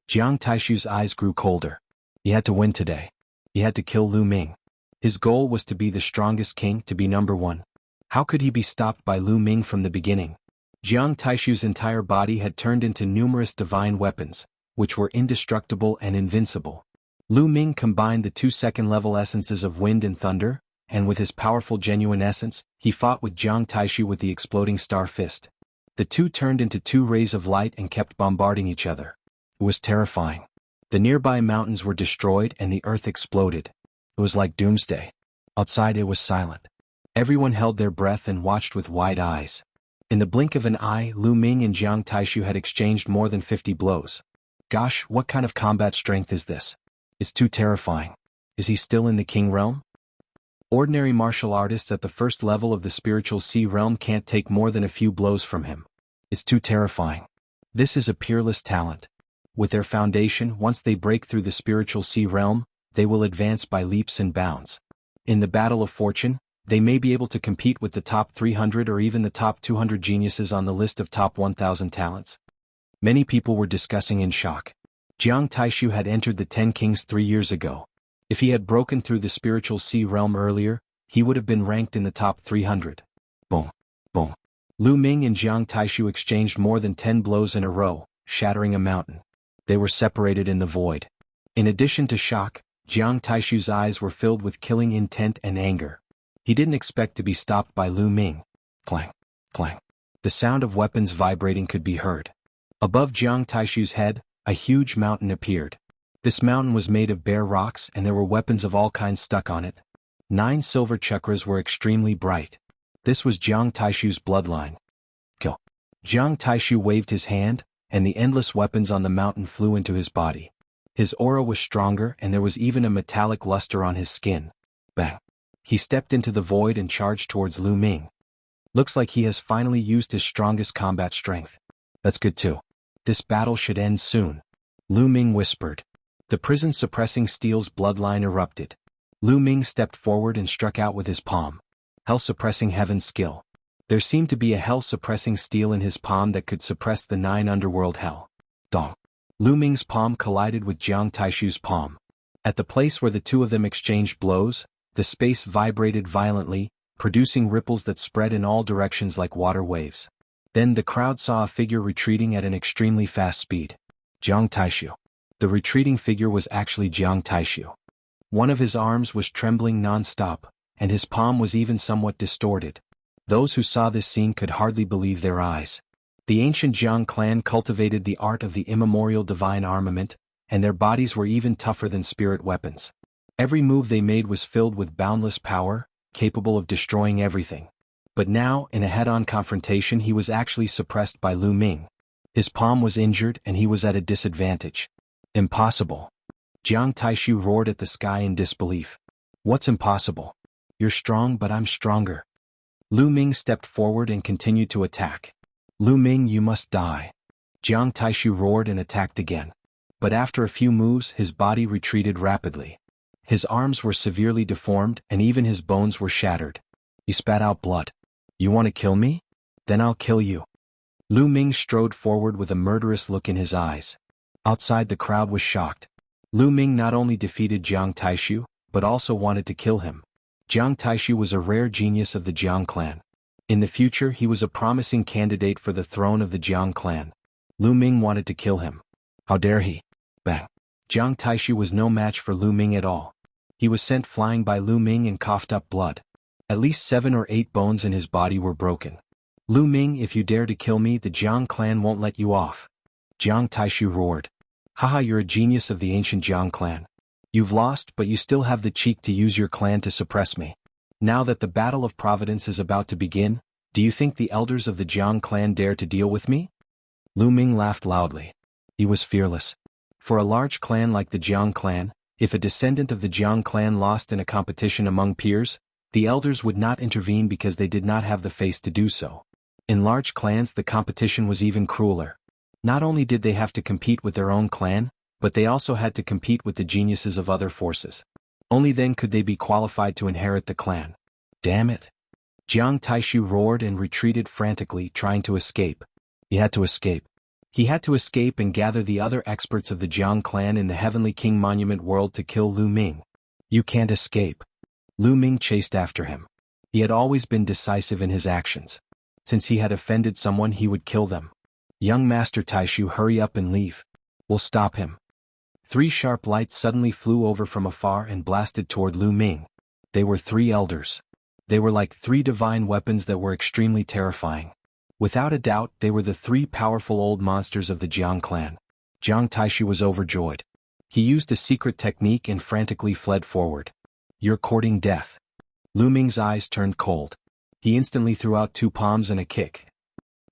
Jiang Taishu's eyes grew colder. He had to win today. He had to kill Lu Ming. His goal was to be the strongest king, to be number one. How could he be stopped by Lu Ming from the beginning? Jiang Taishu's entire body had turned into numerous divine weapons, which were indestructible and invincible. Lu Ming combined the two second-level essences of wind and thunder, and with his powerful genuine essence, he fought with Jiang Taishu with the exploding star fist. The two turned into two rays of light and kept bombarding each other. It was terrifying. The nearby mountains were destroyed and the earth exploded. It was like doomsday. Outside it was silent. Everyone held their breath and watched with wide eyes. In the blink of an eye, Lu Ming and Jiang Taishu had exchanged more than 50 blows. Gosh, what kind of combat strength is this? It's too terrifying. Is he still in the king realm? Ordinary martial artists at the first level of the spiritual sea realm can't take more than a few blows from him. It's too terrifying. This is a peerless talent. With their foundation, once they break through the spiritual sea realm, they will advance by leaps and bounds. In the battle of fortune, they may be able to compete with the top 300 or even the top 200 geniuses on the list of top 1,000 talents. Many people were discussing in shock. Jiang Taishu had entered the 10 Kings 3 years ago. If he had broken through the spiritual sea realm earlier, he would have been ranked in the top 300. Boom. Boom. Lu Ming and Jiang Taishu exchanged more than 10 blows in a row, shattering a mountain. They were separated in the void. In addition to shock, Jiang Taishu's eyes were filled with killing intent and anger. He didn't expect to be stopped by Lu Ming. Clang, clang. The sound of weapons vibrating could be heard. Above Jiang Taishu's head, a huge mountain appeared. This mountain was made of bare rocks and there were weapons of all kinds stuck on it. 9 silver chakras were extremely bright. This was Jiang Taishu's bloodline. Kill. Jiang Taishu waved his hand, and the endless weapons on the mountain flew into his body. His aura was stronger and there was even a metallic luster on his skin. Bang. He stepped into the void and charged towards Lu Ming. Looks like he has finally used his strongest combat strength. That's good too. This battle should end soon. Lu Ming whispered. The prison-suppressing steel's bloodline erupted. Lu Ming stepped forward and struck out with his palm. Hell-suppressing heaven's skill. There seemed to be a hell-suppressing steel in his palm that could suppress the 9 underworld hell. Dong. Lu Ming's palm collided with Jiang Taishu's palm. At the place where the two of them exchanged blows, the space vibrated violently, producing ripples that spread in all directions like water waves. Then the crowd saw a figure retreating at an extremely fast speed. Jiang Taishu. The retreating figure was actually Jiang Taishu. One of his arms was trembling non-stop, and his palm was even somewhat distorted. Those who saw this scene could hardly believe their eyes. The ancient Jiang clan cultivated the art of the immemorial divine armament, and their bodies were even tougher than spirit weapons. Every move they made was filled with boundless power, capable of destroying everything. But now, in a head-on confrontation, he was actually suppressed by Lu Ming. His palm was injured and he was at a disadvantage. Impossible. Jiang Taishu roared at the sky in disbelief. What's impossible? You're strong, but I'm stronger. Lu Ming stepped forward and continued to attack. Lu Ming, you must die. Jiang Taishu roared and attacked again. But after a few moves, his body retreated rapidly. His arms were severely deformed and even his bones were shattered. He spat out blood. You want to kill me? Then I'll kill you. Lu Ming strode forward with a murderous look in his eyes. Outside, the crowd was shocked. Lu Ming not only defeated Jiang Taishu, but also wanted to kill him. Jiang Taishu was a rare genius of the Jiang clan. In the future, he was a promising candidate for the throne of the Jiang clan. Lu Ming wanted to kill him. How dare he? Bang. Jiang Taishu was no match for Lu Ming at all. He was sent flying by Lu Ming and coughed up blood. At least 7 or 8 bones in his body were broken. Lu Ming, if you dare to kill me, the Jiang clan won't let you off. Jiang Taishu roared. Haha, you're a genius of the ancient Jiang clan. You've lost, but you still have the cheek to use your clan to suppress me. Now that the Battle of Providence is about to begin, do you think the elders of the Jiang clan dare to deal with me? Lu Ming laughed loudly. He was fearless. For a large clan like the Jiang clan, if a descendant of the Jiang clan lost in a competition among peers, the elders would not intervene because they did not have the face to do so. In large clans, the competition was even crueler. Not only did they have to compete with their own clan, but they also had to compete with the geniuses of other forces. Only then could they be qualified to inherit the clan. Damn it. Jiang Taishu roared and retreated frantically, trying to escape. He had to escape. He had to escape and gather the other experts of the Jiang clan in the Heavenly King Monument world to kill Lu Ming. You can't escape. Lu Ming chased after him. He had always been decisive in his actions. Since he had offended someone, he would kill them. Young Master Taishu, hurry up and leave. We'll stop him. 3 sharp lights suddenly flew over from afar and blasted toward Lu Ming. They were 3 elders. They were like 3 divine weapons that were extremely terrifying. Without a doubt, they were the 3 powerful old monsters of the Jiang clan. Jiang Taishu was overjoyed. He used a secret technique and frantically fled forward. You're courting death. Lu Ming's eyes turned cold. He instantly threw out 2 palms and a kick.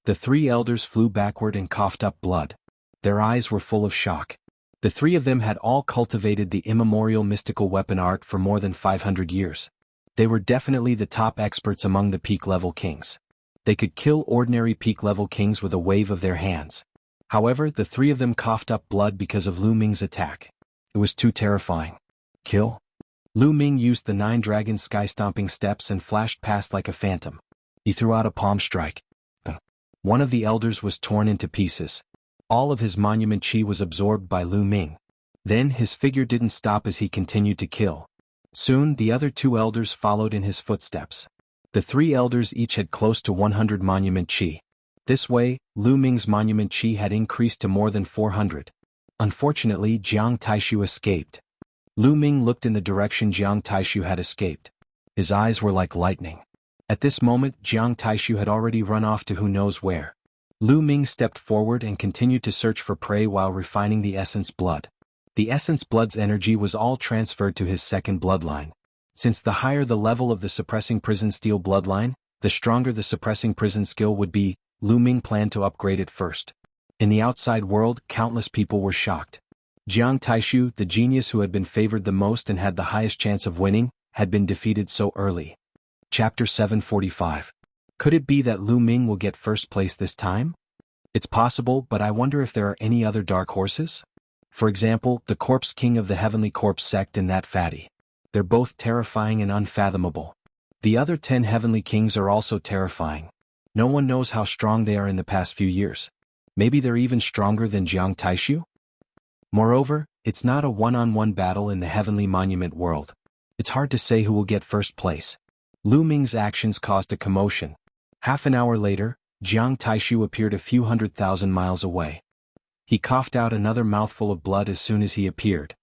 The 3 elders flew backward and coughed up blood. Their eyes were full of shock. The 3 of them had all cultivated the immemorial mystical weapon art for more than 500 years. They were definitely the top experts among the peak-level kings. They could kill ordinary peak-level kings with a wave of their hands. However, the 3 of them coughed up blood because of Lu Ming's attack. It was too terrifying. Kill? Lu Ming used the 9 dragon sky-stomping steps and flashed past like a phantom. He threw out a palm strike. One of the elders was torn into pieces. All of his monument chi was absorbed by Lu Ming. Then his figure didn't stop as he continued to kill. Soon the other 2 elders followed in his footsteps. The 3 elders each had close to 100 monument chi. This way, Lu Ming's monument chi had increased to more than 400. Unfortunately, Jiang Taishu escaped. Lu Ming looked in the direction Jiang Taishu had escaped. His eyes were like lightning. At this moment, Jiang Taishu had already run off to who knows where. Lu Ming stepped forward and continued to search for prey while refining the essence blood. The essence blood's energy was all transferred to his second bloodline. Since the higher the level of the suppressing prison steel bloodline, the stronger the suppressing prison skill would be, Lu Ming planned to upgrade it first. In the outside world, countless people were shocked. Jiang Taishu, the genius who had been favored the most and had the highest chance of winning, had been defeated so early. Chapter 745. Could it be that Lu Ming will get first place this time? It's possible, but I wonder if there are any other dark horses? For example, the Corpse King of the Heavenly Corpse sect and that fatty. They're both terrifying and unfathomable. The other 10 Heavenly Kings are also terrifying. No one knows how strong they are in the past few years. Maybe they're even stronger than Jiang Taishu? Moreover, it's not a one-on-one battle in the Heavenly Monument world. It's hard to say who will get first place. Lu Ming's actions caused a commotion. Half an hour later, Jiang Taishu appeared a few 100,000 miles away. He coughed out another mouthful of blood as soon as he appeared.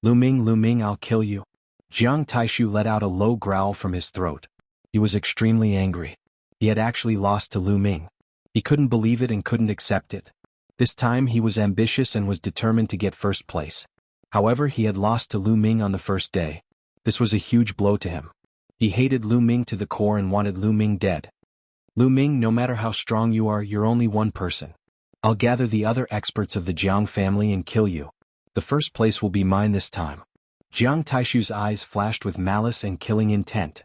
Lu Ming, I'll kill you. Jiang Taishu let out a low growl from his throat. He was extremely angry. He had actually lost to Lu Ming. He couldn't believe it and couldn't accept it. This time he was ambitious and was determined to get first place. However, he had lost to Lu Ming on the first day. This was a huge blow to him. He hated Lu Ming to the core and wanted Lu Ming dead. Lu Ming, no matter how strong you are, you're only one person. I'll gather the other experts of the Jiang family and kill you. The first place will be mine this time. Jiang Taishu's eyes flashed with malice and killing intent.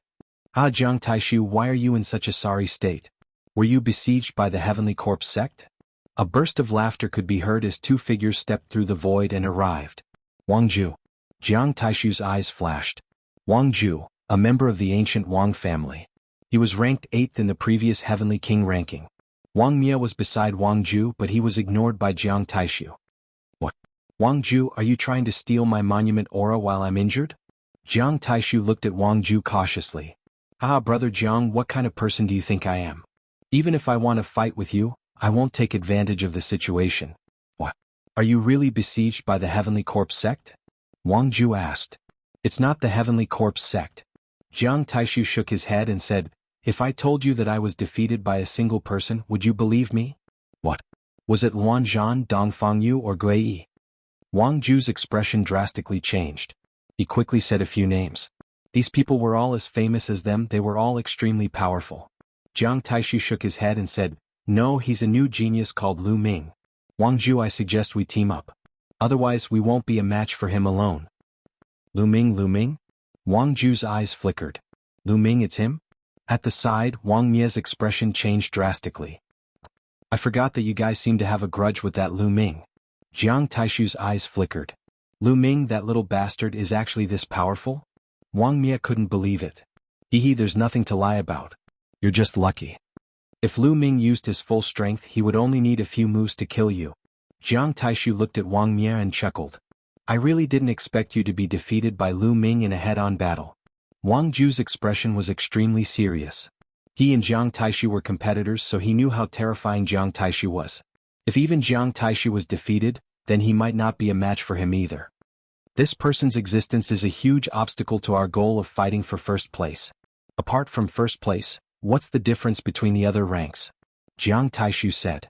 Ah, Jiang Taishu, why are you in such a sorry state? Were you besieged by the Heavenly Corpse sect? A burst of laughter could be heard as two figures stepped through the void and arrived. Wang Ju. Jiang Taishu's eyes flashed. Wang Ju, a member of the ancient Wang family. He was ranked 8th in the previous Heavenly King ranking. Wang Mia was beside Wang Ju, but he was ignored by Jiang Taishu. What? Wang Ju, are you trying to steal my monument aura while I'm injured? Jiang Taishu looked at Wang Ju cautiously. Ah, brother Jiang, what kind of person do you think I am? Even if I want to fight with you, I won't take advantage of the situation. What? Are you really besieged by the Heavenly Corpse sect? Wang Ju asked. It's not the Heavenly Corpse sect. Jiang Taishu shook his head and said, if I told you that I was defeated by a single person, would you believe me? What? Was it Luan Zhan, Dongfang Yu, or Gui Yi? Wang Ju's expression drastically changed. He quickly said a few names. These people were all as famous as them, they were all extremely powerful. Jiang Taishu shook his head and said, no, he's a new genius called Lu Ming. Wang Ju, I suggest we team up. Otherwise we won't be a match for him alone. Lu Ming, Lu Ming? Wang Ju's eyes flickered. Lu Ming, it's him? At the side, Wang Mia's expression changed drastically. I forgot that you guys seem to have a grudge with that Lu Ming. Jiang Taishu's eyes flickered. Lu Ming, that little bastard, is actually this powerful? Wang Mia couldn't believe it. Hee, there's nothing to lie about. You're just lucky. If Lu Ming used his full strength, he would only need a few moves to kill you. Jiang Taishu looked at Wang Mia and chuckled. I really didn't expect you to be defeated by Lu Ming in a head-on battle. Wang Ju's expression was extremely serious. He and Jiang Taishu were competitors, so he knew how terrifying Jiang Taishu was. If even Jiang Taishu was defeated, then he might not be a match for him either. This person's existence is a huge obstacle to our goal of fighting for first place. Apart from first place, what's the difference between the other ranks? Jiang Taishu said.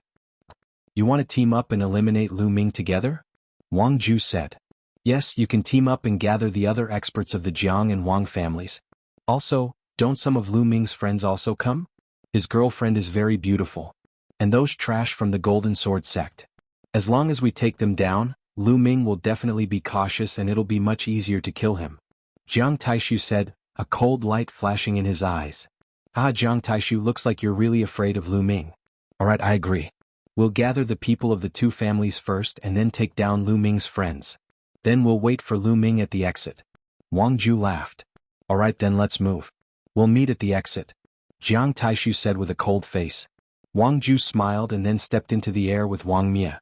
You want to team up and eliminate Lu Ming together? Wang Ju said. Yes, you can team up and gather the other experts of the Jiang and Wang families. Also, don't some of Lu Ming's friends also come? His girlfriend is very beautiful. And those trash from the Golden Sword sect. As long as we take them down, Lu Ming will definitely be cautious and it'll be much easier to kill him. Jiang Taishu said, a cold light flashing in his eyes. Ah, Jiang Taishu, looks like you're really afraid of Lu Ming. Alright, I agree. We'll gather the people of the two families first and then take down Lu Ming's friends. Then we'll wait for Lu Ming at the exit. Wang Ju laughed. Alright then, let's move. We'll meet at the exit. Jiang Taishu said with a cold face. Wang Ju smiled and then stepped into the air with Wang Mia.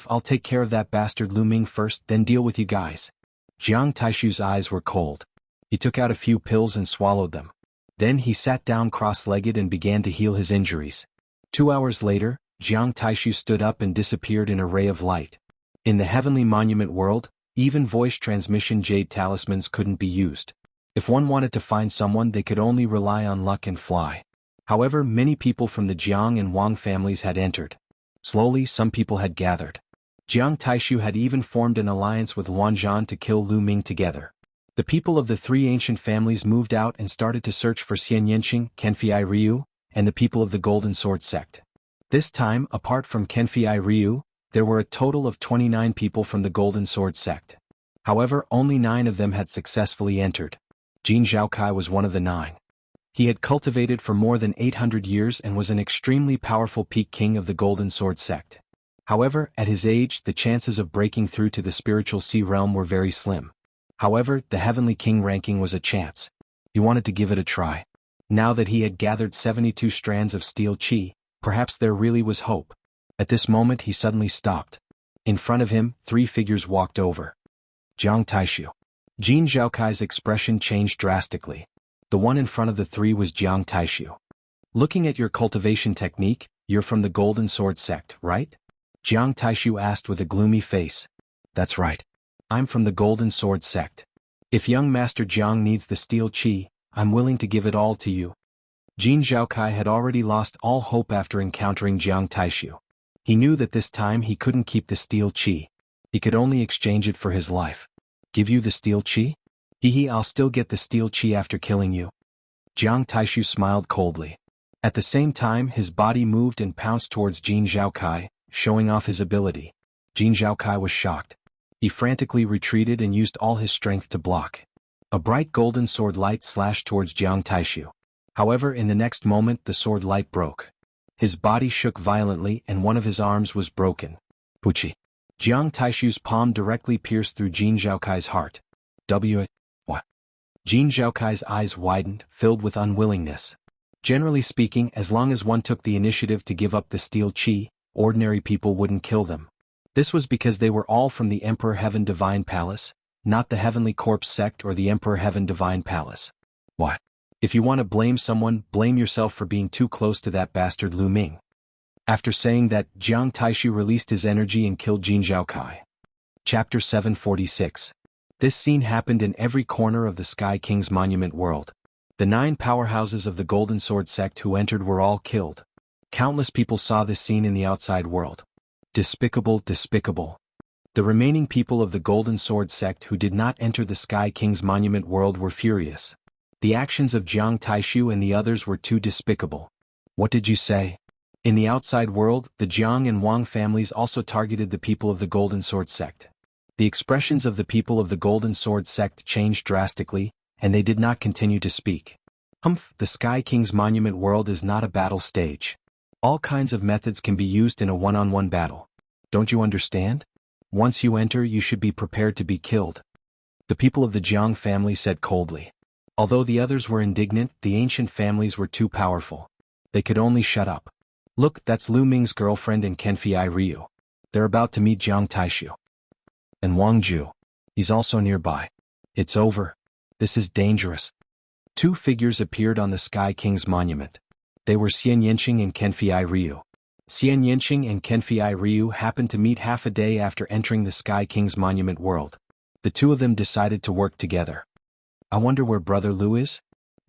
I'll take care of that bastard Lu Ming first, then deal with you guys. Jiang Taishu's eyes were cold. He took out a few pills and swallowed them. Then he sat down cross-legged and began to heal his injuries. 2 hours later, Jiang Taishu stood up and disappeared in a ray of light. In the Heavenly Monument world, even voice transmission jade talismans couldn't be used. If one wanted to find someone, they could only rely on luck and fly. However, many people from the Jiang and Wang families had entered. Slowly, some people had gathered. Jiang Taishu had even formed an alliance with Luan Zhan to kill Lu Ming together. The people of the three ancient families moved out and started to search for Xian Yanqing, Kenfei Ryu, and the people of the Golden Sword sect. This time, apart from Kenfei Ryu, there were a total of 29 people from the Golden Sword sect. However, only 9 of them had successfully entered. Jin Zhaokai was one of the 9. He had cultivated for more than 800 years and was an extremely powerful peak king of the Golden Sword sect. However, at his age, the chances of breaking through to the spiritual sea realm were very slim. However, the Heavenly King ranking was a chance. He wanted to give it a try. Now that he had gathered 72 strands of steel chi, perhaps there really was hope. At this moment he suddenly stopped. In front of him, 3 figures walked over. Jiang Taishu. Jin Zhaokai's expression changed drastically. The one in front of the 3 was Jiang Taishu. Looking at your cultivation technique, you're from the Golden Sword sect, right? Jiang Taishu asked with a gloomy face. That's right. I'm from the Golden Sword sect. If young Master Jiang needs the steel chi, I'm willing to give it all to you. Jin Zhaokai had already lost all hope after encountering Jiang Taishu. He knew that this time he couldn't keep the steel chi. He could only exchange it for his life. Give you the steel chi? Hehe, I'll still get the steel chi after killing you. Jiang Taishu smiled coldly. At the same time his body moved and pounced towards Jin Zhaokai, showing off his ability. Jin Zhaokai was shocked. He frantically retreated and used all his strength to block. A bright golden sword light slashed towards Jiang Taishu. However, in the next moment the sword light broke. His body shook violently and one of his arms was broken. Puchi. Jiang Taishu's palm directly pierced through Jin Zhaokai's heart. What? Jin Zhaokai's eyes widened, filled with unwillingness. Generally speaking, as long as one took the initiative to give up the steel chi, ordinary people wouldn't kill them. This was because they were all from the Emperor Heaven Divine Palace, not the Heavenly Corpse sect or the Emperor Heaven Divine Palace. What? If you want to blame someone, blame yourself for being too close to that bastard Lu Ming. After saying that, Jiang Taishu released his energy and killed Jin Zhaokai. Chapter 746. This scene happened in every corner of the Sky King's monument world. The 9 powerhouses of the Golden Sword sect who entered were all killed. Countless people saw this scene in the outside world. Despicable, despicable. The remaining people of the Golden Sword sect who did not enter the Sky King's monument world were furious. The actions of Jiang Taishu and the others were too despicable. What did you say? In the outside world, the Jiang and Wang families also targeted the people of the Golden Sword sect. The expressions of the people of the Golden Sword sect changed drastically, and they did not continue to speak. The Sky King's monument world is not a battle stage. All kinds of methods can be used in a one-on-one battle. Don't you understand? Once you enter, you should be prepared to be killed. The people of the Jiang family said coldly. Although the others were indignant, the ancient families were too powerful. They could only shut up. Look, that's Lu Ming's girlfriend and Kenfei Ryu. They're about to meet Jiang Taishu. And Wang Ju. He's also nearby. It's over. This is dangerous. 2 figures appeared on the Sky King's monument. They were Xian Yanqing and Kenfei Ryu. Xian Yanqing and Kenfei Ryu happened to meet half a day after entering the Sky King's monument world. The 2 of them decided to work together. I wonder where Brother Lu is?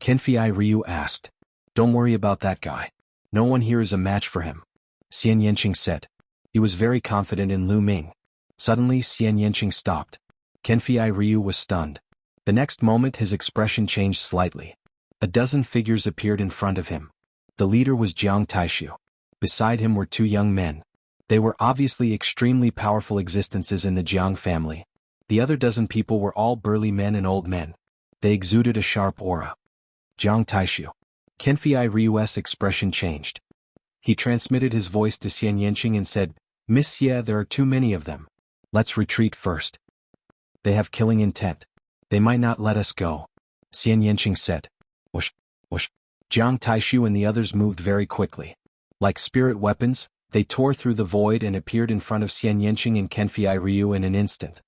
Kenfei Ryu asked. Don't worry about that guy. No one here is a match for him. Xian Yanqing said. He was very confident in Lu Ming. Suddenly Xian Yanqing stopped. Kenfei Ryu was stunned. The next moment his expression changed slightly. A dozen figures appeared in front of him. The leader was Jiang Taishu. Beside him were 2 young men. They were obviously extremely powerful existences in the Jiang family. The other dozen people were all burly men and old men. They exuded a sharp aura. Jiang Taishu. Kenfei Ryu's expression changed. He transmitted his voice to Xian Yanqing and said, Miss Xie, there are too many of them. Let's retreat first. They have killing intent. They might not let us go. Xian Yanqing said. Whoosh, whoosh. Jiang Taishu and the others moved very quickly. Like spirit weapons, they tore through the void and appeared in front of Xian Yanqing and Kenfei Ryu in an instant.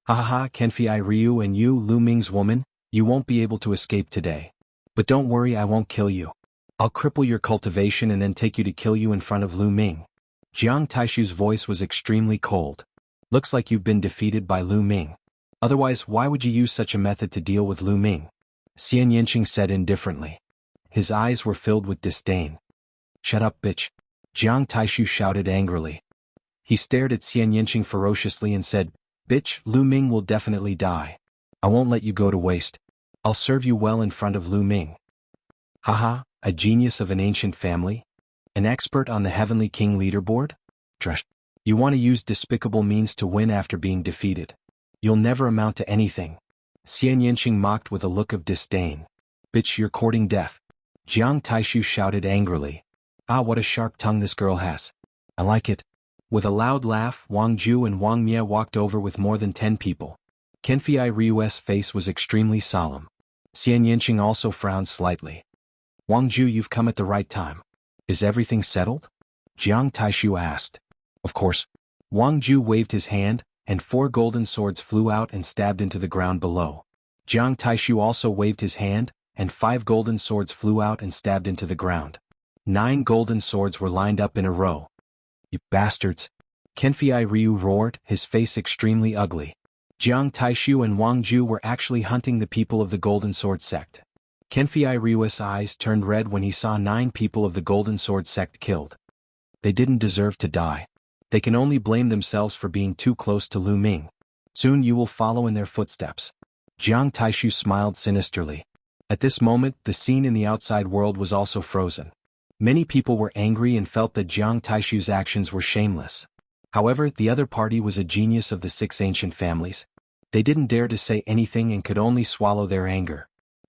Ha ha ha, Kenfei Ryu and you, Lu Ming's woman, you won't be able to escape today. But don't worry, I won't kill you. I'll cripple your cultivation and then take you to kill you in front of Lu Ming. Jiang Taishu's voice was extremely cold. Looks like you've been defeated by Lu Ming. Otherwise, why would you use such a method to deal with Lu Ming? Xian Yanqing said indifferently. His eyes were filled with disdain. Shut up, bitch. Jiang Taishu shouted angrily. He stared at Xian Yanqing ferociously and said, Bitch, Lu Ming will definitely die. I won't let you go to waste. I'll serve you well in front of Lu Ming. Haha, a genius of an ancient family? An expert on the Heavenly King leaderboard? Trash. You want to use despicable means to win after being defeated. You'll never amount to anything. Xian Yanqing mocked with a look of disdain. Bitch, you're courting death. Jiang Taishu shouted angrily. Ah, what a sharp tongue this girl has. I like it. With a loud laugh, Wang Ju and Wang Mie walked over with more than 10 people. Kenfei Ryu's face was extremely solemn. Xian Yanqing also frowned slightly. Wang Ju, you've come at the right time. Is everything settled? Jiang Taishu asked. Of course. Wang Ju waved his hand, and 4 golden swords flew out and stabbed into the ground below. Jiang Taishu also waved his hand, and 5 golden swords flew out and stabbed into the ground. 9 golden swords were lined up in a row. You bastards! Kenfei Ryu roared, his face extremely ugly. Jiang Taishu and Wang Ju were actually hunting the people of the Golden Sword sect. Kenfei Ryu's eyes turned red when he saw 9 people of the Golden Sword sect killed. They didn't deserve to die. They can only blame themselves for being too close to Lu Ming. Soon you will follow in their footsteps. Jiang Taishu smiled sinisterly. At this moment, the scene in the outside world was also frozen. Many people were angry and felt that Jiang Taishu's actions were shameless. However, the other party was a genius of the 6 ancient families. They didn't dare to say anything and could only swallow their anger.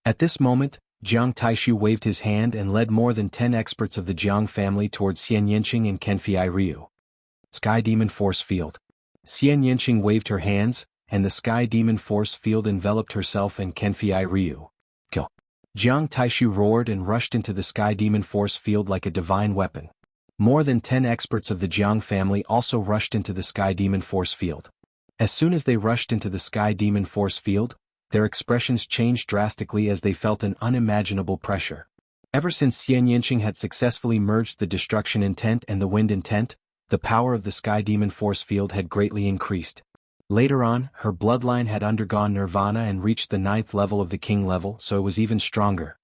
At this moment, Jiang Taishu waved his hand and led more than 10 experts of the Jiang family towards Xian Yanqing and Kenfei Ryu. Sky Demon Force Field. Xian Yanqing waved her hands, and the Sky Demon Force Field enveloped herself and Kenfei Ryu. Kill. Jiang Taishu roared and rushed into the Sky Demon Force Field like a divine weapon. More than 10 experts of the Jiang family also rushed into the Sky Demon Force Field. As soon as they rushed into the Sky Demon Force Field, their expressions changed drastically as they felt an unimaginable pressure. Ever since Xian Yanqing had successfully merged the Destruction Intent and the Wind Intent, the power of the Sky Demon Force Field had greatly increased. Later on, her bloodline had undergone nirvana and reached the 9th level of the king level, so it was even stronger.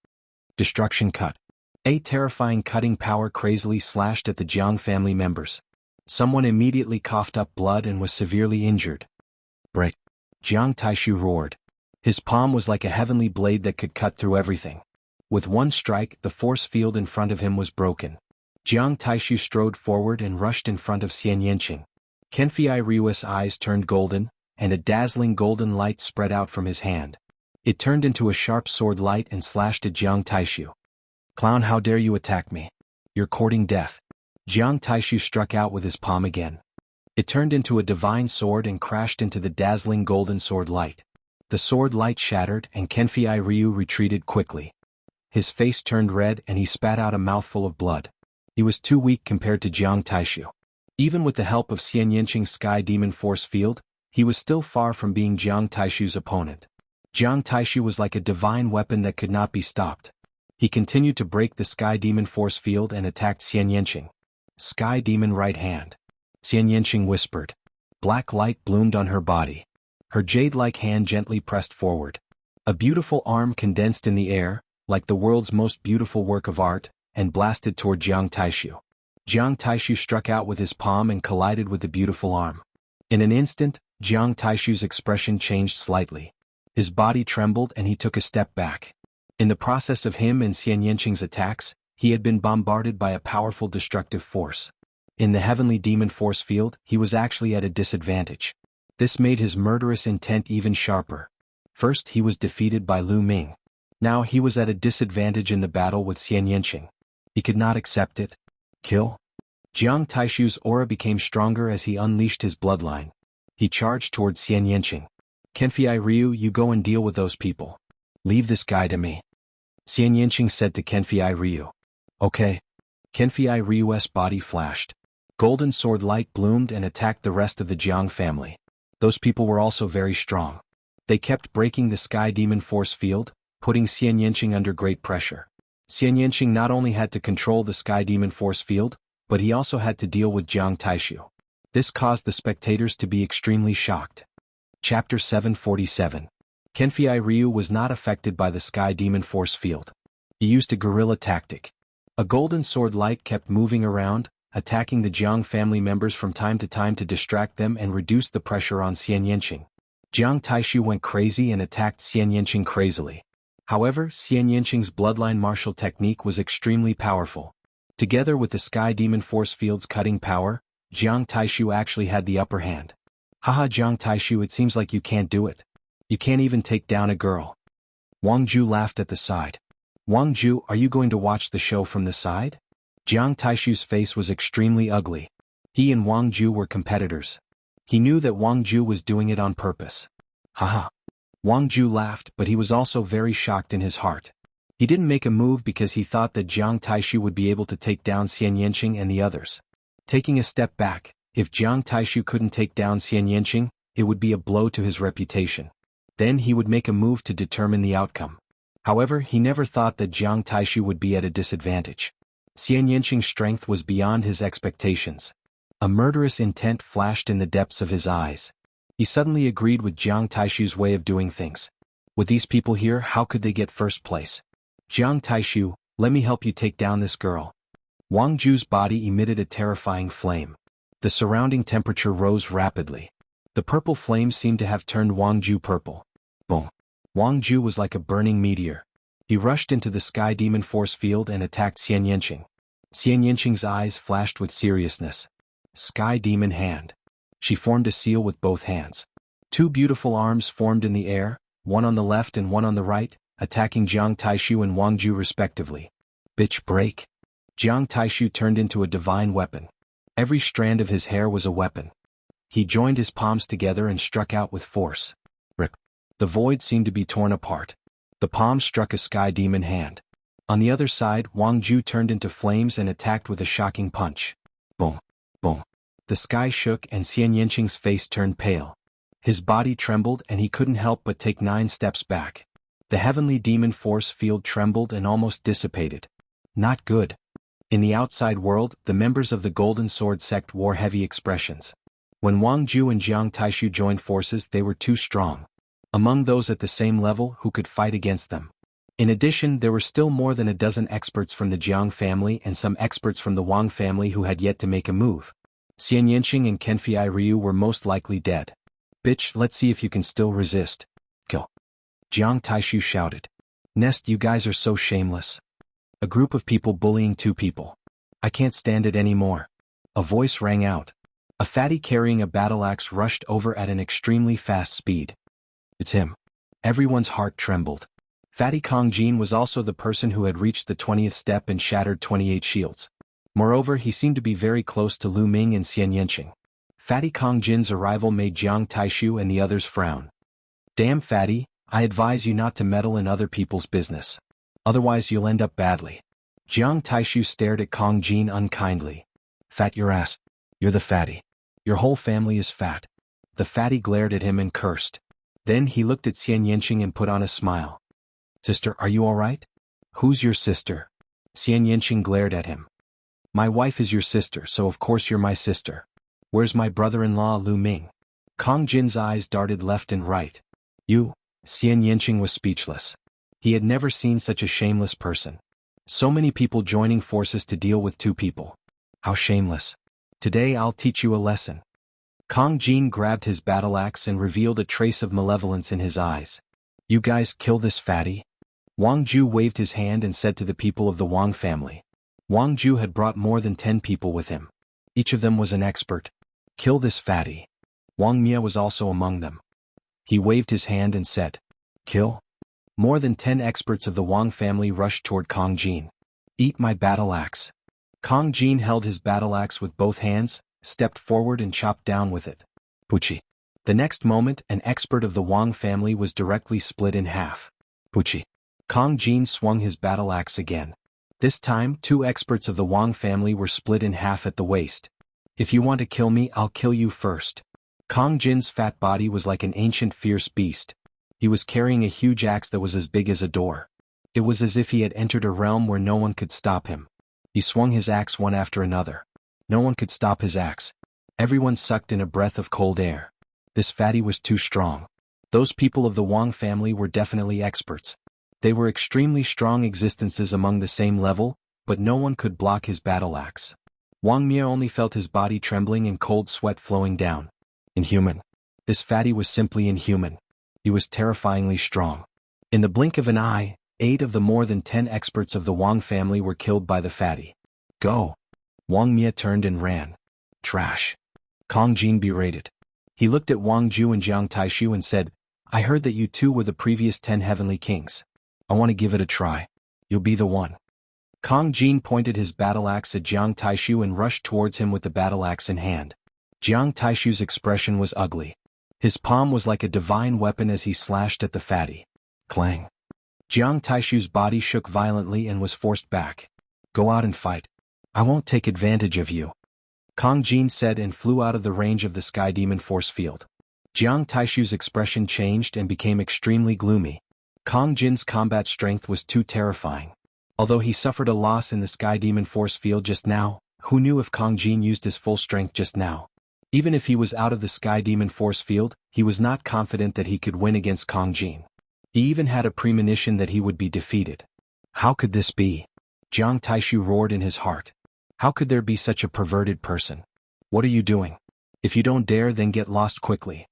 Destruction Cut. A terrifying cutting power crazily slashed at the Jiang family members. Someone immediately coughed up blood and was severely injured. Break. Jiang Taishu roared. His palm was like a heavenly blade that could cut through everything. With one strike, the force field in front of him was broken. Jiang Taishu strode forward and rushed in front of Xian Yanqing. Kenfei Ryu's eyes turned golden, and a dazzling golden light spread out from his hand. It turned into a sharp sword light and slashed at Jiang Taishu. Clown, how dare you attack me? You're courting death. Jiang Taishu struck out with his palm again. It turned into a divine sword and crashed into the dazzling golden sword light. The sword light shattered and Kenfei Ryu retreated quickly. His face turned red and he spat out a mouthful of blood. He was too weak compared to Jiang Taishu. Even with the help of Xian Yanqing's Sky Demon Force Field, he was still far from being Jiang Taishu's opponent. Jiang Taishu was like a divine weapon that could not be stopped. He continued to break the Sky Demon Force Field and attacked Xian Yanqing. Sky Demon Right Hand. Xian Yanqing whispered. Black light bloomed on her body. Her jade-like hand gently pressed forward. A beautiful arm condensed in the air, like the world's most beautiful work of art, and blasted toward Jiang Taishu. Jiang Taishu struck out with his palm and collided with the beautiful arm. In an instant, Jiang Taishu's expression changed slightly. His body trembled and he took a step back. In the process of him and Xian Yanqing's attacks, he had been bombarded by a powerful destructive force. In the heavenly demon force field, he was actually at a disadvantage. This made his murderous intent even sharper. First, he was defeated by Lu Ming. Now he was at a disadvantage in the battle with Xian Yanqing. He could not accept it. Kill. Jiang Taishu's aura became stronger as he unleashed his bloodline. He charged towards Xian Yanqing. Kenfei Ryu, you go and deal with those people. Leave this guy to me. Xian Yanqing said to Kenfei Ryu. Okay. Kenfei Ryu's body flashed. Golden sword light bloomed and attacked the rest of the Jiang family. Those people were also very strong. They kept breaking the Sky Demon Force Field, putting Xian Yanqing under great pressure. Xian Yanqing not only had to control the Sky Demon Force Field, but he also had to deal with Jiang Taishu. This caused the spectators to be extremely shocked. Chapter 747. Kenfei Ryu was not affected by the Sky Demon Force Field. He used a guerrilla tactic. A golden sword light kept moving around, attacking the Jiang family members from time to distract them and reduce the pressure on Xian Yanqing. Jiang Taishu went crazy and attacked Xian Yanqing crazily. However, Xian Yanqing's bloodline martial technique was extremely powerful. Together with the Sky Demon Force Field's cutting power, Jiang Taishu actually had the upper hand. Haha, Jiang Taishu, it seems like you can't do it. You can't even take down a girl. Wang Ju laughed at the side. Wang Ju, are you going to watch the show from the side? Jiang Taishu's face was extremely ugly. He and Wang Ju were competitors. He knew that Wang Ju was doing it on purpose. Haha. Wang Ju laughed, but he was also very shocked in his heart. He didn't make a move because he thought that Jiang Taishu would be able to take down Xian Yanqing and the others. Taking a step back, if Jiang Taishu couldn't take down Xian Yanqing, it would be a blow to his reputation. Then he would make a move to determine the outcome. However, he never thought that Jiang Taishu would be at a disadvantage. Xian Yanqing's strength was beyond his expectations. A murderous intent flashed in the depths of his eyes. He suddenly agreed with Jiang Taishu's way of doing things. With these people here, how could they get first place? Jiang Taishu, let me help you take down this girl. Wang Ju's body emitted a terrifying flame. The surrounding temperature rose rapidly. The purple flame seemed to have turned Wang Ju purple. Boom. Wang Ju was like a burning meteor. He rushed into the Sky Demon Force field and attacked Xian Yanqing. Xian Yanqing's eyes flashed with seriousness. Sky Demon Hand. She formed a seal with both hands. Two beautiful arms formed in the air, one on the left and one on the right, attacking Jiang Taishu and Wang Ju respectively. Bitch break. Jiang Taishu turned into a divine weapon. Every strand of his hair was a weapon. He joined his palms together and struck out with force. Rip. The void seemed to be torn apart. The palm struck a Sky Demon Hand. On the other side, Wang Ju turned into flames and attacked with a shocking punch. Boom. Boom. The sky shook and Xian Yanqing's face turned pale. His body trembled and he couldn't help but take 9 steps back. The heavenly demon force field trembled and almost dissipated. Not good. In the outside world, the members of the Golden Sword sect wore heavy expressions. When Wang Ju and Jiang Taishu joined forces, they were too strong. Among those at the same level who could fight against them. In addition, there were still more than a dozen experts from the Jiang family and some experts from the Wang family who had yet to make a move. Xian Yanqing and Kenfei Ryu were most likely dead. Bitch, let's see if you can still resist. Kill. Jiang Taishu shouted. Nest, you guys are so shameless. A group of people bullying 2 people. I can't stand it anymore. A voice rang out. A fatty carrying a battle axe rushed over at an extremely fast speed. It's him. Everyone's heart trembled. Fatty Kong Jin was also the person who had reached the 20th step and shattered 28 shields. Moreover, he seemed to be very close to Lu Ming and Xian Yanqing. Fatty Kong Jin's arrival made Jiang Taishu and the others frown. Damn Fatty, I advise you not to meddle in other people's business. Otherwise you'll end up badly. Jiang Taishu stared at Kong Jin unkindly. Fat your ass. You're the fatty. Your whole family is fat. The fatty glared at him and cursed. Then he looked at Xian Yanqing and put on a smile. Sister, are you all right? Who's your sister? Xian Yanqing glared at him. My wife is your sister, so of course you're my sister. Where's my brother-in-law Lu Ming? Kong Jin's eyes darted left and right. You? Xian Yanqing was speechless. He had never seen such a shameless person. So many people joining forces to deal with 2 people. How shameless. Today I'll teach you a lesson. Kong Jin grabbed his battle axe and revealed a trace of malevolence in his eyes. You guys kill this fatty? Wang Ju waved his hand and said to the people of the Wang family. Wang Ju had brought more than 10 people with him. Each of them was an expert. Kill this fatty. Wang Mia was also among them. He waved his hand and said, Kill? More than 10 experts of the Wang family rushed toward Kong Jin. Eat my battle axe. Kong Jin held his battle axe with both hands, stepped forward and chopped down with it. Puchi. The next moment, an expert of the Wang family was directly split in half. Puchi. Kong Jin swung his battle axe again. This time, 2 experts of the Wang family were split in half at the waist. If you want to kill me, I'll kill you first. Kong Jin's fat body was like an ancient fierce beast. He was carrying a huge axe that was as big as a door. It was as if he had entered a realm where no one could stop him. He swung his axe one after another. No one could stop his axe. Everyone sucked in a breath of cold air. This fatty was too strong. Those people of the Wang family were definitely experts. They were extremely strong existences among the same level, but no one could block his battle axe. Wang Mia only felt his body trembling and cold sweat flowing down. Inhuman. This fatty was simply inhuman. He was terrifyingly strong. In the blink of an eye, 8 of the more than 10 experts of the Wang family were killed by the fatty. Go. Wang Mia turned and ran. Trash. Kong Jin berated. He looked at Wang Ju and Jiang Taishu and said, I heard that you 2 were the previous 10 heavenly kings. I want to give it a try. You'll be the one. Kong Jin pointed his battle axe at Jiang Taishu and rushed towards him with the battle axe in hand. Jiang Taishu's expression was ugly. His palm was like a divine weapon as he slashed at the fatty. Clang. Jiang Taishu's body shook violently and was forced back. Go out and fight. I won't take advantage of you. Kong Jin said and flew out of the range of the Sky Demon Force field. Jiang Taishu's expression changed and became extremely gloomy. Kong Jin's combat strength was too terrifying. Although he suffered a loss in the Sky Demon Force field just now, who knew if Kong Jin used his full strength just now? Even if he was out of the Sky Demon Force field, he was not confident that he could win against Kong Jin. He even had a premonition that he would be defeated. How could this be? Jiang Taishu roared in his heart. How could there be such a perverted person? What are you doing? If you don't dare, then get lost quickly.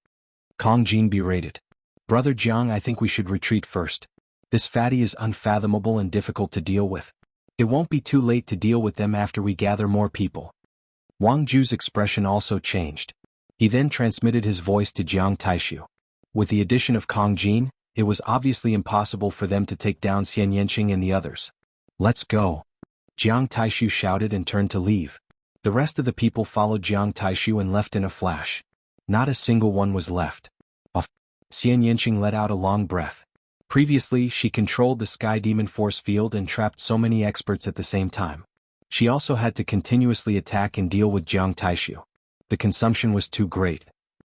Kong Jin berated. Brother Jiang, I think we should retreat first. This fatty is unfathomable and difficult to deal with. It won't be too late to deal with them after we gather more people. Wang Ju's expression also changed. He then transmitted his voice to Jiang Taishu. With the addition of Kong Jin, it was obviously impossible for them to take down Xian Yanqing and the others. Let's go. Jiang Taishu shouted and turned to leave. The rest of the people followed Jiang Taishu and left in a flash. Not a single one was left. Off. Xian Yanqing let out a long breath. Previously, she controlled the Sky Demon force field and trapped so many experts at the same time. She also had to continuously attack and deal with Jiang Taishu. The consumption was too great.